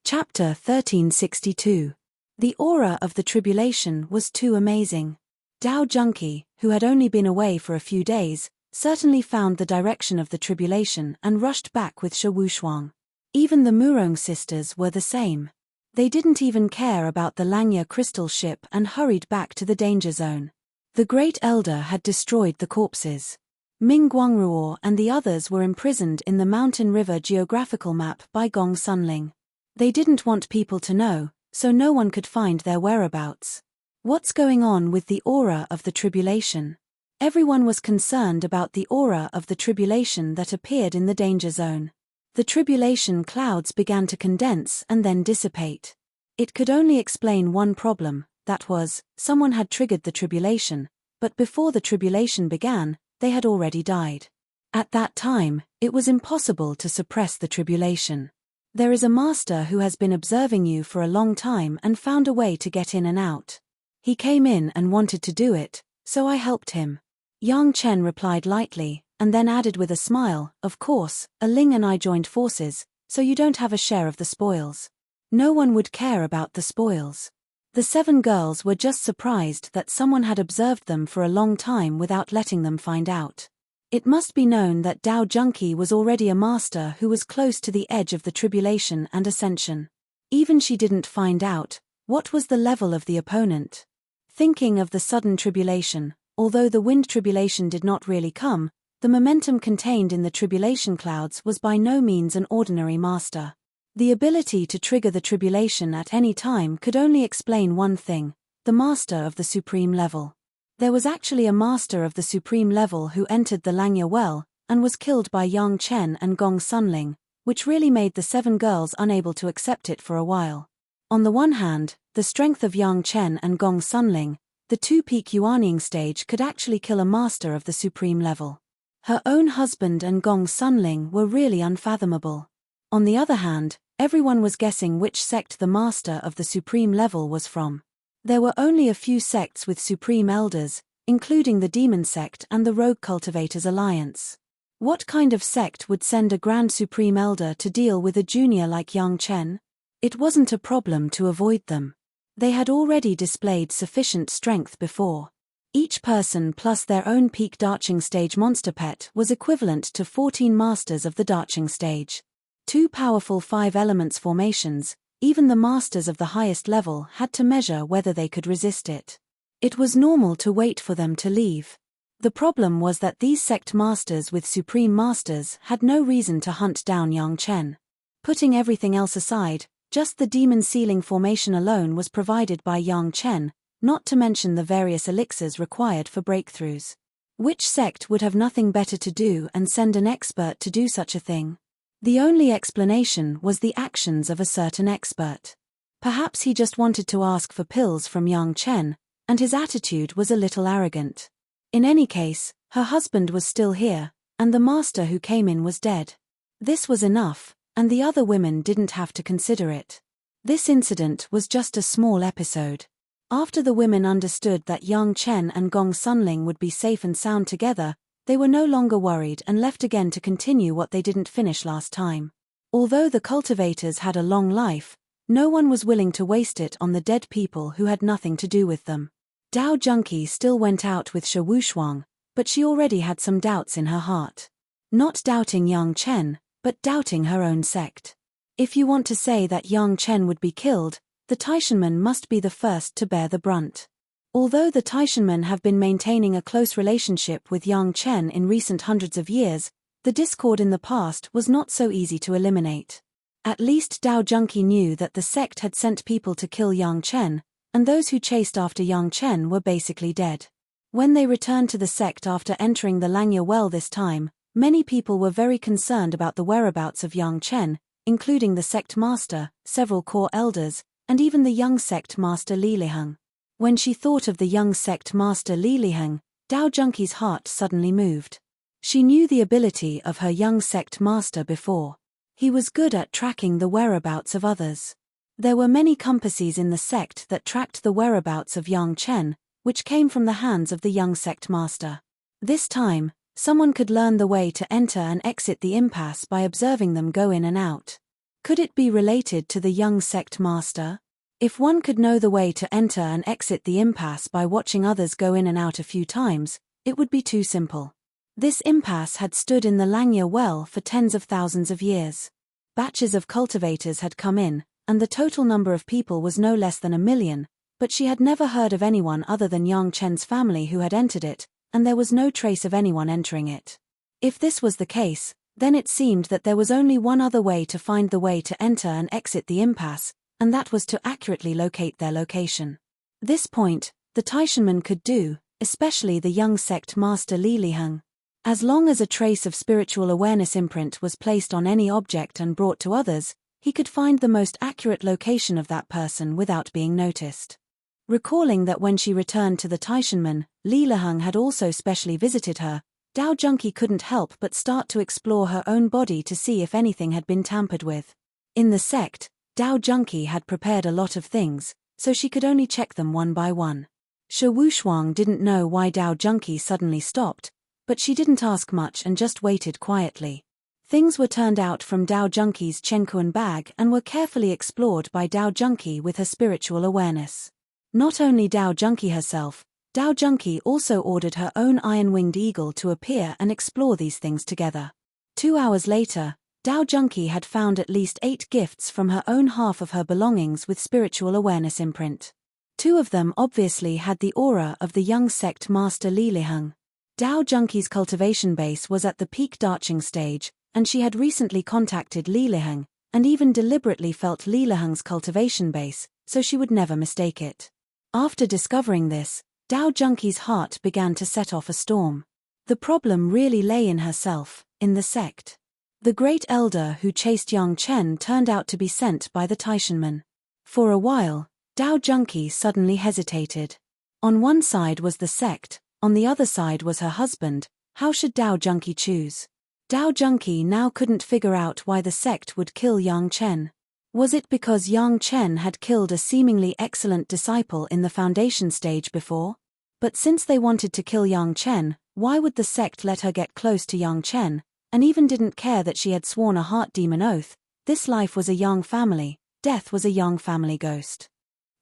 Chapter 1362. The aura of the tribulation was too amazing. Dao Junkie, who had only been away for a few days, certainly found the direction of the tribulation and rushed back with Shi Wushuang. Even the Murong sisters were the same. They didn't even care about the Langya crystal ship and hurried back to the danger zone. The Great Elder had destroyed the corpses. Ming Guangruo and the others were imprisoned in the Mountain River geographical map by Gong Sunling. They didn't want people to know, so no one could find their whereabouts. What's going on with the aura of the tribulation? Everyone was concerned about the aura of the tribulation that appeared in the danger zone. The tribulation clouds began to condense and then dissipate. It could only explain one problem, that was, someone had triggered the tribulation, but before the tribulation began, they had already died. At that time, it was impossible to suppress the tribulation. There is a master who has been observing you for a long time and found a way to get in and out. He came in and wanted to do it, so I helped him. Yang Chen replied lightly, and then added with a smile, "Of course, A Ling and I joined forces, so you don't have a share of the spoils." No one would care about the spoils. The 7 girls were just surprised that someone had observed them for a long time without letting them find out. It must be known that Dao Junki was already a master who was close to the edge of the tribulation and ascension. Even she didn't find out what was the level of the opponent. Thinking of the sudden tribulation, although the wind tribulation did not really come, the momentum contained in the tribulation clouds was by no means an ordinary master. The ability to trigger the tribulation at any time could only explain one thing: the master of the supreme level. There was actually a master of the supreme level who entered the Langya well, and was killed by Yang Chen and Gong Sunling, which really made the 7 girls unable to accept it for a while. On the one hand, the strength of Yang Chen and Gong Sunling, the 2-peak Yuanying stage, could actually kill a master of the supreme level. Her own husband and Gong Sunling were really unfathomable. On the other hand, everyone was guessing which sect the master of the supreme level was from. There were only a few sects with supreme elders, including the Demon Sect and the Rogue Cultivators Alliance. What kind of sect would send a Grand Supreme Elder to deal with a junior like Yang Chen? It wasn't a problem to avoid them. They had already displayed sufficient strength before. Each person plus their own peak Darching stage monster pet was equivalent to 14 masters of the Darching stage. 2 powerful 5 elements formations, even the masters of the highest level had to measure whether they could resist it. It was normal to wait for them to leave. The problem was that these sect masters with supreme masters had no reason to hunt down Yang Chen. Putting everything else aside, just the demon sealing formation alone was provided by Yang Chen, not to mention the various elixirs required for breakthroughs. Which sect would have nothing better to do and send an expert to do such a thing? The only explanation was the actions of a certain expert. Perhaps he just wanted to ask for pills from Yang Chen, and his attitude was a little arrogant. In any case, her husband was still here, and the master who came in was dead. This was enough, and the other women didn't have to consider it. This incident was just a small episode. After the women understood that Yang Chen and Gong Sunling would be safe and sound together, they were no longer worried and left again to continue what they didn't finish last time. Although the cultivators had a long life, no one was willing to waste it on the dead people who had nothing to do with them. Dao Junki still went out with Shi Wushuang, but she already had some doubts in her heart. Not doubting Yang Chen, but doubting her own sect. If you want to say that Yang Chen would be killed, the Taishanmen must be the first to bear the brunt. Although the Taishanmen have been maintaining a close relationship with Yang Chen in recent hundreds of years, the discord in the past was not so easy to eliminate. At least Dao Junki knew that the sect had sent people to kill Yang Chen, and those who chased after Yang Chen were basically dead. When they returned to the sect after entering the Langya well this time, many people were very concerned about the whereabouts of Yang Chen, including the sect master, several core elders, and even the young sect master Li Liheng. When she thought of the young sect master Li Liheng, Dao Junki's heart suddenly moved. She knew the ability of her young sect master before. He was good at tracking the whereabouts of others. There were many compasses in the sect that tracked the whereabouts of Yang Chen, which came from the hands of the young sect master. This time, someone could learn the way to enter and exit the impasse by observing them go in and out. Could it be related to the young sect master? If one could know the way to enter and exit the impasse by watching others go in and out a few times, it would be too simple. This impasse had stood in the Langya well for tens of thousands of years. Batches of cultivators had come in, and the total number of people was no less than 1 million, but she had never heard of anyone other than Yang Chen's family who had entered it, and there was no trace of anyone entering it. If this was the case, then it seemed that there was only one other way to find the way to enter and exit the impasse, and that was to accurately locate their location. This point, the Taishanmen could do, especially the young sect master Li Liheng. As long as a trace of spiritual awareness imprint was placed on any object and brought to others, he could find the most accurate location of that person without being noticed. Recalling that when she returned to the Taishanmen, Li Liheng had also specially visited her, Dao Junki couldn't help but start to explore her own body to see if anything had been tampered with. In the sect, Dao Junki had prepared a lot of things, so she could only check them one by one. Shi Wushuang didn't know why Dao Junki suddenly stopped, but she didn't ask much and just waited quietly. Things were turned out from Dao Junki's Chenkuan bag and were carefully explored by Dao Junki with her spiritual awareness. Not only Dao Junki herself, Dao Junki also ordered her own iron-winged eagle to appear and explore these things together. 2 hours later, Dao Junki had found at least 8 gifts from her own half of her belongings with spiritual awareness imprint. 2 of them obviously had the aura of the young sect master Li Liheng. Dao Junki's cultivation base was at the peak darching stage, and she had recently contacted Li Liheng, and even deliberately felt Li Liheng's cultivation base, so she would never mistake it. After discovering this, Dao Junki's heart began to set off a storm. The problem really lay in herself, in the sect. The great elder who chased Yang Chen turned out to be sent by the Taishanmen. For a while, Dao Junki suddenly hesitated. On one side was the sect, on the other side was her husband. How should Dao Junki choose? Dao Junki now couldn't figure out why the sect would kill Yang Chen. Was it because Yang Chen had killed a seemingly excellent disciple in the foundation stage before? But since they wanted to kill Yang Chen, why would the sect let her get close to Yang Chen, and even didn't care that she had sworn a heart demon oath? This life was a Yang family, death was a Yang family ghost.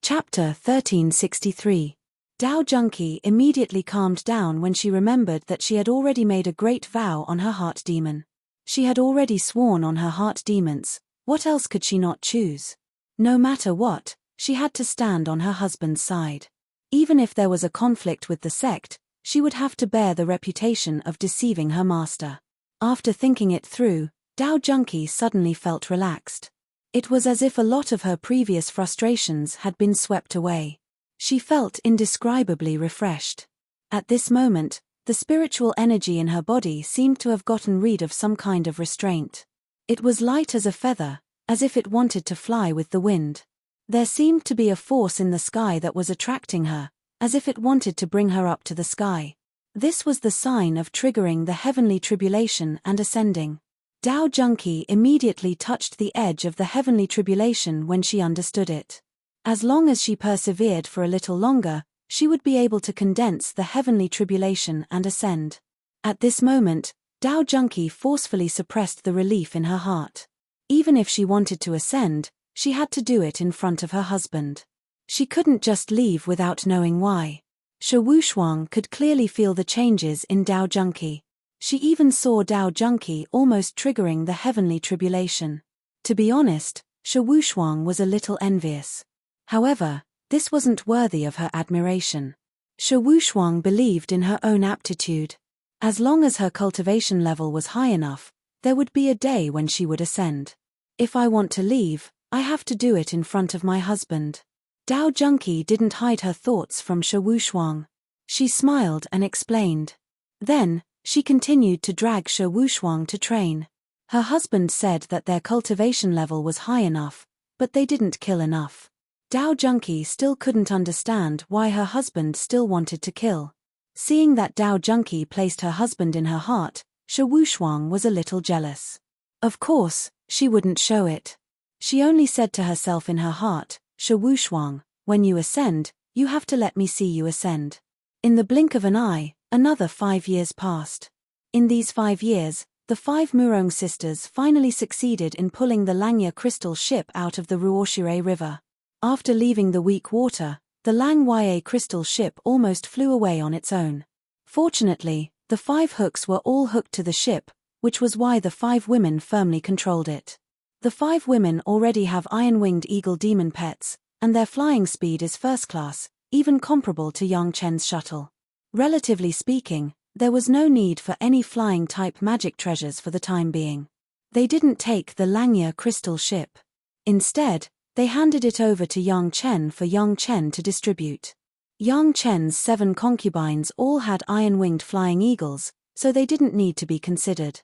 Chapter 1363. Dao Junki immediately calmed down when she remembered that she had already made a great vow on her heart demon. She had already sworn on her heart demons. What else could she not choose? No matter what, she had to stand on her husband's side. Even if there was a conflict with the sect, she would have to bear the reputation of deceiving her master. After thinking it through, Dao Junki suddenly felt relaxed. It was as if a lot of her previous frustrations had been swept away. She felt indescribably refreshed. At this moment, the spiritual energy in her body seemed to have gotten rid of some kind of restraint. It was light as a feather, as if it wanted to fly with the wind. There seemed to be a force in the sky that was attracting her, as if it wanted to bring her up to the sky. This was the sign of triggering the heavenly tribulation and ascending. Dao Junki immediately touched the edge of the heavenly tribulation when she understood it. As long as she persevered for a little longer, she would be able to condense the heavenly tribulation and ascend. At this moment, Dao Junki forcefully suppressed the relief in her heart. Even if she wanted to ascend, she had to do it in front of her husband. She couldn't just leave without knowing why. Shi Wushuang could clearly feel the changes in Dao Junki. She even saw Dao Junki almost triggering the heavenly tribulation. To be honest, Shi Wushuang was a little envious. However, this wasn't worthy of her admiration. Shi Wushuang believed in her own aptitude. As long as her cultivation level was high enough, there would be a day when she would ascend. If I want to leave, I have to do it in front of my husband. Dao Junki didn't hide her thoughts from Shi Wushuang. She smiled and explained. Then, she continued to drag Shi Wushuang to train. Her husband said that their cultivation level was high enough, but they didn't kill enough. Dao Junki still couldn't understand why her husband still wanted to kill. Seeing that Dao Junki placed her husband in her heart, Shi Wushuang was a little jealous. Of course, she wouldn't show it. She only said to herself in her heart, Shi Wushuang, when you ascend, you have to let me see you ascend. In the blink of an eye, another 5 years passed. In these 5 years, the 5 Murong sisters finally succeeded in pulling the Langya crystal ship out of the Ruoshire River. After leaving the weak water, the Langya crystal ship almost flew away on its own. Fortunately, the 5 hooks were all hooked to the ship, which was why the 5 women firmly controlled it. The 5 women already have iron-winged eagle demon pets, and their flying speed is first class, even comparable to Yang Chen's shuttle. Relatively speaking, there was no need for any flying-type magic treasures for the time being. They didn't take the Langya crystal ship. Instead, they handed it over to Yang Chen for Yang Chen to distribute. Yang Chen's 7 concubines all had iron-winged flying eagles, so they didn't need to be considered.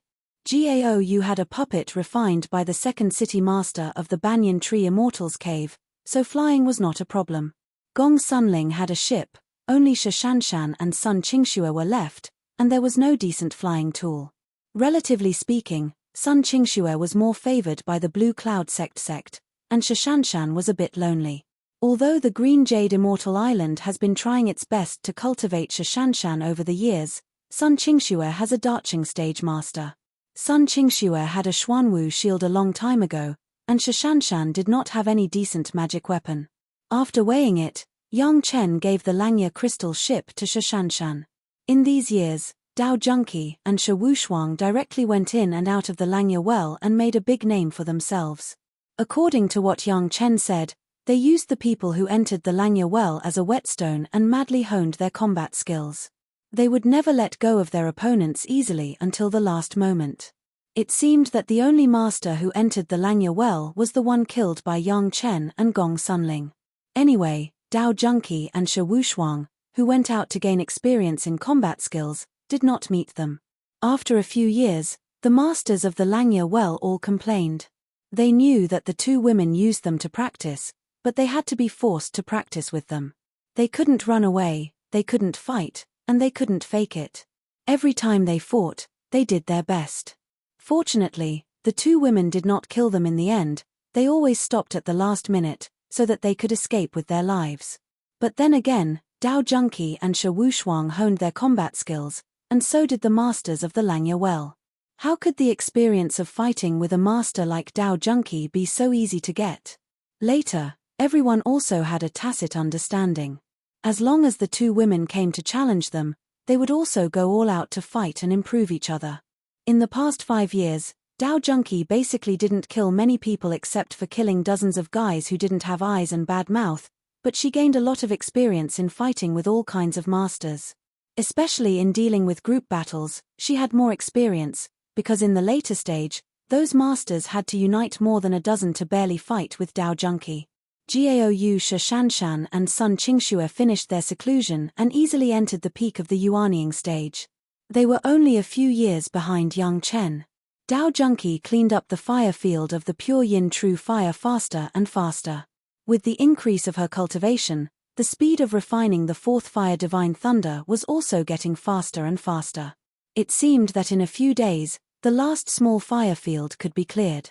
Gao Yu had a puppet refined by the second city master of the Banyan Tree Immortals Cave, so flying was not a problem. Gong Sunling had a ship, only Shishanshan and Sun Qingxue were left, and there was no decent flying tool. Relatively speaking, Sun Qingxue was more favored by the Blue Cloud sect, and Shishanshan was a bit lonely. Although the Green Jade Immortal Island has been trying its best to cultivate Shishanshan over the years, Sun Qingxue has a darching stage master. Sun Qingxue had a Xuanwu shield a long time ago, and Shishanshan did not have any decent magic weapon. After weighing it, Yang Chen gave the Langya crystal ship to Shishanshan. In these years, Dao Junqi and Shi Wushuang directly went in and out of the Langya well and made a big name for themselves. According to what Yang Chen said, they used the people who entered the Langya well as a whetstone and madly honed their combat skills. They would never let go of their opponents easily until the last moment. It seemed that the only master who entered the Langya well was the one killed by Yang Chen and Gong Sunling. Anyway, Dao Junqi and Shi Wushuang, who went out to gain experience in combat skills, did not meet them. After a few years, the masters of the Langya well all complained. They knew that the two women used them to practice, but they had to be forced to practice with them. They couldn't run away, they couldn't fight, and they couldn't fake it. Every time they fought, they did their best. Fortunately, the two women did not kill them in the end. They always stopped at the last minute, so that they could escape with their lives. But then again, Dao Junqi and Shi Wushuang honed their combat skills, and so did the masters of the Langya well. How could the experience of fighting with a master like Dao Junqi be so easy to get? Later, everyone also had a tacit understanding. As long as the two women came to challenge them, they would also go all out to fight and improve each other. In the past 5 years, Dao Junqi basically didn't kill many people except for killing dozens of guys who didn't have eyes and bad mouth, but she gained a lot of experience in fighting with all kinds of masters. Especially in dealing with group battles, she had more experience, because in the later stage, those masters had to unite more than a dozen to barely fight with Dao Junqi. Jiao Shishanshan and Sun Qingxue finished their seclusion and easily entered the peak of the Yuanying stage. They were only a few years behind Yang Chen. Dao Junqi cleaned up the fire field of the pure yin true fire faster and faster. With the increase of her cultivation, the speed of refining the fourth fire divine thunder was also getting faster and faster. It seemed that in a few days, the last small fire field could be cleared.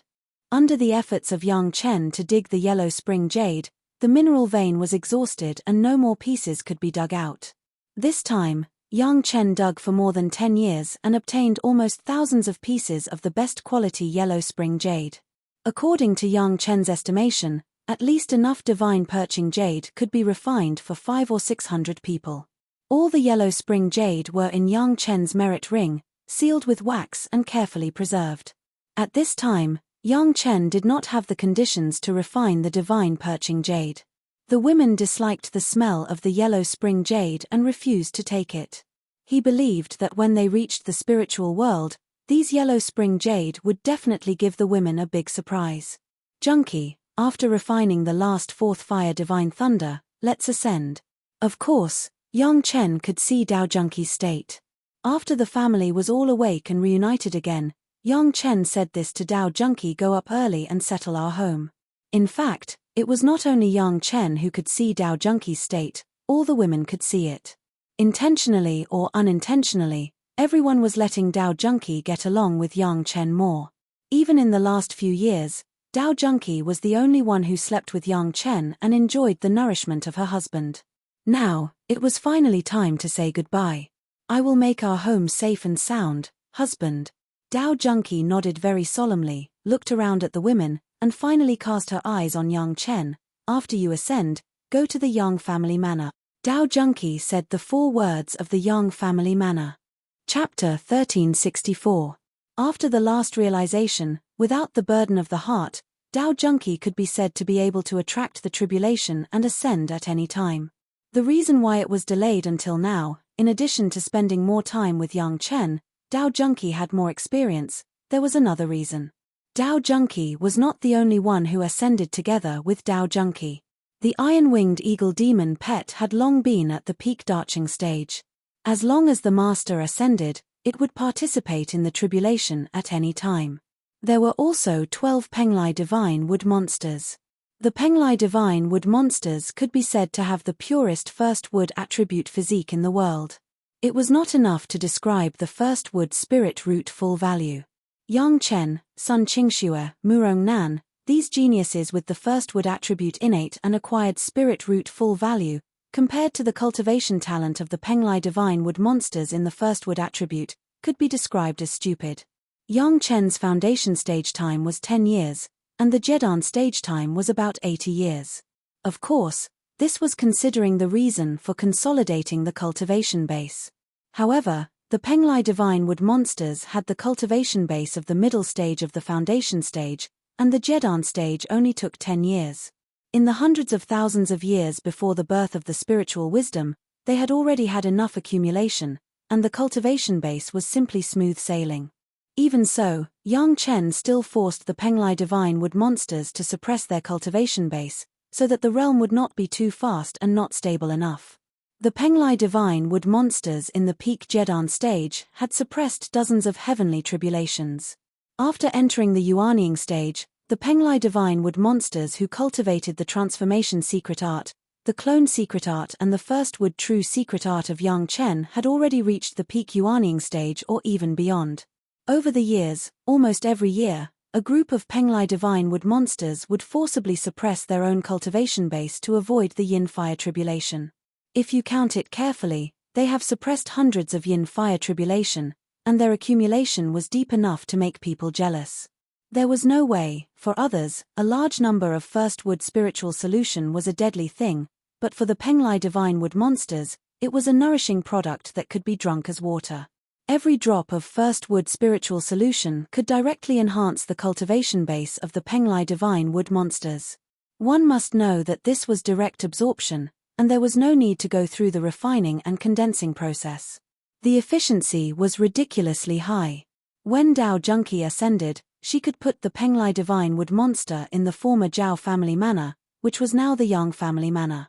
Under the efforts of Yang Chen to dig the yellow spring jade, the mineral vein was exhausted and no more pieces could be dug out. This time, Yang Chen dug for more than 10 years and obtained almost thousands of pieces of the best quality yellow spring jade. According to Yang Chen's estimation, at least enough divine perching jade could be refined for 500 or 600 people. All the yellow spring jade were in Yang Chen's merit ring, sealed with wax and carefully preserved. At this time, Yang Chen did not have the conditions to refine the divine perching jade. The women disliked the smell of the yellow spring jade and refused to take it. He believed that when they reached the spiritual world, these yellow spring jade would definitely give the women a big surprise. Junqi, after refining the last fourth fire divine thunder, let's ascend. Of course, Yang Chen could see Dao Junqi's state. After the family was all awake and reunited again, Yang Chen said this to Dao Junqi: go up early and settle our home. In fact, it was not only Yang Chen who could see Dao Junqi's state, all the women could see it. Intentionally or unintentionally, everyone was letting Dao Junqi get along with Yang Chen more. Even in the last few years, Dao Junqi was the only one who slept with Yang Chen and enjoyed the nourishment of her husband. Now, it was finally time to say goodbye. I will make our home safe and sound, husband. Dao Junqi nodded very solemnly, looked around at the women, and finally cast her eyes on Yang Chen. After you ascend, go to the Yang family manor. Dao Junqi said the 4 words of the Yang family manor. Chapter 1364. After the last realization, without the burden of the heart, Dao Junqi could be said to be able to attract the tribulation and ascend at any time. The reason why it was delayed until now, in addition to spending more time with Yang Chen, Dao Junqi had more experience, there was another reason. Dao Junqi was not the only one who ascended together with Dao Junqi. The iron-winged eagle demon pet had long been at the peak darching stage. As long as the master ascended, it would participate in the tribulation at any time. There were also 12 Penglai divine wood monsters. The Penglai divine wood monsters could be said to have the purest first wood attribute physique in the world. It was not enough to describe the first wood spirit root full value. Yang Chen, Sun Qingxue, Murong Nan, these geniuses with the first wood attribute innate and acquired spirit root full value, compared to the cultivation talent of the Penglai divine wood monsters in the first wood attribute, could be described as stupid. Yang Chen's foundation stage time was 10 years, and the Jedan stage time was about 80 years. Of course, This was considering the reason for consolidating the cultivation base. However, the Penglai divine wood monsters had the cultivation base of the middle stage of the foundation stage, and the Jedan stage only took 10 years. In the hundreds of thousands of years before the birth of the spiritual wisdom, they had already had enough accumulation, and the cultivation base was simply smooth sailing. Even so, Yang Chen still forced the Penglai divine wood monsters to suppress their cultivation base, so that the realm would not be too fast and not stable enough. The Penglai divine wood monsters in the peak Jedan stage had suppressed dozens of heavenly tribulations. After entering the Yuanying stage, the Penglai divine wood monsters who cultivated the transformation secret art, the clone secret art and the first wood true secret art of Yang Chen had already reached the peak Yuanying stage or even beyond. Over the years, almost every year, a group of Penglai divine wood monsters would forcibly suppress their own cultivation base to avoid the yin fire tribulation. If you count it carefully, they have suppressed hundreds of yin fire tribulation, and their accumulation was deep enough to make people jealous. There was no way, for others, a large number of first wood spiritual solution was a deadly thing, but for the Penglai divine wood monsters, it was a nourishing product that could be drunk as water. Every drop of first wood spiritual solution could directly enhance the cultivation base of the Penglai divine wood monsters. One must know that this was direct absorption, and there was no need to go through the refining and condensing process. The efficiency was ridiculously high. When Dao Junki ascended, she could put the Penglai divine wood monster in the former Zhao family manor, which was now the Yang family manor.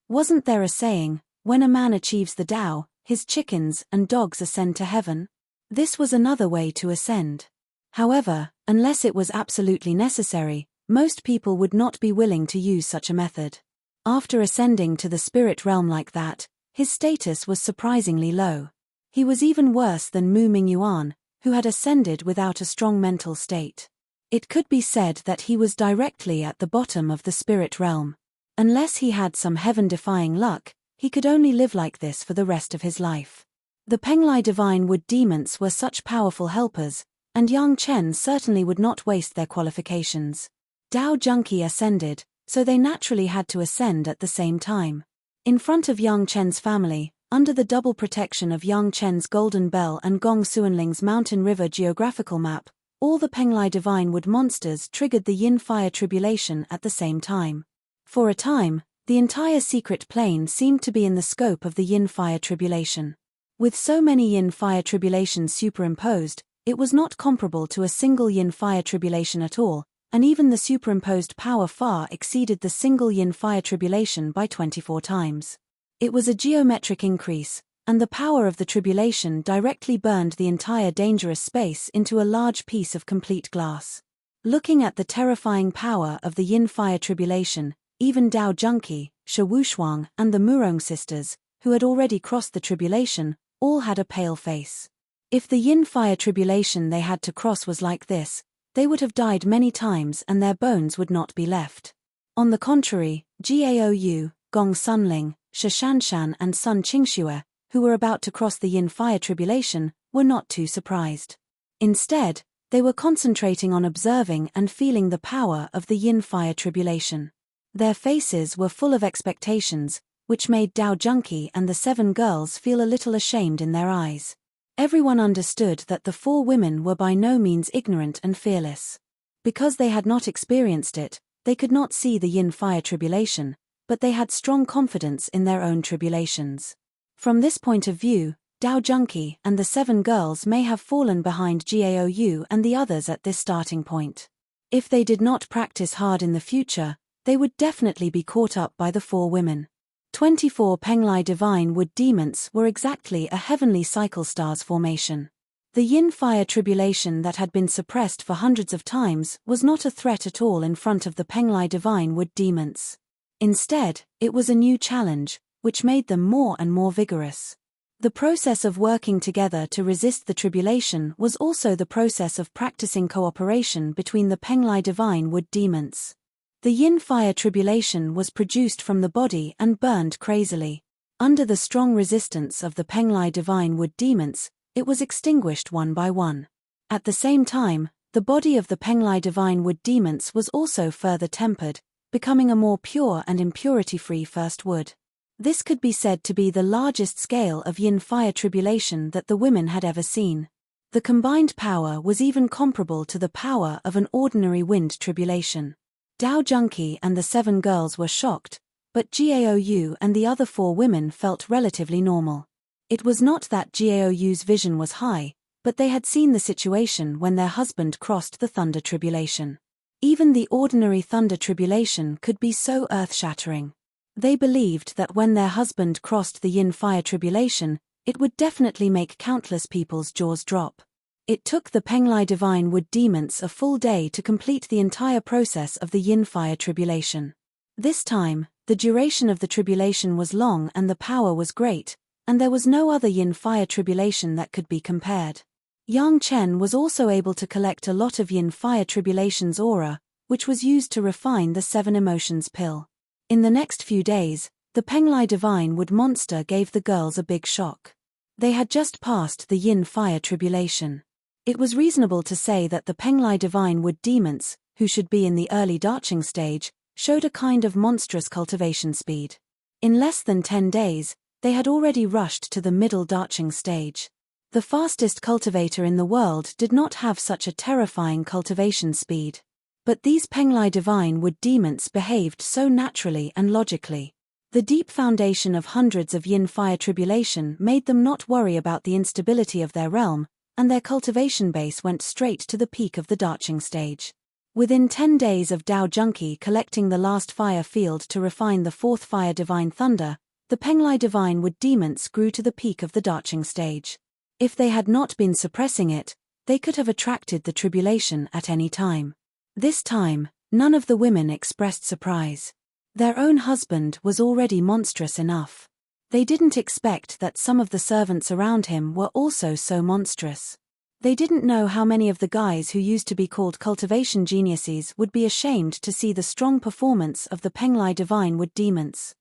Wasn't there a saying, when a man achieves the Dao, his chickens and dogs ascend to heaven? This was another way to ascend. However, unless it was absolutely necessary, most people would not be willing to use such a method. After ascending to the spirit realm like that, his status was surprisingly low. He was even worse than Mu Mingyuan, who had ascended without a strong mental state. It could be said that he was directly at the bottom of the spirit realm. Unless he had some heaven-defying luck, he could only live like this for the rest of his life. The Penglai divine wood demons were such powerful helpers, and Yang Chen certainly would not waste their qualifications. Dao Junki ascended, so they naturally had to ascend at the same time. In front of Yang Chen's family, under the double protection of Yang Chen's Golden Bell and Gong Suanling's Mountain River geographical map, all the Penglai divine wood monsters triggered the yin fire tribulation at the same time. For a time, the entire secret plane seemed to be in the scope of the yin fire tribulation. With so many yin fire tribulations superimposed, it was not comparable to a single yin fire tribulation at all, and even the superimposed power far exceeded the single yin fire tribulation by 24 times. It was a geometric increase, and the power of the tribulation directly burned the entire dangerous space into a large piece of complete glass. Looking at the terrifying power of the yin fire tribulation, even Dao Junki, Shi Wushuang, and the Murong sisters, who had already crossed the tribulation, all had a pale face. If the yin fire tribulation they had to cross was like this, they would have died many times and their bones would not be left. On the contrary, Gaou, Gong Sunling, Shishanshan and Sun Qingxue, who were about to cross the yin fire tribulation, were not too surprised. Instead, they were concentrating on observing and feeling the power of the yin fire tribulation. Their faces were full of expectations, which made Dao Junki and the 7 girls feel a little ashamed in their eyes. Everyone understood that the 4 women were by no means ignorant and fearless. Because they had not experienced it, they could not see the yin fire tribulation, but they had strong confidence in their own tribulations. From this point of view, Dao Junki and the 7 girls may have fallen behind Gaou and the others at this starting point. If they did not practice hard in the future, they would definitely be caught up by the 4 women. 24 Penglai divine wood demons were exactly a heavenly cycle stars formation. The yin fire tribulation that had been suppressed for hundreds of times was not a threat at all in front of the Penglai divine wood demons. Instead, it was a new challenge, which made them more and more vigorous. The process of working together to resist the tribulation was also the process of practicing cooperation between the Penglai divine wood demons. The yin fire tribulation was produced from the body and burned crazily. Under the strong resistance of the Penglai divine wood demons, it was extinguished one by one. At the same time, the body of the Penglai divine wood demons was also further tempered, becoming a more pure and impurity-free first wood. This could be said to be the largest scale of yin fire tribulation that the women had ever seen. The combined power was even comparable to the power of an ordinary wind tribulation. Dao Junki and the 7 girls were shocked, but Gaou and the other 4 women felt relatively normal. It was not that Gaou's vision was high, but they had seen the situation when their husband crossed the thunder tribulation. Even the ordinary thunder tribulation could be so earth-shattering. They believed that when their husband crossed the yin fire tribulation, it would definitely make countless people's jaws drop. It took the Penglai divine wood demons a full day to complete the entire process of the yin fire tribulation. This time, the duration of the tribulation was long and the power was great, and there was no other yin fire tribulation that could be compared. Yang Chen was also able to collect a lot of yin fire tribulation's aura, which was used to refine the 7 emotions pill. In the next few days, the Penglai divine wood monster gave the girls a big shock. They had just passed the yin fire tribulation. It was reasonable to say that the Penglai divine wood demons, who should be in the early darching stage, showed a kind of monstrous cultivation speed. In less than 10 days, they had already rushed to the middle darching stage. The fastest cultivator in the world did not have such a terrifying cultivation speed. But these Penglai divine wood demons behaved so naturally and logically. The deep foundation of hundreds of yin fire tribulation made them not worry about the instability of their realm, and their cultivation base went straight to the peak of the darching stage. Within 10 days of Dao Junki collecting the last fire field to refine the 4th fire divine thunder, the Penglai divine wood demons grew to the peak of the darching stage. If they had not been suppressing it, they could have attracted the tribulation at any time. This time, none of the women expressed surprise. Their own husband was already monstrous enough. They didn't expect that some of the servants around him were also so monstrous. They didn't know how many of the guys who used to be called cultivation geniuses would be ashamed to see the strong performance of the Penglai divine wood demons.